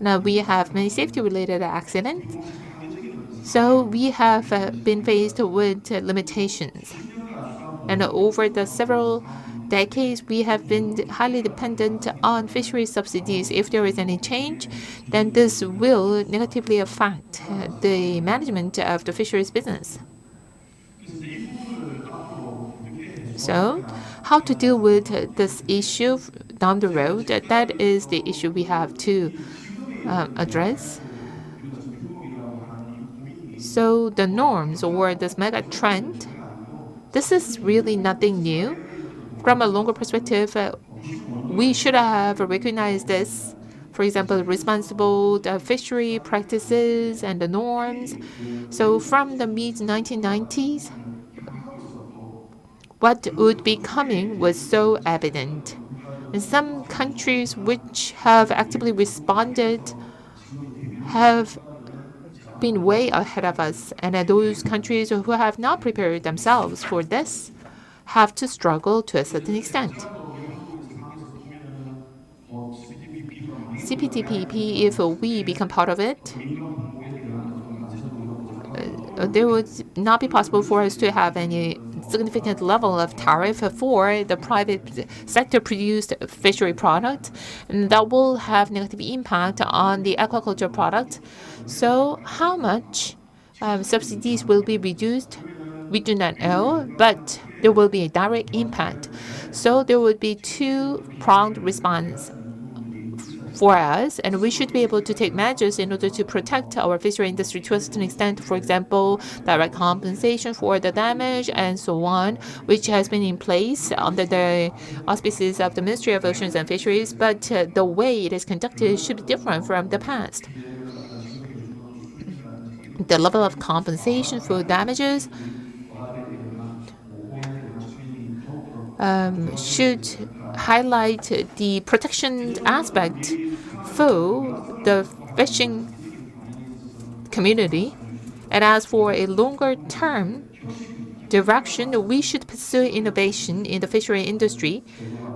Now we have many safety-related accidents. So we have been faced with limitations. And over the several decades, we have been highly dependent on fishery subsidies. If there is any change, then this will negatively affect the management of the fisheries business. So, how to deal with this issue down the road, that is the issue we have to address. So, the norms or this mega trend, this is really nothing new. From a longer perspective, we should have recognized this. For example, responsible fishery practices and the norms. So from the mid-1990s, what would be coming was so evident. And some countries which have actively responded have been way ahead of us, and those countries who have not prepared themselves for this have to struggle to a certain extent. CPTPP, if we become part of it, there would not be possible for us to have any significant level of tariff for the private sector produced fishery product, and that will have negative impact on the aquaculture product. So how much subsidies will be reduced? We do not know, but there will be a direct impact. So there would be two-pronged response for us, and we should be able to take measures in order to protect our fishery industry to a certain extent. For example, direct compensation for the damage and so on, which has been in place under the auspices of the Ministry of Oceans and Fisheries, but the way it is conducted should be different from the past. The level of compensation for damages should highlight the protection aspect for the fishing community. And as for a longer term direction, we should pursue innovation in the fishery industry.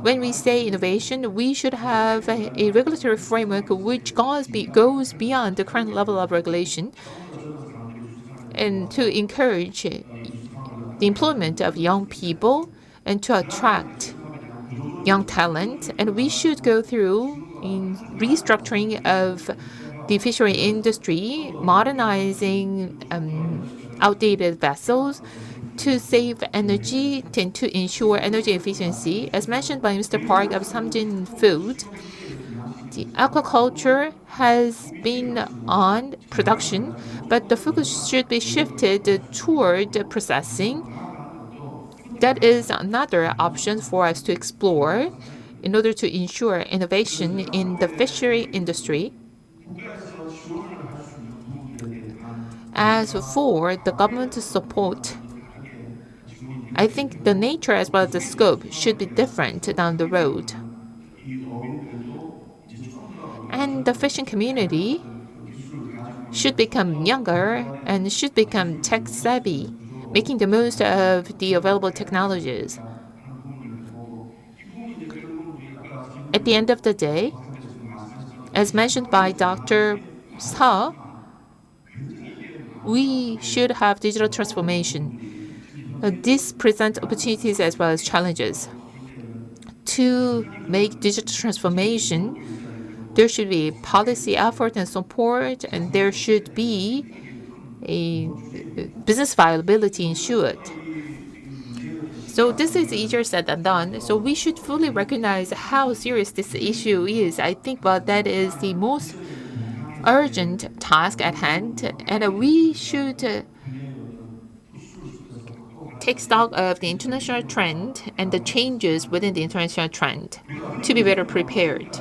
When we say innovation, we should have a regulatory framework which goes beyond the current level of regulation, and to encourage the employment of young people and to attract young talent. And we should go through in restructuring of the fishery industry, modernizing outdated vessels to save energy and to ensure energy efficiency. As mentioned by Mr. Park of Samjin Food, the aquaculture has been on production, but the focus should be shifted toward processing. That is another option for us to explore in order to ensure innovation in the fishery industry. As for the government support, I think the nature as well as the scope should be different down the road. And the fishing community should become younger and should become tech savvy, making the most of the available technologies. At the end of the day, as mentioned by Dr. Seo, we should have digital transformation. This presents opportunities as well as challenges. To make digital transformation, there should be policy effort and support, and there should be a business viability ensured. So this is easier said than done. So we should fully recognize how serious this issue is. I think that is the most urgent task at hand, and we should take stock of the international trend and the changes within the international trend to be better prepared.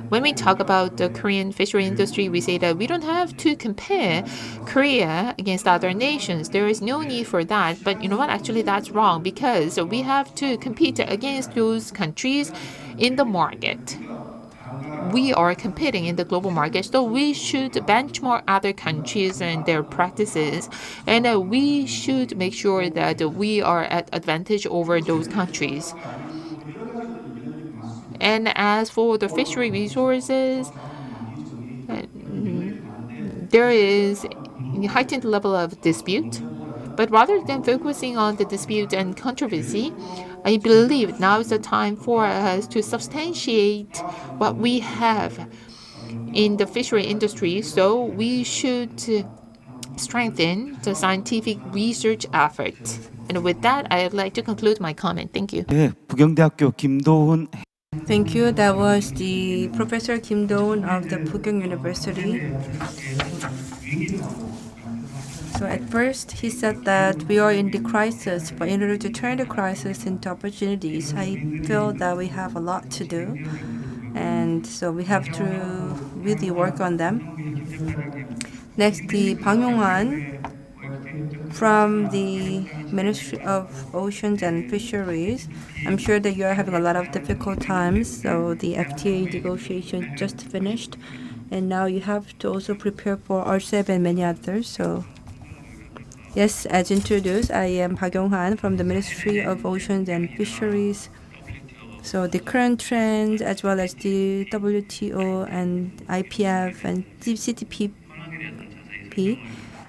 When we talk about the Korean fishery industry, we say that we don't have to compare Korea against other nations. There is no need for that. But you know what? Actually, that's wrong because we have to compete against those countries in the market. We are competing in the global market, so we should benchmark other countries and their practices, and we should make sure that we are at advantage over those countries. And as for the fishery resources, there is a heightened level of dispute. But rather than focusing on the dispute and controversy, I believe now is the time for us to substantiate what we have in the fishery industry. So we should strengthen the scientific research efforts. And with that, I'd like to conclude my comment. Thank you. 네, 부경대학교 김도훈. Thank you. That was the Professor Kim Do-hoon of the Pugyong University. So at first, he said that we are in the crisis, but in order to turn the crisis into opportunities, I feel that we have a lot to do. And so we have to really work on them. Next, the Bang Yong-han from the Ministry of Oceans and Fisheries. I'm sure that you are having a lot of difficult times. So the FTA negotiation just finished, and now you have to also prepare for RCEP and many others. So yes, as introduced, I am Bang Yong-han from the Ministry of Oceans and Fisheries. So the current trends, as well as the WTO and IPF and CTPP,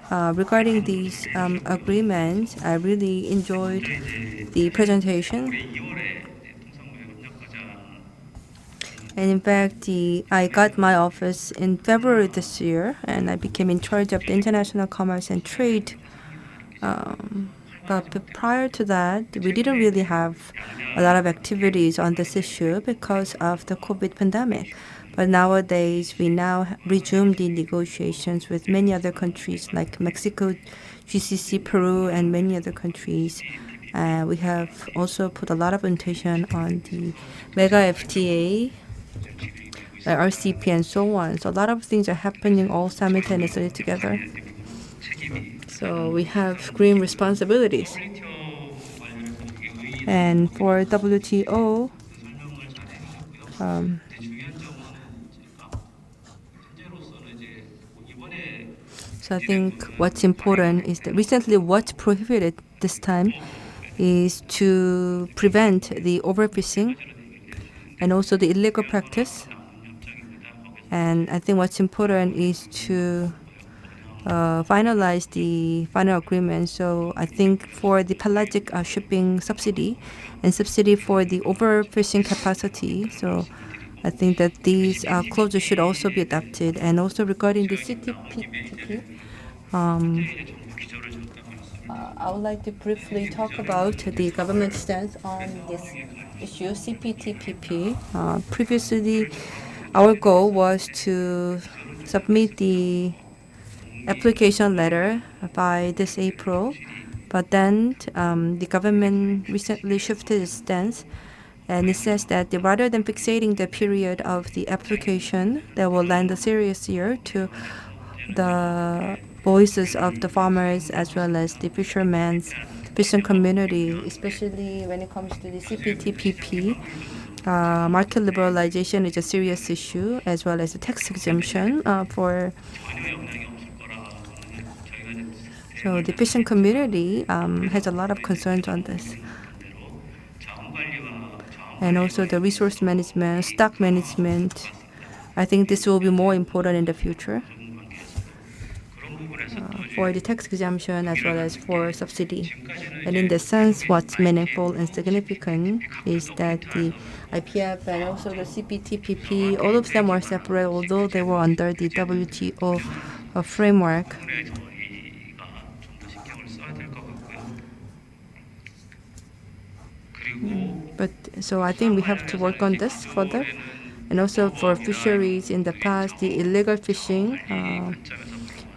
regarding these agreements, I really enjoyed the presentation. And in fact, I got my office in February this year, and I became in charge of the international commerce and trade. But prior to that, we didn't really have a lot of activities on this issue because of the COVID pandemic. But nowadays, we now resume the negotiations with many other countries like Mexico, GCC, Peru, and many other countries. We have also put a lot of attention on the mega FTA, RCP, and so on. So a lot of things are happening all simultaneously together. So we have green responsibilities. And for WTO, so I think what's important is that recently what's prohibited this time is to prevent the overfishing and also the illegal practice. And I think what's important is to finalize the final agreement. So I think for the pelagic shipping subsidy and subsidy for the overfishing capacity, so I think that these clauses should also be adopted. And also regarding the CTPP, I would like to briefly talk about the government stance on this issue, CPTPP. Previously, our goal was to submit the application letter by this April, but then the government recently shifted its stance, and it says that rather than fixating the period of the application that will lend a serious ear to the voices of the farmers as well as the fishing community, especially when it comes to the CPTPP. Market liberalization is a serious issue, as well as the tax exemption for. So the fishing community has a lot of concerns on this. And also the resource management, stock management. I think this will be more important in the future for the tax exemption as well as for subsidy. And in this sense, what's meaningful and significant is that the IPF and also the CPTPP, all of them are separate, although they were under the WTO framework. But so I think we have to work on this further. And also for fisheries in the past, the illegal fishing,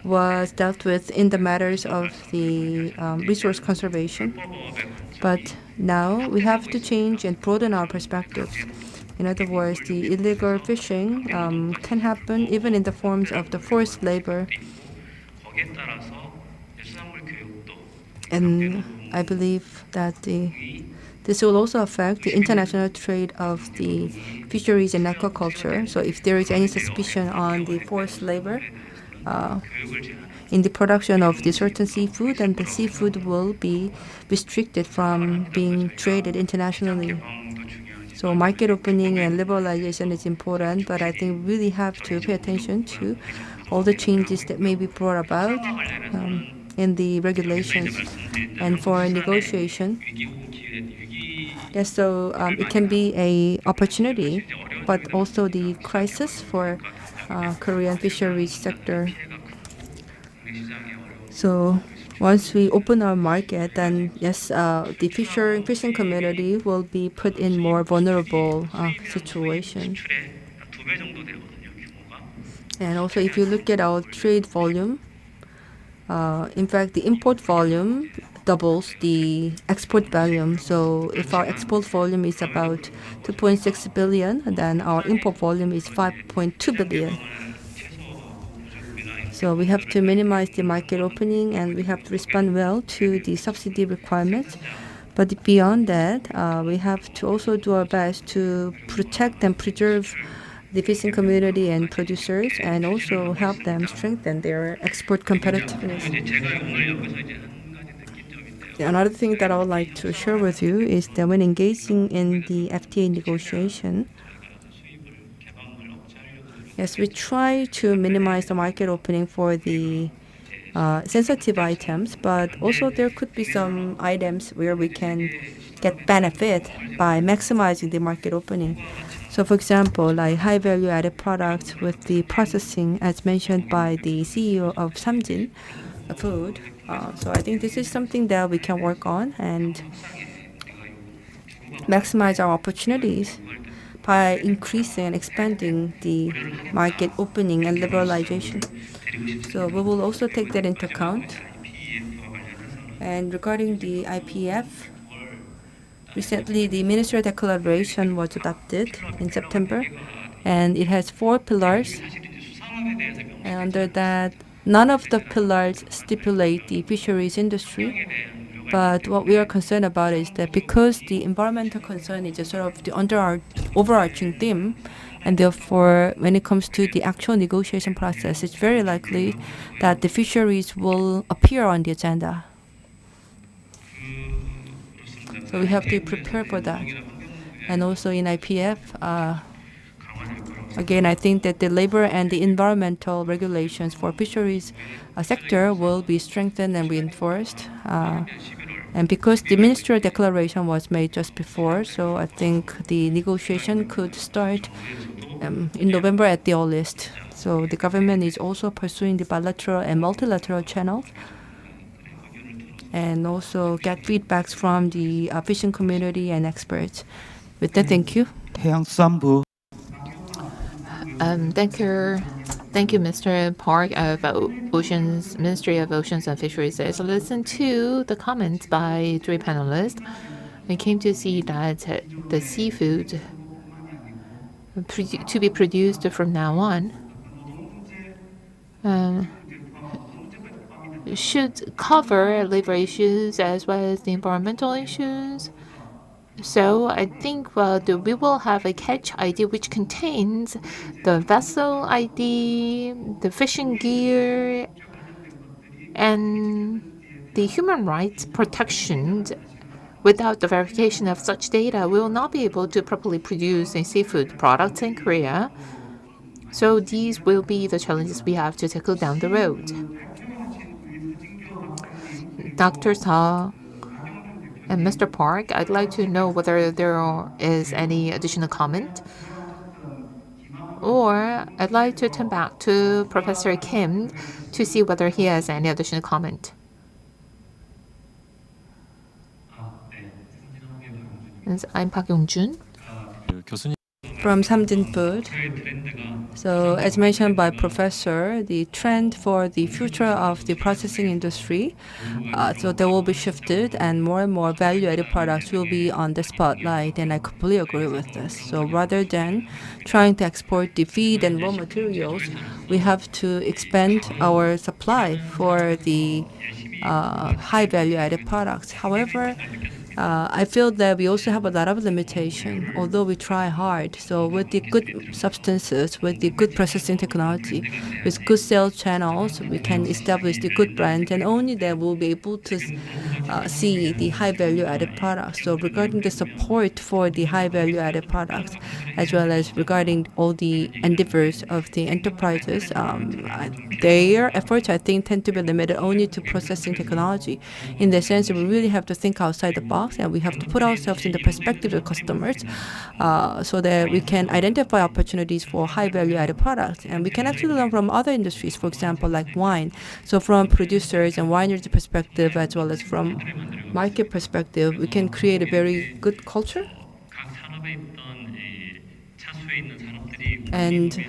was dealt with in the matters of the resource conservation. But now we have to change and broaden our perspectives. In other words, the illegal fishing can happen even in the forms of the forced labor. And I believe that this will also affect the international trade of the fisheries and aquaculture. So if there is any suspicion on the forced labor in the production of the certain seafood, then the seafood will be restricted from being traded internationally. So market opening and liberalization is important, but I think we really have to pay attention to all the changes that may be brought about in the regulations. And for negotiation, yes, so it can be a opportunity, but also the crisis for Korean fisheries sector. So once we open our market, then yes, the fishing community will be put in more vulnerable situation. And also, if you look at our trade volume, in fact, the import volume doubles the export volume. So if our export volume is about 2.6 billion, then our import volume is 5.2 billion. So we have to minimize the market opening, and we have to respond well to the subsidy requirements. But beyond that, we have to also do our best to protect and preserve the fishing community and producers, and also help them strengthen their export competitiveness. Another thing that I would like to share with you is that when engaging in the FTA negotiation, yes, we try to minimize the market opening for the sensitive items, but also there could be some items where we can get benefit by maximizing the market opening. So for example, like high value added products with the processing, as mentioned by the CEO of Samjin Food. So I think this is something that we can work on and maximize our opportunities by increasing and expanding the market opening and liberalization. So we will also take that into account. And regarding the IPF, recently the ministerial declaration was adopted in September, and it has 4 pillars. And under that, none of the pillars stipulate the fisheries industry. But what we are concerned about is that because the environmental concern is a sort of the overarching theme, and therefore when it comes to the actual negotiation process, it's very likely that the fisheries will appear on the agenda. So we have to prepare for that. And also in IPF, again, I think that the labor and the environmental regulations for fisheries sector will be strengthened and reinforced. And because the ministerial declaration was made just before, so I think the negotiation could start in November at the earliest. So the government is also pursuing the bilateral and multilateral channels, and also get feedbacks from the fishing community and experts. With that, thank you. 해양수산부. Thank you, Mr. Park of Oceans, Ministry of Oceans and Fisheries. As I listened to the comments by 3 panelists, I came to see that the seafood to be produced from now on should cover labor issues as well as the environmental issues. So I think we will have a catch ID which contains the vessel ID, the fishing gear, and the human rights protection. Without the verification of such data, we will not be able to properly produce a seafood products in Korea. So these will be the challenges we have to tackle down the road. Dr. Seo and Mr. Park, I'd like to know whether there is any additional comment. Or I'd like to turn back to Professor Kim to see whether he has any additional comment. I'm Park Yong-jun. from Samjin Food. So as mentioned by Professor, the trend for the future of the processing industry, so they will be shifted and more value-added products will be on the spotlight, and I completely agree with this. So rather than trying to export the feed and raw materials, we have to expand our supply for the high value-added products. However, I feel that we also have a lot of limitation, although we try hard. So with the good substances, with the good processing technology, with good sales channels, we can establish the good brand, and only then we'll be able to see the high value-added products. So regarding the support for the high value-added products, as well as regarding all the endeavors of the enterprises, their efforts, I think, tend to be limited only to processing technology. In the sense that we really have to think outside the box, and we have to put ourselves in the perspective of customers so that we can identify opportunities for high value-added products. And we can actually learn from other industries, for example, like wine. So from producers and wineries' perspective, as well as from market perspective, we can create a very good culture. And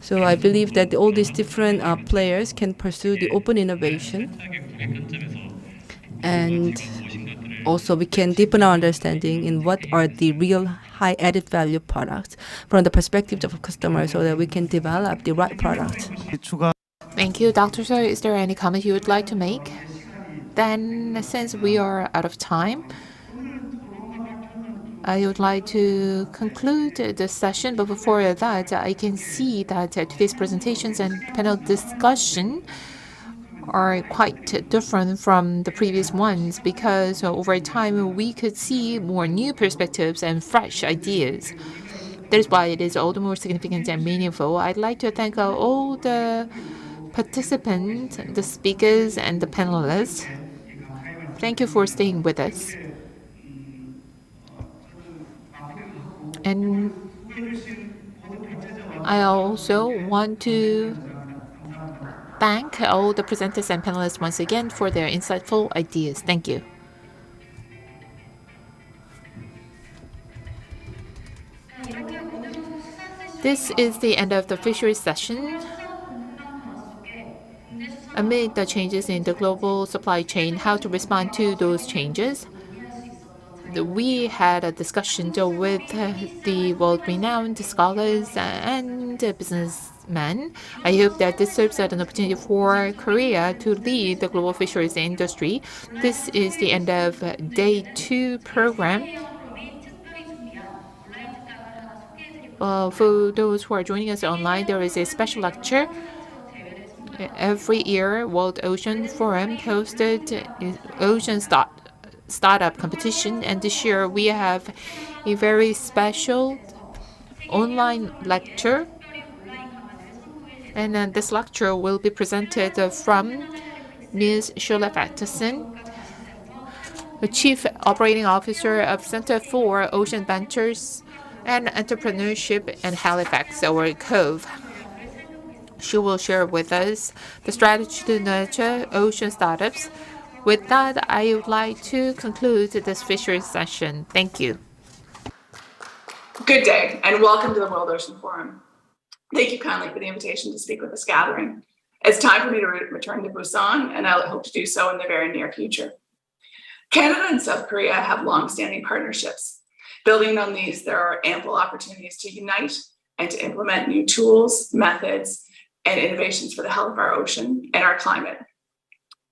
so I believe that all these different players can pursue the open innovation. And also, we can deepen our understanding in what are the real high added value products from the perspective of customers, so that we can develop the right products. Thank you, Dr. Seo. Is there any comment you would like to make? Then, since we are out of time, I would like to conclude the session. But before that, I can see that today's presentations and panel discussion are quite different from the previous ones, because over time we could see more new perspectives and fresh ideas. That is why it is all the more significant and meaningful. I'd like to thank all the participants, the speakers, and the panelists. Thank you for staying with us. And I also want to thank all the presenters and panelists once again for their insightful ideas. Thank you. This is the end of the fisheries session. Amid the changes in the global supply chain, how to respond to those changes, we had a discussion with the world-renowned scholars and businessmen. I hope that this serves as an opportunity for Korea to lead the global fisheries industry. This is the end of day 2 program. For those who are joining us online, there is a special lecture. Every year, World Ocean Forum hosted Ocean Startup competition, and this year we have a very special online lecture, and this lecture will be presented from Ms. Shirley Patterson, the Chief Operating Officer of Center for Ocean Ventures and Entrepreneurship in Halifax, or COVE. She will share with us the strategy to nurture ocean startups. With that, I would like to conclude this fisheries session. Thank you. Good day, and welcome to the World Ocean Forum. Thank you kindly for the invitation to speak with this gathering. It's time for me to return to Busan, and I hope to do so in the very near future. Canada and South Korea have long-standing partnerships. Building on these, there are ample opportunities to unite and to implement new tools, methods, and innovations for the health of our ocean and our climate.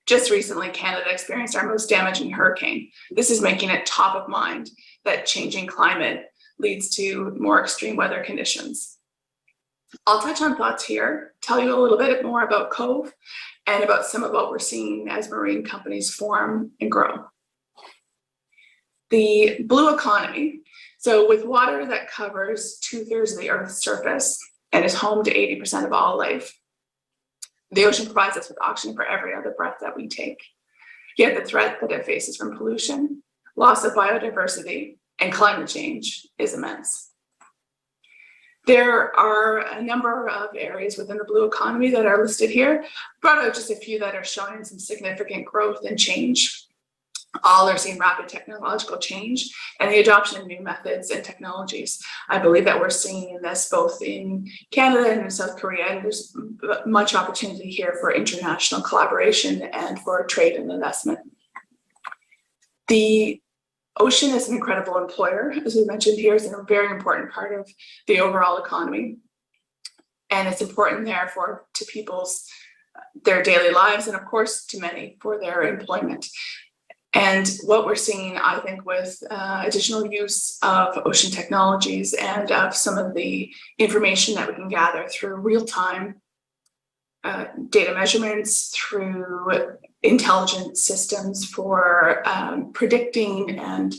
Just recently, Canada experienced our most damaging hurricane. This is making it top of mind that changing climate leads to more extreme weather conditions. I'll touch on thoughts here, tell you a little bit more about COVE, and about some of what we're seeing as marine companies form and grow. The blue economy. So with water that covers 2/3 of the Earth's surface and is home to 80% of all life, the ocean provides us with oxygen for every other breath that we take. Yet the threat that it faces from pollution, loss of biodiversity, and climate change is immense. There are a number of areas within the blue economy that are listed here. Brought out just a few that are showing some significant growth and change. All are seeing rapid technological change and the adoption of new methods and technologies. I believe that we're seeing this both in Canada and in South Korea, and there's much opportunity here for international collaboration and for trade and investment. The ocean is an incredible employer, as we mentioned here, is a very important part of the overall economy. And it's important, therefore, to their daily lives, and of course, to many for their employment. And what we're seeing, I think, with additional use of ocean technologies and of some of the information that we can gather through real-time data measurements, through intelligent systems for predicting and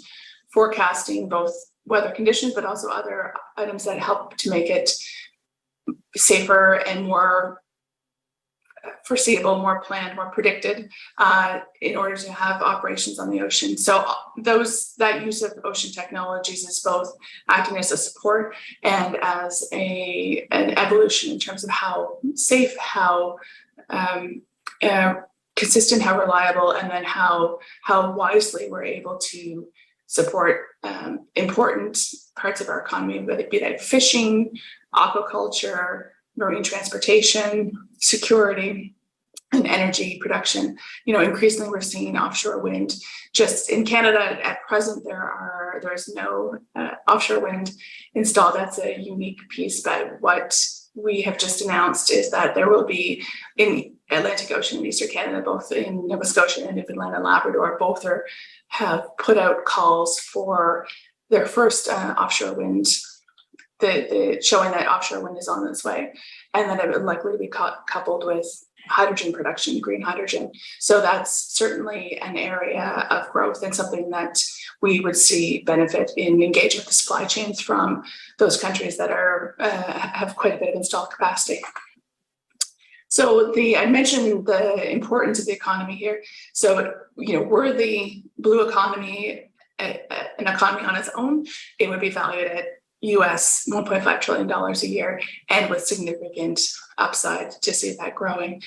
forecasting both weather conditions, but also other items that help to make it safer and more foreseeable, more planned, more predicted in order to have operations on the ocean. So that use of ocean technologies is both acting as a support and as an evolution in terms of how safe, how consistent, how reliable, and then how wisely we're able to support important parts of our economy, whether it be that fishing, aquaculture, marine transportation, security, and energy production. Increasingly we're seeing offshore wind. Just in Canada at present, there's no offshore wind installed. That's a unique piece, but what we have just announced is that there will be in Atlantic Ocean and Eastern Canada, both in Nova Scotia and Newfoundland and Labrador, both have put out calls for their first offshore wind, showing that offshore wind is on its way, and that it would likely be coupled with hydrogen production, green hydrogen. So that's certainly an area of growth and something that we would see benefit in engaging with the supply chains from those countries that have quite a bit of installed capacity. So I mentioned the importance of the economy here. So, were the blue economy an economy on its own, it would be valued at US $1.5 trillion a year, and with significant upside to see that growing.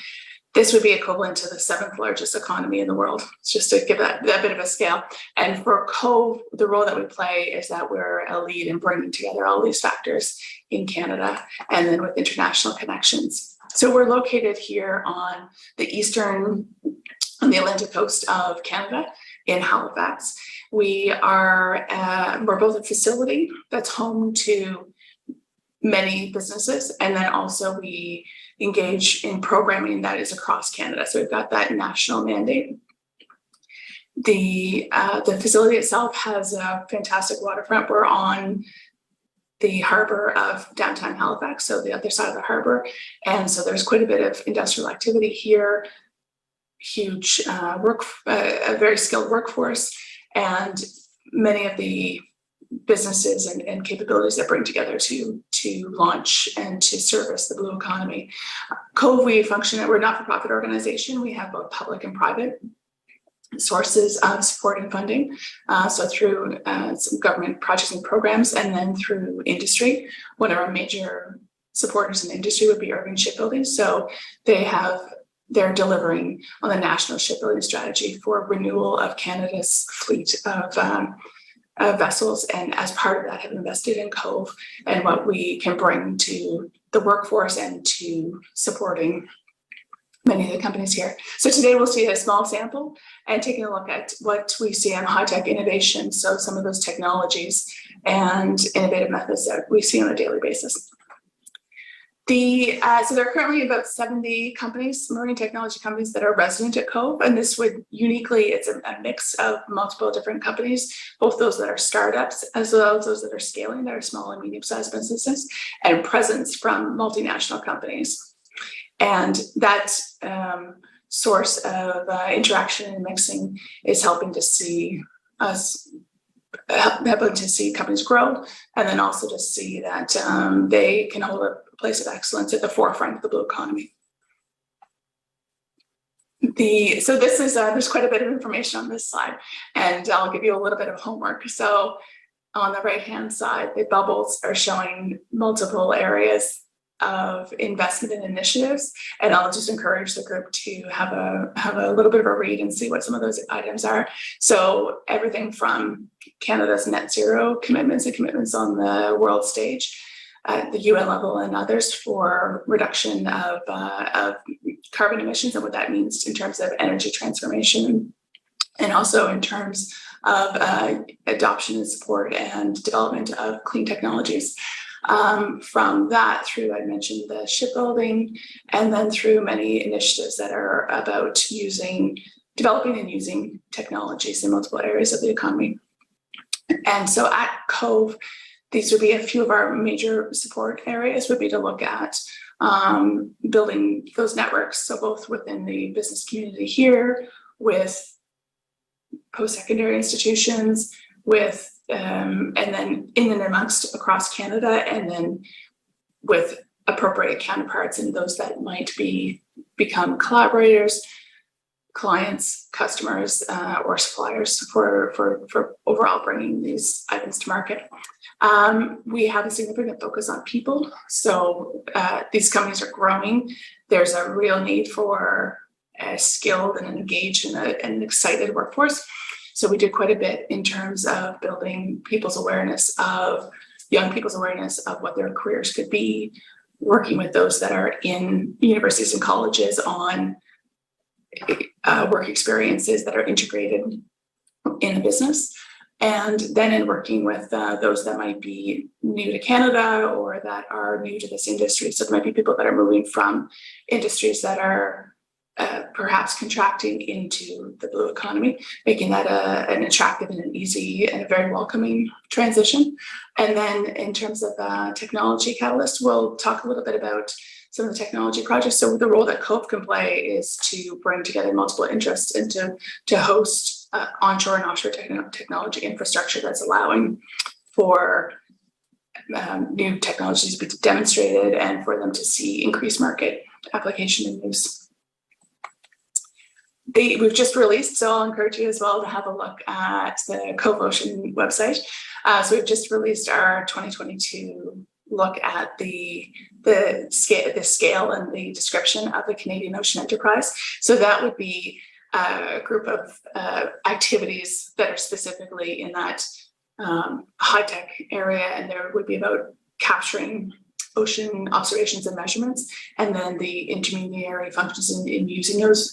This would be equivalent to the 7th largest economy in the world, just to give that bit of a scale. And for Cove, the role that we play is that we're a lead in bringing together all these factors in Canada and then with international connections. So we're located here on the Atlantic coast of Canada in Halifax. We're both a facility that's home to many businesses, and then also we engage in programming that is across Canada. So we've got that national mandate. The facility itself has a fantastic waterfront. We're on the harbor of downtown Halifax, so the other side of the harbor. And so there's quite a bit of industrial activity here, huge a very skilled workforce, and many of the businesses and capabilities that bring together to launch and to service the blue economy. Cove, we're a not-for-profit organization. We have both public and private sources of support and funding. So through some government projects and programs, and then through industry. One of our major supporters in industry would be Urban Shipbuilding. So they're delivering on the national shipbuilding strategy for renewal of Canada's fleet of vessels, and as part of that have invested in Cove and what we can bring to the workforce and to supporting many of the companies here. So today we'll see a small sample and taking a look at what we see on high-tech innovation, so some of those technologies and innovative methods that we see on a daily basis. So there are currently about 70 companies, marine technology companies, that are resident at Cove, and this would it's a mix of multiple different companies, both those that are startups as well as those that are scaling, that are small and medium-sized businesses, and presence from multinational companies. And that source of interaction and mixing is helping to see companies grow, and then also to see that they can hold a place of excellence at the forefront of the blue economy. So this is there's quite a bit of information on this slide, and I'll give you a little bit of homework. So on the right-hand side, the bubbles are showing multiple areas of investment and initiatives, and I'll just encourage the group to have a little bit of a read and see what some of those items are. So everything from Canada's net zero commitments and commitments on the world stage at the UN level and others for reduction of carbon emissions and what that means in terms of energy transformation, and also in terms of adoption and support and development of clean technologies. From that through, I mentioned the shipbuilding, and then through many initiatives that are about developing and using technologies in multiple areas of the economy. And so at COVE, these would be a few of our major support areas would be to look at building those networks. So both within the business community here, with post-secondary institutions, with and then in and amongst across Canada, and then with appropriate counterparts and those that might become collaborators, clients, customers, or suppliers for overall bringing these items to market. We have a significant focus on people. So these companies are growing. There's a real need for a skilled and engaged and an excited workforce. So we did quite a bit in terms of building people's awareness of, young people's awareness of what their careers could be, working with those that are in universities and colleges on work experiences that are integrated in a business. And then in working with those that might be new to Canada or that are new to this industry. So there might be people that are moving from industries that are perhaps contracting into the blue economy, making that an attractive and an easy and a very welcoming transition. And then in terms of technology catalyst, we'll talk a little bit about some of the technology projects. So the role that COVE can play is to bring together multiple interests and to host onshore and offshore technology infrastructure that's allowing for new technologies to be demonstrated and for them to see increased market application and use. We've just released, so I'll encourage you as well to have a look at the COVE Ocean website. So we've just released our 2022 look at the scale and the description of the Canadian Ocean Enterprise. So that would be a group of activities that are specifically in that high-tech area, and there would be about capturing ocean observations and measurements, and then the intermediary functions in using those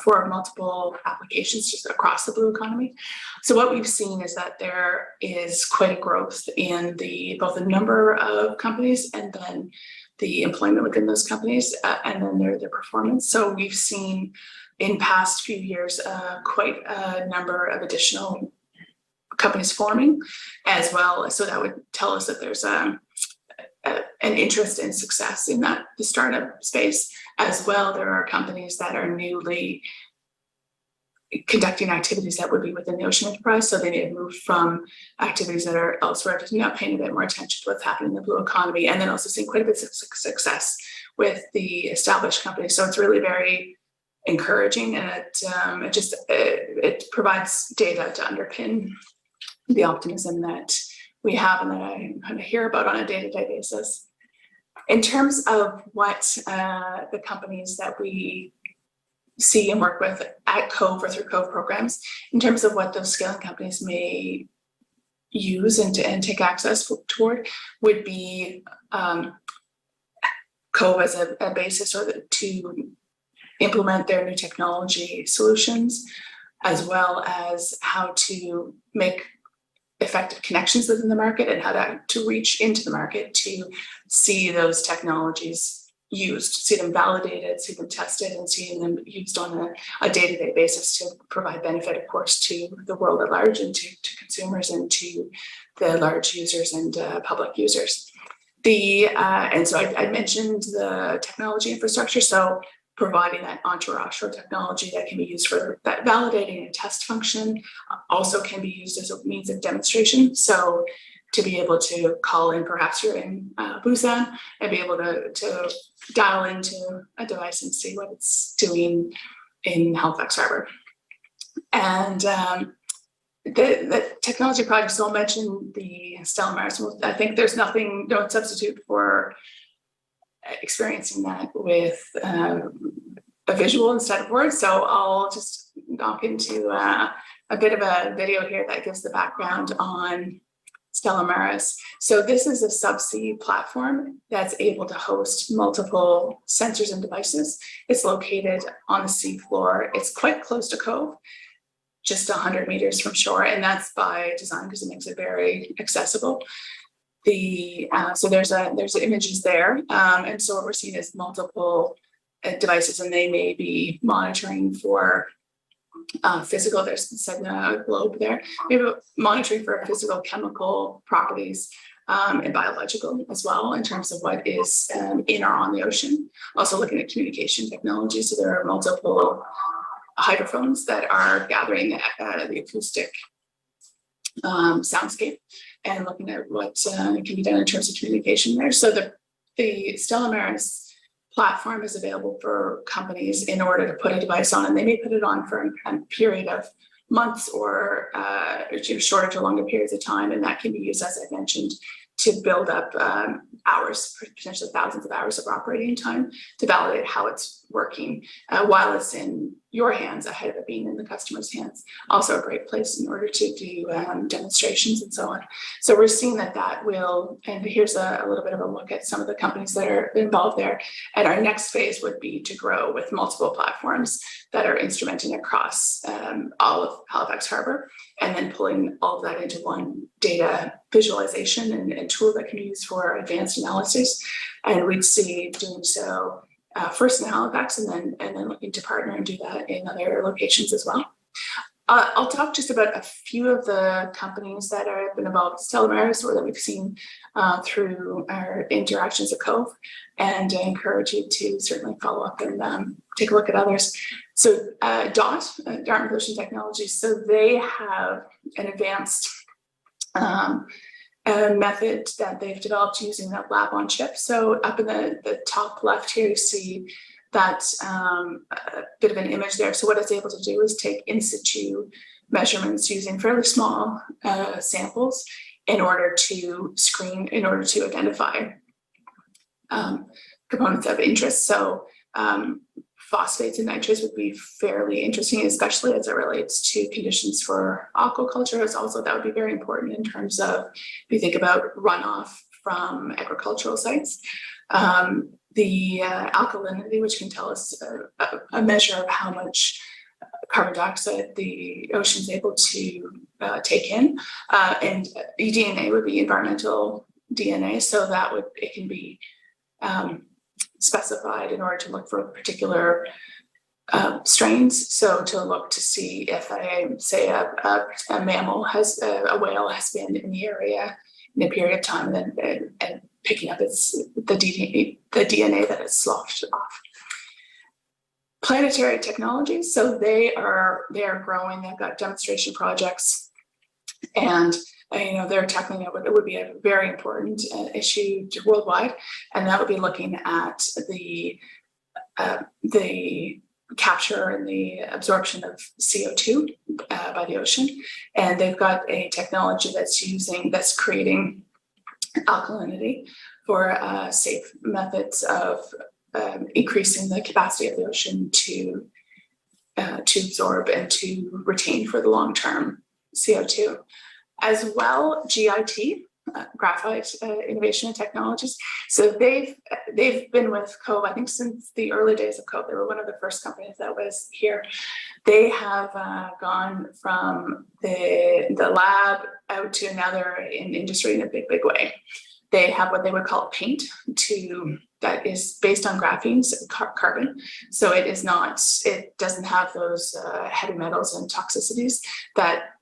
for multiple applications just across the blue economy. So what we've seen is that there is quite a growth in both the number of companies and then the employment within those companies, and then their performance. So we've seen in past few years quite a number of additional companies forming as well. So that would tell us that there's an interest and success in the startup space as well. There are companies that are newly conducting activities that would be within the ocean enterprise. So they may have moved from activities that are elsewhere to now paying a bit more attention to what's happening in the blue economy, and then also seeing quite a bit of success with the established companies. So it's really very encouraging, and it provides data to underpin the optimism that we have and that I kind of hear about on a day-to-day basis. In terms of what the companies that we see and work with at COVE or through COVE programs, in terms of what those scaling companies may use and take access toward, would be COVE as a basis to implement their new technology solutions, as well as how to make effective connections within the market and how to reach into the market to see those technologies used, see them validated, see them tested, and seeing them used on a day-to-day basis to provide benefit, of course, to the world at large and to consumers and to the large users and public users. And so I mentioned the technology infrastructure. So providing that onshore offshore technology that can be used for that validating and test function also can be used as a means of demonstration. So to be able to call in, perhaps you're in Busan, and be able to dial into a device and see what it's doing in Halifax Harbor. And the technology projects, so I'll mention the Stellar Mars. I think there's no substitute for experiencing that with a visual instead of words. So I'll just knock into a bit of a video here that gives the background on Stella Maris. So this is a subsea platform that's able to host multiple sensors and devices. It's located on the seafloor. It's quite close to Cove, just 100 meters from shore, and that's by design because it makes it very accessible. So there's images there, and so what we're seeing is multiple devices, and they may be monitoring for physical. There's a globe there, maybe monitoring for physical, chemical properties, and biological as well in terms of what is in or on the ocean. Also looking at communication technology, so there are multiple hydrophones that are gathering the acoustic soundscape and looking at what can be done in terms of communication there. So the Stella Maris platform is available for companies in order to put a device on, and they may put it on for a period of months or shorter to longer periods of time, and that can be used, as I mentioned, to build up hours, potentially thousands of hours of operating time to validate how it's working while it's in your hands ahead of it being in the customer's hands. Also a great place in order to do demonstrations and so on. So we're seeing that will, and here's a little bit of a look at some of the companies that are involved there. And our next phase would be to grow with multiple platforms that are instrumenting across all of Halifax Harbour, and then pulling all of that into one data visualization and tool that can be used for advanced analysis. And we'd see doing so first in Halifax, and then looking to partner and do that in other locations as well. I'll talk just about a few of the companies that have been involved with Stella Maris or that we've seen through our interactions at Cove, and I encourage you to certainly follow up and take a look at others. So Dartmouth Ocean Technologies, so they have an advanced a method that they've developed using that lab on chip. So up in the top left here, you see that bit of an image there. So what it's able to do is take in situ measurements using fairly small samples in order to screen, in order to identify components of interest. So phosphates and nitrates would be fairly interesting, especially as it relates to conditions for aquaculture. It's also, that would be very important in terms of, if you think about runoff from agricultural sites. The alkalinity, which can tell us a measure of how much carbon dioxide the ocean is able to take in. And eDNA would be environmental DNA, so that it can be specified in order to look for particular strains. So to look to see if say a mammal a whale has been in the area in a period of time, and picking up the DNA that is sloughed off. Planetary Technologies, so they are growing. They've got demonstration projects, and they're tackling it would be a very important issue worldwide, and that would be looking at the capture and the absorption of CO2 by the ocean. And they've got a technology that's creating alkalinity for safe methods of increasing the capacity of the ocean to absorb and to retain for the long-term CO2. As well, GIT, Graphite Innovation and Technologies. So they've been with Cove, I think, since the early days of Cove. They were one of the first companies that was here. They have gone from the lab out to now they're in industry in a big way. They have what they would call paint that is based on graphene, carbon. So it doesn't have those heavy metals and toxicities that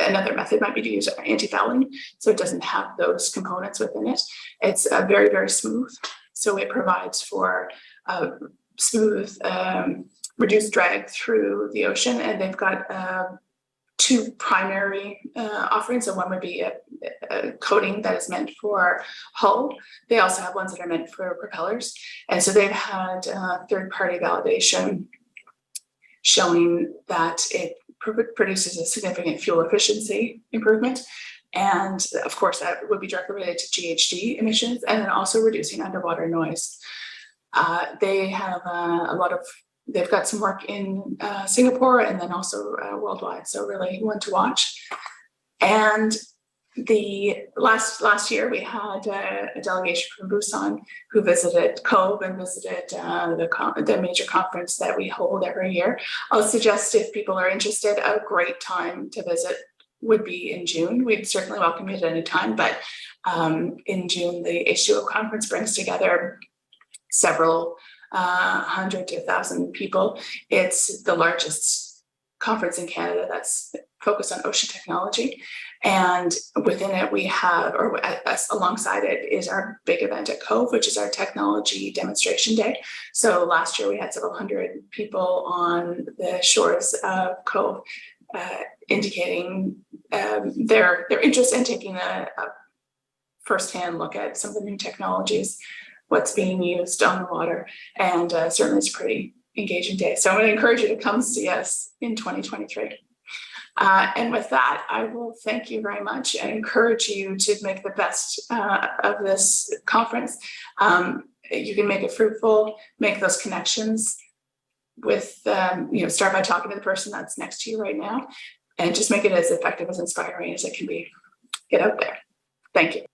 another method might be to use anti-fouling, so it doesn't have those components within it. It's very, very smooth, so it provides for smooth, reduced drag through the ocean. And they've got two primary offerings. So one would be a coating that is meant for hull. They also have ones that are meant for propellers, and so they've had third-party validation showing that it produces a significant fuel efficiency improvement. And of course, that would be directly related to GHG emissions, and then also reducing underwater noise. They have they've got some work in Singapore and then also worldwide, so really one to watch. And the last year we had a delegation from Busan who visited Cove and visited the major conference that we hold every year. I'll suggest if people are interested, a great time to visit would be in June. We'd certainly welcome you at any time, but in June, the H2O conference brings together several 100 to 1,000 people. It's the largest conference in Canada that's focused on ocean technology. And within it, we have, or alongside it, is our big event at Cove, which is our technology demonstration day. So last year we had several hundred people on the shores of Cove indicating their interest in taking a firsthand look at some of the new technologies, what's being used on the water, and certainly it's a pretty engaging day. So I'm going to encourage you to come see us in 2023. And with that, I will thank you very much and encourage you to make the best of this conference. You can make it fruitful, make those connections with, start by talking to the person that's next to you right now, and just make it as effective, as inspiring as it can be. Get out there. Thank you.